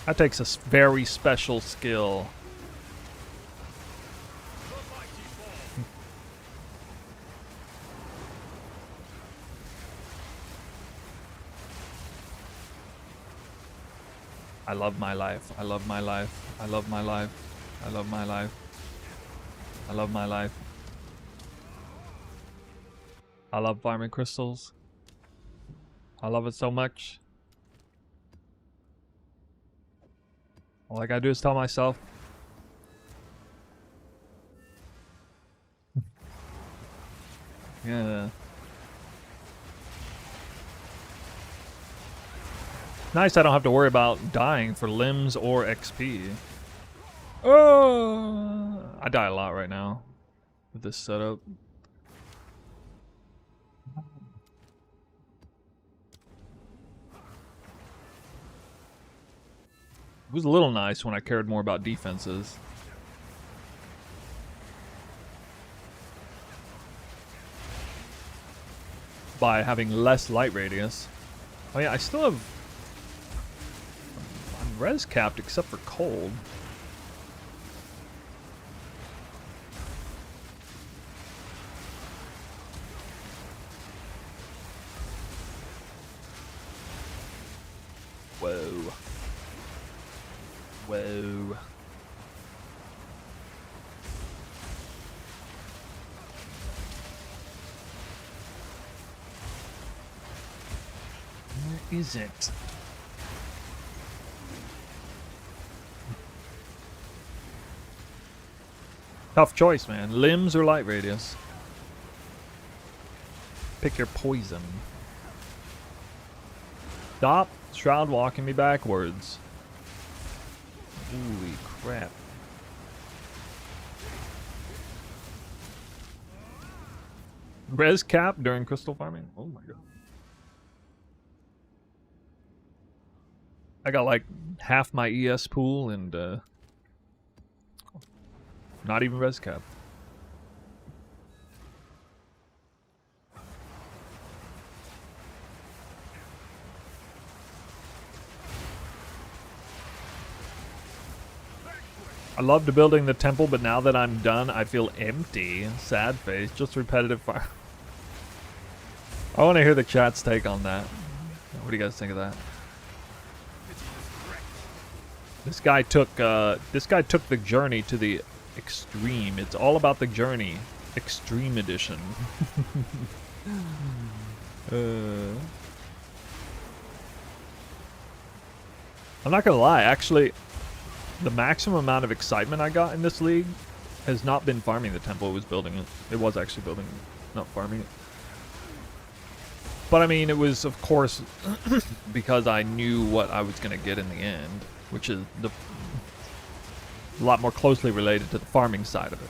That takes a very special skill. I love my life. I love my life. I love my life. I love my life. I love my life. I love farming crystals. I love it so much. All I gotta do is tell myself. Yeah. Nice, I don't have to worry about dying for limbs or XP. Oh, I die a lot right now with this setup. It was a little nice when I cared more about defenses. By having less light radius. Oh yeah, I still have... I'm res capped except for cold. Whoa. Whoa. Where is it? Tough choice, man. Limbs or light radius? Pick your poison. Stop shroud walking me backwards. Holy crap. Res cap during crystal farming? Oh my god. I got like half my ES pool and not even res cap. I loved building the temple, but now that I'm done, I feel empty. Sad face. Just repetitive fire. I want to hear the chat's take on that. What do you guys think of that? This guy took the journey to the extreme. It's all about the journey. Extreme edition. I'm not gonna lie, actually, the maximum amount of excitement I got in this league has not been farming the temple, it was building it. It was actually building it, not farming it. But I mean, it was, of course, because I knew what I was gonna get in the end, which is a lot more closely related to the farming side of it.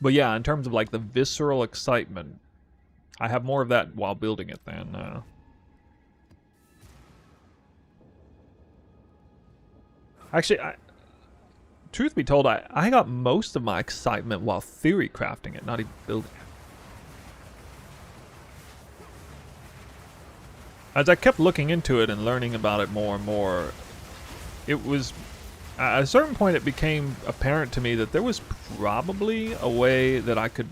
But yeah, in terms of like the visceral excitement, I have more of that while building it than actually, truth be told, I got most of my excitement while theory crafting it, not even building it. As I kept looking into it and learning about it more and more, it was, at a certain point it became apparent to me that there was probably a way that I could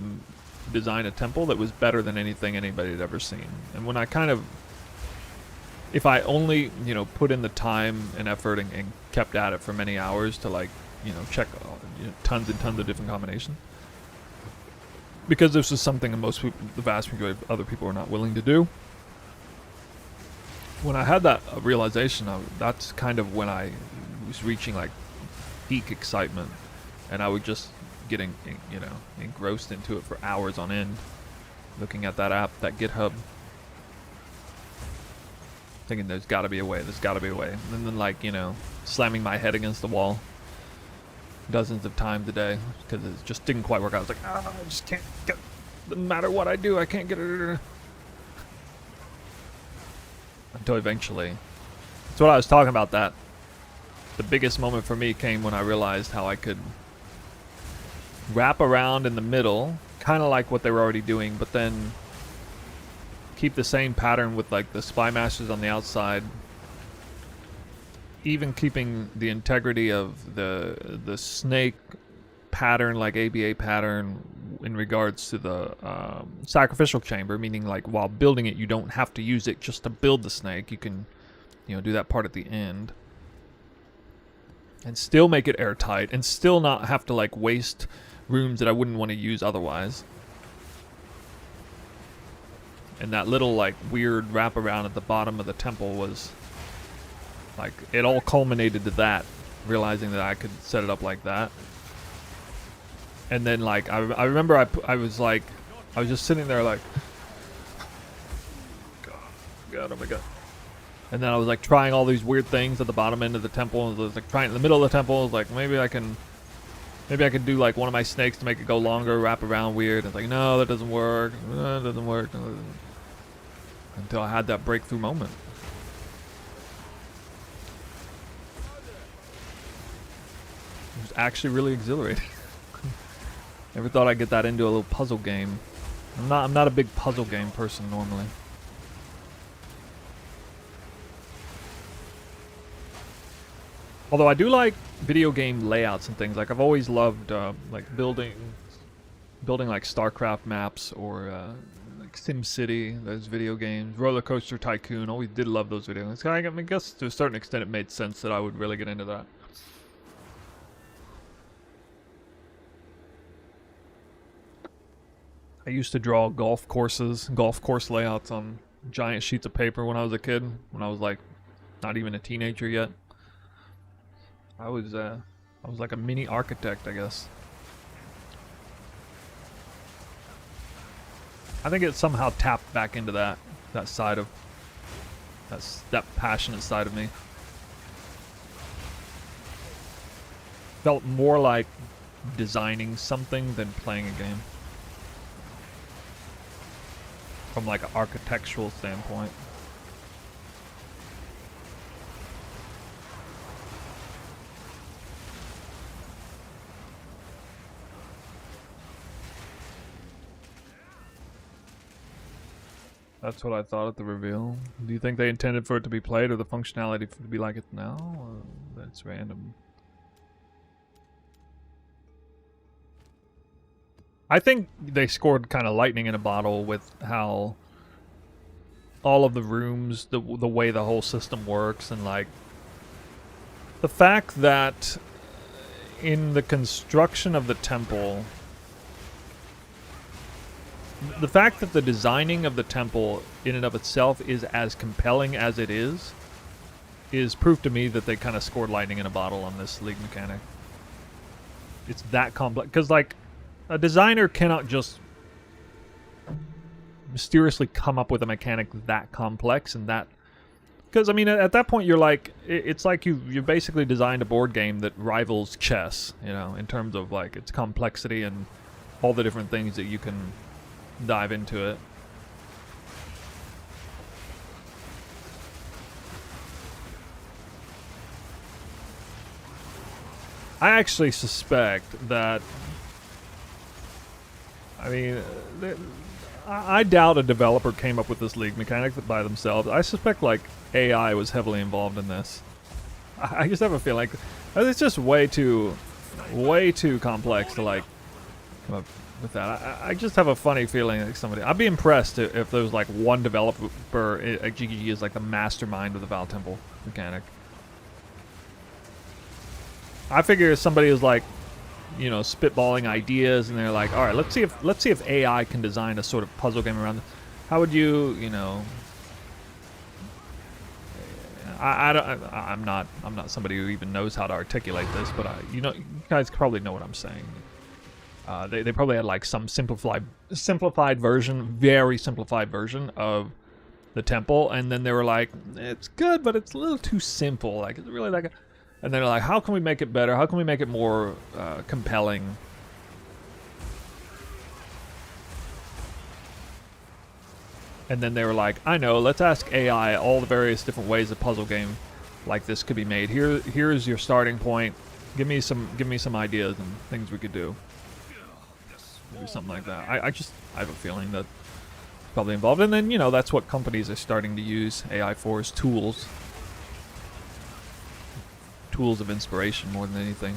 design a temple that was better than anything anybody had ever seen. And when I kind of, if I only, you know, put in the time and effort and kept at it for many hours to, like, you know, check tons and tons of different combinations. Because this is something that most people, the vast majority of other people are not willing to do. When I had that realization, that's kind of when I was reaching like peak excitement, and I would just getting, you know, engrossed into it for hours on end, looking at that app, that GitHub, thinking there's got to be a way, there's got to be a way, and then, like, you know, slamming my head against the wall dozens of times a day because it just didn't quite work out. I was like, I just can't get, no matter what I do, I can't get it. Until eventually, that's what I was talking about, that the biggest moment for me came when I realized how I could wrap around in the middle, kind of like what they were already doing, but then keep the same pattern with like the spy masters on the outside, even keeping the integrity of the snake pattern, like ABA pattern, in regards to the sacrificial chamber, meaning like while building it you don't have to use it just to build the snake. You can, you know, do that part at the end and still make it airtight and still not have to like waste rooms that I wouldn't want to use otherwise. And that little like weird wraparound at the bottom of the temple was like, it all culminated to that, realizing that I could set it up like that. And then, like, I remember I was just sitting there like, God, oh my God. And then I was like trying all these weird things at the bottom end of the temple. And I was like trying in the middle of the temple. I was like, maybe I could do like one of my snakes to make it go longer, wrap around weird. And it's like, no, that doesn't work. No, that doesn't work. Until I had that breakthrough moment. It was actually really exhilarating. Never thought I'd get that into a little puzzle game. I'm not a big puzzle game person normally. Although I do like video game layouts and things. Like, I've always loved like building like StarCraft maps, or like SimCity, those video games, Roller Coaster Tycoon. Always did love those video games. I guess to a certain extent it made sense that I would really get into that. I used to draw golf course layouts on giant sheets of paper when I was a kid, when I was like not even a teenager yet. I was like a mini architect, I guess. I think it somehow tapped back into that side of that passionate side of me. Felt more like designing something than playing a game. From like an architectural standpoint. That's what I thought at the reveal. Do you think they intended for it to be played or the functionality to be like it now? Or that's random. I think they scored kind of lightning in a bottle with how all of the rooms, the way the whole system works, and like the fact that in the construction of the temple, the fact that the designing of the temple in and of itself is as compelling as it is proof to me that they kind of scored lightning in a bottle on this league mechanic. It's that complex, because like a designer cannot just mysteriously come up with a mechanic that complex and that, because I mean at that point you're like, it's like you basically designed a board game that rivals chess, you know, in terms of like its complexity and all the different things that you can dive into it. I actually suspect that, I mean, I doubt a developer came up with this league mechanic by themselves. I suspect like AI was heavily involved in this. I just have a feeling like it's just way too complex to like come up with that. I just have a funny feeling like somebody. I'd be impressed if there was like one developer at GGG is like the mastermind of the Val Temple mechanic. I figure somebody is like, you know, spitballing ideas, and they're like, all right, let's see if AI can design a sort of puzzle game around this. How would you, you know? I'm not somebody who even knows how to articulate this, but you know, you guys probably know what I'm saying. They probably had like some simplified version, very simplified version of the temple, and then they were like, it's good, but it's a little too simple. Like, it's really like, and they're like, how can we make it better? How can we make it more compelling? And then they were like, I know, let's ask AI all the various different ways a puzzle game like this could be made. Here's your starting point. Give me some ideas and things we could do. Maybe something like that. I have a feeling that probably involved. And then, you know, that's what companies are starting to use AI for, is tools. Tools of inspiration more than anything.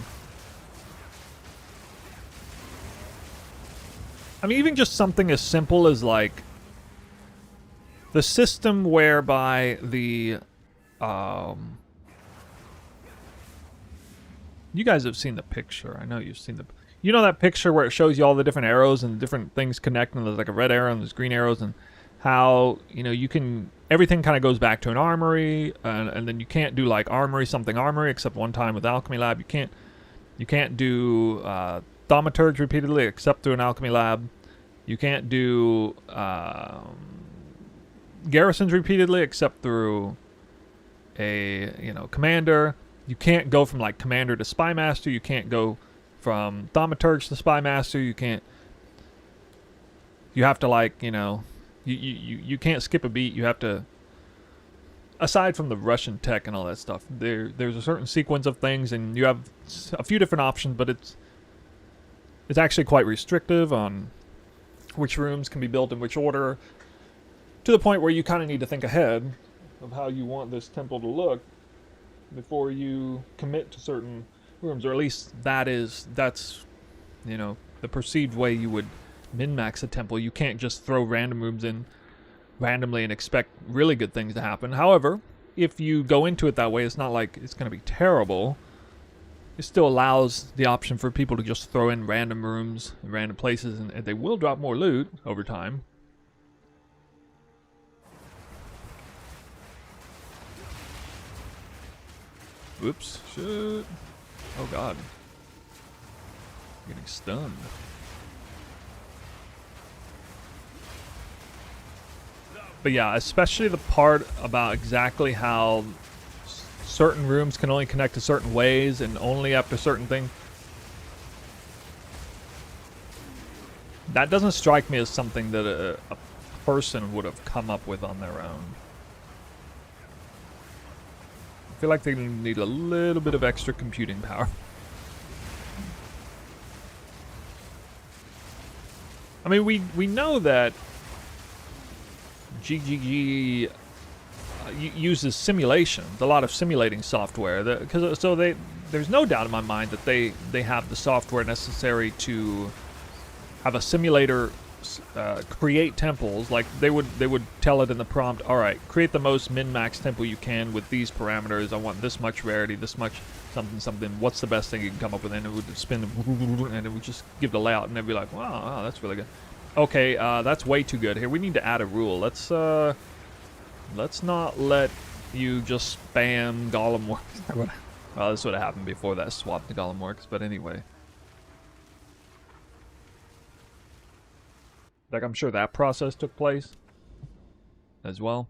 I mean, even just something as simple as like the system whereby the you guys have seen the picture. I know you've seen the, you know, that picture where it shows you all the different arrows and the different things connect, and there's like a red arrow and there's green arrows, and how, you know, you can, everything kind of goes back to an armory, and then you can't do like armory except one time with Alchemy Lab. You can't do thaumaturge repeatedly except through an Alchemy Lab. You can't do garrisons repeatedly except through a, you know, commander. You can't go from like commander to spy master. You can't go from thaumaturge to spy master. You have to, like, you know, you can't skip a beat. You have to, aside from the Russian tech and all that stuff, there's a certain sequence of things, and you have a few different options, but it's actually quite restrictive on which rooms can be built in which order, to the point where you kind of need to think ahead of how you want this temple to look before you commit to certain rooms, or at least that's, you know, the perceived way you would min-max a temple. You can't just throw random rooms in randomly and expect really good things to happen. However, if you go into it that way, it's not like it's going to be terrible. It still allows the option for people to just throw in random rooms, random places, and they will drop more loot over time. Whoops, shit. Oh god. I'm getting stunned. But yeah, especially the part about exactly how certain rooms can only connect to certain ways and only after certain things. That doesn't strike me as something that a person would have come up with on their own. I feel like they need a little bit of extra computing power. I mean, we know that GGG uses simulations, a lot of simulating software. There's no doubt in my mind that they have the software necessary to have a simulator create temples. Like they would tell it in the prompt, all right, create the most min-max temple you can with these parameters. I want this much rarity, this much something. What's the best thing you can come up with? And it would spin, and it would just give the layout, and they'd be like, wow, that's really good. Okay, that's way too good. Here, we need to add a rule. Let's not let you just spam Golem Works. Well, this would have happened before that swapped to Golem Works, but anyway. Like, I'm sure that process took place as well.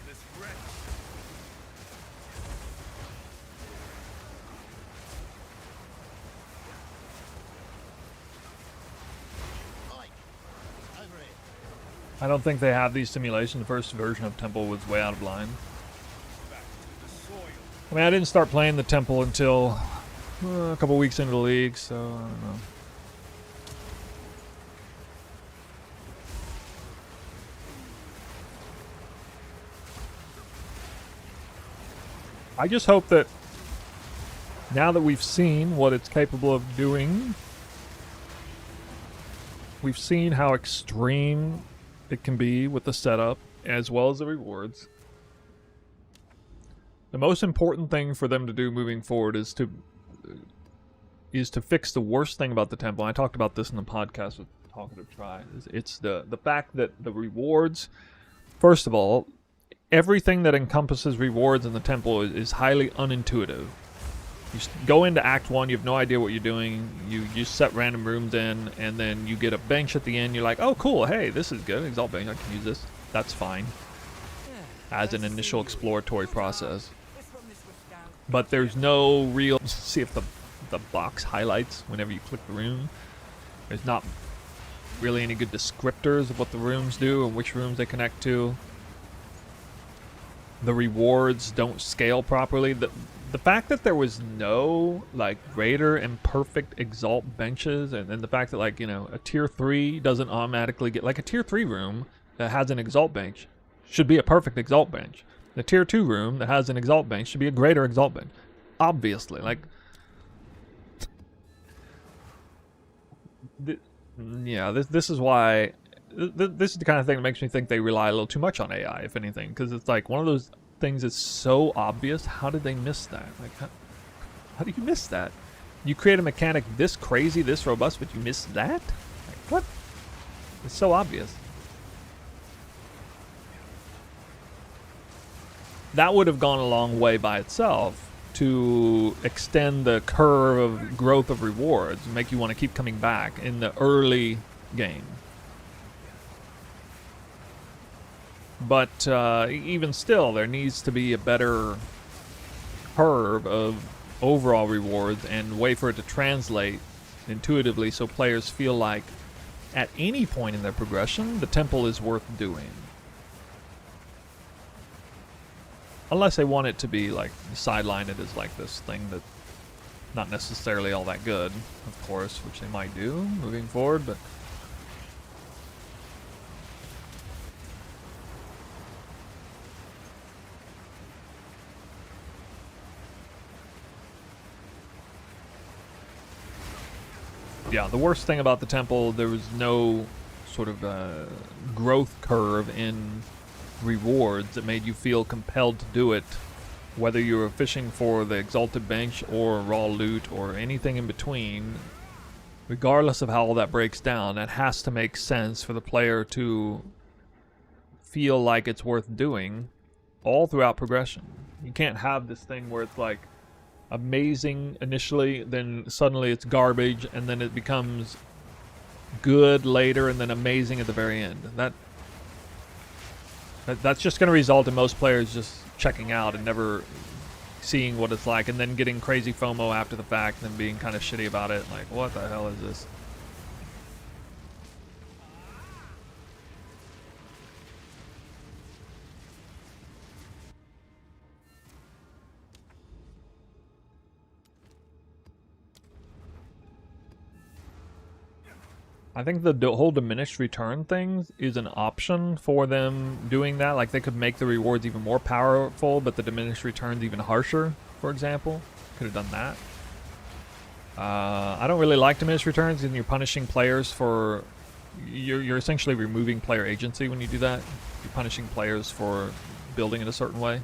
This wretch. I don't think they have these simulations. The first version of Temple was way out of line. Back to the soil. I mean, I didn't start playing the Temple until a couple weeks into the league, so I don't know. I just hope that now that we've seen what it's capable of doing, we've seen how extreme it can be with the setup as well as the rewards. The most important thing for them to do moving forward is to fix the worst thing about the temple. I talked about this in the podcast with Talkative Try. It's the fact that the rewards, first of all, everything that encompasses rewards in the temple is highly unintuitive. You go into Act 1, you have no idea what you're doing, you set random rooms in, and then you get a bench at the end, you're like, oh cool, hey, this is good, Exalt bench, I can use this. That's fine. As an initial exploratory process. But there's no real, see if the box highlights whenever you click the room. There's not really any good descriptors of what the rooms do and which rooms they connect to. The rewards don't scale properly. The fact that there was no like greater and perfect Exalt benches, and the fact that, like, you know, a tier 3 doesn't automatically get, like, a tier 3 room that has an Exalt bench should be a perfect Exalt bench. The tier 2 room that has an Exalt bench should be a greater Exalt bench. Obviously, like, yeah, this is why. This is the kind of thing that makes me think they rely a little too much on AI, if anything, because it's like one of those things that's so obvious. How did they miss that? Like, how do you miss that? You create a mechanic this crazy, this robust, but you miss that? Like, what? It's so obvious. That would have gone a long way by itself to extend the curve of growth of rewards and make you want to keep coming back in the early game. But even still, there needs to be a better curve of overall rewards and a way for it to translate intuitively so players feel like at any point in their progression, the temple is worth doing. Unless they want it to be like sideline it as like this thing that's not necessarily all that good, of course, which they might do moving forward, but yeah, the worst thing about the temple, there was no sort of growth curve in rewards that made you feel compelled to do it, whether you were fishing for the Exalted Bench or raw loot or anything in between. Regardless of how all that breaks down, that has to make sense for the player to feel like it's worth doing all throughout progression. You can't have this thing where it's like amazing initially, then suddenly it's garbage, and then it becomes good later, and then amazing at the very end. That's just going to result in most players just checking out and never seeing what it's like, and then getting crazy FOMO after the fact and then being kind of shitty about it. Like, what the hell is this? I think the whole diminished return thing is an option for them doing that. Like, they could make the rewards even more powerful, but the diminished returns even harsher, for example. Could have done that. I don't really like diminished returns, and you're punishing players for... You're essentially removing player agency when you do that. You're punishing players for building in a certain way,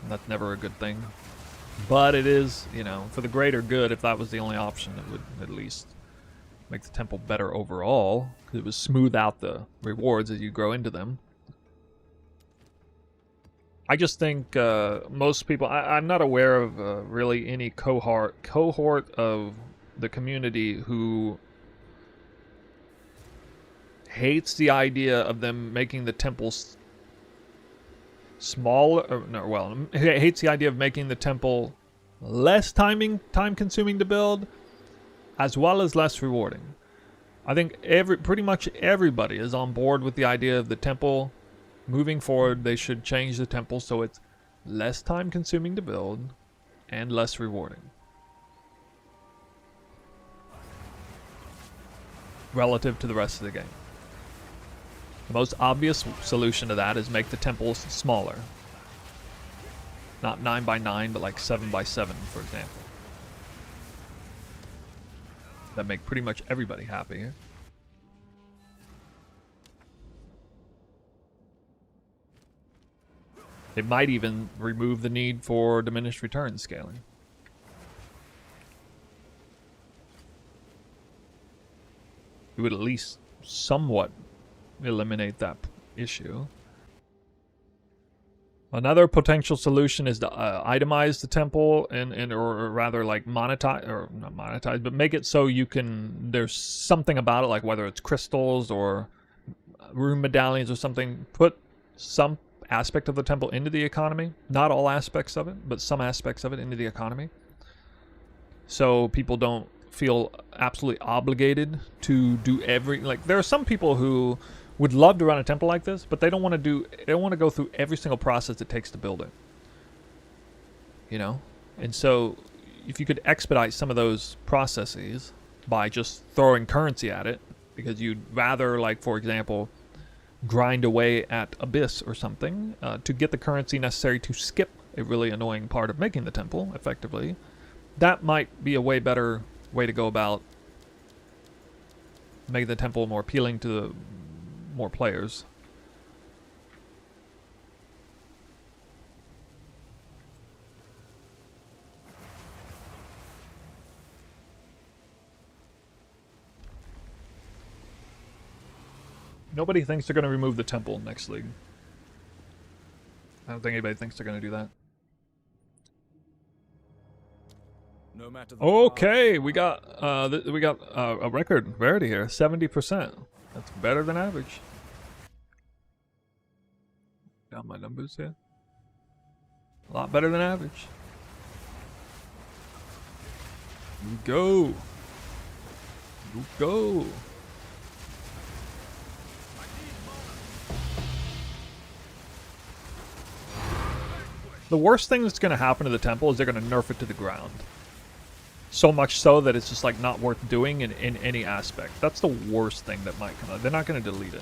and that's never a good thing. But it is, you know, for the greater good, if that was the only option, it would at least make the temple better overall, because it would smooth out the rewards as you grow into them. I just think most people... I'm not aware of really any cohort of the community who hates the idea of them making the temples smaller. No, well, hates the idea of making the temple less time-consuming to build, as well as less rewarding. I think pretty much everybody is on board with the idea of the temple moving forward. They should change the temple so it's less time-consuming to build and less rewarding relative to the rest of the game. The most obvious solution to that is make the temples smaller. Not 9 by 9, but like 7 by 7, for example. That make pretty much everybody happy. It might even remove the need for diminished return scaling. It would at least somewhat eliminate that issue. Another potential solution is to itemize the temple or rather like monetize, or not monetize, but make it so you can, there's something about it, like whether it's crystals or rune medallions or something, put some aspect of the temple into the economy. Not all aspects of it, but some aspects of it into the economy. So people don't feel absolutely obligated to do like, there are some people who would love to run a temple like this, but they don't want to go through every single process it takes to build it. You know? And so if you could expedite some of those processes by just throwing currency at it, because you'd rather, like, for example, grind away at Abyss or something to get the currency necessary to skip a really annoying part of making the temple effectively, that might be a way better way to go about making the temple more appealing to the more players. Nobody thinks they're going to remove the temple next league. I don't think anybody thinks they're going to do that. No matter the Okay, we got a record rarity here, 70%. That's better than average. Got my numbers here. A lot better than average. You go. You go. The worst thing that's going to happen to the temple is they're going to nerf it to the ground. So much so that it's just like not worth doing in any aspect. That's the worst thing that might come out. They're not going to delete it.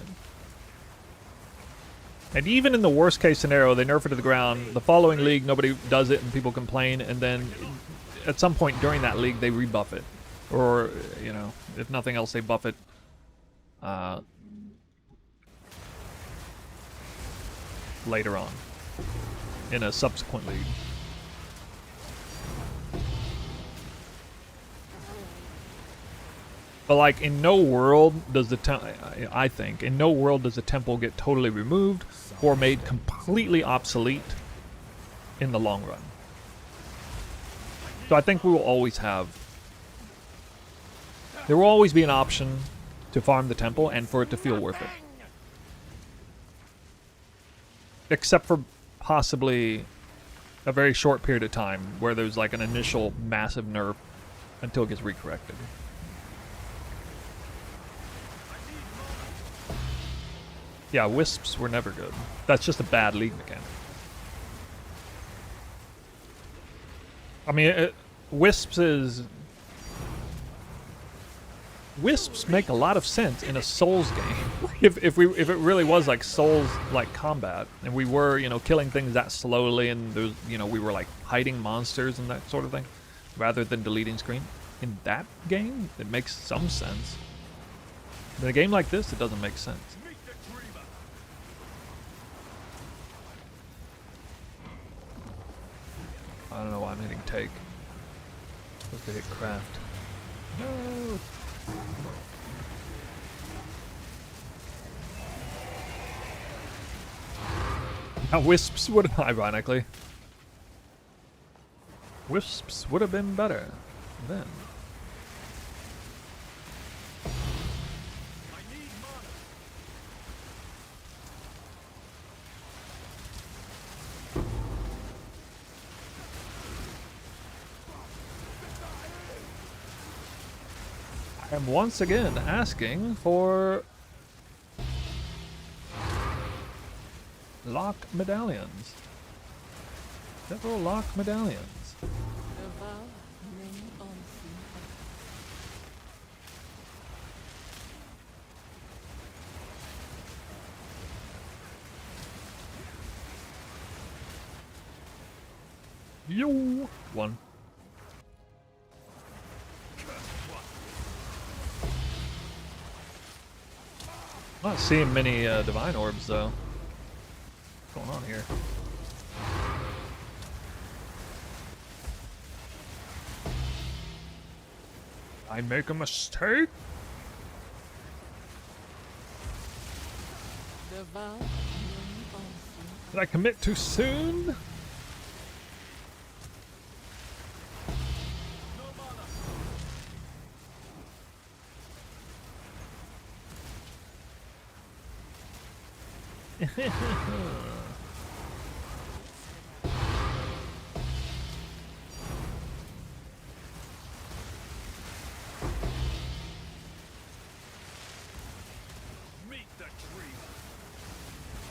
And even in the worst case scenario, they nerf it to the ground. The following league, nobody does it and people complain. And then at some point during that league, they rebuff it. Or, you know, if nothing else, they buff it later on in a subsequent league. But like, in no world does the I think in no world does the temple get totally removed or made completely obsolete in the long run. So I think we will always have, there will always be an option to farm the temple and for it to feel worth it. except for possibly a very short period of time where there's like an initial massive nerf until it gets recorrected. Yeah, wisps were never good. That's just a bad league mechanic. I mean, wisps make a lot of sense in a Souls game. if it really was like Souls like combat, and we were, you know, killing things that slowly, and there's, you know, we were like hiding monsters and that sort of thing, rather than deleting screen. In that game, it makes some sense. In a game like this, it doesn't make sense. I don't know why I'm hitting take. Supposed to hit craft. No. Now wisps would, ironically, wisps would have been better then. I am once again asking for lock medallions. Several lock medallions. Yo! One. Not seeing many divine orbs though. What's going on here? I make a mistake? Did I commit too soon?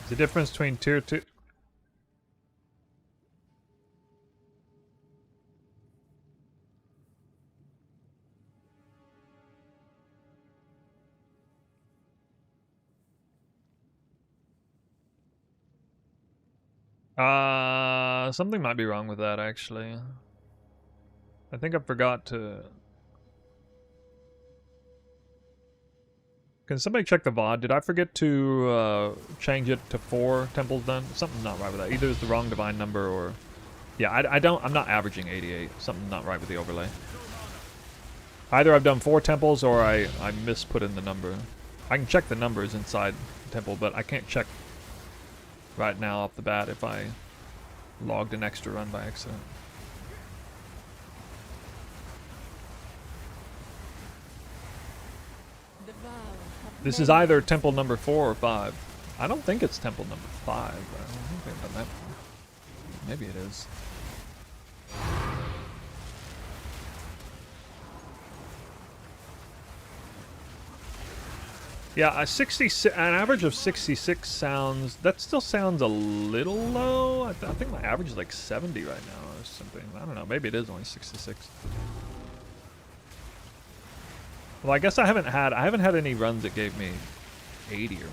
The difference between tier 2. Something might be wrong with that actually. I think I forgot to. Can somebody check the VOD? Did I forget to change it to 4 temples then? Something's not right with that. Either it's the wrong divine number or... Yeah, I'm not averaging 88. Something's not right with the overlay. Either I've done 4 temples or I misput in the number. I can check the numbers inside the temple, but I can't check right now off the bat if I logged an extra run by accident. This is either temple number 4 or 5. I don't think it's temple number 5. I don't think they've done that before. Maybe it is. Yeah, an average of 66 sounds. That still sounds a little low. I think my average is like 70 right now or something. I don't know. Maybe it is only 66. Well, I guess I haven't had any runs that gave me 80 or more.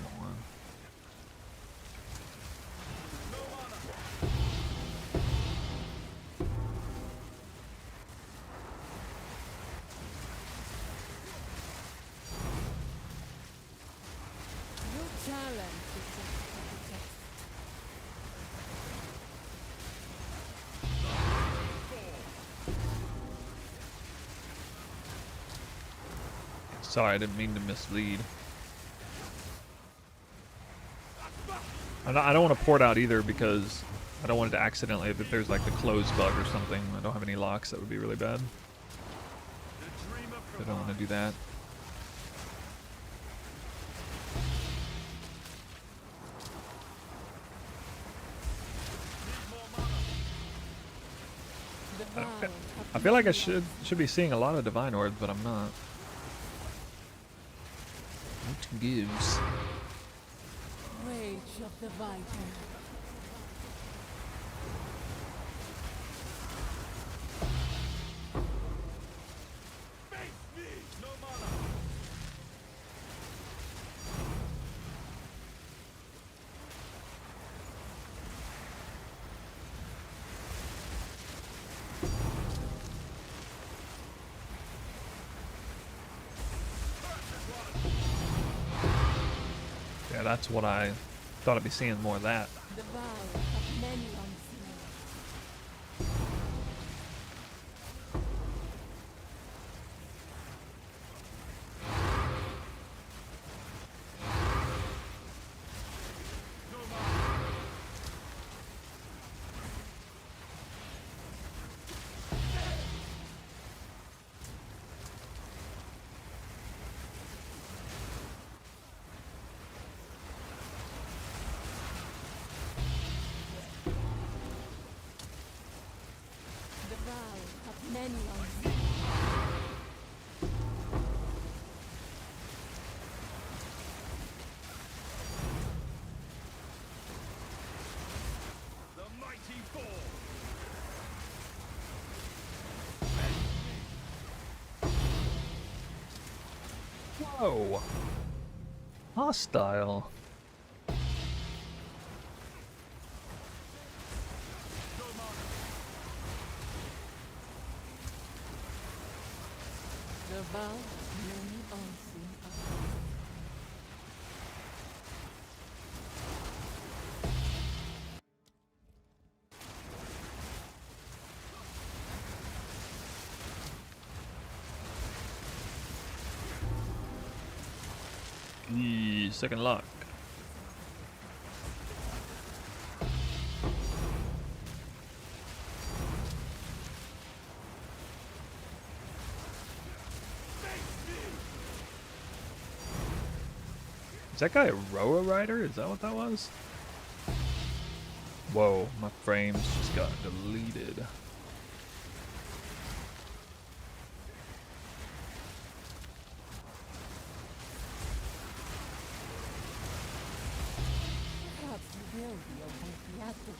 Sorry, I didn't mean to mislead. I don't want to port out either because I don't want it to accidentally, if there's like the close bug or something, I don't have any locks, that would be really bad. I don't want to do that. The vow of I feel like I many should be seeing a lot of divine orbs, but I'm not. What gives? rage of the viper. Yeah, that's what I thought I'd be seeing more of that. The vow of many unseen. The vow of many unseen. The mighty fall. Whoa! Hostile. The vow of many unseen others. Second lock. Is that guy a Roa rider? Is that what that was? Whoa, my frames just got deleted. Perhaps you will be a viability.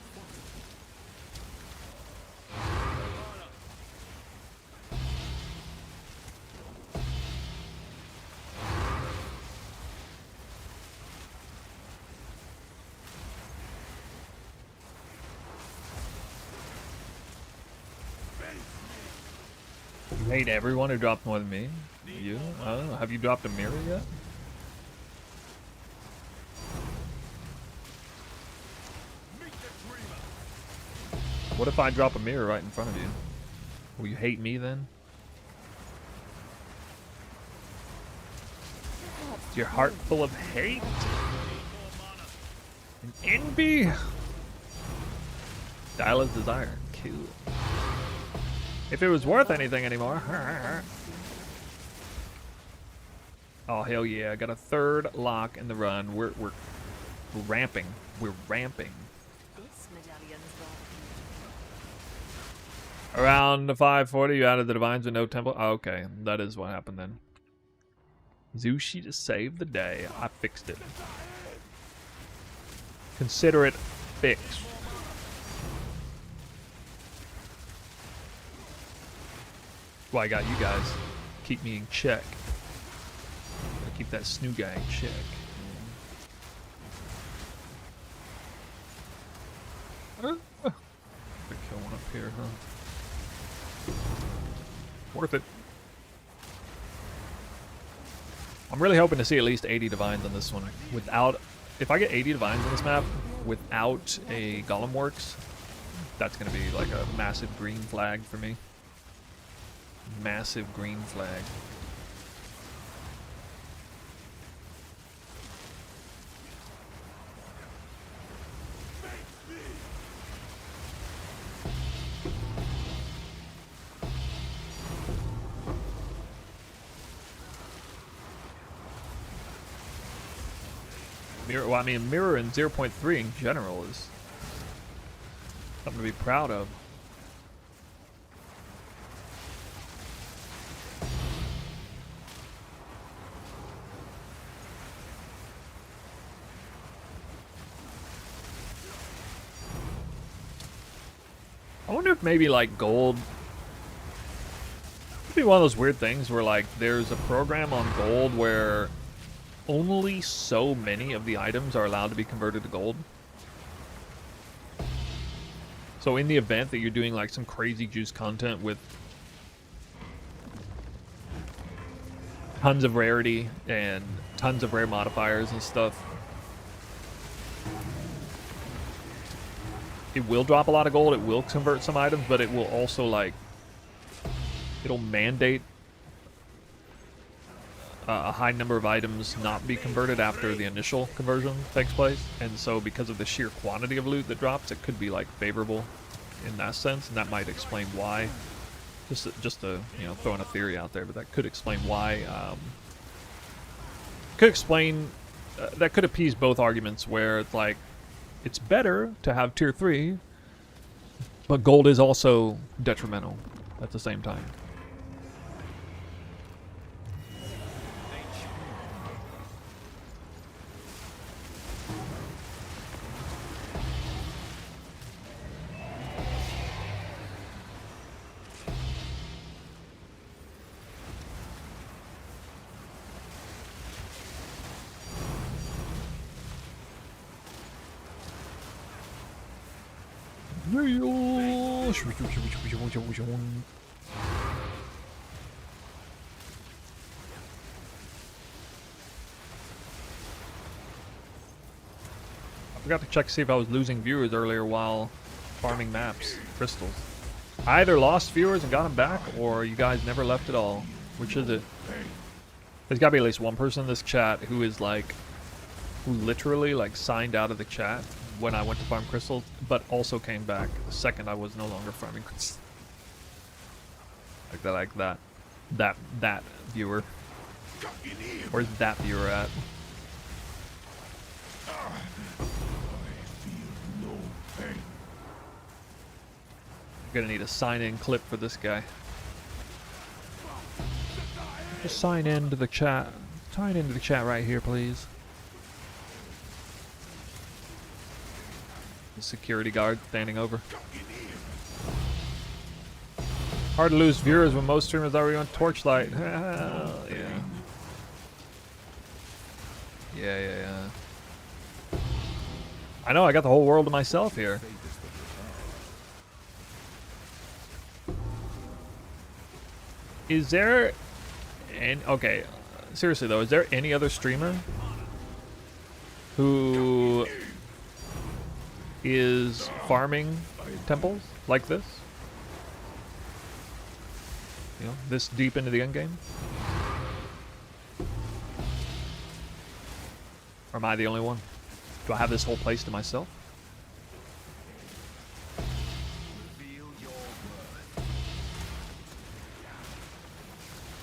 You hate everyone who dropped more than me? You? Oh, have you dropped a mirror yet? Meet the dreamer. What if I drop a mirror right in front of you? Will you hate me then? Is your heart full of hate? And envy? Dial of desire. Cool. If it was worth anything anymore. Oh hell yeah! I got a third lock in the run. We're ramping. We're ramping. This medallion's got Around the 540, you added the divines with no temple. Oh, okay, that is what happened then. Zushi to save the day. I fixed it. Consider it fixed. Well, I got you guys. Keep me in check. Gotta keep that snoo guy in check. Kill one up here, huh? Worth it. I'm really hoping to see at least 80 divines on this one. Without, if I get 80 divines on this map without a Golem Works, that's gonna be like a massive green flag for me. Massive green flag. Mirror, well, I mean, mirror in 0.3 in general is something to be proud of. wonder if maybe like gold could be one of those weird things where like there's a program on gold where only so many of the items are allowed to be converted to gold. So in the event that you're doing like some crazy juice content with tons of rarity and tons of rare modifiers and stuff, it will drop a lot of gold, it will convert some items, but it will also like, it'll mandate a high number of items not be converted after the initial conversion takes place. And so because of the sheer quantity of loot that drops, it could be like favorable in that sense, and that might explain why. Just to, you know, throwing a theory out there, but that could explain why. That could appease both arguments, where it's like it's better to have tier 3, but gold is also detrimental at the same time. I forgot to check to see if I was losing viewers earlier while farming maps, crystals. I either lost viewers and got them back, or you guys never left at all. Which is it? There's gotta be at least one person in this chat who is like, who literally like signed out of the chat when I went to farm crystals, but also came back the second I was no longer farming crystals. Like that viewer. Where's that viewer at? Gonna need a sign-in clip for this guy. Just sign into the chat. Sign into the chat right here, please. The security guard standing over. Hard to lose viewers when most streamers already on Torchlight. Yeah. Yeah. I know, I got the whole world to myself here. Is there okay, seriously though, is there any other streamer who is farming temples like this? You know, this deep into the end game? Or am I the only one? Do I have this whole place to myself?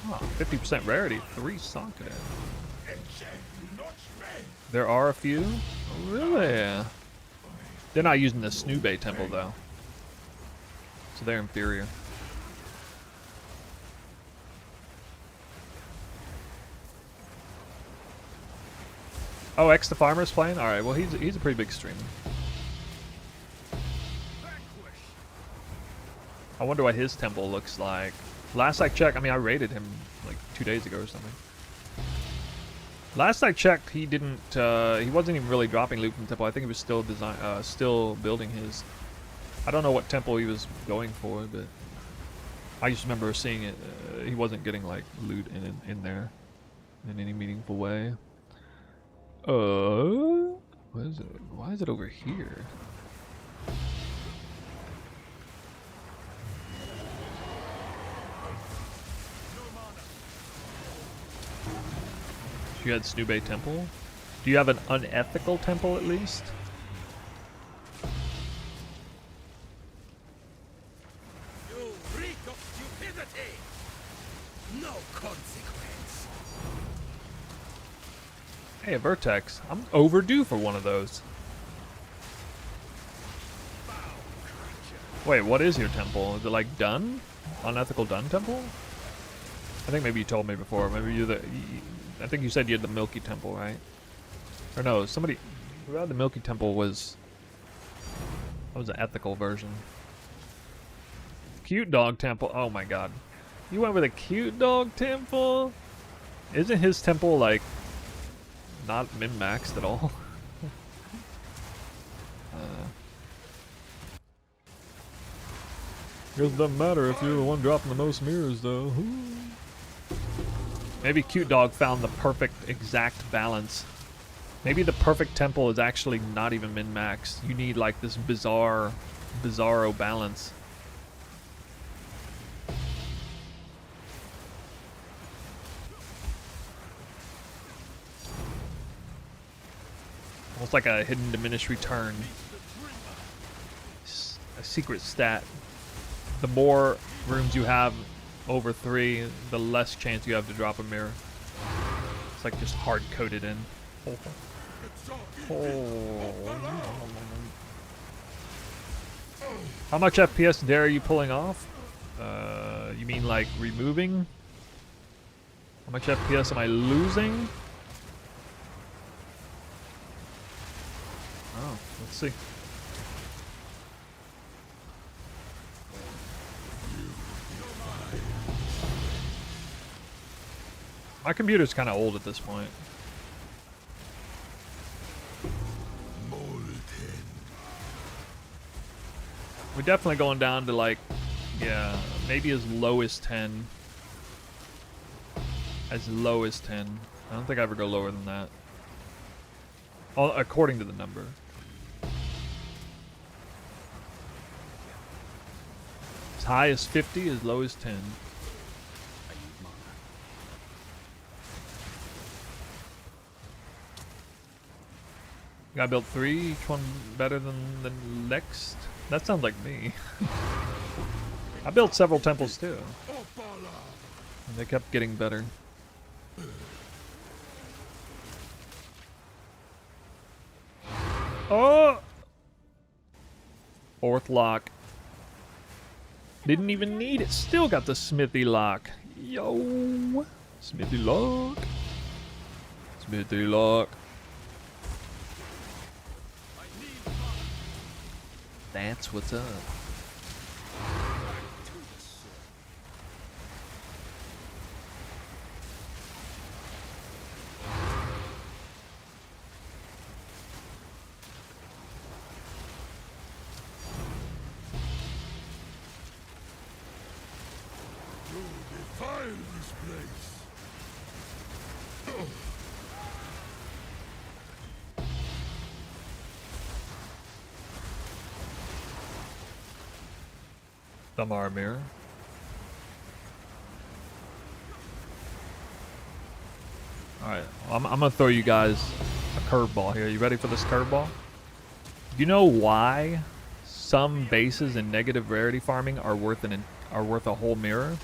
Huh, 50% rarity, 3 socket. There are a few? Oh, really? They're not using the Snoobe temple though. So they're inferior. Oh, X the Farmer's playing? Alright, well he's a pretty big streamer. I wonder what his temple looks like. Last I checked, I mean I raided him like 2 days ago or something. Last I checked, he didn't he wasn't even really dropping loot from the temple. I think he was still still building his. I don't know what temple he was going for, but I just remember seeing it. He wasn't getting like loot in there in any meaningful way. What is it? Why is it over here? You had Snoobe Temple? Do you have an unethical temple at least? You reek of stupidity! No consequence. Hey, a Vertex. I'm overdue for one of those. Wait, what is your temple? Is it like Dun? Unethical Dun Temple? I think maybe you told me before. Maybe you're the... I think you said you had the Milky Temple, right? Or no, somebody who had the Milky Temple was... That was an ethical version. Cute dog temple. Oh my god. You went with a cute dog temple? Isn't his temple, like, not min-maxed at all? It doesn't matter if you're the one dropping the most mirrors, though. Maybe Cute Dog found the perfect, exact balance. Maybe the perfect temple is actually not even min-maxed. You need, like, this bizarro balance. Almost like a hidden diminished return. A secret stat. The more rooms you have over 3, the less chance you have to drop a mirror. It's like just hard-coded in. How much FPS dare are you pulling off? You mean like removing? How much FPS am I losing? Oh, let's see. My computer's kind of old at this point. We're definitely going down to, like, yeah, maybe as low as 10. As low as 10. I don't think I ever go lower than that. According to the number. As high as 50, as low as 10. I built 3, each one better than the next. That sounds like me. I built several temples too. And they kept getting better. Oh! 4th lock. Didn't even need it. Still got the smithy lock. Yo! Smithy lock. Smithy lock. That's what's up. Defile this place. Thamar mirror. Alright, I'm gonna throw you guys a curveball here. You ready for this curveball? You know why some bases in negative rarity farming are worth a whole mirror?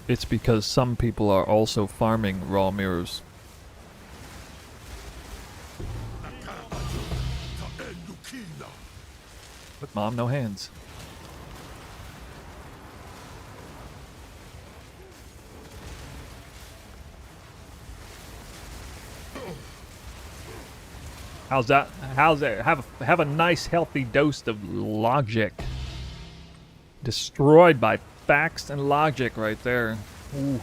It's because some people are also farming raw mirrors. With mom, no hands. How's that? How's that? Have a nice healthy dose of logic. Destroyed by facts and logic right there. Ooh.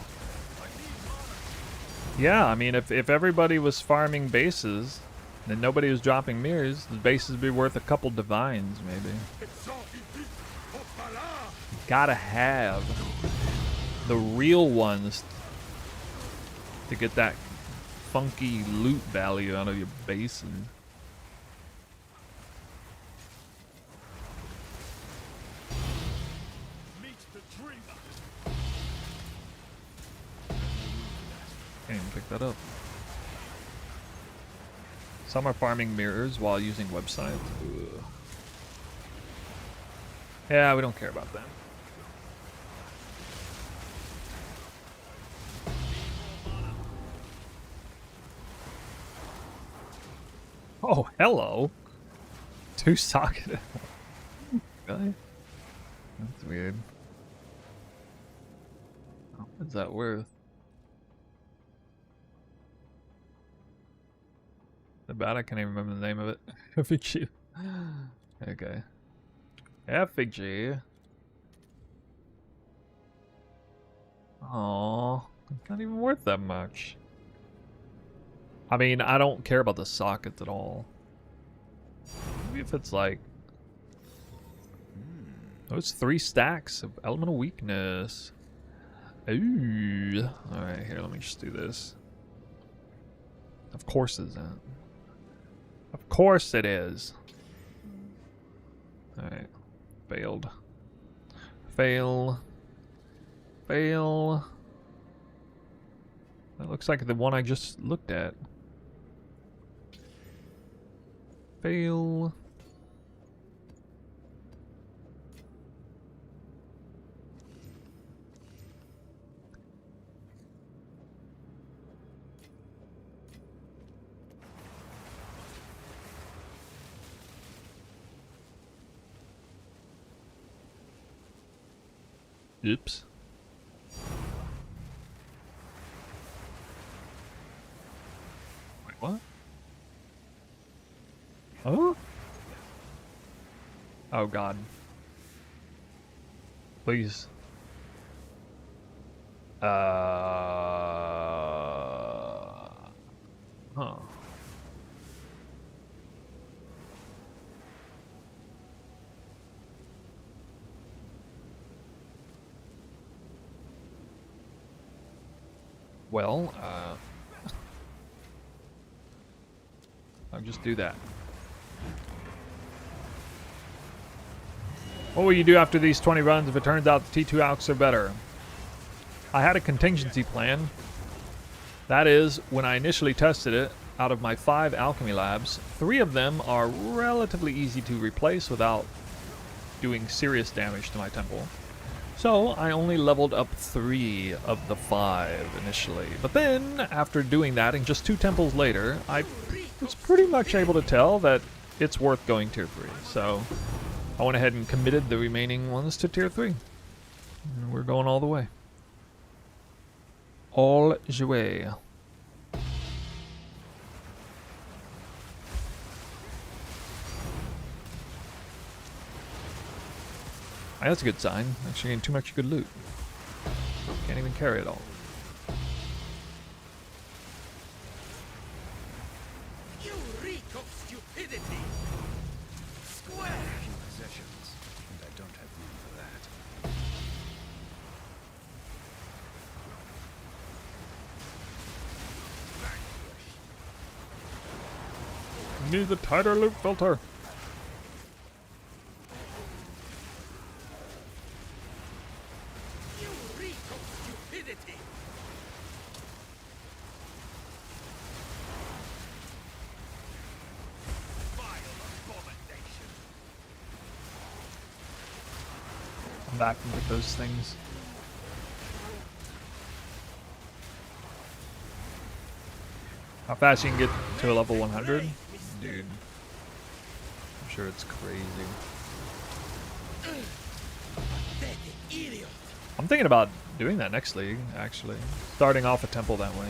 Yeah, I mean, if everybody was farming bases, then nobody was dropping mirrors, the bases would be worth a couple divines, maybe. You gotta have the real ones to get that funky loot value out of your bases. Can't even pick that up. Some are farming mirrors while using websites. Ugh. Yeah, we don't care about them. Oh, hello. 2 socket. Really? That's weird. Oh, what's that worth? The bad I can't even remember the name of it. If it's you. Okay. Effigy. Aww. It's not even worth that much. I mean, I don't care about the sockets at all. Maybe if it's like... Those 3 stacks of elemental weakness. Ooh. Alright, here, let me just do this. Of course it isn't. Of course it is. Alright. Failed. Fail. Fail. That looks like the one I just looked at. Fail. Oops. Wait, what? Oh? Oh god. Please. Huh. Well, I'll just do that. What will you do after these 20 runs if it turns out the T2 Alchs are better? I had a contingency plan. That is, when I initially tested it, out of my 5 alchemy labs, 3 of them are relatively easy to replace without doing serious damage to my temple. So I only leveled up 3 of the 5 initially. But then, after doing that, and just 2 temples later, I was pretty much able to tell that it's worth going tier 3. So I went ahead and committed the remaining ones to tier 3. And we're going all the way. All the way. That's a good sign. Actually getting too much good loot. Can't even carry it all. You reek of stupidity. Square. Few possessions, and I don't have room for that. Need the tighter loop filter. You reek of stupidity. Vile abomination. Come back and get those things. How fast you can get to a level 100? Dude. I'm sure it's crazy. Pathetic idiot. I'm thinking about doing that next league, actually. Starting off a temple that way.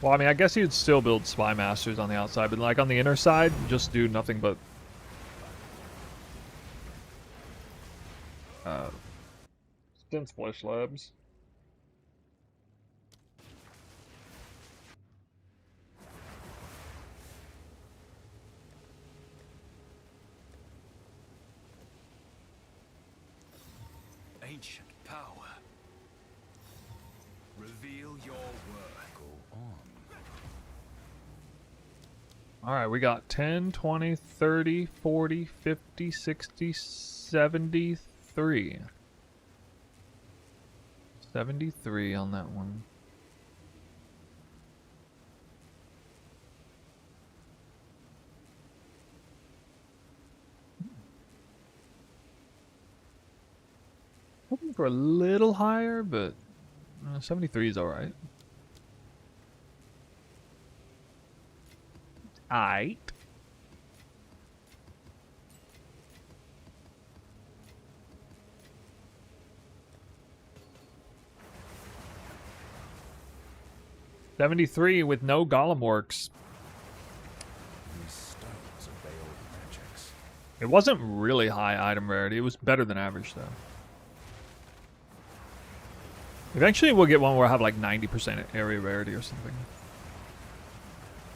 Well, I mean, I guess you'd still build Spy Masters on the outside, but like on the inner side, just do nothing but Stin's Flesh Labs. Ancient power. Reveal your work. Go on. Alright, we got 10, 20, 30, 40, 50, 60, 73. 73 on that one. Hoping for a little higher, but 73 is alright. Aight. 73 with no golem works. These stones obey old magics. It wasn't really high item rarity. It was better than average, though. Eventually, we'll get one where I have like 90% area rarity or something.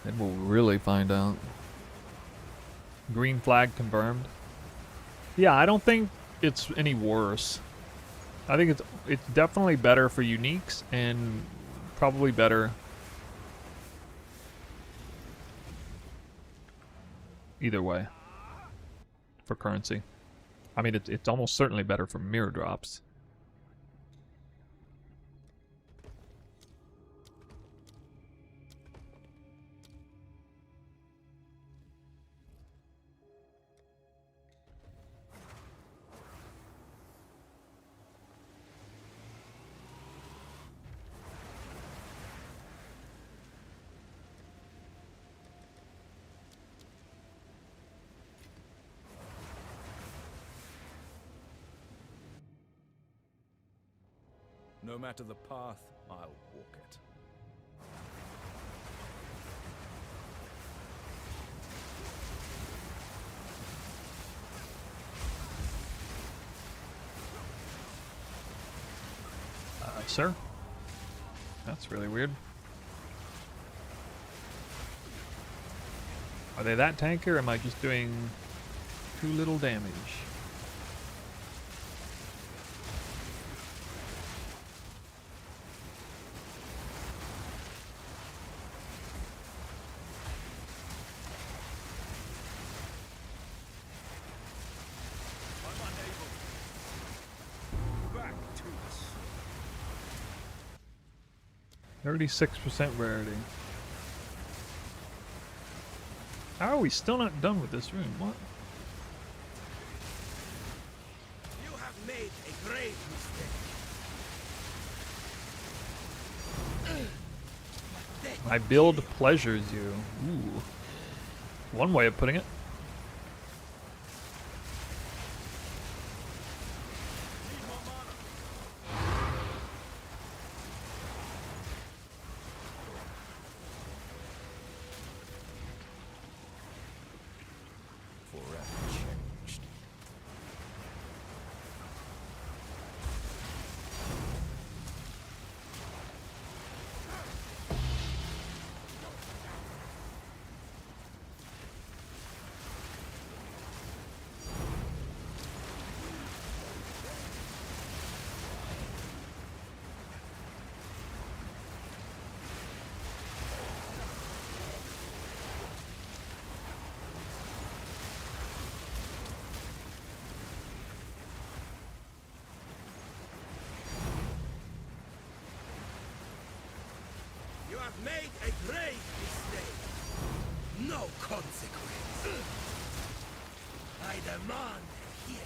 Then we'll really find out. Green flag confirmed. Yeah, I don't think it's any worse. I think it's definitely better for uniques and probably better either way for currency. I mean, it's almost certainly better for mirror drops. No matter the path, I'll walk it. Sir? That's really weird. Are they that tanky, or am I just doing too little damage? Back to the 36% rarity. How are we still not done with this room? What? You have made a grave mistake. My build pleasures you. Ooh. One way of putting it. Forever changed. You have made a grave mistake. No consequence. I demand here.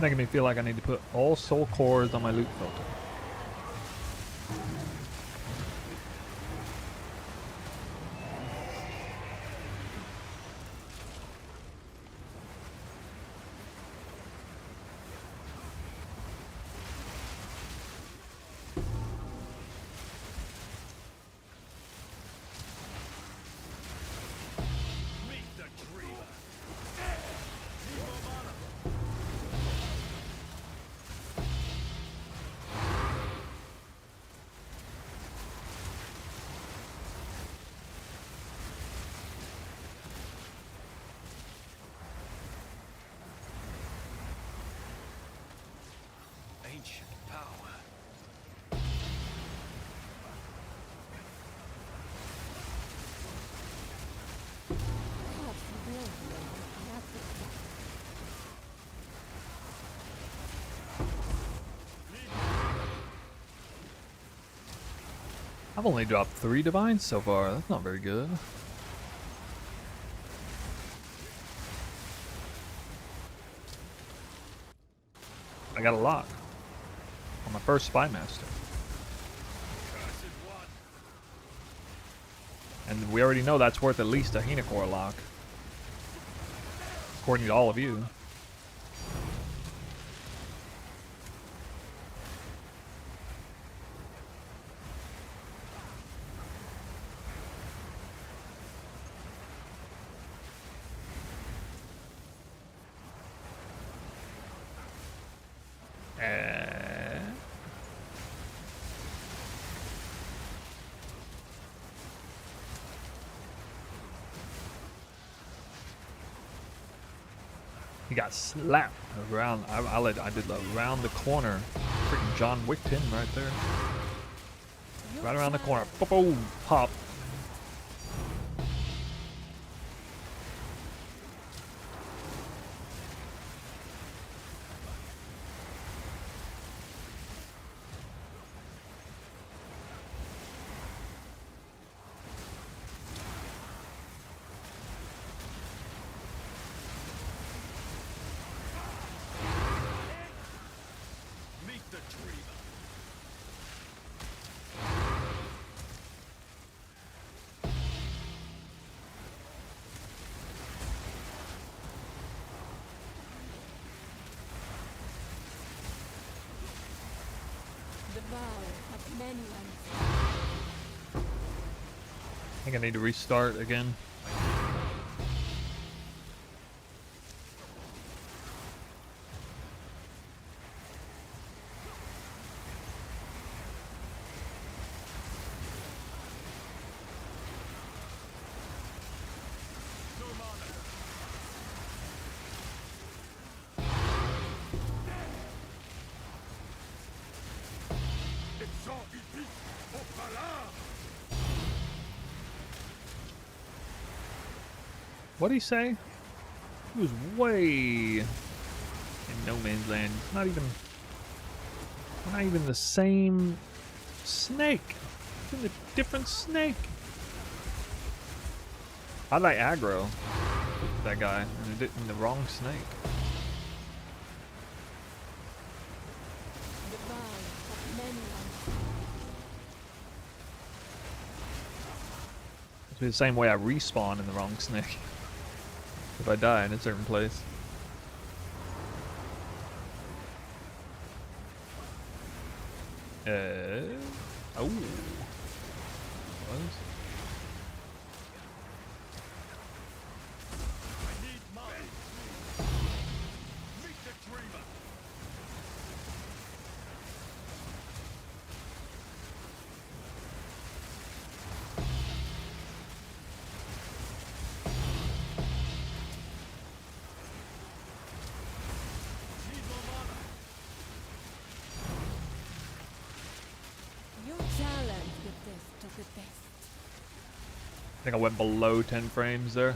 Making me feel like I need to put all soul cores on my loot filter. Meet the dreamer. Ancient power. Perhaps you will be able to connect with them. I've only dropped 3 divines so far. That's not very good. I got a lock on my first Spy Master. Cursed And we already know that's worth at least a Henicore lock. According to all of you. He got slapped around. I did the around the corner. Freaking John Wick 10 right there. Right around the corner. Boom, pop. Meet the dreamer. The vow of many ones. I think I need to restart again. What'd he say? He was way in no man's land. Not even the same snake. It's in a different snake. I like aggro that guy in the wrong snake. The vow of many ones. It's the same way I respawn in the wrong snake. If I die in a certain place. Oh. What? I need mine. Meet the dreamer. You challenge the best of the best. I think I went below 10 frames there.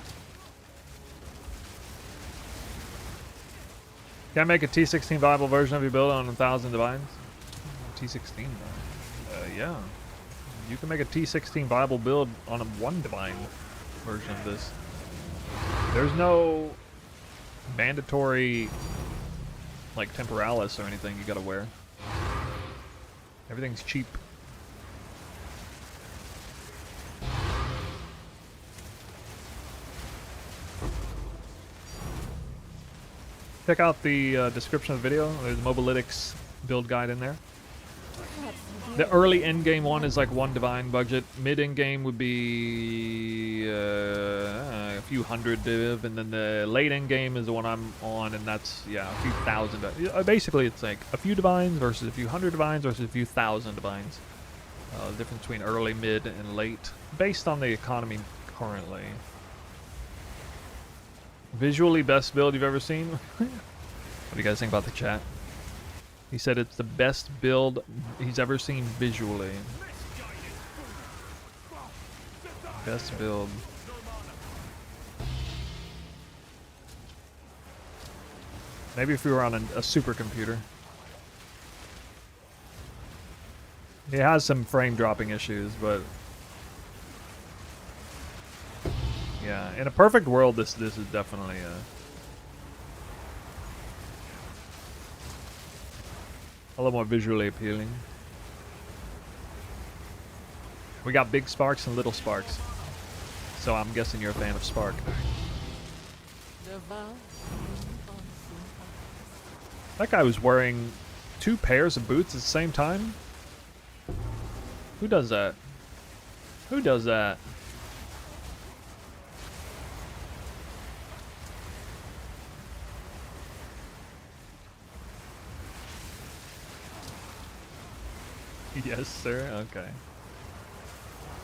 Can I make a T16 viable version of your build on 1,000 divines? T16 though. Yeah. You can make a T16 viable build on a 1 divine version of this. There's no mandatory like temporalis or anything you gotta wear. Everything's cheap. Check out the description of the video. There's Mobalytics build guide in there. Perhaps you The will early end game one is like 1 divine budget. Mid end game would be a few hundred div, and then the late end game is the one I'm on, and that's a few thousand. Basically, it's like a few divines versus a few hundred divines versus a few thousand divines. The difference between early, mid, and late, based on the economy currently. Visually best build you've ever seen? What do you guys think about the chat? He said it's the best build he's ever seen visually. Best build. Maybe if we were on a supercomputer. It has some frame dropping issues, but yeah, in a perfect world, this is definitely a little more visually appealing. We got big sparks and little sparks. So I'm guessing you're a fan of Spark. The vow That guy was wearing 2 pairs of boots at the same time? Who does that? Who does that? Yes, sir. Okay.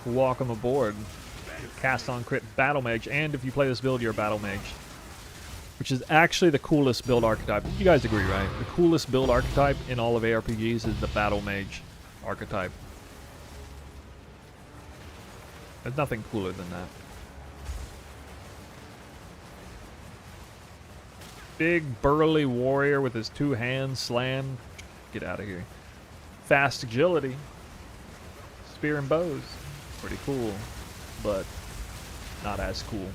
Welcome aboard. Cast on crit battle mage, and if you play this build, you're a battle mage. Which is actually the coolest build archetype. You guys agree, right? The coolest build archetype in all of ARPGs is the battle mage archetype. There's nothing cooler than that. Big burly warrior with his 2 hands slam. Get out of here. Fast agility. Spear and bows. Pretty cool, but not as cool.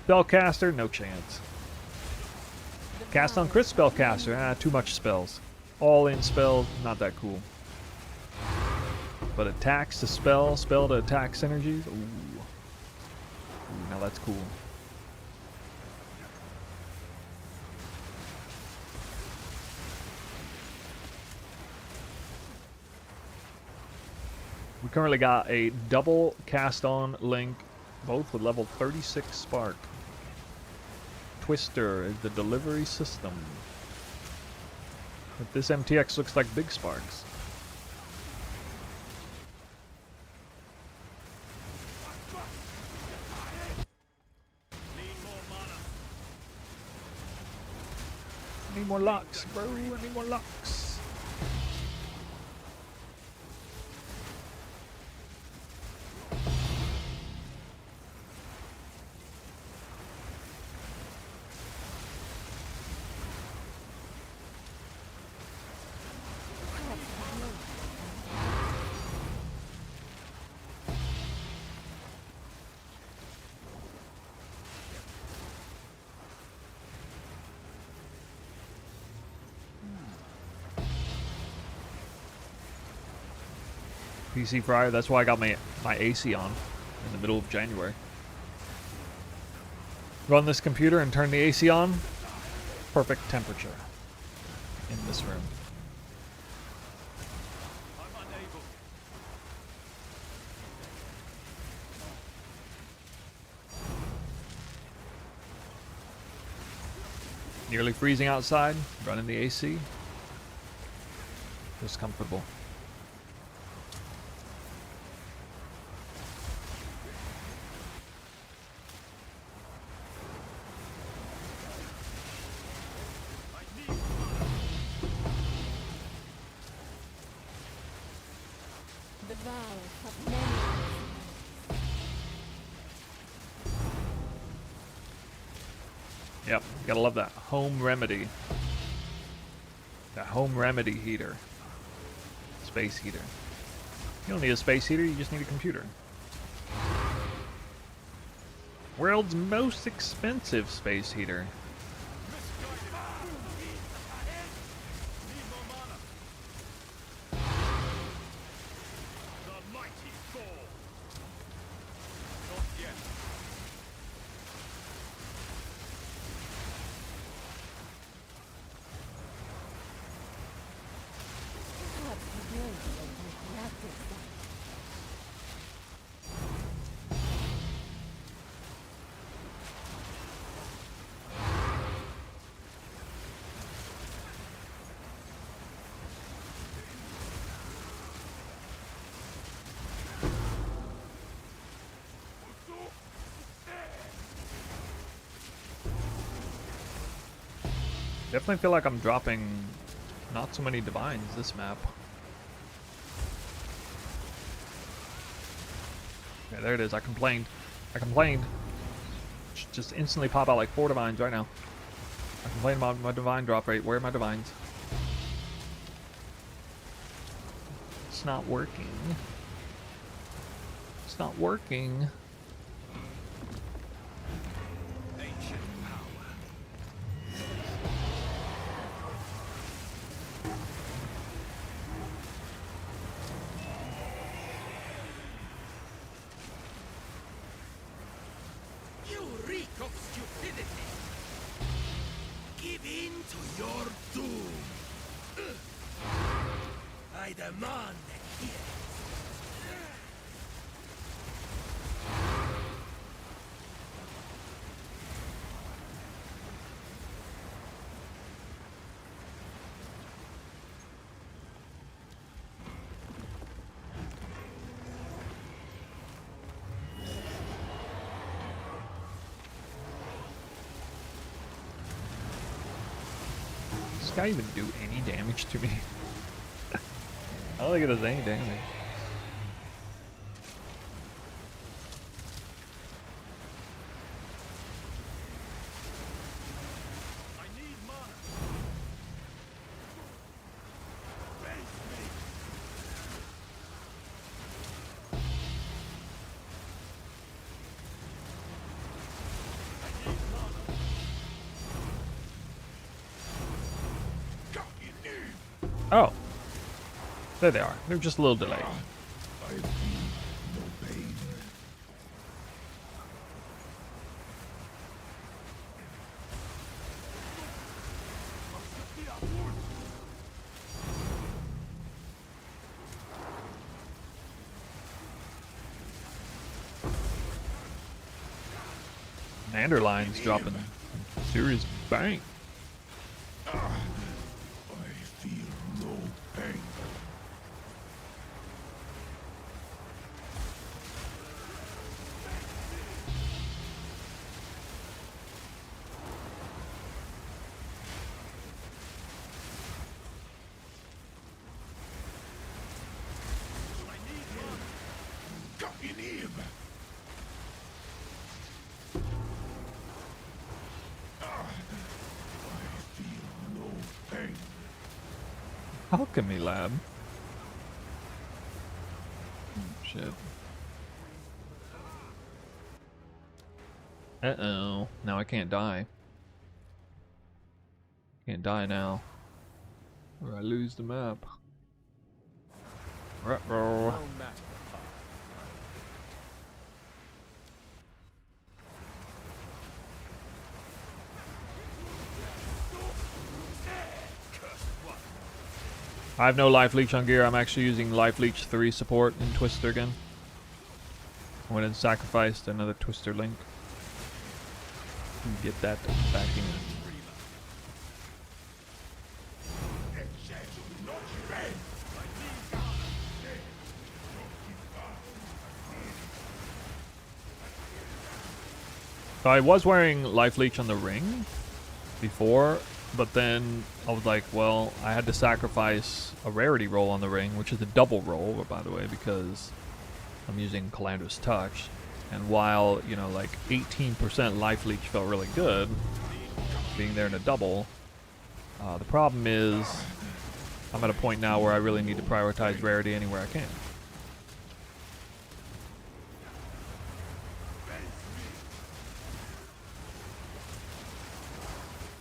Spellcaster, no chance. Cast on crit spellcaster, too much spells. All in spells, not that cool. But attacks to spell, spell to attack synergies, ooh. Ooh, now that's cool. We currently got a double cast on link, both with level 36 Spark. Twister is the delivery system. But this MTX looks like big sparks. I need more locks, bro. I need more locks. PC fryer, that's why I got my AC on in the middle of January. Run this computer and turn the AC on. Perfect temperature in this room. I'm unable. Nearly freezing outside, running the AC. Just comfortable. the vow of many. Yep, gotta love that home remedy. That home remedy heater. Space heater. You don't need a space heater, you just need a computer. World's most expensive space heater. Perhaps you will be able to practice that. Definitely feel like I'm dropping not so many divines this map. Yeah, there it is. I complained. Just instantly pop out like 4 divines right now. I complained about my divine drop rate. Where are my divines? It's not working. It's not working. Ancient power. Command here. Does this guy even do any damage to me? I don't think it does any damage. I need mana. Raise me. I need mana. Got you need. Oh. There they are. They're just a little delayed. I feel no pain. Manderline's dropping serious bang. I feel no pain. Got in him. I feel no pain. Alchemy lab. Shit. Uh-oh. Now I can't die. Can't die now. Or I lose the map. Ruh-roh. No matter the path. I have no life leech on gear. I'm actually using life leech 3 support in Twister again. I went and sacrificed another Twister link. Get that back in. So I was wearing life leech on the ring before, but then I was like, well, I had to sacrifice a rarity roll on the ring, which is a double roll, by the way, because I'm using Calandra's Touch. And while, you know, like 18% life leech felt really good, being there in a double, the problem is I'm at a point now where I really need to prioritize rarity anywhere I can.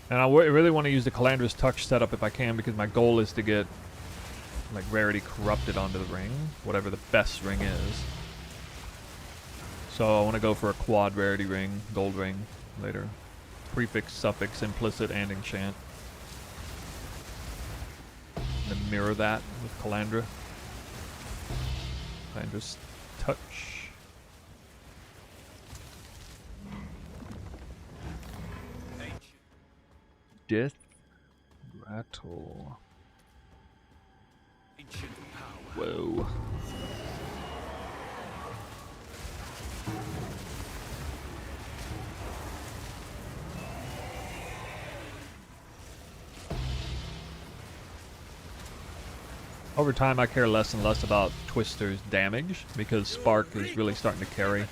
And I really want to use the Calandra's Touch setup if I can, because my goal is to get like rarity corrupted onto the ring, whatever the best ring is. So I want to go for a quad rarity ring, gold ring later. Prefix, suffix, implicit, and enchant. And then mirror that with Calandra. Calandra's Touch. Death Rattle. Ancient power. Whoa. Over time, I care less and less about Twister's damage because Spark is really starting to carry.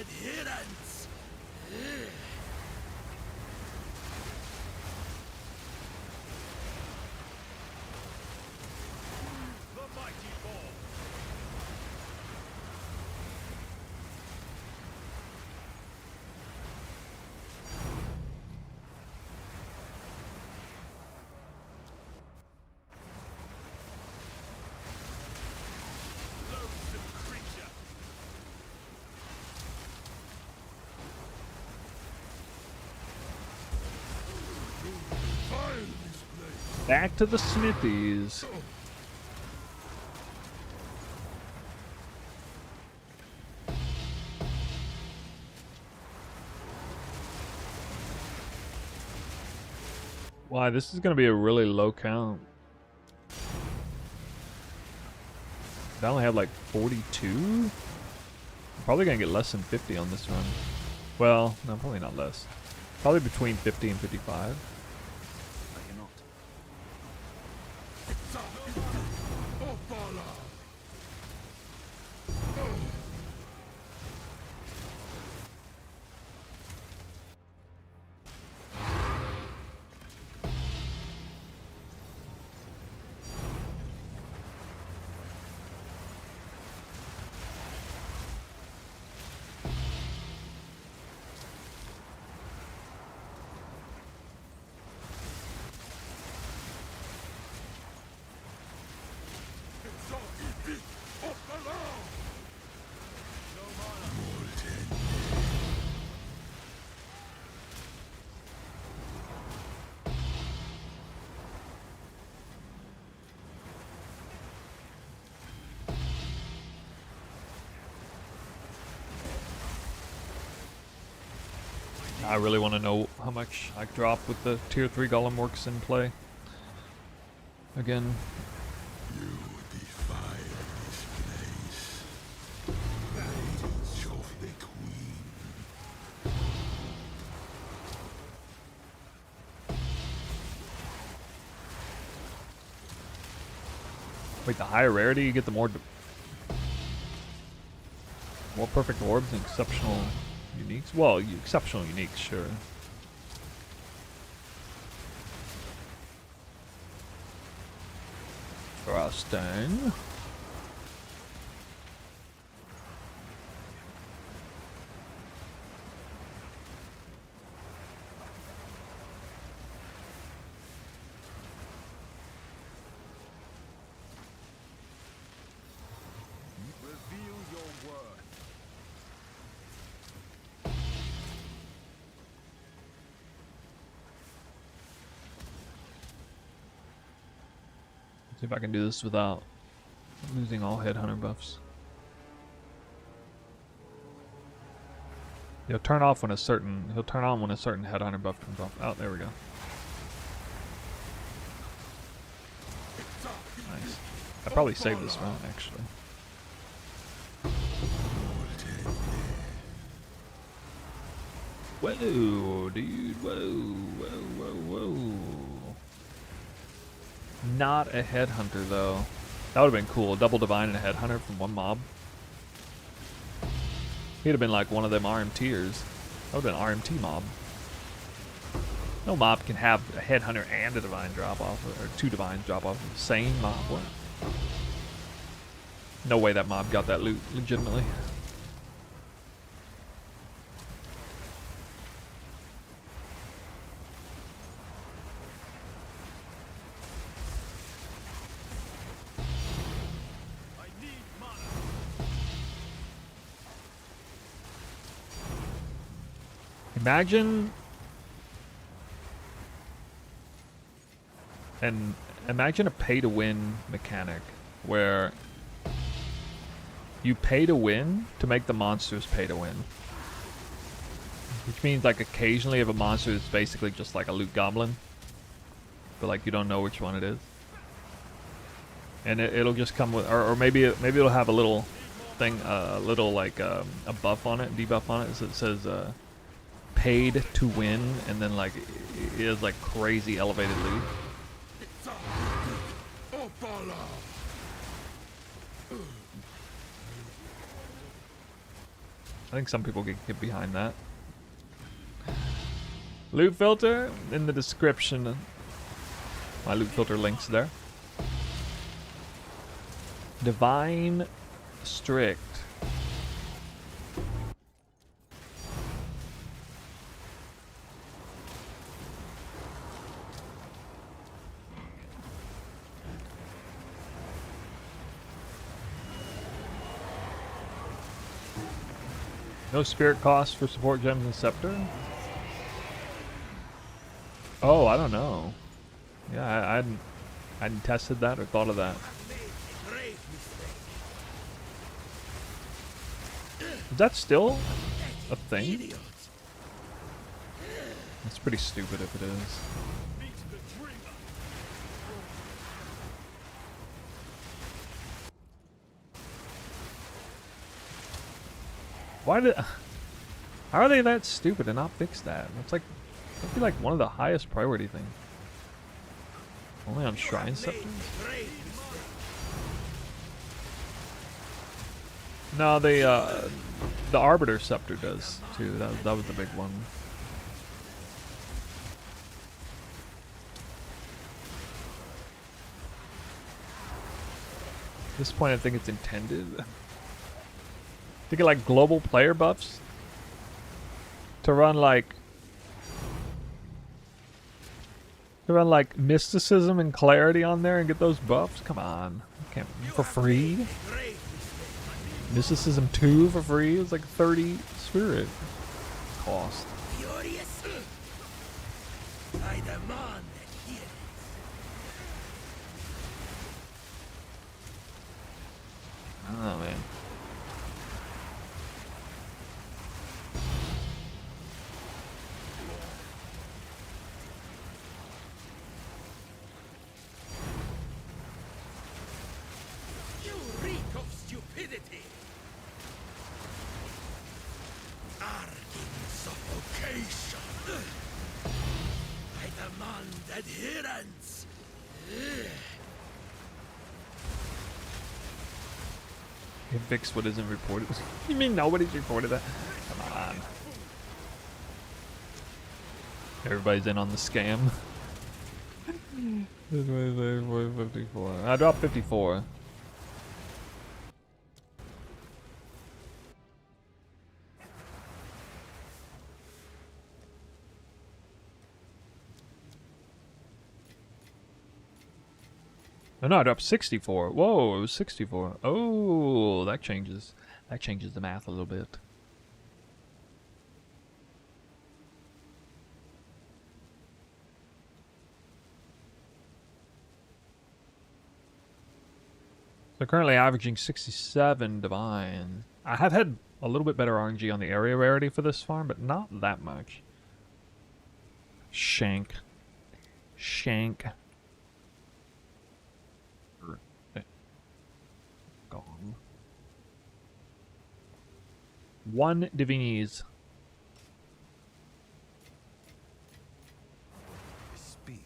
Adherence. The mighty ball. Back to the smithies. Why, this is gonna be a really low count. I only have like 42? Probably gonna get less than 50 on this run. Well, no, probably not less. Probably between 50 and 55. I cannot. I really want to know how much I drop with the tier 3 Golem Works in play. Again. You defy this place. Guidance of the Queen. Wait, the higher rarity you get the more perfect orbs and exceptional uniques? Well, exceptional uniques, sure. Interesting. Reveal your worth. See if I can do this without losing all headhunter buffs. He'll turn on when a certain headhunter buff comes off. Oh, there we go. Nice. I probably saved this round actually. Whoa, dude, whoa. Not a headhunter though. That would have been cool. A double divine and a headhunter from one mob. He'd have been like one of them RMTers. That would have been an RMT mob. No mob can have a headhunter and a divine drop off, or two divines drop off of the same mob. What? No way that mob got that loot legitimately. Imagine a pay-to-win mechanic where you pay to win to make the monsters pay to win. Which means like occasionally if a monster is basically just like a loot goblin, but like you don't know which one it is. And it'll just come with, or maybe it'll have a little thing, a buff on it, debuff on it. So it says paid to win, and then like it is like crazy elevated loot. I think some people get behind that. Loot filter in the description. My loot filter links there. Divine Strict. No spirit cost for support gems and scepter? Oh, I don't know. Yeah, I hadn't tested that or thought of that. Made a grave mistake. Is that still a thing? Idiot. It's pretty stupid if it is. Why did? How are they that stupid to not fix that? It's like, that'd be like one of the highest priority things. Only on shrine Made scepters? a grave mistake. No, the Arbiter Scepter does too. That was the big one. At this point, I think it's intended. To get like global player buffs. To run like mysticism and clarity on there and get those buffs. Come on, can't for free. Grave Mysticism 2 for free is like 30 spirit cost. furious. I demand adherence. Oh man. You reek of stupidity. Arcing suffocation. I demand adherence. You fix what isn't reported. You mean nobody's reported that? Come on. Everybody's in on the scam. 54. I dropped 54. No, I dropped 64. Whoa, it was 64. Oh, that changes the math a little bit. So currently averaging 67 divine. I have had a little bit better RNG on the area rarity for this farm, but not that much. Shank. Gone. 1 Divinis. Speak.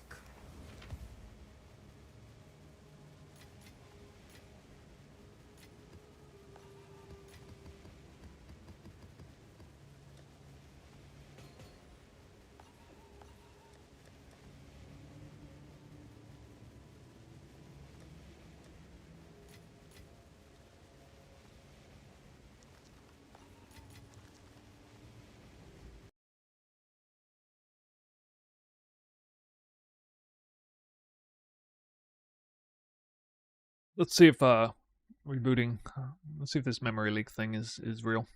Let's see if rebooting. Let's see if this memory leak thing is real.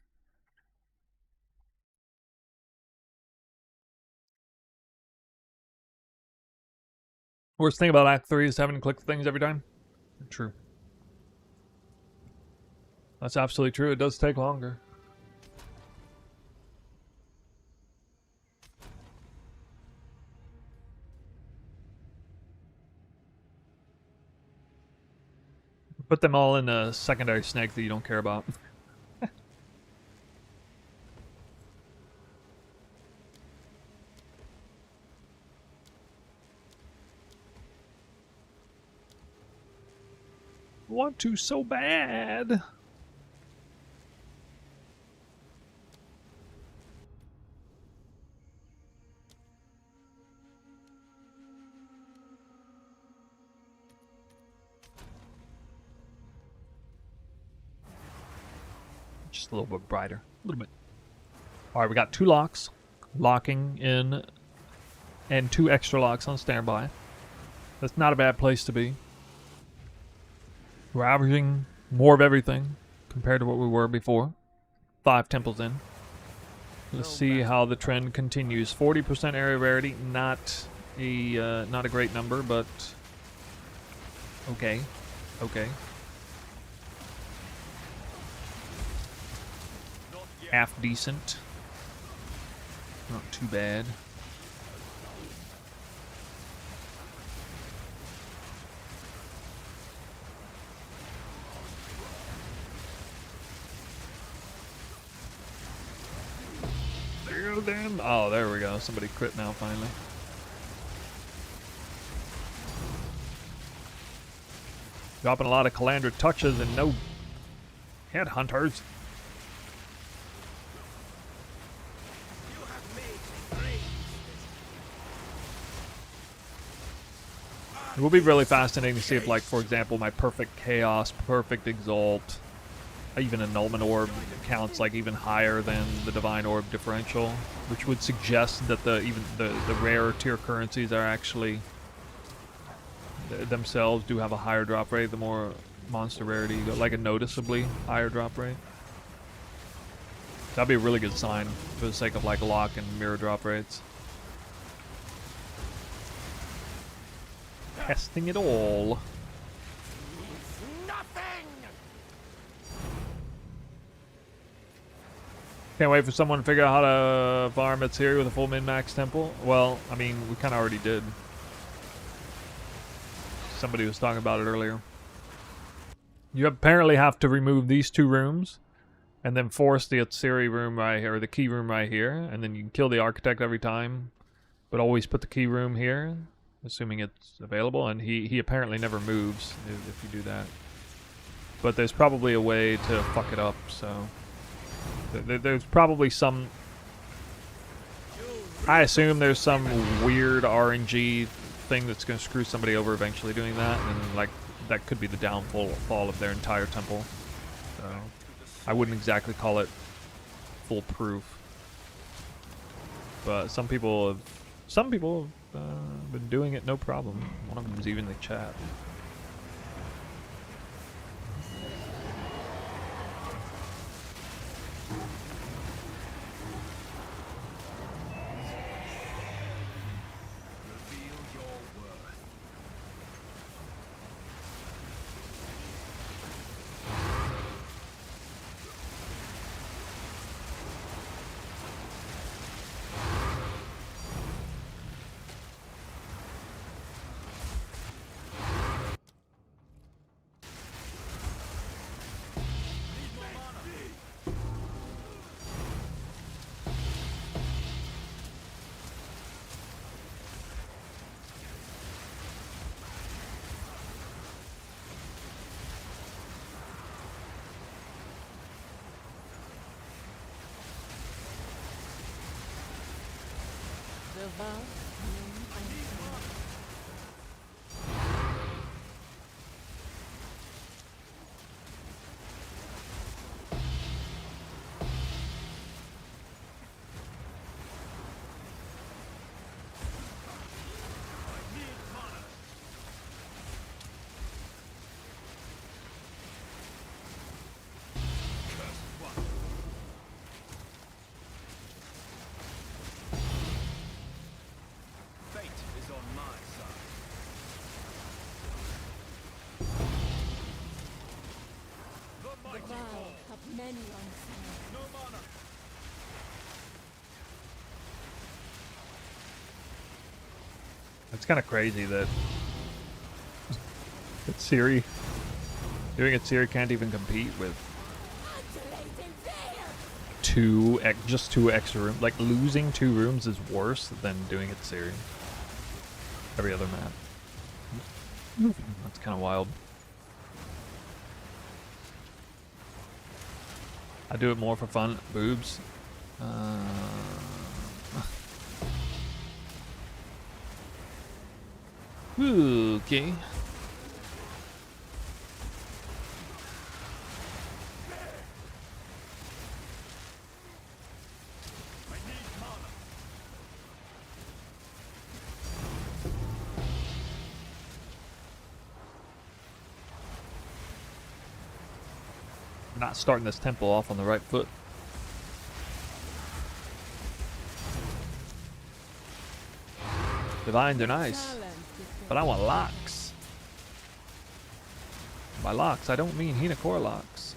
Worst thing about Act 3 is having to click things every time. True. That's absolutely true. It does take longer. Put them all in a secondary snake that you don't care about. Want to so bad. Just a little bit brighter. A little bit. Alright, we got 2 locks. Locking in. And 2 extra locks on standby. That's not a bad place to be. We're averaging more of everything compared to what we were before. 5 temples in. Let's see how the trend continues. 40% area rarity, not a not a great number, but okay, okay. Half decent. Not too bad. Damn. Oh, there we go. Somebody crit now, finally. Dropping a lot of Calandra touches and no headhunters. You have made a great It will be really fascinating to see if, like, for example, my perfect chaos, perfect exalt, even annulment orb counts like even higher than the divine orb differential, which would suggest that even the rarer tier currencies are actually themselves do have a higher drop rate the more monster rarity you go, like a noticeably higher drop rate. That'd be a really good sign for the sake of like lock and mirror drop rates. Testing it all. Can't wait for someone to figure out how to farm at Siri with a full min-max temple. Well, I mean, we kind of already did. Somebody was talking about it earlier. You apparently have to remove these 2 rooms and then force the Siri room right here, or the key room right here, and then you can kill the architect every time, but always put the key room here, assuming it's available, and he apparently never moves if you do that. But there's probably a way to fuck it up, so... There's probably some... I assume there's some weird RNG thing that's going to screw somebody over eventually doing that, and like that could be the downfall of their entire temple. So I wouldn't exactly call it foolproof. But some people have been doing it no problem. One of them is even in the chat. Many unseen. No mana. It's kind of crazy that Siri doing it. Siri can't even compete with just two extra rooms. Like losing 2 rooms is worse than doing it Siri. Every other map. That's kind of wild. I do it more for fun. Boobs. Okay. Not starting this temple off on the right foot. Divines are nice, Challenge this but I want locks. By locks, I don't mean Hinakora locks.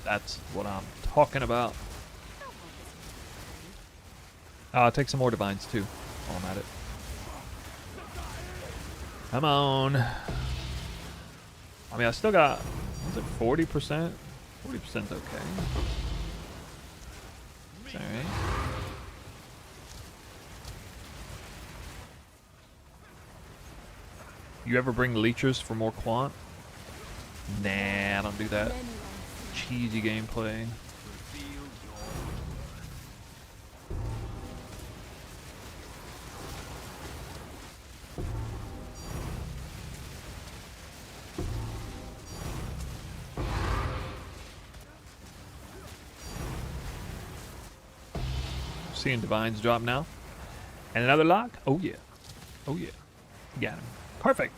That's what I'm talking about. I'll take some more divines too while I'm at it. Come on. I mean, I still got, was it 40%? 40%'s okay. It's alright. You ever bring leechers for more quant? Nah, I don't do that. Cheesy gameplay. Seeing divines drop now. And another lock? Oh yeah. Oh yeah. Got him. Perfect.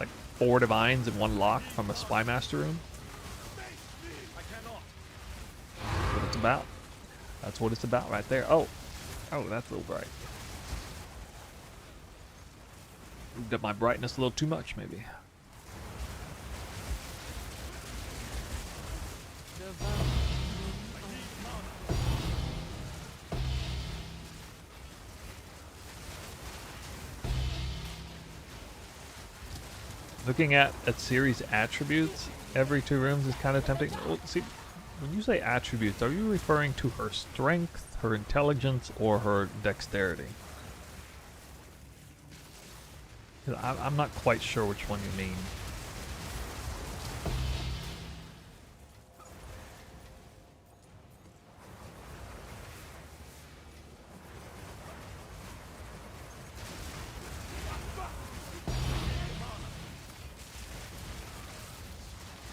Like 4 divines and 1 lock from a Spy Master room. That's what it's about. That's what it's about right there. Oh. Oh, that's a little bright. Moved up my brightness a little too much, maybe. Looking at series attributes every 2 rooms is kind of tempting. Well, see, when you say attributes, are you referring to her strength, her intelligence, or her dexterity? 'Cause I'm not quite sure which one you mean.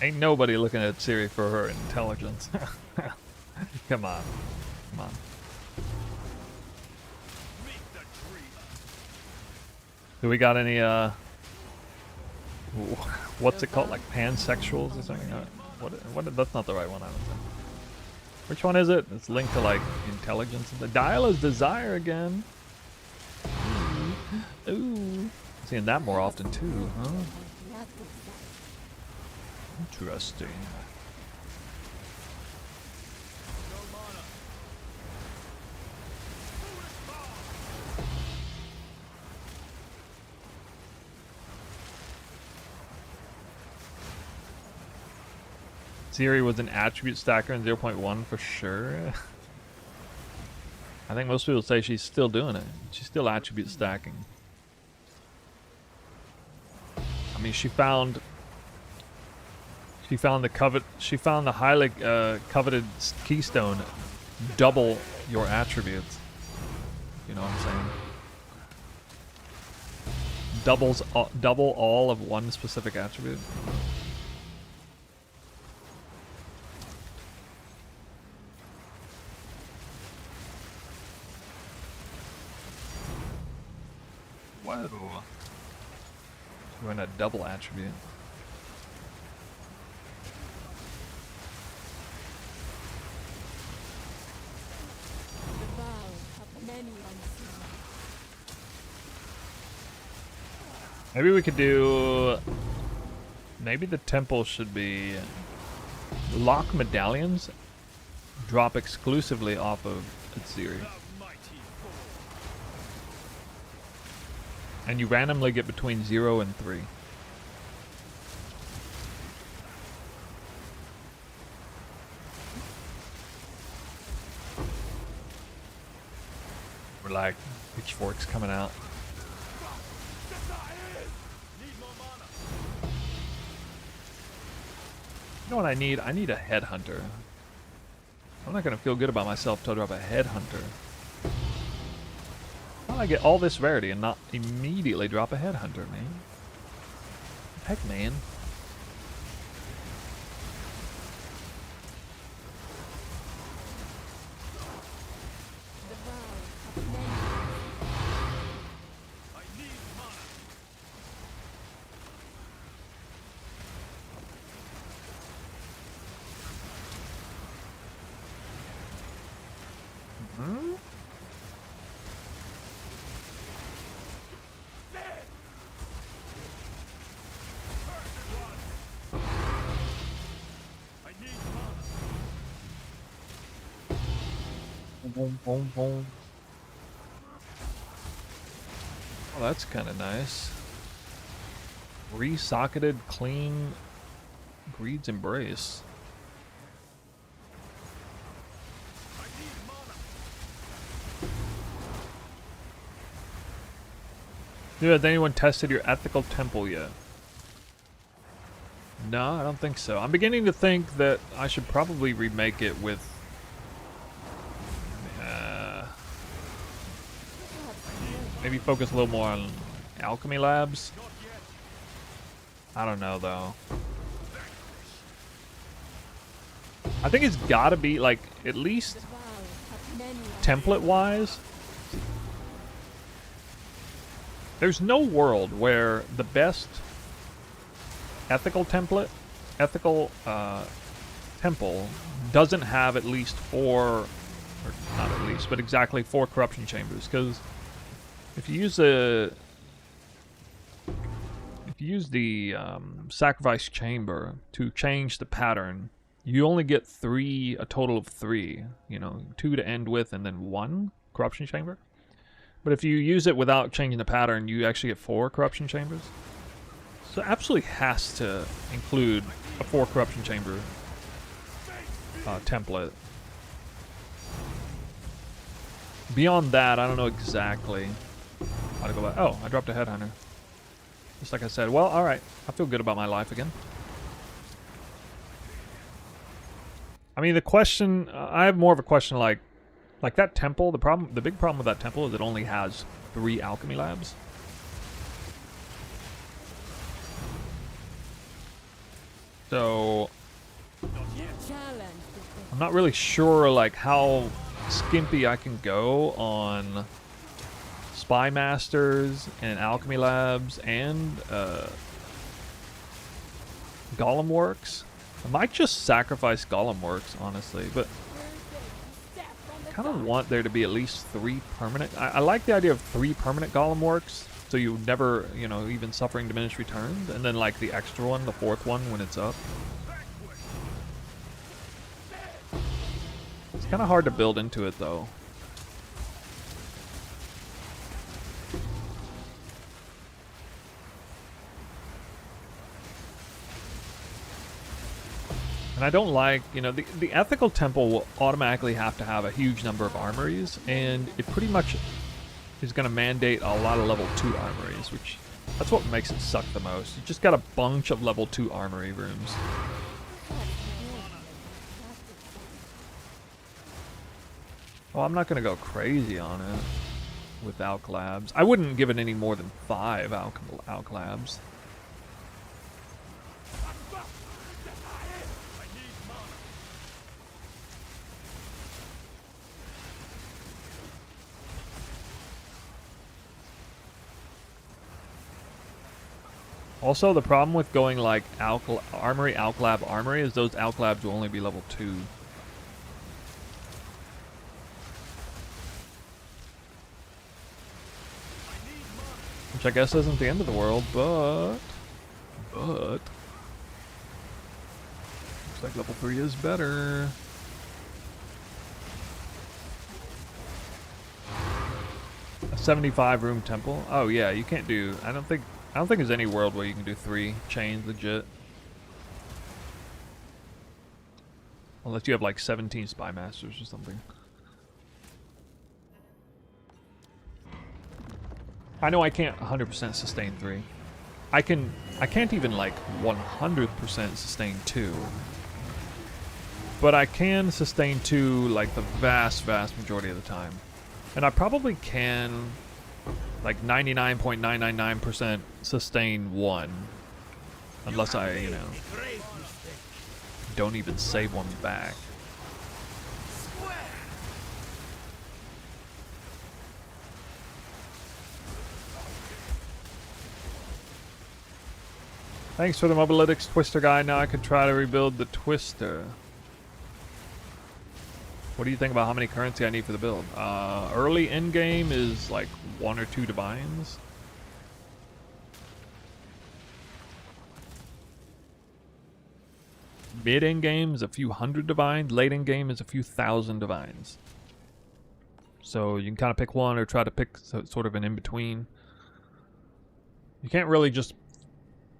Ain't nobody looking at Siri for her intelligence. Come on. Come on. Do we got any, what's it called? Like pansexuals or something? What, that's not the right one, I don't think. Which one is it? It's linked to, like, intelligence. The dial is desire again. Ooh. Seeing that more often, too, huh? Interesting. Siri was an attribute stacker in 0.1 for sure. I think most people say she's still doing it. She's still attribute stacking. I mean, she found the highly coveted keystone, double your attributes. You know what I'm saying? Double all of one specific attribute. Whoa. We're in a double attribute. Maybe we could do... Maybe the temple should be... Lock medallions drop exclusively off of Atziri. And you randomly get between 0 and 3. We're like, pitchforks coming out. You know what I need? I need a headhunter. I'm not gonna feel good about myself till I drop a headhunter. How do I get all this rarity and not immediately drop a headhunter, man? Heck, man. Hmm? Boom, boom, boom. Oh, that's kind of nice. Re-socketed, clean, Greed's Embrace. Dude, has anyone tested your ethical temple yet? No, I don't think so. I'm beginning to think that I should probably remake it with... maybe focus a little more on Alchemy Labs. I don't know, though. I think it's gotta be, like, at least template-wise. There's no world where the best ethical temple doesn't have at least 4, or not at least, but exactly 4 corruption chambers. Because if you use the sacrifice chamber to change the pattern, you only get a total of 3. You know, 2 to end with, and then 1 corruption chamber. But if you use it without changing the pattern, you actually get 4 corruption chambers. So it absolutely has to include a 4 corruption chamber template. Beyond that, I don't know exactly how to go about. Oh, I dropped a headhunter. Just like I said. Well, alright. I feel good about my life again. I mean, the question... I have more of a question like that temple, the big problem with that temple is it only has 3 alchemy labs. So I'm not really sure like how skimpy I can go on Spy Masters and Alchemy Labs and Golem Works. I might just sacrifice Golem Works, honestly, but I kind of want there to be at least 3 permanent. I like the idea of 3 permanent Golem Works, so you never, you know, even suffering diminished returns, and then like the extra one, the 4th one, when it's up. It's kind of hard to build into it, though. And I don't like, you know, the ethical temple will automatically have to have a huge number of armories, and it pretty much is going to mandate a lot of level 2 armories, which that's what makes it suck the most. You just got a bunch of level 2 armory rooms. Well, I'm not going to go crazy on it with Alch Labs. I wouldn't give it any more than 5 Alch Labs. Also, the problem with going like Alch Lab Armory is those Alch Labs will only be level 2. Which I guess isn't the end of the world, but looks like level 3 is better. A 75 room temple? Oh yeah, you can't do, I don't think there's any world where you can do 3 chains legit. Unless you have like 17 Spy Masters or something. I know I can't 100% sustain 3. I can't even like 100% sustain 2. But I can sustain 2 like the vast majority of the time. And I probably can like 99.999% sustain 1. Unless I, you know, don't even save 1 back. Thanks for the Mobilytics Twister guy. Now I can try to rebuild the Twister. What do you think about how many currency I need for the build? Early in game is like 1 or 2 divines. Mid in game is a few hundred divines. Late in game is a few thousand divines. So you can kind of pick one or try to pick sort of an in between. You can't really just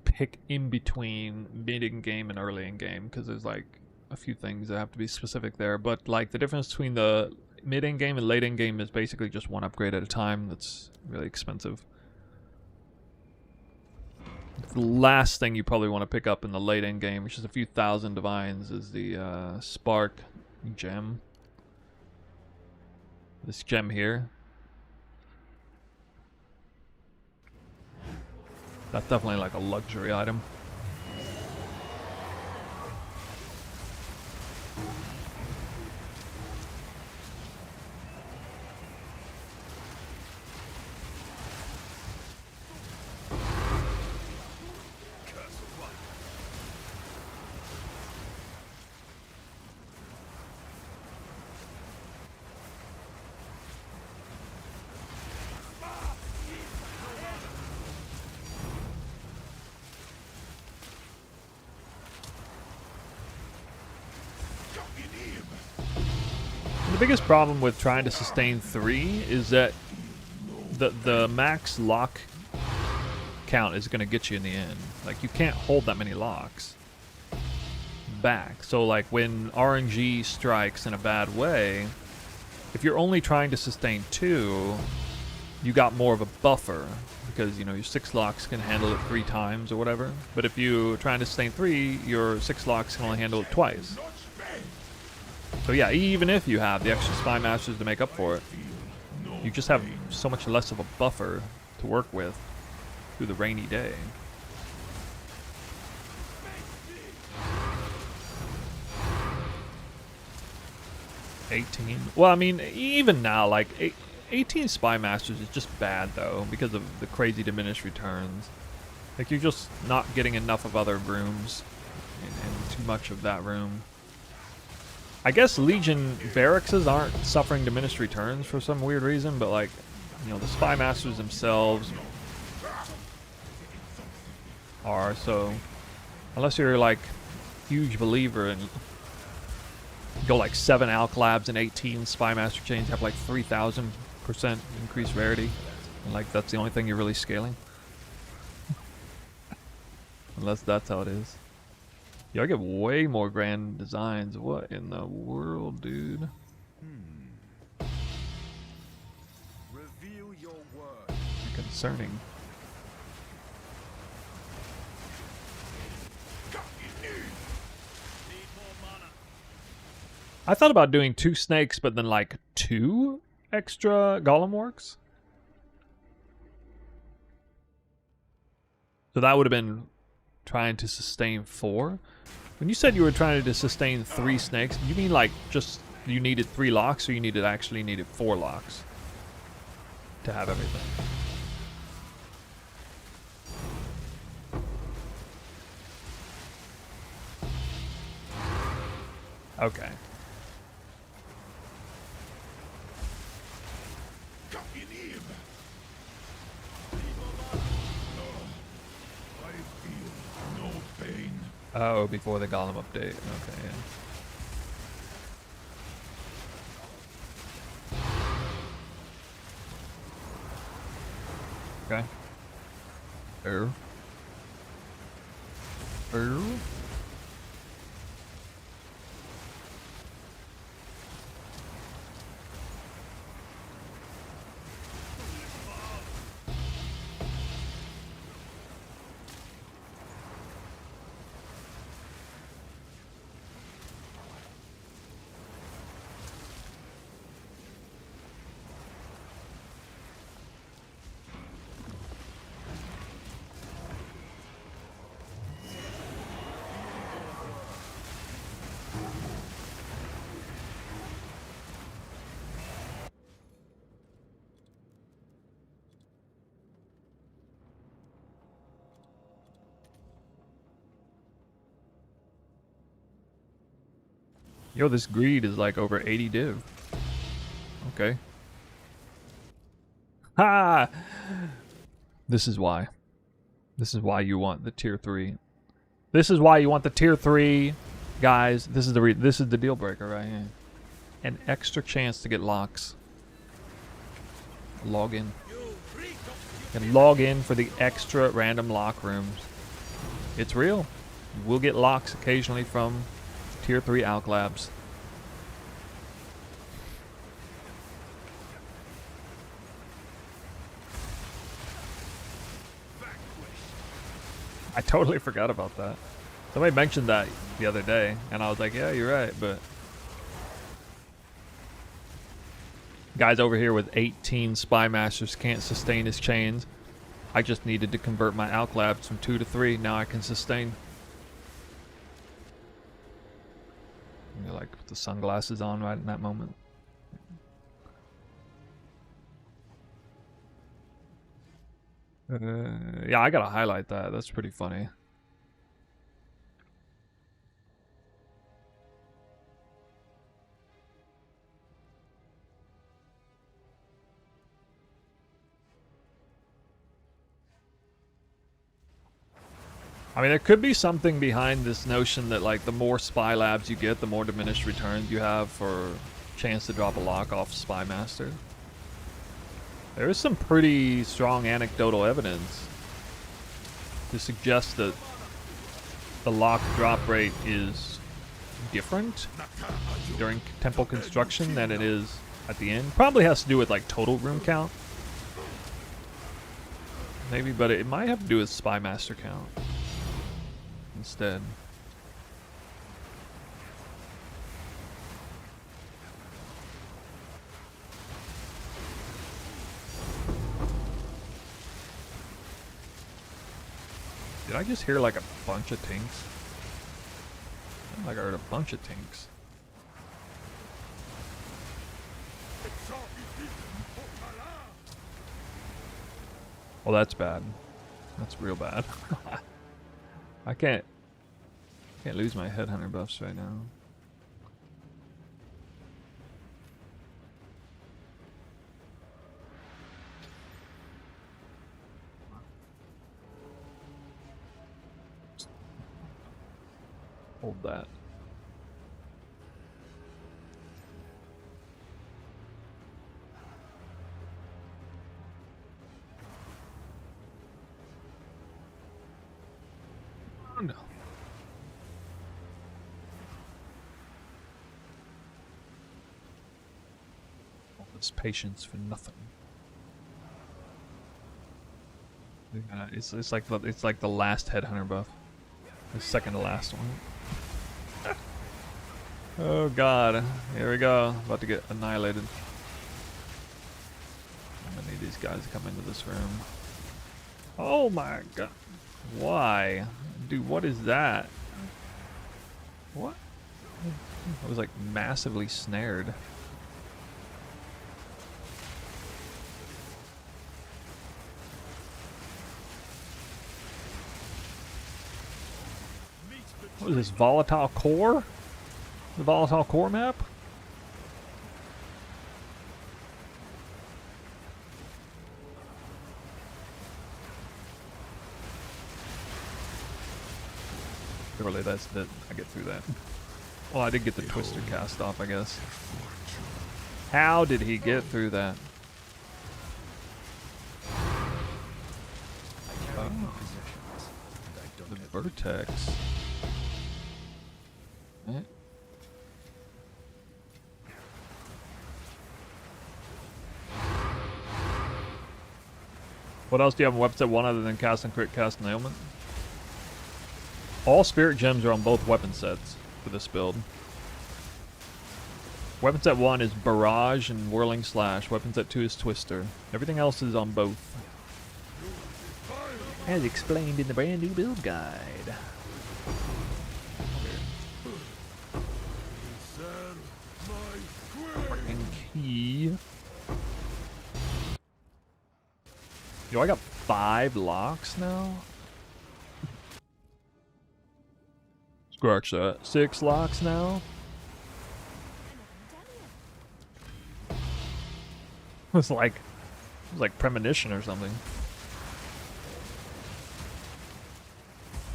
pick in between mid in game and early in game because there's like a few things that have to be specific there. But like the difference between the mid in game and late in game is basically just one upgrade at a time. That's really expensive. The last thing you probably want to pick up in the late end game, which is a few thousand divines, is the Spark gem. This gem here. That's definitely like a luxury item. The biggest problem with trying to sustain 3 is that the max lock count is going to get you in the end. Like, you can't hold that many locks back. So, like, when RNG strikes in a bad way, if you're only trying to sustain 2, you got more of a buffer. Because, you know, your 6 locks can handle it 3 times or whatever. But if you're trying to sustain 3, your 6 locks can only handle it twice. So yeah, even if you have the extra Spy Masters to make up for it, you just have so much less of a buffer to work with through the rainy day. Well, I mean, even now, like, 18 Spy Masters is just bad, though, because of the crazy diminished returns. Like, you're just not getting enough of other rooms and too much of that room. I guess Legion barracks aren't suffering diminished returns for some weird reason, but like, you know, the Spy Masters themselves are, so unless you're like huge believer and go like 7 Alch labs and 18 Spy Master chains have like 3,000% increased rarity, and like that's the only thing you're really scaling. Unless that's how it is. Yo, I get way more grand designs. What in the world, dude? Reveal your word. Concerning. I thought about doing 2 snakes, but then like 2 extra golem works. So that would have been trying to sustain 4. When you said you were trying to sustain 3 snakes, you mean like just you needed 3 locks, or you actually needed 4 locks to have everything? Okay. Oh, before the golem update. Okay, yeah. Okay. Yo, this greed is like over 80 div. Okay. Ha! This is why. This is why you want the tier 3. This is why you want the tier 3, guys. This is the deal breaker right here. An extra chance to get locks. Log in. And log in for the extra random lock rooms. It's real. You will get locks occasionally from tier 3 Alch labs. I totally forgot about that. Somebody mentioned that the other day, and I was like, yeah, you're right, but... Guys over here with 18 Spy Masters can't sustain his chains. I just needed to convert my Alch labs from 2 to 3. Now I can sustain. You like put the sunglasses on right in that moment. Yeah, I gotta highlight that. That's pretty funny. I mean, there could be something behind this notion that, like, the more spy labs you get, the more diminished returns you have for chance to drop a lock off Spy Master. There is some pretty strong anecdotal evidence to suggest that the lock drop rate is different during temple construction than it is at the end. Probably has to do with, like, total room count. Maybe, but it might have to do with Spy Master count instead. Did I just hear like a bunch of tinks? Like I heard a bunch of tinks. Well, that's bad. That's real bad. I can't lose my headhunter buffs right now. Hold that. Oh no. All this patience for nothing. It's like the last headhunter buff. The second to last one. Oh god, here we go. About to get annihilated. I'm gonna need these guys to come into this room. Oh my god. Why? Dude, what is that? What? I was like massively snared. What is this, volatile core? The volatile core map? Surely that's that. I get through that. Well, I did get the twister cast off, I guess. How did he get through that? Oh. The vertex. Eh? What else do you have in weapon set 1 other than cast and crit, cast and ailment? All spirit gems are on both weapon sets for this build. Weapon set 1 is barrage and whirling slash. Weapon set 2 is twister. Everything else is on both. As explained in the brand new build guide. Key. Yo, I got 5 locks now? Scratch that. 6 locks now? was like premonition or something.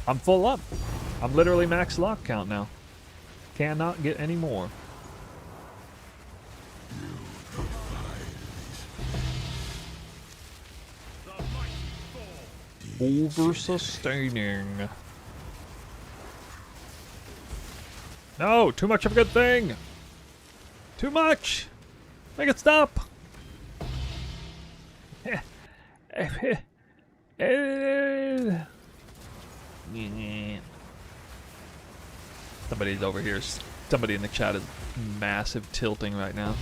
I'm full up. I'm literally max lock count now. Cannot get any more. Over-sustaining. No, too much of a good thing. Too much. Make it stop. Somebody's over here. Somebody in the chat is massive tilting right now.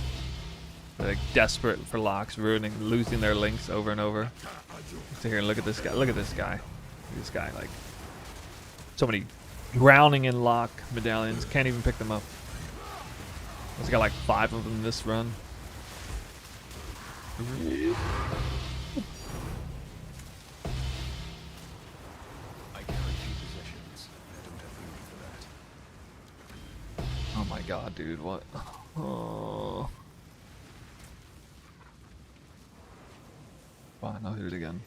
They're like desperate for locks, losing their links over and over. Sit here and look at this guy. Look at this guy. This guy, like, so many drowning in lock medallions. Can't even pick them up. He's got like 5 of them in this run. I carry 2 possessions. I don't have room for that. Oh my god, dude, what? Oh. Fine, I'll hit it again.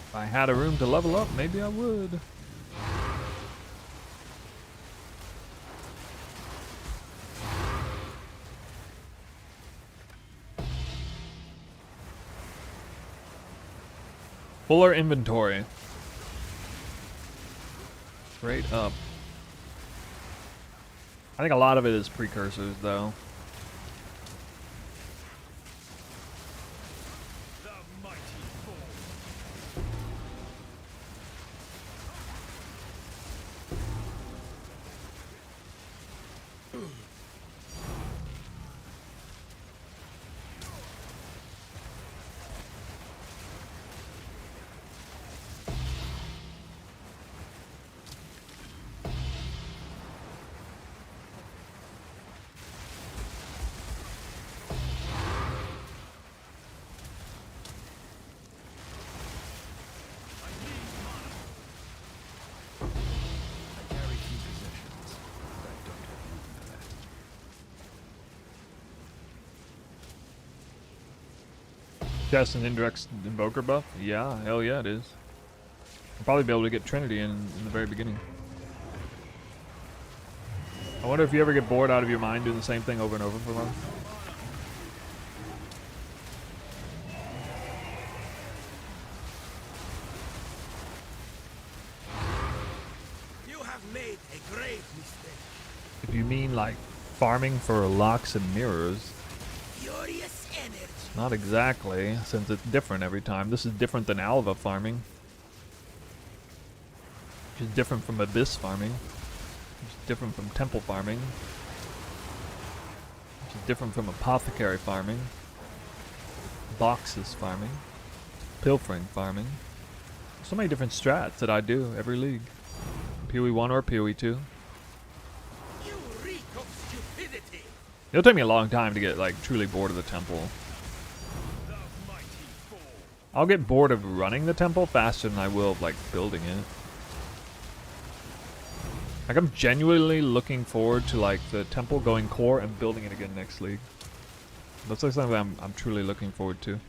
If I had a room to level up, maybe I would. Fuller inventory. Straight up. I think a lot of it is precursors, though. The mighty fall. I carry 2 possessions. I don't have room for that. Just an indirect invoker buff? Yeah, hell yeah it is. I'll probably be able to get Trinity in the very beginning. I wonder if you ever get bored out of your mind doing the same thing over and over for a while. You have made a grave mistake. If you mean like farming for locks and mirrors, Furious energy. not exactly, since it's different every time. This is different than Alva farming. Which is different from Abyss farming. Which is different from Temple farming. Which is different from Apothecary farming. Boxes farming. Pilfering farming. So many different strats that I do every league. PoE 1 or PoE 2. You reek of stupidity. It'll take me a long time to get like truly bored of the temple. The mighty fall. I'll get bored of running the temple faster than I will of like building it. Like I'm genuinely looking forward to like the temple going core and building it again next league. That's like something that I'm truly looking forward to. You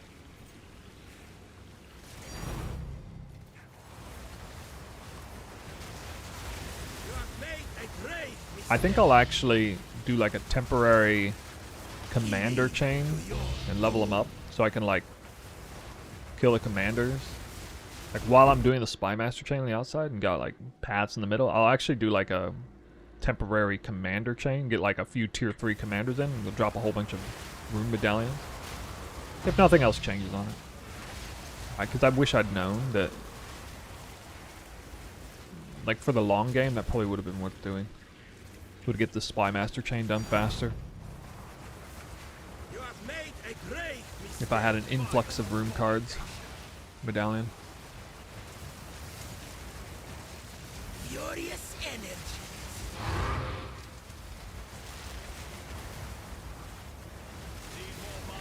have made a grave mistake. I think I'll actually do like a temporary commander chain and level them up so I can like kill the commanders. Like while I'm doing the Spy Master chain on the outside and got like paths in the middle, I'll actually do like a temporary commander chain, get like a few tier 3 commanders in, and we'll drop a whole bunch of rune medallions. If nothing else changes on it. Because I wish I'd known that, like for the long game, that probably would have been worth doing. Would get the Spy Master chain done faster. You have made a grave mistake. If I had an influx of rune cards, medallion. furious energy.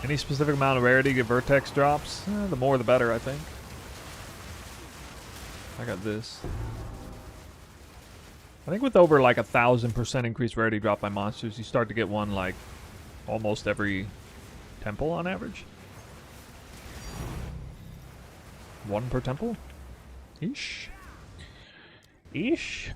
Any specific amount of rarity get vertex drops? The more the better, I think. I got this. I think with over like 1,000% increased rarity drop by monsters, you start to get one like almost every temple on average. One per temple? Ish. Ish.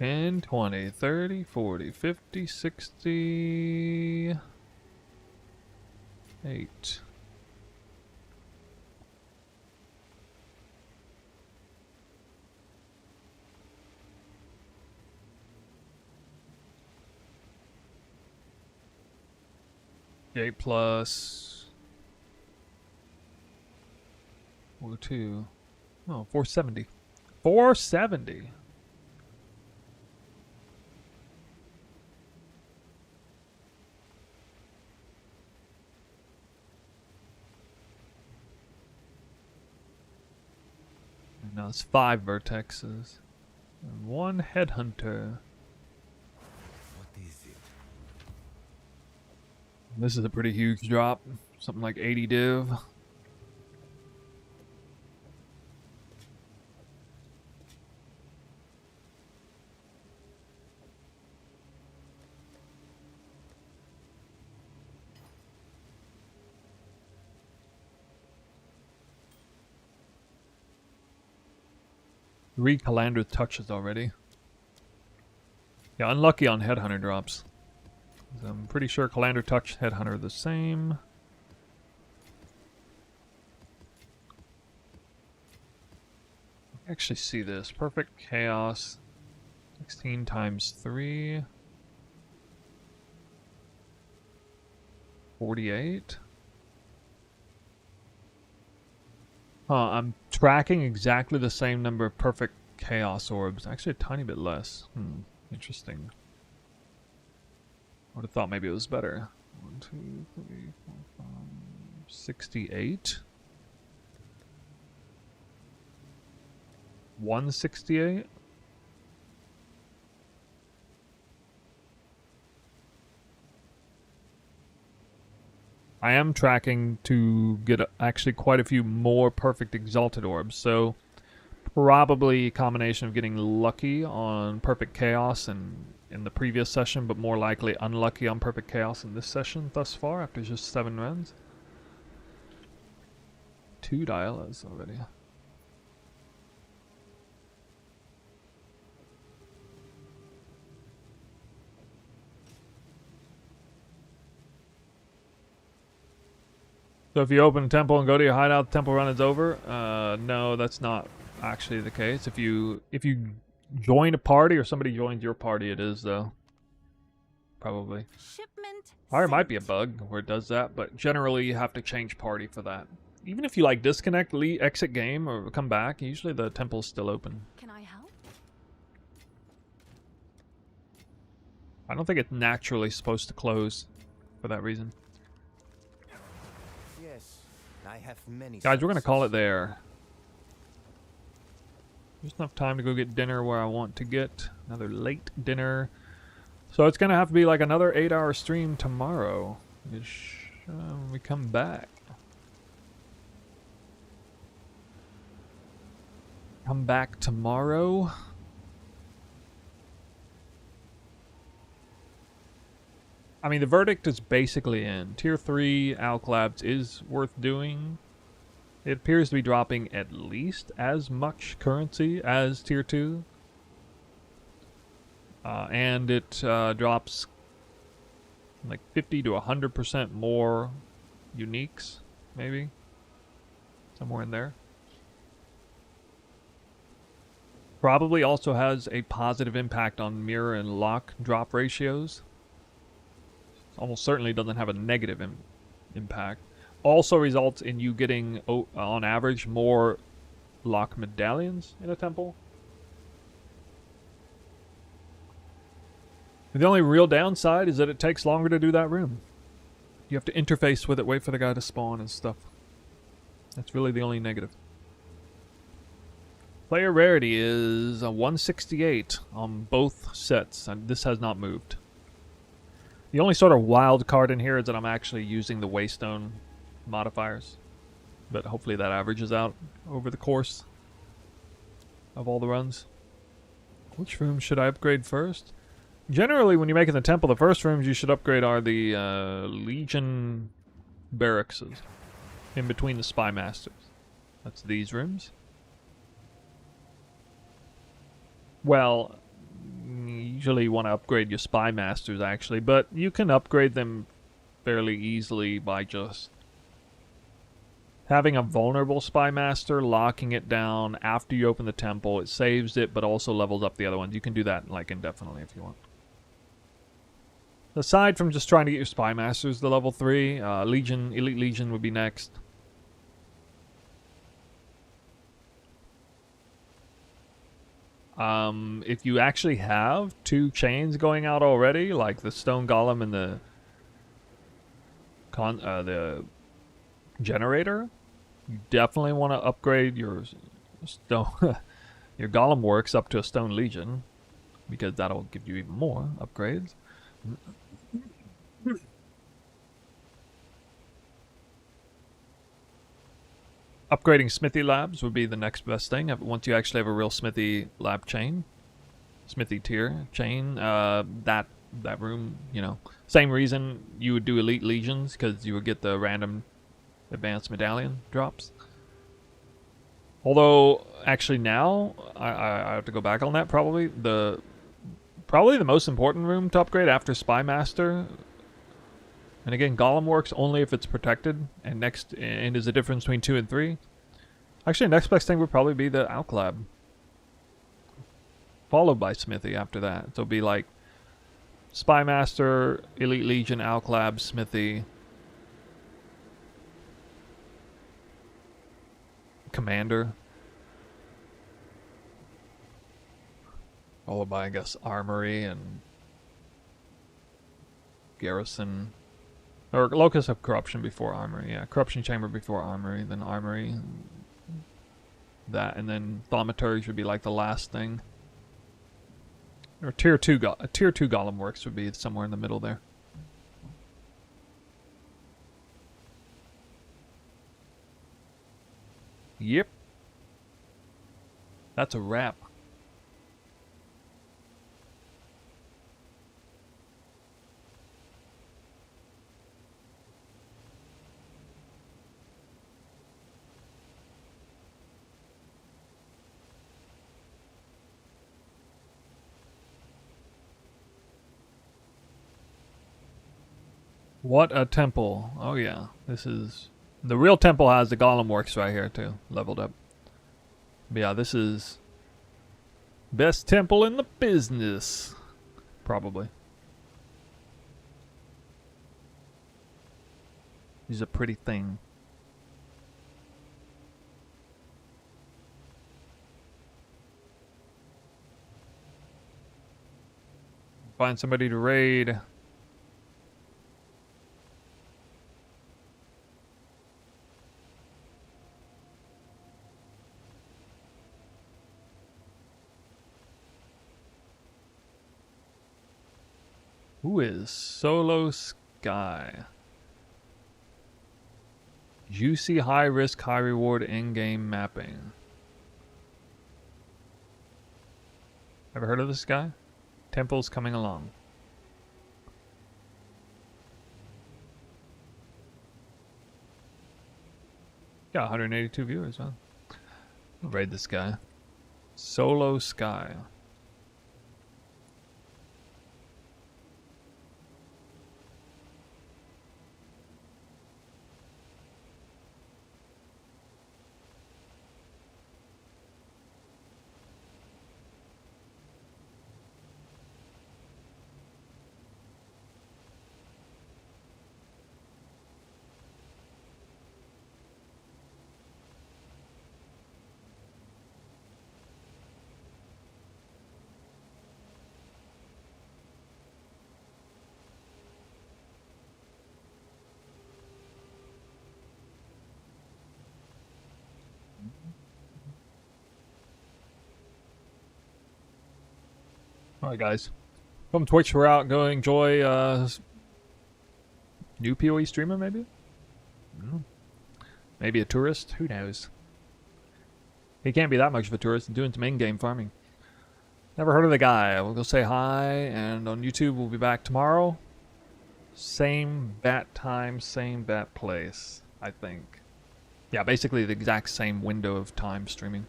And 20, 30, 40, 50, 60... 8. Eight plus 2. Oh, 470. 470. Now it's 5 vertexes. And 1 headhunter. What is it? This is a pretty huge drop. Something like 80 div. Read Calandra touches already. Yeah, unlucky on Headhunter drops. I'm pretty sure Calandra touch, Headhunter are the same. Actually see this. Perfect Chaos. 16 times 3. 48. I'm tracking exactly the same number of perfect chaos orbs. Actually, a tiny bit less. Interesting. I would have thought maybe it was better. 1, 2, 3, 4, 5, 68. 168. I am tracking to get actually quite a few more perfect exalted orbs, so probably a combination of getting lucky on perfect chaos and in the previous session, but more likely unlucky on perfect chaos in this session thus far after just 7 runs. 2 dialas already. So if you open a temple and go to your hideout, the temple run is over. No, that's not actually the case. If you join a party or somebody joins your party, it is though. Probably. Shipment. Or it might be a sent. bug where it does that, but generally you have to change party for that. Even if you like disconnect, exit game, or come back, usually the temple's still open. Can I help? I don't think it's naturally supposed to close for that reason. Yes, I have many. Guys, we're gonna call it there. Just enough time to go get dinner where I want to get. Another late dinner. So it's gonna have to be like another 8-hour stream tomorrow. When we come back. Come back tomorrow. I mean, the verdict is basically in. Tier 3 Alch Labs is worth doing. It appears to be dropping at least as much currency as Tier 2. And it drops like 50 to 100% more uniques, maybe. Somewhere in there. Probably also has a positive impact on mirror and lock drop ratios. Almost certainly doesn't have a negative impact. Also results in you getting, on average, more lock medallions in a temple. The only real downside is that it takes longer to do that room. You have to interface with it, wait for the guy to spawn and stuff. That's really the only negative. Player rarity is a 168 on both sets, and this has not moved. The only sort of wild card in here is that I'm actually using the Waystone modifiers. But hopefully that averages out over the course of all the runs. Which room should I upgrade first? Generally, when you're making the temple, the first rooms you should upgrade are the Legion barracks in between the Spy Masters. That's these rooms. Well, you usually want to upgrade your Spy Masters, actually, but you can upgrade them fairly easily by just having a vulnerable Spy Master, locking it down after you open the temple. It saves it, but also levels up the other ones. You can do that, like, indefinitely if you want. Aside from just trying to get your Spy Masters to level 3, Legion, Elite Legion would be next. If you actually have 2 chains going out already, like the Stone Golem and the Generator, you definitely want to upgrade your stone, your Golem Works up to a Stone Legion, because that'll give you even more upgrades. Upgrading Smithy Labs would be the next best thing. Once you actually have a real Smithy Lab chain, Smithy tier chain, that room, you know, same reason you would do Elite Legions, because you would get the random advanced medallion drops. Although, actually now, I have to go back on that probably. Probably the most important room to upgrade after Spy Master, and again, Golem works only if it's protected, and is the difference between 2 and 3. Actually, next best thing would probably be the Alch Lab, followed by Smithy after that. So it'll be like Spy Master, Elite Legion, Alch Lab, Smithy, Commander, followed by, I guess, Armory and Garrison. Or Locus of Corruption before Armory, yeah. Corruption Chamber before Armory, then Armory. That, and then Thaumaturge would be like the last thing. Or Tier 2 Golem Works would be somewhere in the middle there. Yep. That's a wrap. What a temple. Oh yeah. This is... The real temple has the Golem Works right here too. Leveled up. But yeah, this is... best temple in the business. Probably. He's a pretty thing. Find somebody to raid. Who is Solo Sky? Juicy high risk, high reward in-game mapping. Ever heard of this guy? Temple's coming along. Got 182 viewers, huh? I'll raid this guy. Solo Sky. Alright, guys. Come Twitch, we're out. Go enjoy new PoE streamer, maybe? Maybe a tourist? Who knows? He can't be that much of a tourist doing some in-game farming. Never heard of the guy. We'll go say hi, and on YouTube we'll be back tomorrow. Same bat time, same bat place, I think. Yeah, basically the exact same window of time streaming.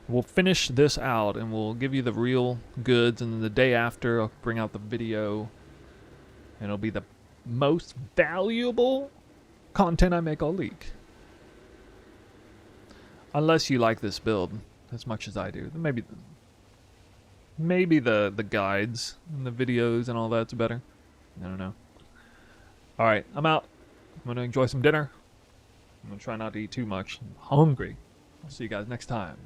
We'll finish this out, and we'll give you the real goods, and then the day after I'll bring out the video, and it'll be the most valuable content I make all week. Unless you like this build as much as I do. Then maybe the guides and the videos and all that's better. I don't know. Alright, I'm out. I'm going to enjoy some dinner. I'm going to try not to eat too much. I'm hungry. I'll see you guys next time.